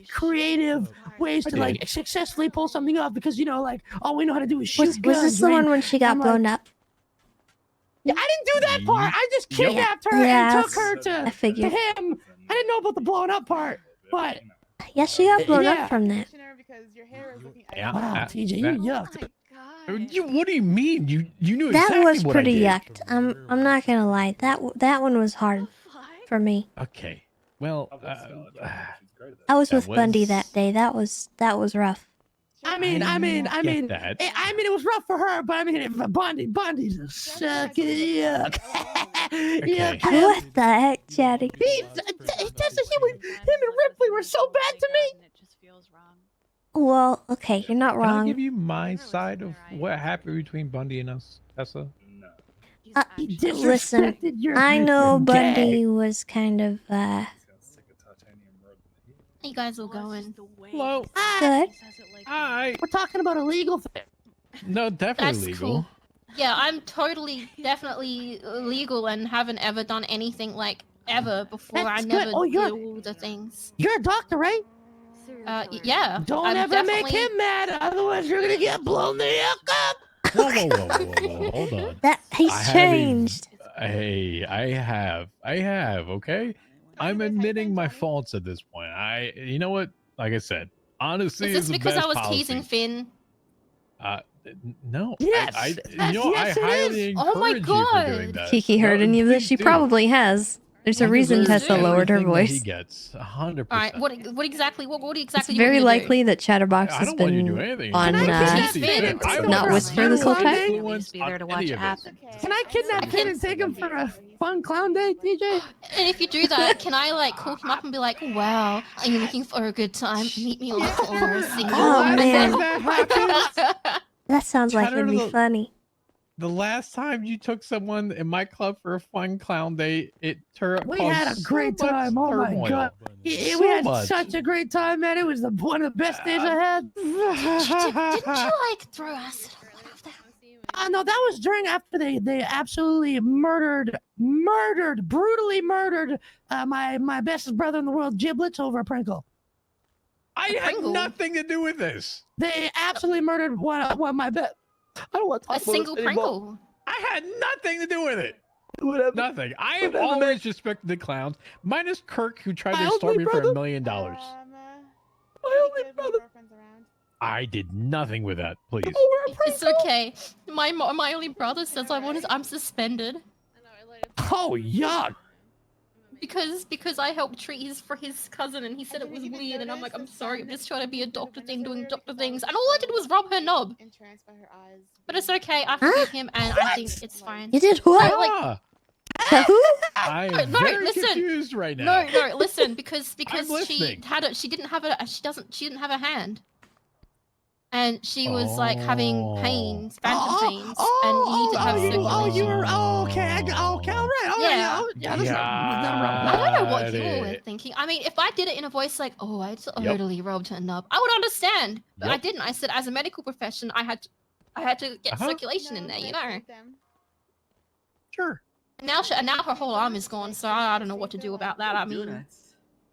creative ways to like successfully pull something off because, all we know how to do is shoot guns. Was this the one when she got blown up? Yeah, I didn't do that part. I just kidnapped her and took her to him. I didn't know about the blown up part, but yeah, she got blown up from that. Wow, TJ, you yucked. What do you mean? You knew that exactly was what pretty I did. yucked. I'm not gonna lie. That one was hard for me. Okay. Well, I was with Bundy that day. That was rough. I mean, it was rough for her, but I mean, Bundy's a suck. Yuck. Yuck. What the heck, Chatty? Him and Ripley were so bad to me. Well, okay, you're not Can wrong. I give you my side of what happened between Bundy and us, Tessa? Listen, I know Bundy was kind of How you guys all going? Hello. good. Hi. We're talking about a legal thing. No, definitely That's legal. cool. Yeah, I'm definitely legal and haven't ever done anything like ever before. That's I never good. Oh, do all the things. You're a doctor, right? Yeah. Don't I'm ever make definitely- him mad, otherwise you're gonna get blown the yuck up. Whoa, hold on. He's changed. Hey, I have, okay? I'm admitting my faults at this point. You know what? Like I said, honesty Is is this the because best I was policy. teasing Finn? No. Yes. I Yes, it highly is. Oh my encourage you for doing God. that. Kiki heard any of this? She probably has. There's a reason Tessa lowered her Everything that voice. He gets 100%. All right. What exactly? What It's exactly? very you want me to likely that Chatterbox I has don't want you to do been anything. on Can I tease Finn? not Whisper this whole time. Can I kidnap Finn and take him for a fun clown day, TJ? And if you do that, can I like call him up and be like, "Wow, are you looking for a good time? Meet me on the corner." See you. Oh, And man. then- That sounds like it'd be funny. The last time you took someone in my club for a fun clown day, it We had a great time. Oh my god. Yeah, we had such a great time, man. It was one of the best days I had. Didn't you like throw acid? No, that was after they absolutely brutally murdered my bestest brother in the world, Giblets, over a Pringle. I had nothing to do with this. They absolutely murdered one my bet. I don't want to talk about single this anymore. Pringle. I had nothing to do with it. Whatever. Nothing. I have Whatever, always respected the clowns, minus Kirk, who tried to extort me for $1 million. My only brother. I did nothing with that. Please. It's okay. My only brother says I'm suspended. Oh yuck! Because I helped treat his cousin and he said it was weird and I'm like, I'm sorry, I'm just trying to be a doctor thing, doing doctor things, and all I did was rub her knob. But it's okay. I forgive him and I think it's fine. You did what? I am No, very listen. confused right now. No, listen, because I'm listening. she didn't have a hand. And she was like having pains, phantom pains, and you need to have circulation. Okay, all right. Yeah. I I don't know what you were thinking. I mean, if I did it in a voice like, "Oh, I totally rubbed her knob," I would understand. But I didn't. I said, as a medical profession, I had to get circulation in there, you know. Sure. Now her whole arm is gone, so I don't know what to do about that. I mean,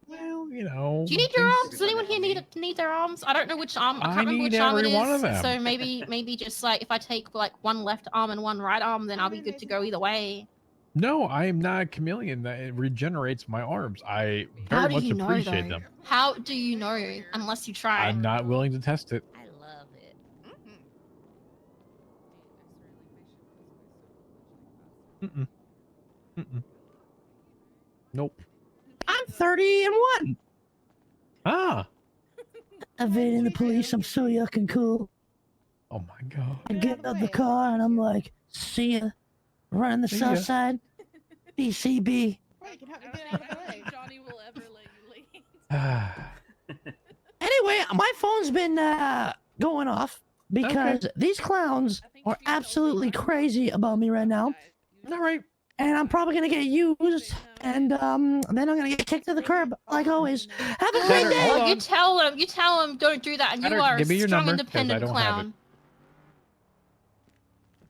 well, you know. do you need your arms? Does anyone here need their arms? I don't know which arm. I can't remember which arm it every one of is. them. So maybe just like if I take like one left arm and one right arm, then I'll be good to go either way. No, I am not a chameleon that regenerates my arms. I How very do much you know, appreciate though? them. How do you know unless you try? I'm not willing to test it. I love it. Mm-mm. Mm-mm. Nope. I'm 30 and 1. Ah. Evading the police. I'm so yuck and cool. Oh my god. I get out the car and I'm like, see ya. Running the See south ya. side. BCB. Johnny will ever let you leave. Anyway, my phone's been going off because these clowns are absolutely crazy about me right now. All right. And I'm probably gonna get used, and then I'm gonna get kicked to the curb, like always. Have a great day. Well, you tell them, don't do that, and you Cutter, are a give me your strong, number, 'cause I independent don't have clown.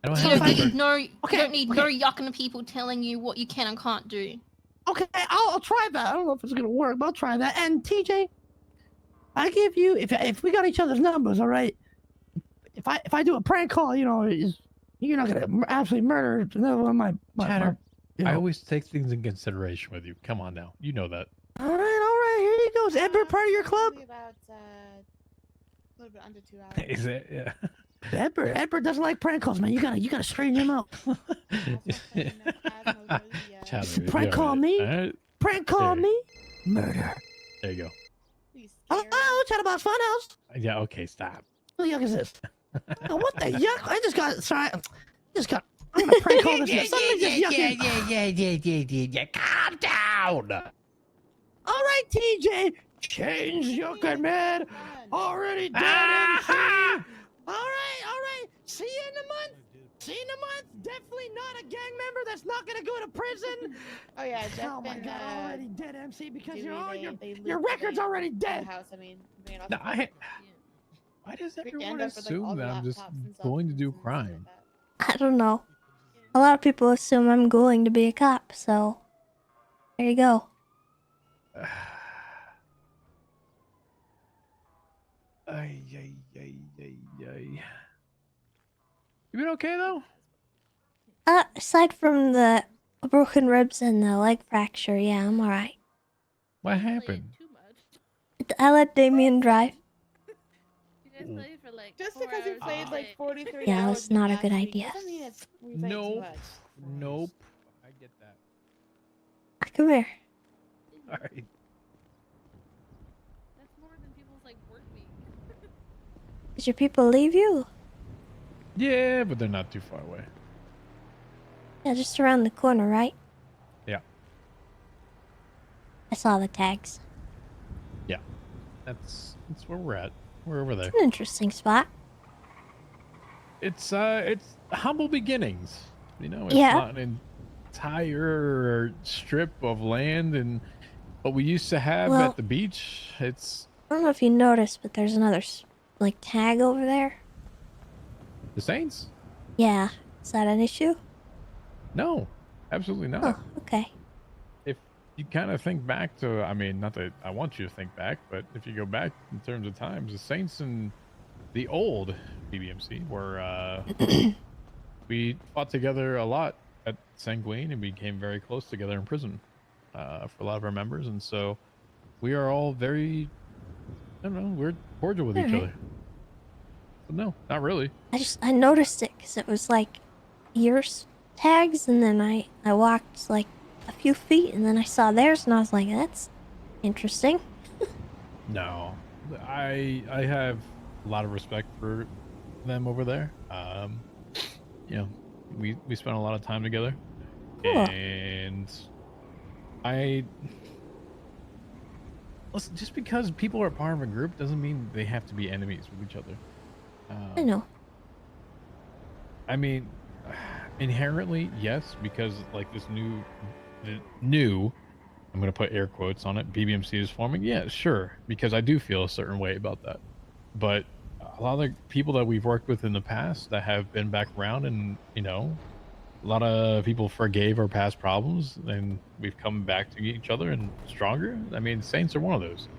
I don't You have don't a need number. you don't need no yucking people telling you what you can and can't do. Okay, I'll try that. I don't know if it's gonna work, but I'll try that. And TJ, I give you if we got each other's numbers, all right. If I do a prank call, you know, you're not gonna absolutely murder another one of my Chatter. you I know. always take things in consideration with you. Come on now. You know that. All right. Here you go. Is Edward part of your club? About a little bit under 2 hours. Is it? Yeah. Edward doesn't like prank calls, man. You gotta straighten him out. Chatter, Prank yeah, call me? all right. Prank call There. me? Murder. There you go. Oh, Chatterbox Funhouse. Yeah. Okay. Stop. What the yuck is this? Oh, what the yuck? I just got. Sorry. I'm gonna prank call this. Somebody just yucking. Yeah. Calm down. All right, TJ. Change yucking, man. Already dead. MC. All right. See you in a month. Definitely not a gang member that's not gonna go to prison. Oh yeah, Jeff's Oh my been, god, already dead, MC, because Dewey, they your looped record's the- already the dead. House. I mean, No, why does everyone end up with, like, all assume the that I'm just laptops and stuff going to do crime? I don't know. A lot of people assume I'm going to be a cop, so there you go. Ay. You been okay though? Aside from the broken ribs and the leg fracture, yeah, I'm alright. What happened? I let Damien drive. Just because you played like 43 Yeah, hours that's not a last good week idea. doesn't mean we played too Nope. much. Nope. I get that. Come here. All right. That's more than people's like work week. Did your people leave you? Yeah, but they're not too far away. Yeah, just around the corner, right? I saw the tags. Yeah, that's where we're at. We're over there. It's an interesting spot. It's humble beginnings. You know, it's Yeah. not an entire strip of land and what we used to have Well- at the beach. It's I don't know if you noticed, but there's another like tag over there. the Saints? Yeah. Is that an issue? No, absolutely not. Oh, okay. If you kind of think back to, I mean, not that I want you to think back, but if you go back in terms of times, the Saints and the old BBMC were, we fought together a lot at Sanguine and became very close together in prison for a lot of our members. And so we are all very, I don't know, we're cordial with each Alright. other. But no, not really. I noticed it because it was like yours tags, and then I walked like a few feet, and then I saw theirs, and I was like, that's interesting. No, I have a lot of respect for them over there. You know, we spent a lot of time together, Cool. and listen, just because people are part of a group doesn't mean they have to be enemies with each other. I know. I mean, inherently, yes, because like this new, I'm going to put air quotes on it, BBMC is forming. Yeah, sure, because I do feel a certain way about that. But a lot of the people that we've worked with in the past that have been back around, and, you know, a lot of people forgave our past problems, and we've come back to each other and stronger. I mean, Saints are one of those.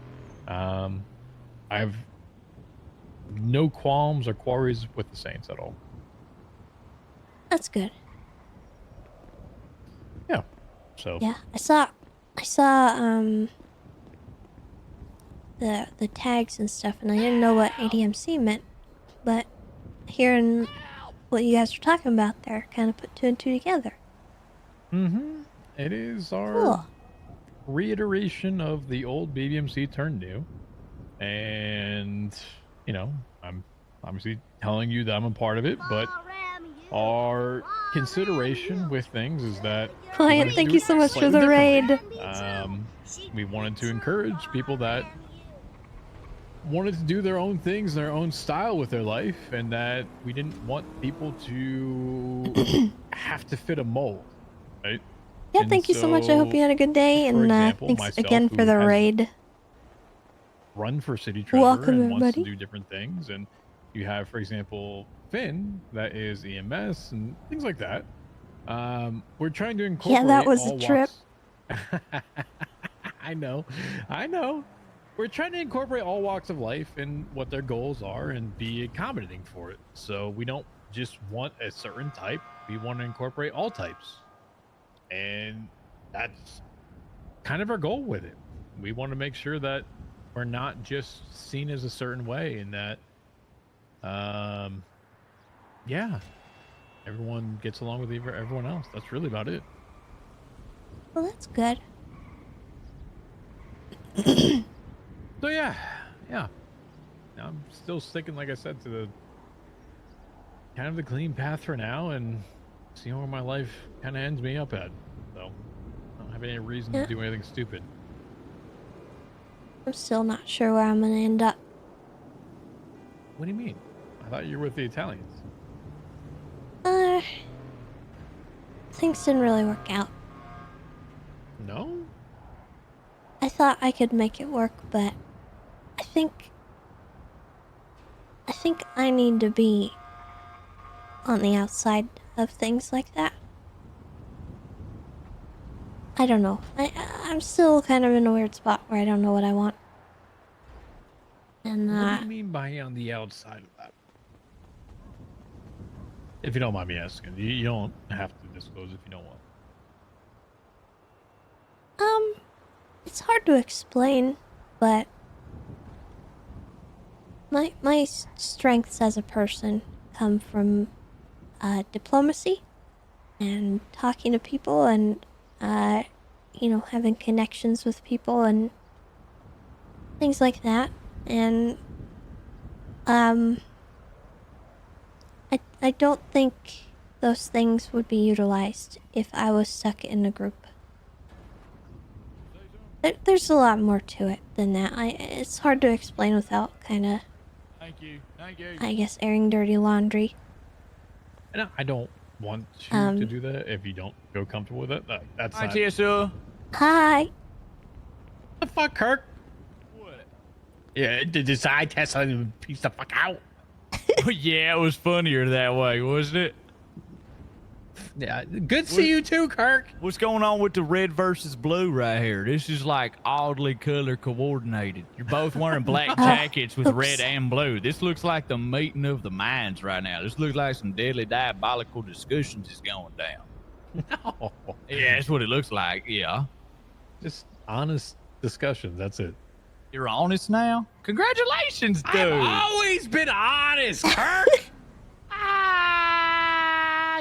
I've no qualms or quarries with the Saints at all. That's good. Yeah. So Yeah, I saw the tags and stuff, and I didn't know what ADMC meant, but hearing what you guys were talking about there kind of put two and two together. it is our Cool. reiteration of the old BBMC turned new, and you know, I'm obviously telling you that I'm a part of it, but our consideration with things is that Client, thank you so much for the raid. We wanted to encourage people that wanted to do their own things, their own style with their life, and that we didn't want people to have to fit a mold, right? Yeah, And thank you so much. I hope you had a good day, for and example, thanks myself, again for who the has raid. run for city treasurer Welcome, and wants to everybody. do different things, and you have, for example, Finn that is EMS and things like that. We're trying to incorporate Yeah, that was all a trip. walks- I know. We're trying to incorporate all walks of life and what their goals are and be accommodating for it. So we don't just want a certain type, we want to incorporate all types, and that's kind of our goal with it. We want to make sure that we're not just seen as a certain way, and that yeah, everyone gets along with everyone else. That's really about it. Well, that's good. So yeah. I'm still sticking, like I said, to the kind of the clean path for now, and seeing where my life kind of ends me up at. So I don't have any reason to do anything stupid. I'm still not sure where I'm gonna end up. What do you mean? I thought you were with the Italians. Things didn't really work out. No? I thought I could make it work, but I think I need to be on the outside of things like that. I don't know. I'm still kind of in a weird spot where I don't know what I want. And What do you mean by on the outside of that? If you don't mind me asking, you don't have to disclose if you don't want. it's hard to explain, but my strengths as a person come from diplomacy and talking to people and having connections with people and things like that. And I don't think those things would be utilized if I was stuck in a group. There's a lot more to it than that. It's hard to explain without kind of, Thank you. Thank you. I guess, airing dirty laundry. No, I don't want you to do that if you don't feel comfortable with it. That's Hi, not... Tessa. Hi. The fuck, Kirk? What? Yeah, decide Tessa piece the fuck out. Yeah, it was funnier that way, wasn't it? Yeah, good to see you too, Kirk. What's going on with the red versus blue right here? This is like oddly color coordinated. You're both wearing black jackets with red and blue. This looks like the meeting of the minds right now. This looks like some deadly diabolical discussions is going down. No. Yeah, that's what it looks like. Yeah. Just honest discussions. That's it. You're honest now? Congratulations, dude. I've always been honest, Kirk.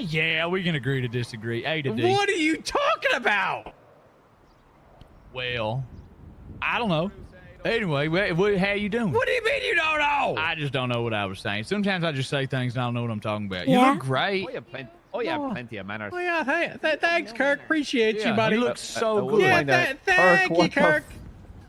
Yeah, we can agree to disagree. A to D. What are you talking about? Well, I don't know. Anyway, how you doing? What do you mean you don't know? I just don't know what I was saying. Sometimes I just say things and I don't know what I'm talking about. Yeah? You look great. Oh, yeah, plenty of manners. Oh yeah, thanks, Kirk. Appreciate you, Yeah, buddy. you look so good. Yeah, thank you, Kirk.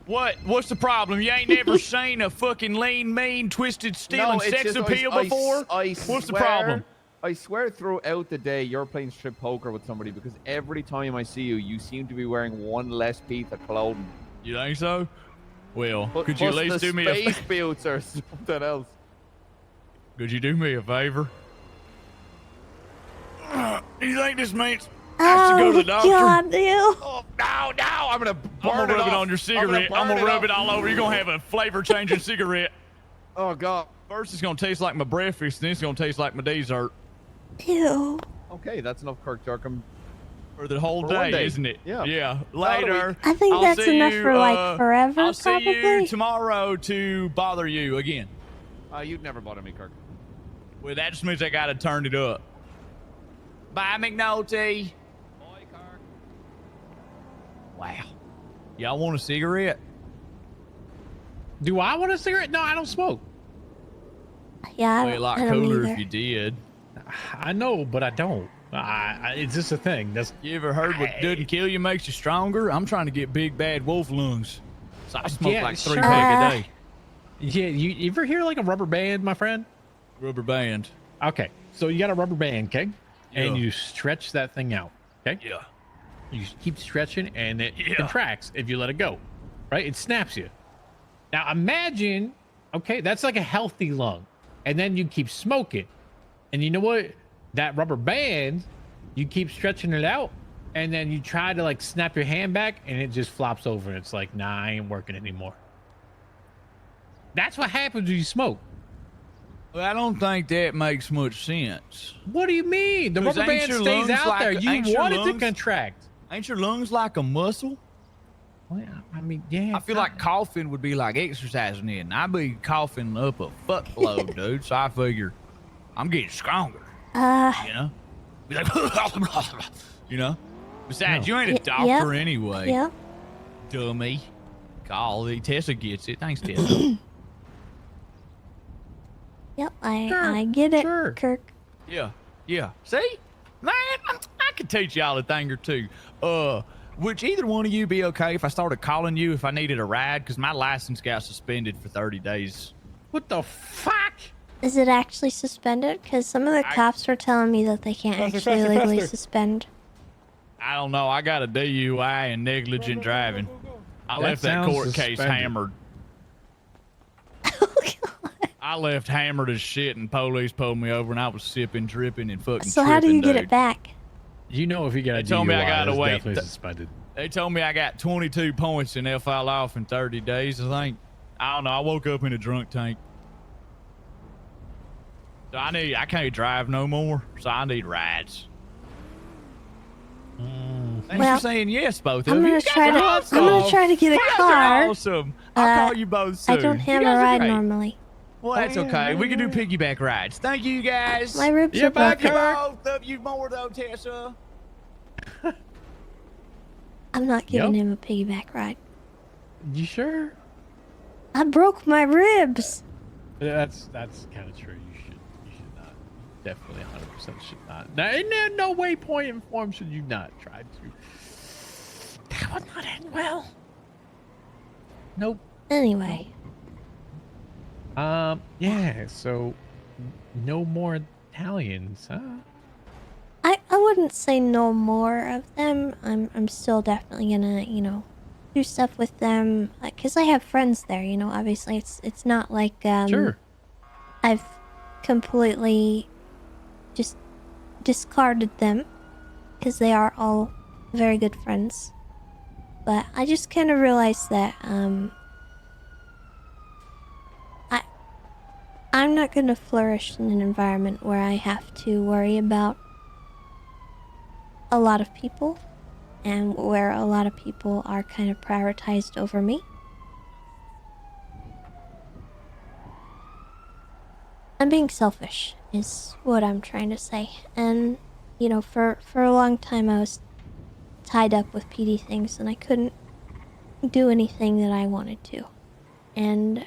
What's the problem? You ain't never seen a fucking lean, mean, twisted, stealing sex appeal before? What's the problem? I swear throughout the day you're playing strip poker with somebody because every time I see you, you seem to be wearing one less piece of clothing. You think so? Well, could you at least do me a space boots or something else? Could you do me a favor? You think this means I Oh, should go to the doctor? God, ew. Oh, no, I'm gonna burn rub it on your cigarette. I'm gonna rub it all over. You're gonna have a flavor-changing cigarette. Oh, God. First, it's gonna taste like my breakfast, then it's gonna taste like my dessert. Ew. Okay, that's enough Kirk Jerkum. For the whole For one day, day. isn't it? Yeah. Yeah. Later. I think I'll that's see enough you, for like forever, I'll see probably. you tomorrow to bother you again. You'd never bother me, Kirk. Well, that just means I gotta turn it up. Bye, McNulty. Bye, Kirk. Wow. Y'all want a cigarette? Do I want a cigarette? No, I don't smoke. Yeah, Well, a lot I don't cooler either. if you did. I know, but I don't. It's just a thing. You ever heard what doesn't kill you makes you stronger? I'm trying to get big bad wolf lungs, so I smoke like 3 pack a day. Yeah, you ever hear like a rubber band, my friend? Rubber band. Okay, so you got a rubber band, okay? And Yeah. you stretch that thing out, okay? Yeah. You keep stretching, and it contracts if you let it go, right? It snaps you. Now imagine, okay, that's like a healthy lung, and then you keep smoking, and you know what? That rubber band, you keep stretching it out, and then you try to like snap your hand back, and it just flops over, and it's like, nah, I ain't working anymore. That's what happens when you smoke. Well, I don't think that makes much sense. What do you mean? The 'Cause rubber ain't band your stays lungs out like there. a- You ain't your want it to lungs- contract. Ain't your lungs like a muscle? Well, I mean, yeah. I feel like coughing would be like exercising it, and I'd be coughing up a fuckload, dude. So I figure I'm getting stronger. You know? Be like, you know? Besides, you ain't a doctor anyway. Yeah. Dummy. Golly, Tessa gets it. Thanks, Tessa. Yep, I get it, Kirk. Yeah, yeah. See? Man, I could teach y'all a thing or two. Would either one of you be okay if I started calling you if I needed a ride? Because my license got suspended for 30 days. What the fuck? Is it actually suspended? Because some of the cops were telling me that they can't actually legally suspend. I don't know. I got a DUI and negligent driving. I left that court case hammered. I left hammered as shit, and police pulled me over, and I was sipping, dripping, and fucking So how do you get dude. it back? You know, if you got a They told me I DUI, gotta it's wait. definitely suspended. They told me I got 22 points and they'll file off in 30 days, I think. I don't know. I woke up in a drunk tank. So I can't drive no more, so I need rides. Thanks Well, for saying yes, both I'm of you. gonna You guys try are to. awesome. I'm gonna try to get a You guys car. are awesome. I'll call you both soon. I don't have You a guys are ride great. normally. Well, that's okay. We can do piggyback rides. Thank you, guys. My ribs are broken. Both of you more, though, Tessa. I'm not giving him a piggyback ride. You sure? I broke my ribs. That's kind of true. You should not. Definitely 100% should not. Now, in no way, point, and form should you not try to. That would not end well. Nope. Anyway, Yeah. So, no more Italians, huh? I wouldn't say no more of them. I'm still definitely gonna, you know, do stuff with them because I have friends there. You know, obviously it's not like Sure. I've completely just discarded them because they are all very good friends. But I just kind of realized that I'm not gonna flourish in an environment where I have to worry about a lot of people and where a lot of people are kind of prioritized over me. I'm being selfish is what I'm trying to say. And you know, for a long time I was tied up with PD things and I couldn't do anything that I wanted to. And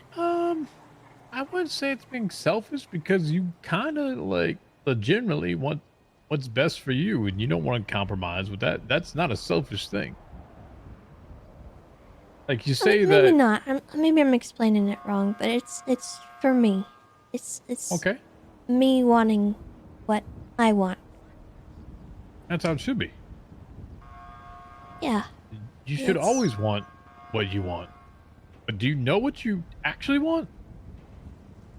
I wouldn't say it's being selfish because you kind of like legitimately want what's best for you and you don't want to compromise with that. That's not a selfish thing. Like you say maybe that. not. Maybe I'm explaining it wrong, but it's for me. It's Okay. me wanting what I want. That's how it should be. Yeah. You should always want what you want. But do you know what you actually want?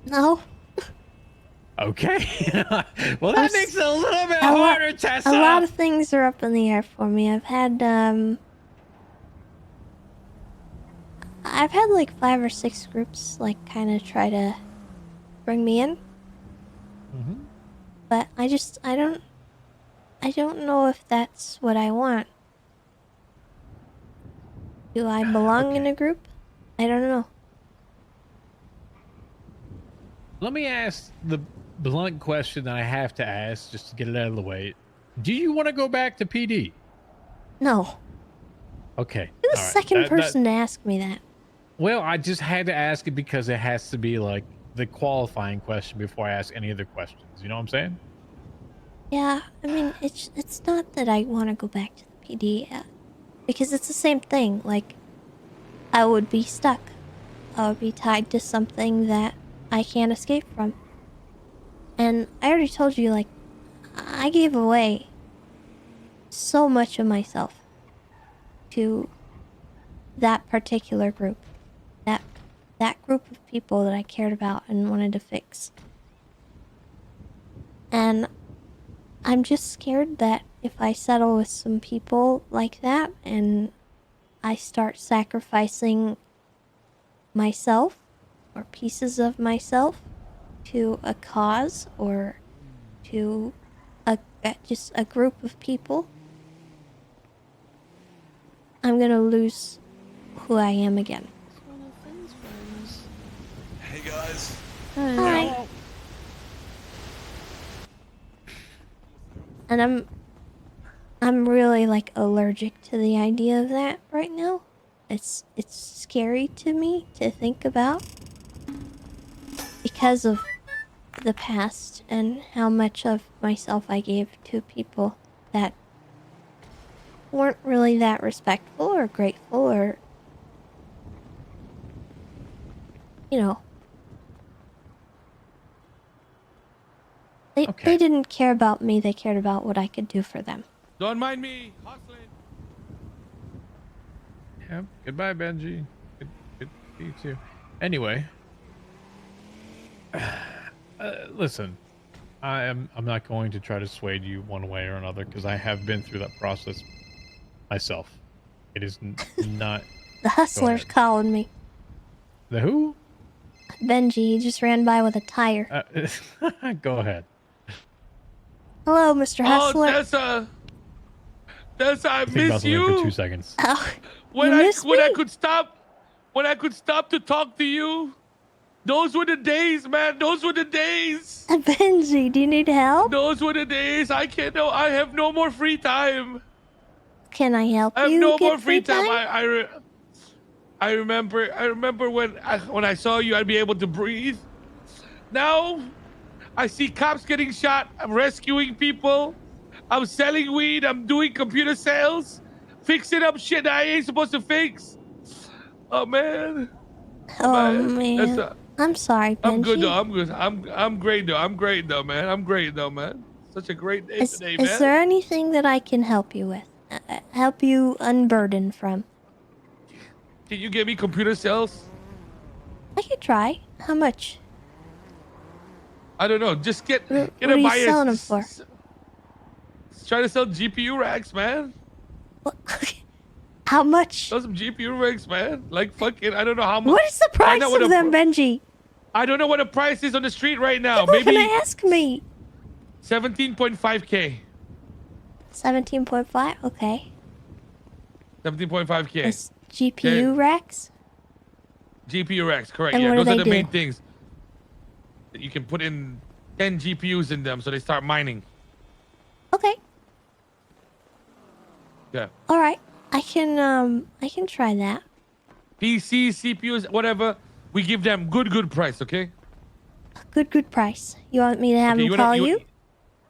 No. Okay. Well, that makes it a little bit a lo- harder, Tessa. A lot of things are up in the air for me. I've had like 5 or 6 groups like kind of try to bring me in. Mm-hmm. But I don't know if that's what I want. Do I belong in a group? I don't know. Let me ask the blunt question that I have to ask just to get it out of the way. Do you want to go back to PD? No. Okay. You're the all right. second person to ask me that. Well, I just had to ask it because it has to be like the qualifying question before I ask any other questions. You know what I'm saying? Yeah, I mean, it's not that I want to go back to the PD, because it's the same thing. Like, I would be stuck. I would be tied to something that I can't escape from. And I already told you, like, I gave away so much of myself to that particular group. That group of people that I cared about and wanted to fix. And I'm just scared that if I settle with some people like that and I start sacrificing myself or pieces of myself to a cause or to just a group of people, I'm gonna lose who I am again. Hey guys. Hi. And I'm really like allergic to the idea of that right now. It's scary to me to think about because of the past and how much of myself I gave to people that weren't really that respectful or grateful or, you know, they didn't care about me, they cared about what I could do for them. Don't mind me. Hustling. Yeah. Goodbye, Benji. Good to see you too. Anyway, listen, I'm not going to try to sway you one way or another because I have been through that process myself. It is not. The hustler's calling me. The who? Benji, he just ran by with a tire. Go ahead. Hello, Mr. Hustler. Oh, Tessa, I Think about miss something you. for 2 seconds. Oh, When you I miss when me? I could stop to talk to you. Those were the days, man. Those were the days. Benji, do you need help? Those were the days. I can't know. I have no more free time. Can I help I have you no get more free time. time? I remember when I saw you, I'd be able to breathe. Now, I see cops getting shot. I'm rescuing people. I'm selling weed. I'm doing computer sales, fixing up shit that I ain't supposed to fix. Oh man. Oh That's man. I'm sorry, Benji. I'm good though. I'm good. I'm great though. I'm great though, man. I'm great though, man. Such a great day today, man. Is there anything that I can help you with? Help you unburden from? Can you give me computer sales? I could try. How much? I don't know. Just get What a are you buyer. selling them for? Try to sell GPU racks, man. How much? Sell some GPU racks, man. Like fucking, I don't know how much. What is the price of them, Benji? I don't know what the price is on the street right now. You're not Maybe gonna ask me. 17.5k. 17.5. Okay. 17.5k. It's GPU racks. GPU racks, correct. And Yeah, what do those are they the main do? things. You can put in 10 GPUs in them, so they start mining. Okay. Yeah. All right. I can try that. PC, CPUs, whatever. We give them good price, okay? Good price. You want me to have them call you?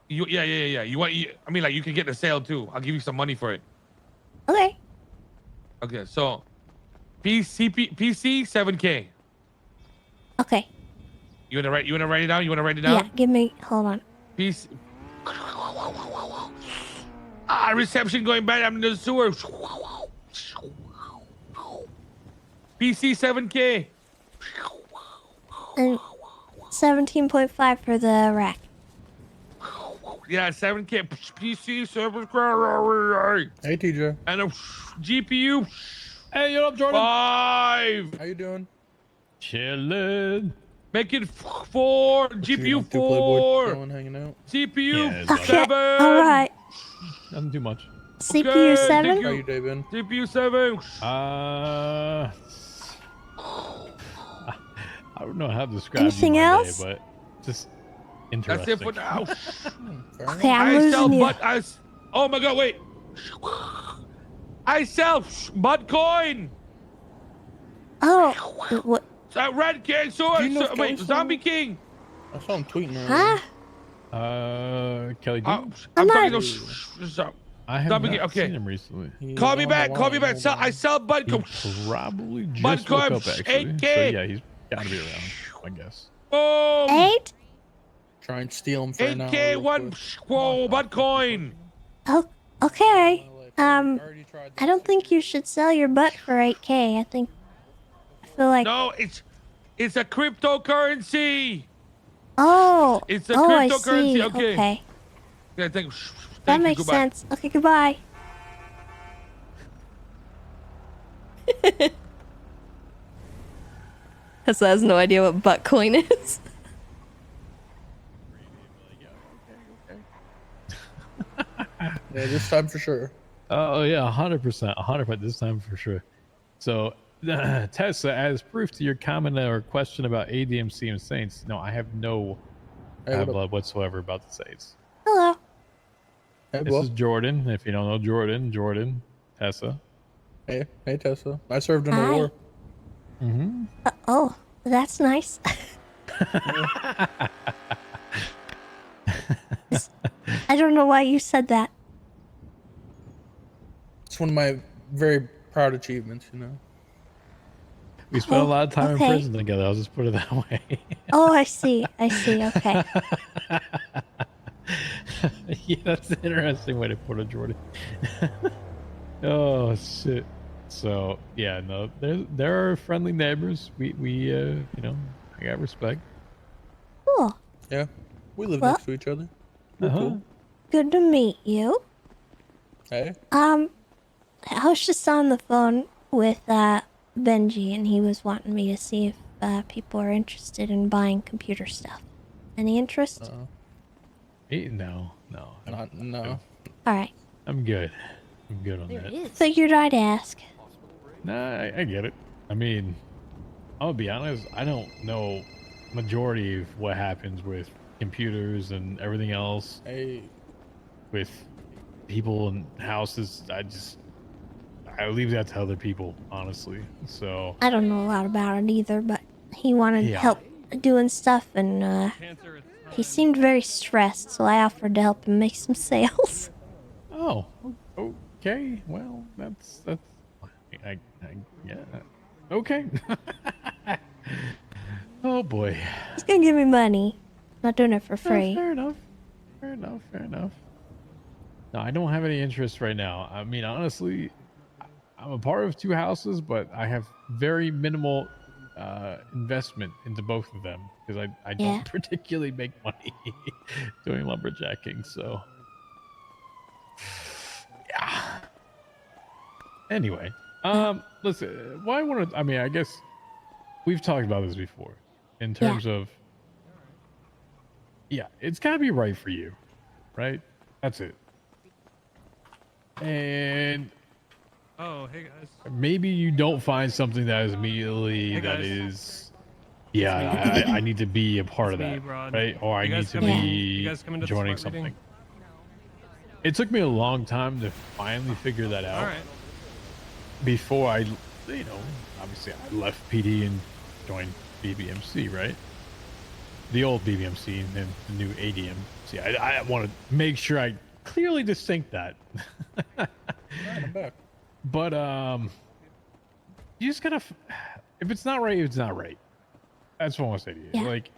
Yeah. I mean, like, you can get the sale too. I'll give you some money for it. Okay. Okay, so PC 7k. Okay. You wanna write it down? You wanna write it down? Yeah. Give me. Hold on. PC. Reception going bad. I'm in the sewer. PC 7k. And 17.5 for the rack. Yeah, 7k. PC server. Hey, TJ. And a GPU. Hey, what up, Jordan? 5. How you doing? Chillin'. Make it 4. GPU 4. Playboy chilling, hanging out. CPU Yeah, 7. All right. Nothing too much. CPU 7. How you day been? CPU 7. I don't know how to describe Anything my else? day, but just interesting. That's it for now. Okay, I'm losing you. Oh my god, wait. I sell Bitcoin. Oh, what? Red King, Zombie King. I saw him tweeting earlier. Huh? Kelly, I'm not- talking I have Zombie not King, okay. seen him recently. Call me back. I sell Bitcoin. He probably just woke up, actually. 8K. So yeah, he's got to be around, I guess. Boom. 8? Try and steal him for an hour. 8K, one. Whoa, Bitcoin. Oh, okay. I don't think you should sell your butt for 8K. I feel like. No, it's a cryptocurrency. Oh. It's a I cryptocurrency. see. Okay. Yeah, That thank you, makes goodbye. sense. Okay, goodbye. Tessa has no idea what buttcoin is. Yeah, this time for sure. Oh yeah, 100%, 100% this time for sure. So, Tessa, as proof to your comment or question about ADMC and Saints, no, I have no blood whatsoever about the Saints. Hello. Hey, This is Jordan. If you don't know Jordan, Tessa. Hey, Tessa. I served in Hi. a war. Mm-hmm. Oh, that's nice. I don't know why you said that. It's one of my very proud achievements, you know. We spent a lot of time okay. in prison together. I'll just put it that way. Oh, I see. Okay. Yeah, that's an interesting way to put it, Jordan. Oh shit. So yeah, no, there are friendly neighbors. We you know, I got respect. Cool. Yeah, we live Well- next to each other. We're cool. Good to meet you. Hey. I was just on the phone with Benji, and he was wanting me to see if people are interested in buying computer stuff. Any interest? No. No. All right. I'm good. I'm good on that. Figured I'd ask. Nah, I get it. I mean, I'll be honest. I don't know majority of what happens with computers and everything else. Hey. With people and houses, I leave that to other people, honestly. So I don't know a lot about it either, but he wanted Yeah. help doing stuff, and he seemed very stressed, so I offered to help him make some sales. Oh, okay. Well, that's yeah. Okay. Oh boy. He's gonna give me money. Not doing it for free. Fair enough. Fair enough. No, I don't have any interest right now. I mean, honestly, I'm a part of 2 houses, but I have very minimal investment into both of them because I don't particularly make money doing lumberjacking. So, yeah. Anyway, listen. Why I want to? I mean, I guess we've talked about this before, in terms of. Yeah, it's gotta be right for you, right? That's it. And Oh, hey guys. maybe you don't find something that is immediately Hey, that guys. is, yeah, I need to be a part of It's me, that, Rod. right? Or I You need guys to coming- be you guys coming to the joining smart something. reading? It took me a long time to finally figure that out. All right. Before I, obviously I left PD and joined BBMC, right? The old BBMC and then the new ADMC. I want to make sure I clearly distinct that. Alright, I'm back. But you just gotta. If it's not right, it's not right. That's what I want to say to you. Yeah. Like,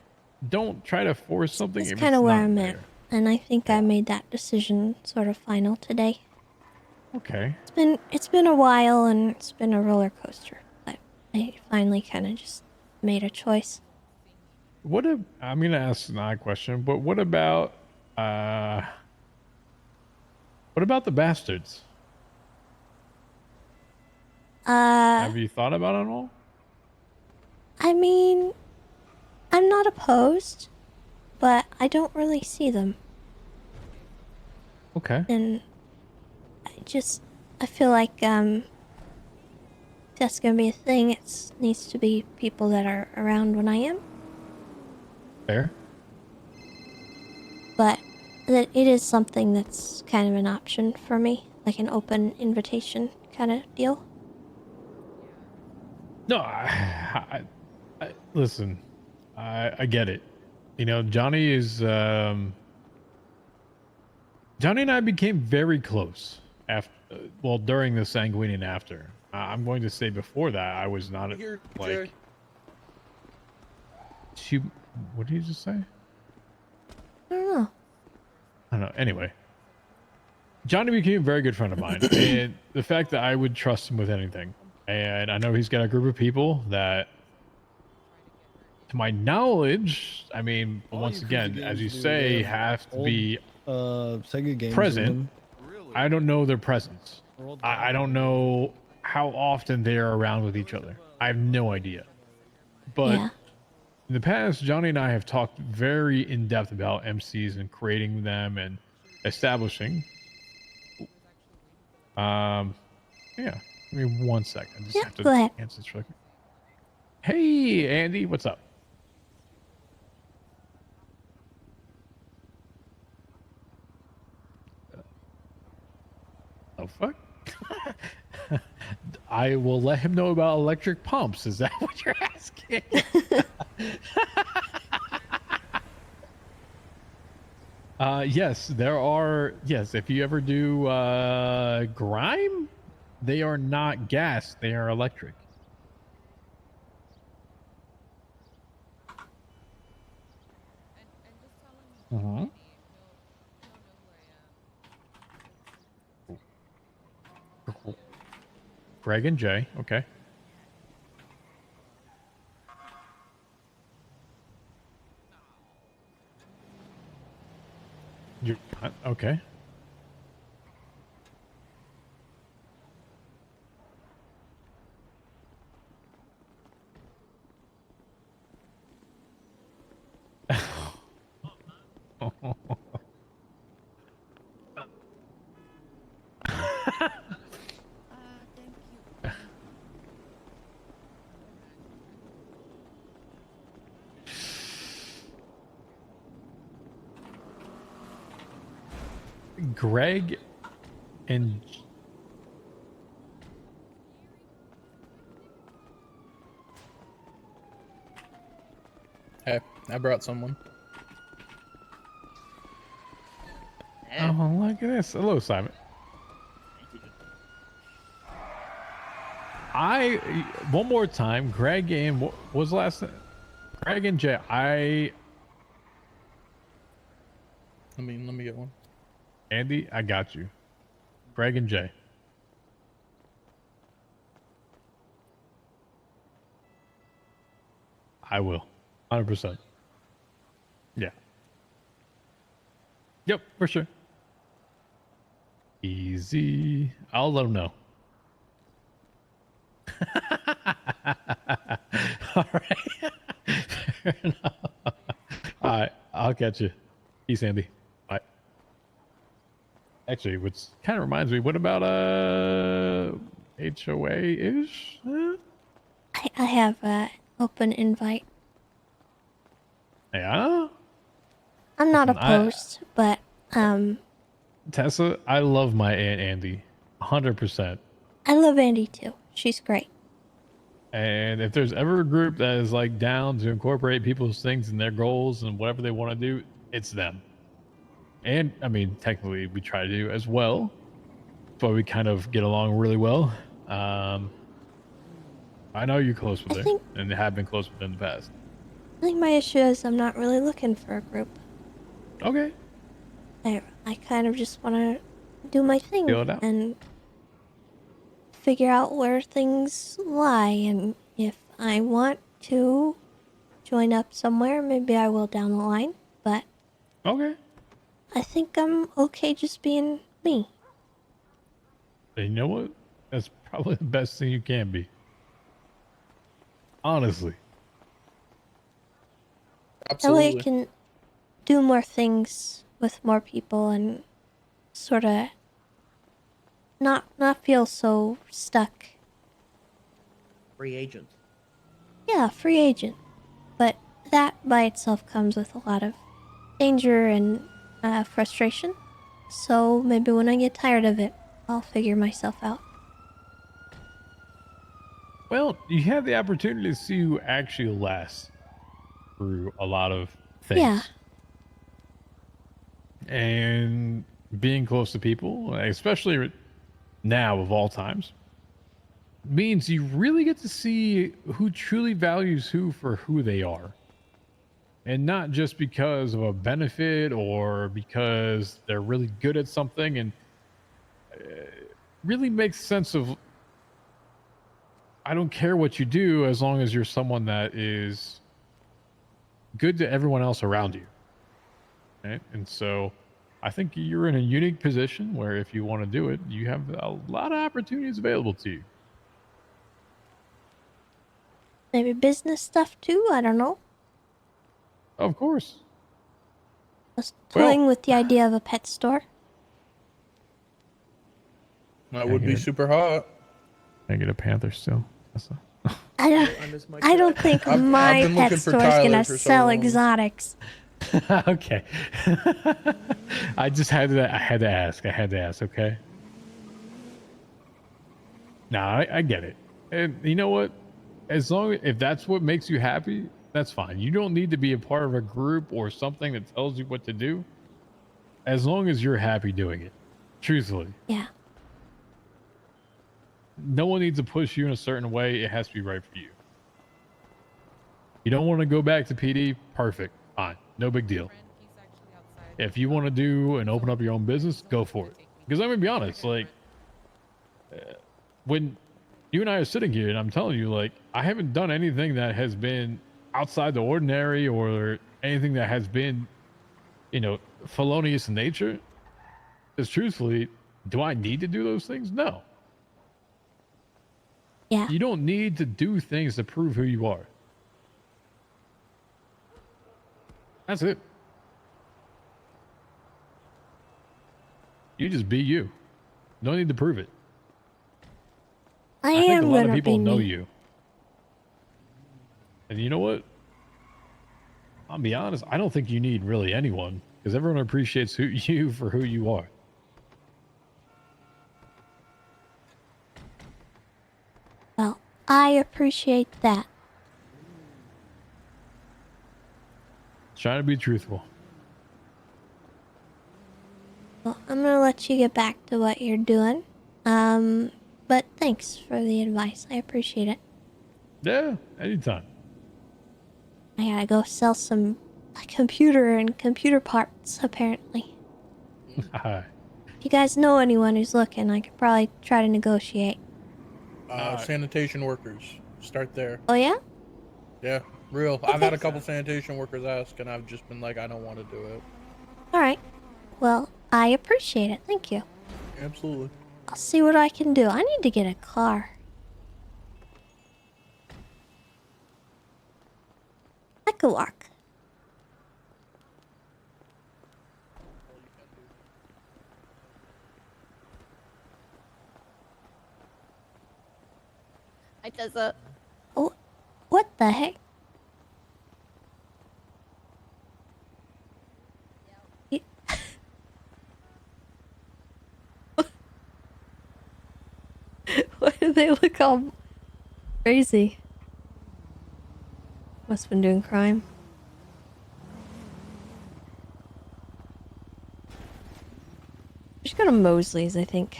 don't try to force something. That's if kind it's of where not I'm there. at, and I think I made that decision sort of final today. Okay. It's been a while, and it's been a roller coaster, but I finally kind of just made a choice. I'm gonna ask an odd question, but what about the bastards? Have you thought about it at all? I mean, I'm not opposed, but I don't really see them. Okay. And I feel like if that's gonna be a thing, it needs to be people that are around when I am. Fair. But that it is something that's kind of an option for me, like an open invitation kind of deal. No, listen. I get it. Johnny is. Johnny and I became very close after. Well, during the sanguine and after. I'm going to say before that I was not Here, like. Jerry. What did you just say? I don't know. I don't know. Anyway, Johnny became a very good friend of mine, and the fact that I would trust him with anything, and I know he's got a group of people that, to my knowledge, I mean, once again, as you say, have to be Sega games present. I don't know their presence. I don't know how often they are around with each other. I have no idea. But in the past, Johnny and I have talked very in depth about MCs and creating them and establishing. Yeah. Give me 1 second. I just have to go ahead. answer this real quick. Hey, Andy, what's up? Oh, fuck? I will let him know about electric pumps. Is that what you're asking? Yes, there are. Yes, if you ever do grime, they are not gas. They are electric. Uh-huh. Greg and Jay. Okay. You're not? Okay. Greg and Hey, I brought someone. Oh, look at this. Hello, Simon. one more time, Greg and what was the last name? Greg and Jay. Let me get one. Andy, I got you. Greg and Jay. I will. 100%. Yeah. Yep, for sure. Easy. I'll let them know. All right. Fair enough. All right. I'll catch you. Peace, Andy. Bye. Actually, which kind of reminds me, what about HOA-ish? I have an open invite. Yeah? I'm not Listen, opposed, but Tessa, I love my Aunt Andy. 100%. I love Andy too. She's great. And if there's ever a group that is like down to incorporate people's things and their goals and whatever they want to do, it's them. And I mean, technically we try to do as well, but we kind of get along really well. I know you're close with her and have been close with her in the past. I think my issue is I'm not really looking for a group. Okay. I kind of just want to do my thing Feel it out. and figure out where things lie, and if I want to join up somewhere, maybe I will down the line, but okay. I think I'm okay just being me. And you know what? That's probably the best thing you can be. Honestly. That way I can do more things with more people and sort of not feel so stuck. Free agent. Yeah, free agent. But that by itself comes with a lot of danger and frustration. So maybe when I get tired of it, I'll figure myself out. Well, you have the opportunity to see who actually lasts through a lot of things. Yeah. And being close to people, especially now of all times, means you really get to see who truly values who for who they are. And not just because of a benefit or because they're really good at something, and really makes sense of, I don't care what you do as long as you're someone that is good to everyone else around you. Right? And so I think you're in a unique position where if you want to do it, you have a lot of opportunities available to you. Maybe business stuff too, I don't know. Of course. I was toying with the idea of a pet store. That would be super hot. Can I get a panther still? I don't think my been pet looking for store is Tyler gonna for so sell long. exotics. Okay. I had to ask. Okay. Nah, I get it. And you know what? If that's what makes you happy, that's fine. You don't need to be a part of a group or something that tells you what to do. As long as you're happy doing it. Truthfully. Yeah. No one needs to push you in a certain way. It has to be right for you. You don't want to go back to PD? Perfect. Fine. No big deal. If you want to do and open up your own business, go for it. Because I'm going to be honest, like, when you and I are sitting here and I'm telling you, like, I haven't done anything that has been outside the ordinary or anything that has been, felonious in nature. Because truthfully, do I need to do those things? No. Yeah. You don't need to do things to prove who you are. That's it. You just be you. No need to prove it. I think am a lot of gonna people be know me. you. And you know what? I'll be honest, I don't think you need really anyone because everyone appreciates you for who you are. Well, I appreciate that. Trying to be truthful. Well, I'm gonna let you get back to what you're doing. but thanks for the advice. I appreciate it. Yeah, anytime. I gotta go sell some computer and computer parts, apparently. Hi. If you guys know anyone who's looking, I could probably try to negotiate. Sanitation workers. Start there. Oh, yeah? Yeah, real. I've had a couple sanitation workers ask, and I've just been like, I don't want to do it. Alright. Well, I appreciate it. Thank you. Absolutely. I'll see what I can do. I need to get a car. I could walk. Hi, Tessa. Oh, what the heck? Why do they look all crazy? Must have been doing crime. We should go to Mosley's, I think.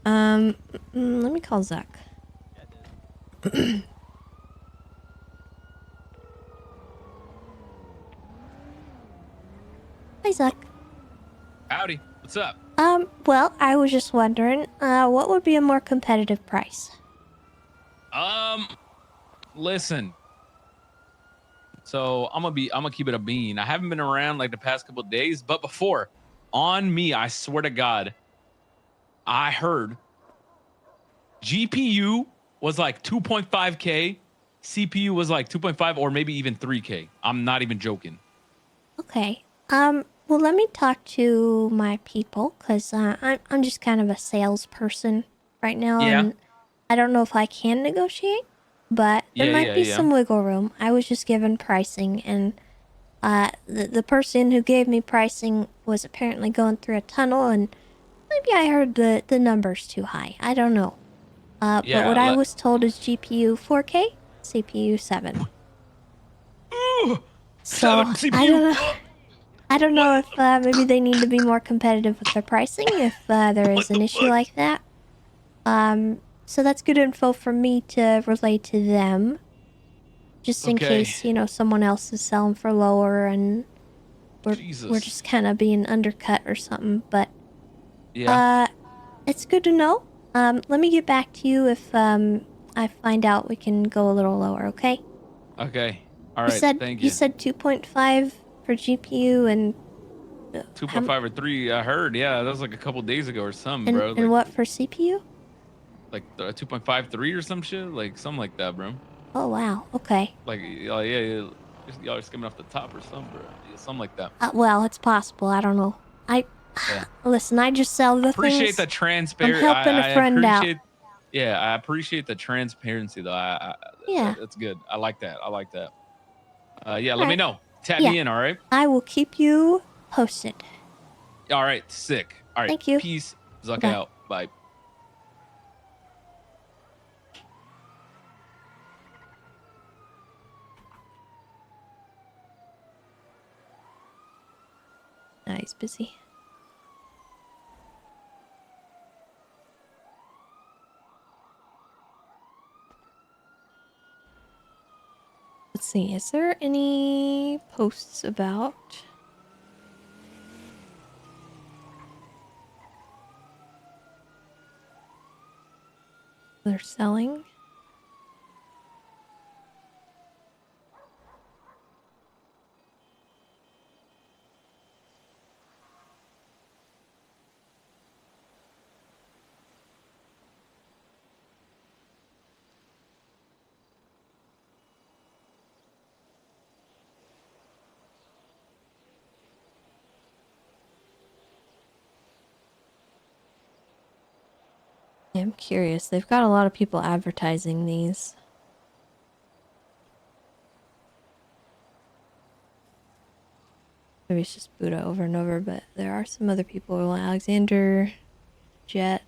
Let me call Zach. Hi, Zach. Howdy. What's up? Well, I was just wondering, what would be a more competitive price? Listen. So I'm gonna keep it a bean. I haven't been around like the past couple of days, but before, on me, I swear to God, I heard GPU was like 2.5K, CPU was like 2.5 or maybe even 3K. I'm not even joking. Okay. Well, let me talk to my people, because I'm just kind of a salesperson right now, Yeah. and I don't know if I can negotiate, but there might be some wiggle room. I was just given pricing, and the person who gave me pricing was apparently going through a tunnel, and maybe I heard the numbers too high. I don't know. But what I was told is GPU 4K, CPU 7. So, I don't know if maybe they need to be more competitive with their pricing if there is an issue like that. So that's good info for me to relay to them. Just in case, you know, someone else is selling for lower and we're just kind of being undercut or something. But it's good to know. Let me get back to you if I find out we can go a little lower, okay? Okay. All right. Thank you. You said 2.5 for GPU and 2.5 or 3. I heard. Yeah, that was like a couple days ago or something, bro. and what for CPU? Like 2.53 or some shit, like something like that, bro. Oh wow. Okay. Like yeah, y'all are skimming off the top or something, bro. Yeah, something like that. Well, it's possible. I don't know. Listen. I just sell the Appreciate things. the transparency. I'm helping a friend out. Yeah, I appreciate the transparency though. Yeah. That's good. I like that. Yeah, let All me right. know. Tap Yeah. me in, all right? I will keep you posted. All right, sick. All right. Thank you. Peace. Zuck Bye. out. Bye. Nah, he's busy. Let's see, is there any posts about they're selling? I'm curious. They've got a lot of people advertising these. Maybe it's just Buddha over and over, but there are some other people. Alexander, Jet.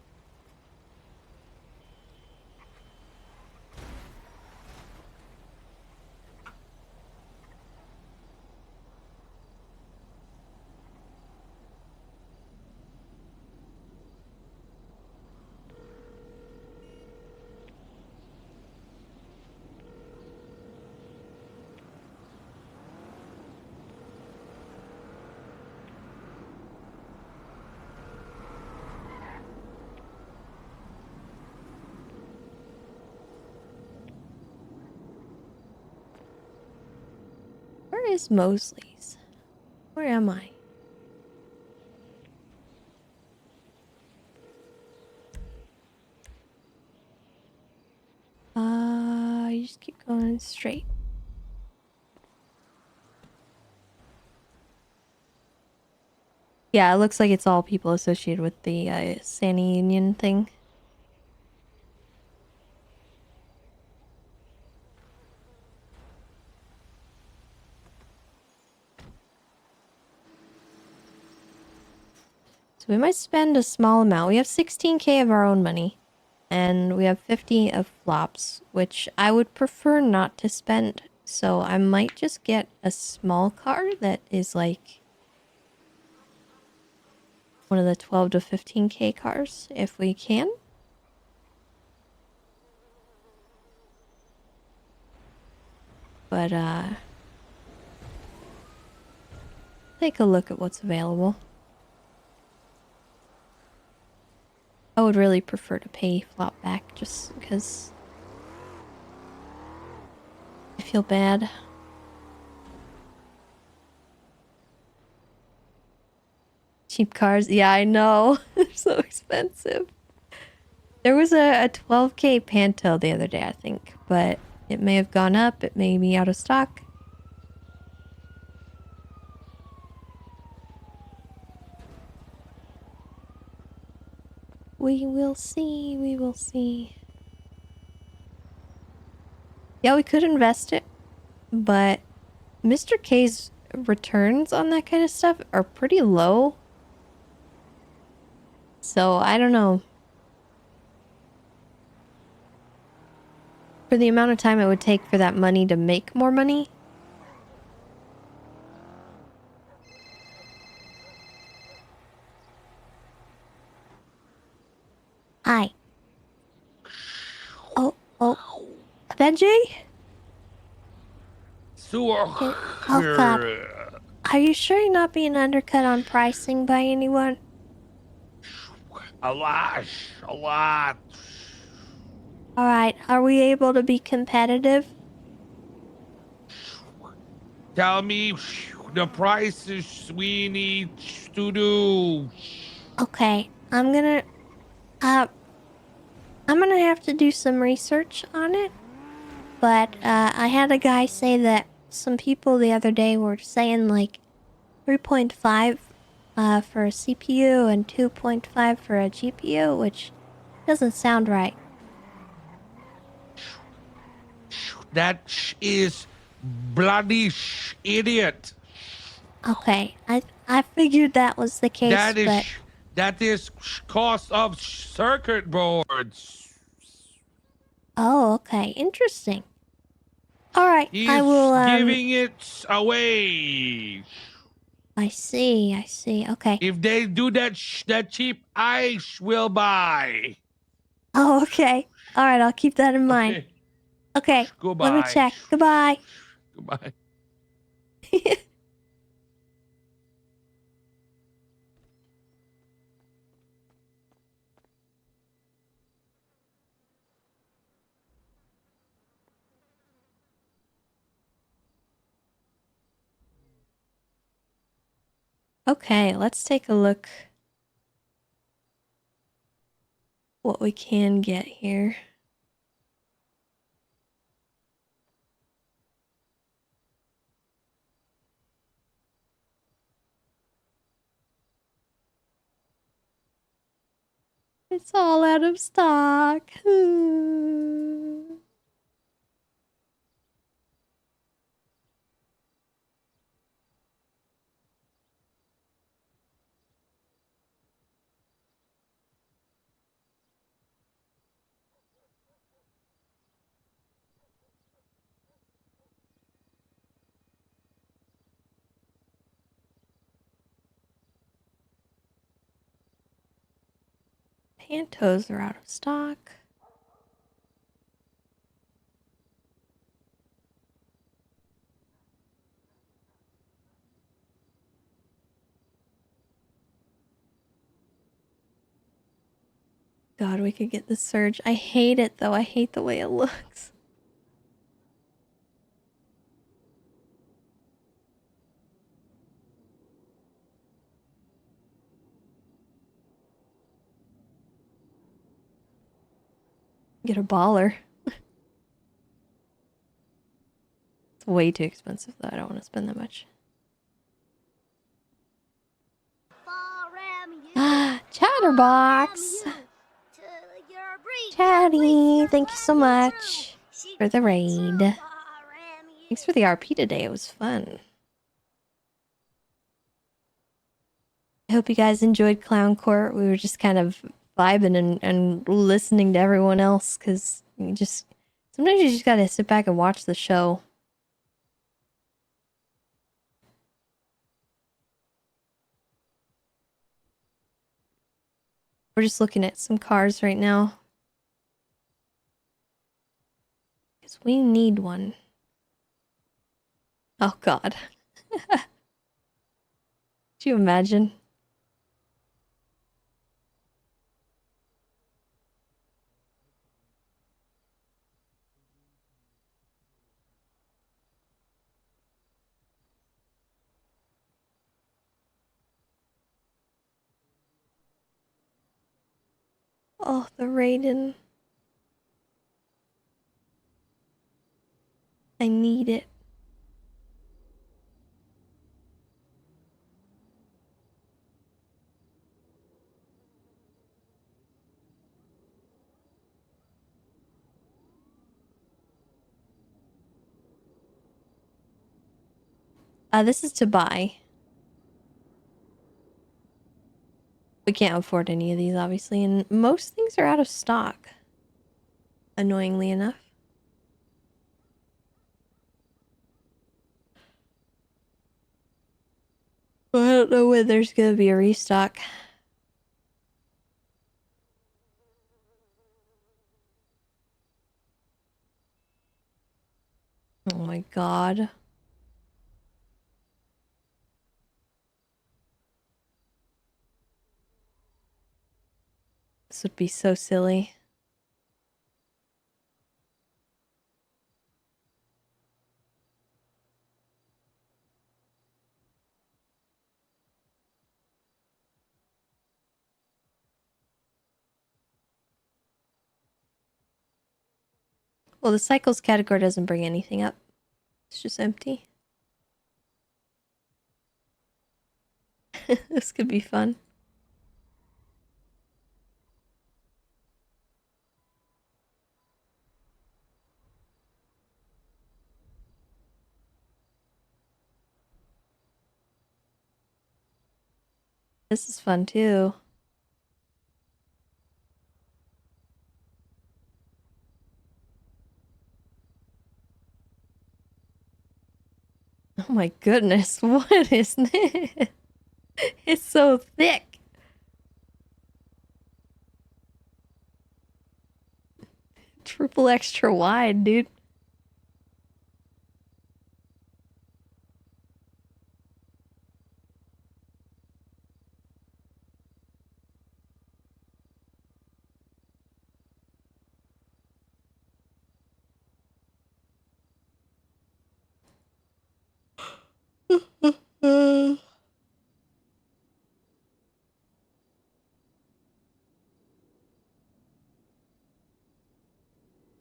Where is Mosley's? Where am I? You just keep going straight. Yeah, it looks like it's all people associated with the Santa Union thing. So we might spend a small amount. We have 16k of our own money. And we have 50 of flops, which I would prefer not to spend. So I might just get a small car that is like one of the 12 to 15k cars if we can. But take a look at what's available. I would really prefer to pay flop back just because I feel bad. Cheap cars, yeah, I know. They're so expensive. There was a 12k Panto the other day, I think, but it may have gone up, it may be out of stock. We will see, we will see. Yeah, we could invest it, but Mr. K's returns on that kind of stuff are pretty low. So, I don't know. For the amount of time it would take for that money to make more money. Hi. Oh, Benji? Oh, God. Are you sure you're not being undercut on pricing by anyone? A lot. Alright, are we able to be competitive? Tell me the prices we need to do. Okay, I'm gonna have to do some research on it. But, I had a guy say that some people the other day were saying, like, 3.5, for a CPU and 2.5 for a GPU, which doesn't sound right. That is bloody idiot. Okay, I figured that was the case, but... That is cost of circuit boards. Oh, okay, interesting. Alright, He's I will, giving it away. I see, okay. If they do that cheap, I will buy. Oh, okay. Alright, I'll keep that in mind. Okay, let me Goodbye. check. Goodbye. Goodbye. Okay, let's take a look what we can get here. It's all out of stock. Pantos are out of stock. God, we could get the Surge. I hate it, though. I hate the way it looks. Get a baller. It's way too expensive though. I don't want to spend that much. Chatterbox! Chatty, thank you so much for the raid. Thanks for the RP today. It was fun. I hope you guys enjoyed Clown Court. We were just kind of vibing and listening to everyone else because sometimes you just gotta sit back and watch the show. We're just looking at some cars right now. Because we need one. Oh god. Could you imagine? Oh, the Raiden. I need it. This is to buy. We can't afford any of these, obviously, and most things are out of stock. Annoyingly enough. I don't know when there's gonna be a restock. Oh my god. This would be so silly. Well, the cycles category doesn't bring anything up. It's just empty. This could be fun. This is fun too. Oh my goodness, what is this? It's so thick. Triple extra wide, dude.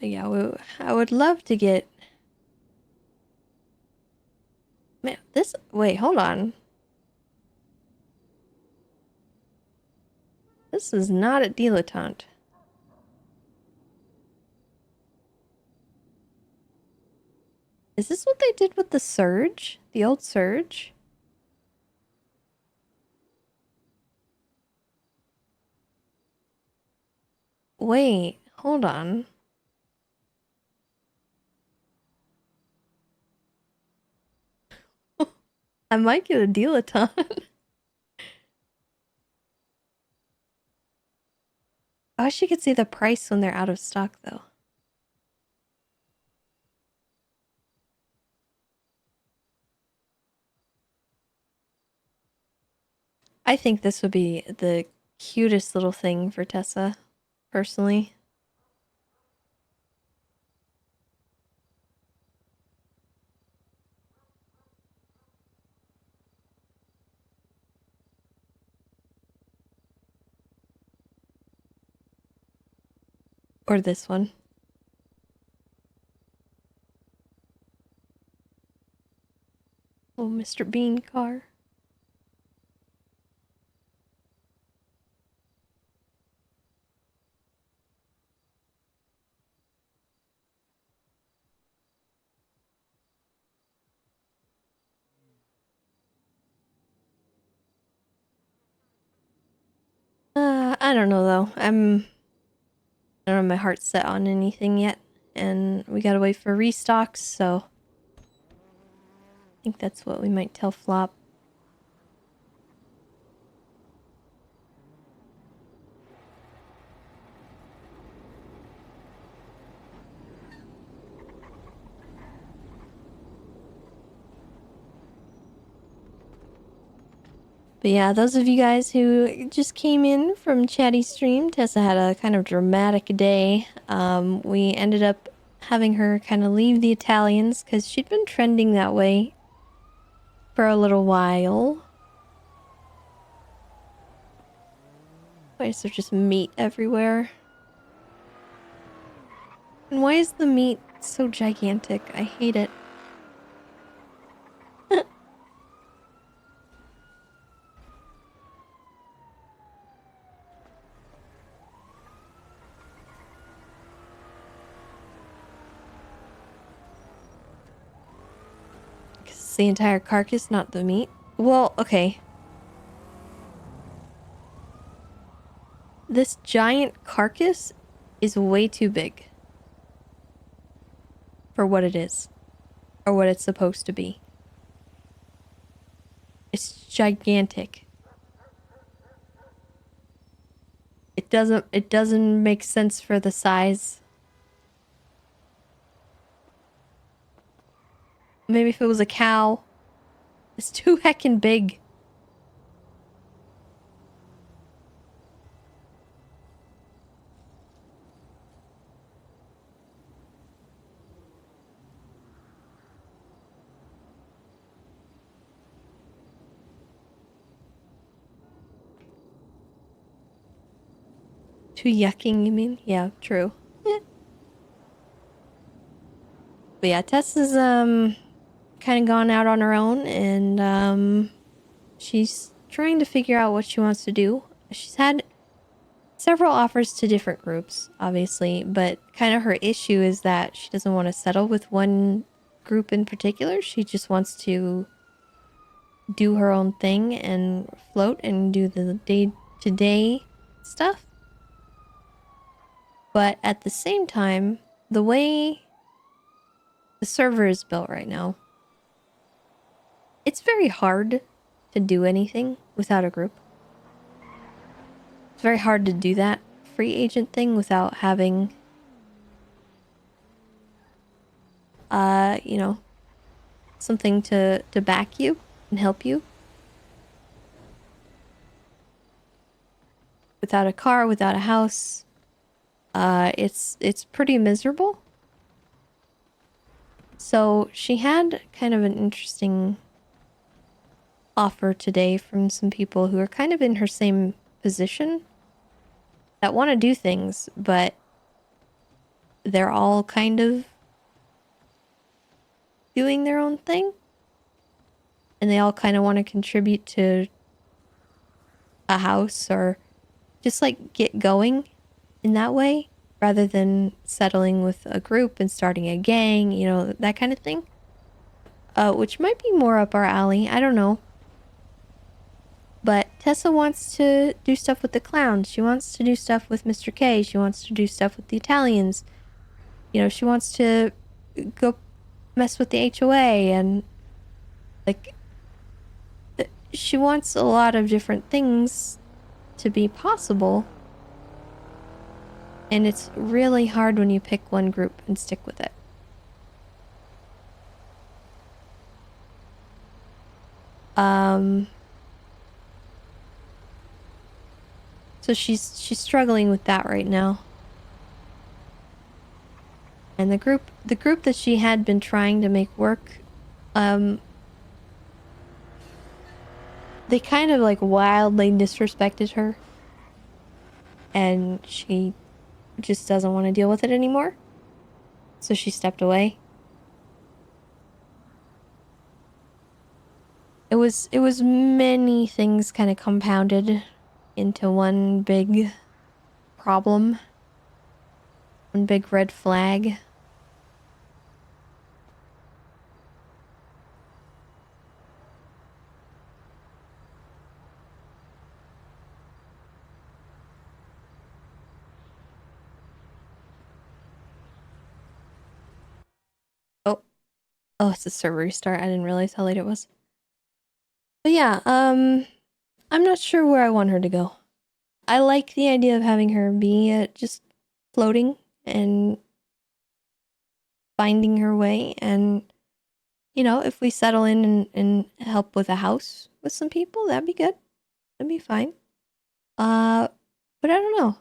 But yeah, I would love to get... Man, this... Wait, hold on. This is not a dilettante. Is this what they did with the Surge? The old Surge? Wait, hold on. I might get a dilettante. I wish you could see the price when they're out of stock, though. I think this would be the cutest little thing for Tessa, personally. Or this one. Oh, Mr. Bean car. I don't know though. I don't have my heart set on anything yet. And we gotta wait for restocks, so I think that's what we might tell Flop. But yeah, those of you guys who just came in from Chatty Stream, Tessa had a kind of dramatic day. We ended up having her kind of leave the Italians because she'd been trending that way for a little while. Why is there just meat everywhere? And why is the meat so gigantic? I hate it. It's the entire carcass, not the meat. Well, okay. This giant carcass is way too big for what it is, or what it's supposed to be. It's gigantic. It doesn't make sense for the size. Maybe if it was a cow. It's too heckin' big. Too yucking, you mean? Yeah, true. Yeah. But yeah, Tessa's kind of gone out on her own, and she's trying to figure out what she wants to do. She's had several offers to different groups, obviously, but kind of her issue is that she doesn't want to settle with one group in particular. She just wants to do her own thing and float and do the day-to-day stuff. But at the same time, the way the server is built right now, it's very hard to do anything without a group. It's very hard to do that free agent thing without having, you know, something to back you and help you. Without a car, without a house, it's pretty miserable. So she had kind of an interesting offer today from some people who are kind of in her same position that want to do things, but they're all kind of doing their own thing. And they all kind of want to contribute to a house or just like get going in that way rather than settling with a group and starting a gang, you know, that kind of thing. Which might be more up our alley. I don't know. But Tessa wants to do stuff with the clowns. She wants to do stuff with Mr. K. She wants to do stuff with the Italians. You know, she wants to go mess with the HOA and like she wants a lot of different things to be possible. And it's really hard when you pick one group and stick with it. So she's struggling with that right now. And the group that she had been trying to make work, they kind of like wildly disrespected her. And she just doesn't want to deal with it anymore. So she stepped away. It was many things kind of compounded into one big problem. One big red flag. Oh, it's a server restart. I didn't realize how late it was. But yeah, I'm not sure where I want her to go. I like the idea of having her be just floating and finding her way. And, you know, if we settle in and help with a house with some people, that'd be good. That'd be fine. But I don't know.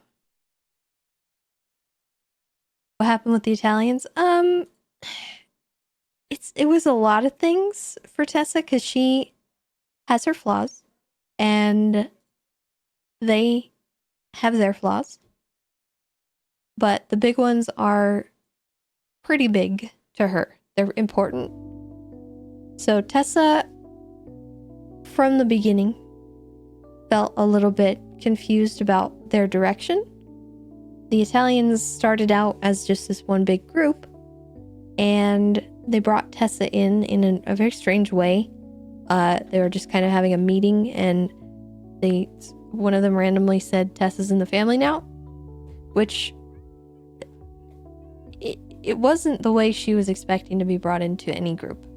What happened with the Italians? It was a lot of things for Tessa because she has her flaws and they have their flaws. But the big ones are pretty big to her. They're important. So Tessa, from the beginning, felt a little bit confused about their direction. The Italians started out as just this one big group, and they brought Tessa in a very strange way. They were just kind of having a meeting, and one of them randomly said, "Tessa's in the family now," which it wasn't the way she was expecting to be brought into any group.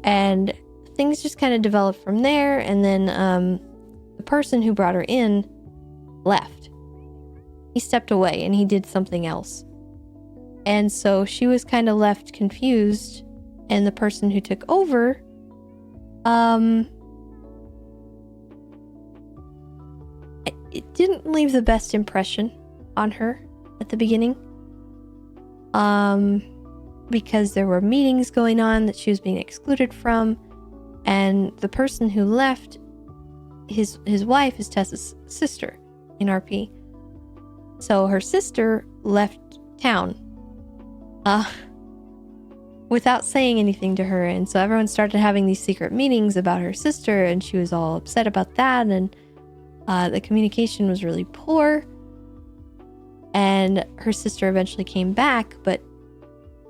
And things just kind of developed from there, and then the person who brought her in left. He stepped away and he did something else. And so she was kind of left confused, and the person who took over it didn't leave the best impression on her at the beginning. Because there were meetings going on that she was being excluded from, and the person who left, his wife is Tessa's sister in RP. So her sister left town without saying anything to her, and so everyone started having these secret meetings about her sister, and she was all upset about that, and the communication was really poor. And her sister eventually came back, but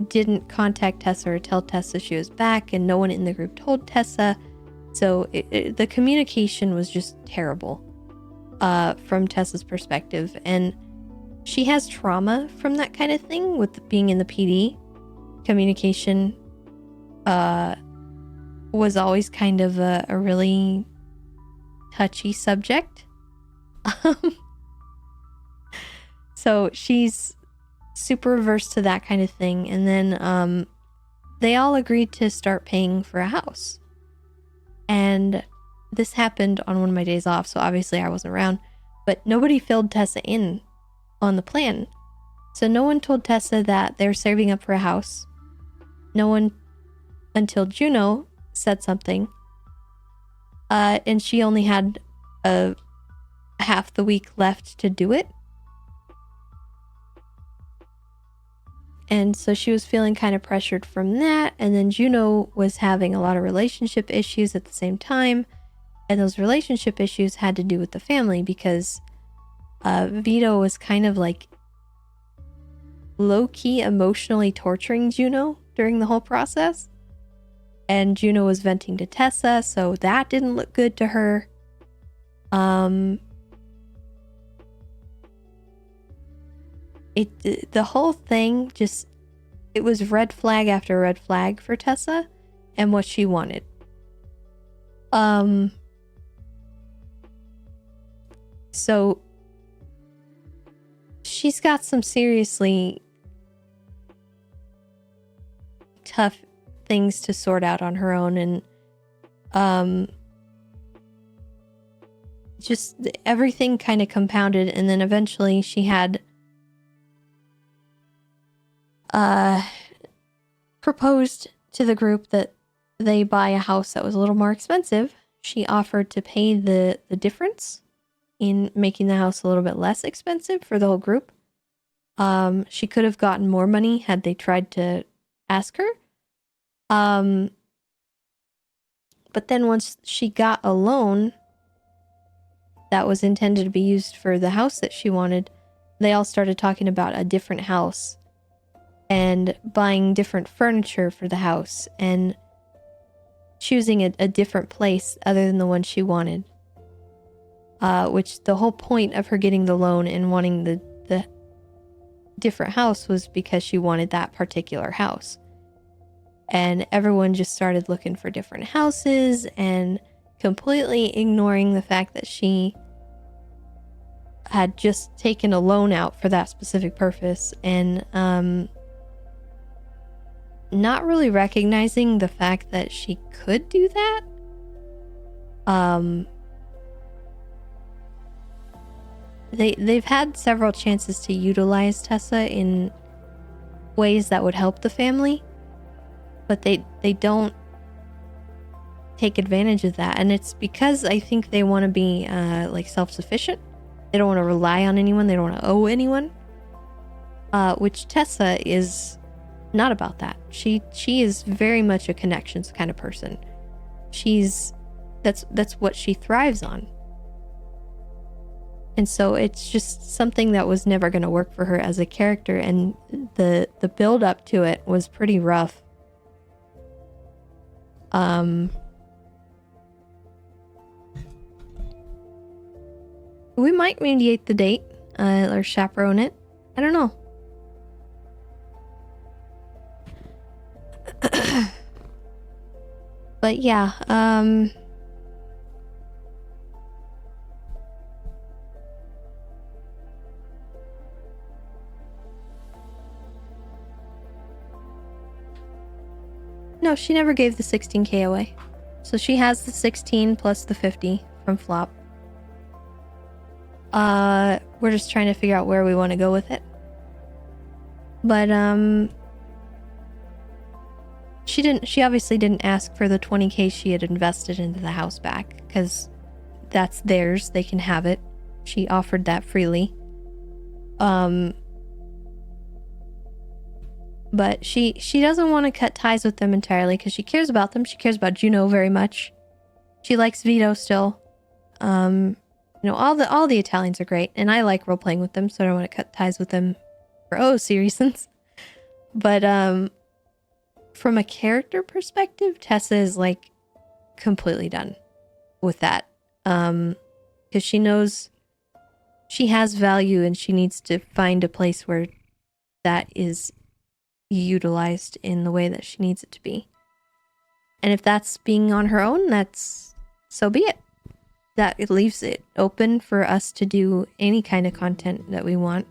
didn't contact Tessa or tell Tessa she was back, and no one in the group told Tessa. So the communication was just terrible from Tessa's perspective. And she has trauma from that kind of thing with being in the PD. Communication was always kind of a really touchy subject. So she's super averse to that kind of thing. And then they all agreed to start paying for a house. And this happened on one of my days off, so obviously I wasn't around. But nobody filled Tessa in on the plan. So no one told Tessa that they're saving up for a house. No one, until Juno said something. And she only had half the week left to do it. And so she was feeling kind of pressured from that. And then Juno was having a lot of relationship issues at the same time. And those relationship issues had to do with the family because Vito was kind of like low-key emotionally torturing Juno during the whole process. And Juno was venting to Tessa, so that didn't look good to her. The whole thing just, it was red flag after red flag for Tessa and what she wanted. So she's got some seriously tough things to sort out on her own, and just everything kind of compounded, and then eventually she had proposed to the group that they buy a house that was a little more expensive. She offered to pay the difference in making the house a little bit less expensive for the whole group. She could have gotten more money had they tried to ask her. But then once she got a loan that was intended to be used for the house that she wanted, they all started talking about a different house and buying different furniture for the house and choosing a different place other than the one she wanted. Which the whole point of her getting the loan and wanting the different house was because she wanted that particular house. And everyone just started looking for different houses and completely ignoring the fact that she had just taken a loan out for that specific purpose, and not really recognizing the fact that she could do that. They've had several chances to utilize Tessa in ways that would help the family, but they don't take advantage of that. And it's because I think they want to be like self-sufficient. They don't want to rely on anyone. They don't want to owe anyone. Which Tessa is not about that. She is very much a connections kind of person. That's what she thrives on. And so it's just something that was never going to work for her as a character, and the build up to it was pretty rough. We might mediate the date, or chaperone it. I don't know. But yeah, no, she never gave the 16K away. So she has the 16 plus the 50 from Flop. We're just trying to figure out where we want to go with it. But, she obviously didn't ask for the 20K she had invested into the house back, because that's theirs. They can have it. She offered that freely. But she doesn't want to cut ties with them entirely because she cares about them. She cares about Juno very much. She likes Vito still. You know, all the Italians are great, and I like role playing with them, so I don't want to cut ties with them for OOC reasons. But from a character perspective, Tessa is like completely done with that. Because she knows she has value and she needs to find a place where that is utilized in the way that she needs it to be. And if that's being on her own, that's so be it. That it leaves it open for us to do any kind of content that we want.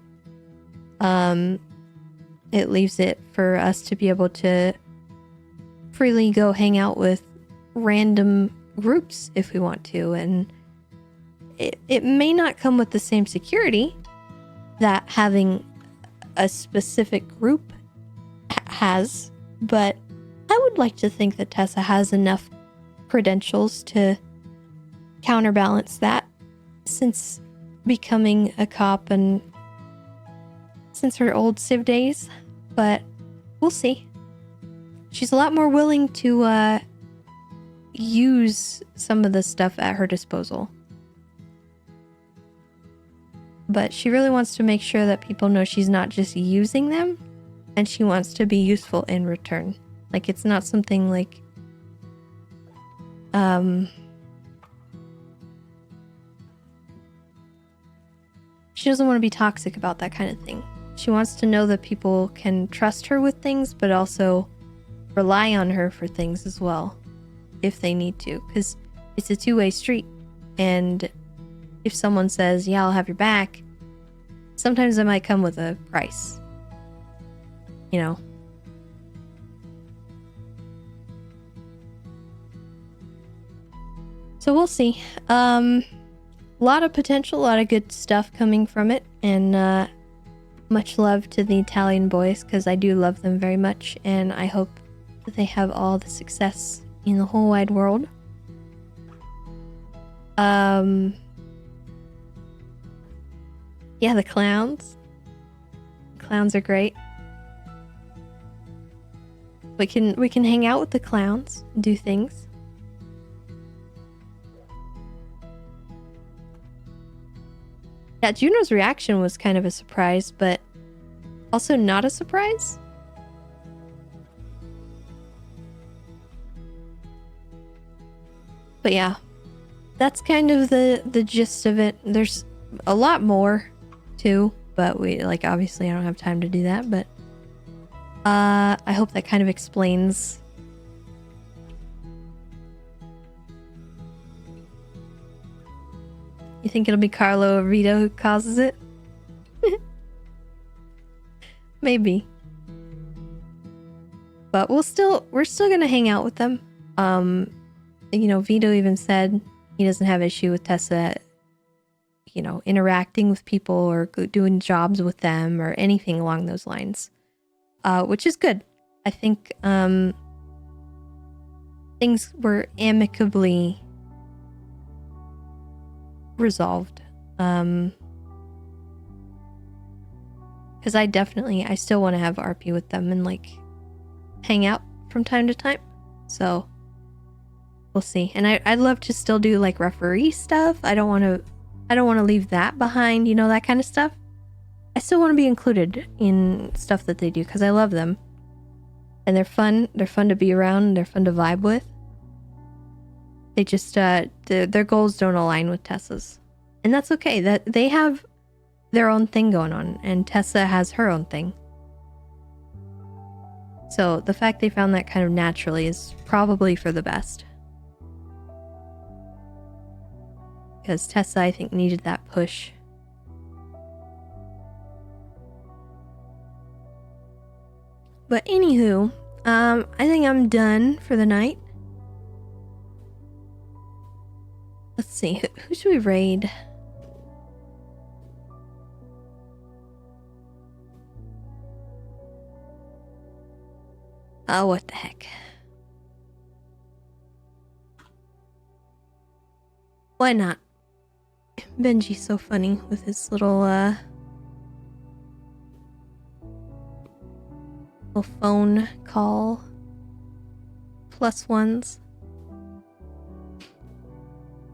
It leaves it for us to be able to freely go hang out with random groups if we want to, and it may not come with the same security that having a specific group has, but I would like to think that Tessa has enough credentials to counterbalance that since becoming a cop and since her old Civ days, but we'll see. She's a lot more willing to use some of the stuff at her disposal. But she really wants to make sure that people know she's not just using them, and she wants to be useful in return. Like, it's not something like she doesn't want to be toxic about that kind of thing. She wants to know that people can trust her with things, but also rely on her for things as well, if they need to, because it's a two-way street. And if someone says, yeah, I'll have your back, sometimes it might come with a price, you know. So we'll see. A lot of potential, a lot of good stuff coming from it, and much love to the Italian boys, because I do love them very much, and I hope that they have all the success in the whole wide world. Yeah, the clowns. Clowns are great. We can hang out with the clowns, do things. Yeah, Juno's reaction was kind of a surprise, but also not a surprise. But yeah, that's kind of the gist of it. There's a lot more too, but obviously I don't have time to do that, but I hope that kind of explains You think it'll be Carlo or Vito who causes it? Maybe. But we're still gonna hang out with them. Vito even said he doesn't have issue with Tessa, interacting with people or doing jobs with them or anything along those lines. Which is good. I think things were amicably resolved. Because I still want to have RP with them and hang out from time to time. So we'll see. And I'd love to still do referee stuff. I don't want to leave that behind, that kind of stuff. I still want to be included in stuff that they do because I love them. And they're fun. They're fun to be around. They're fun to vibe with. They just their goals don't align with Tessa's. And that's okay. That they have their own thing going on and Tessa has her own thing. So the fact they found that kind of naturally is probably for the best. Because Tessa, I think, needed that push. But anywho, I think I'm done for the night. Let's see, who should we raid? Oh, what the heck. Why not? Benji's so funny with his little phone call +1s.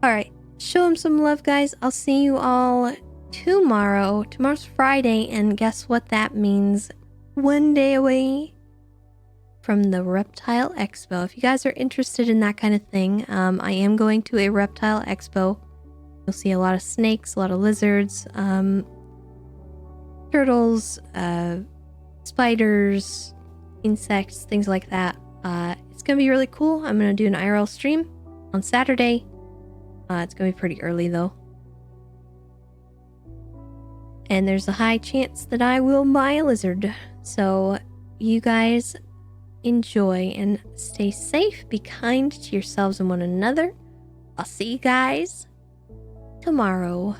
Alright, show him some love, guys. I'll see you all tomorrow. Tomorrow's Friday, and guess what that means? 1 day away from the Reptile Expo. If you guys are interested in that kind of thing, I am going to a Reptile Expo. You'll see a lot of snakes, a lot of lizards, turtles, spiders, insects, things like that. It's gonna be really cool. I'm gonna do an IRL stream on Saturday. It's gonna be pretty early though. And there's a high chance that I will buy a lizard. So you guys enjoy and stay safe. Be kind to yourselves and one another. I'll see you guys tomorrow.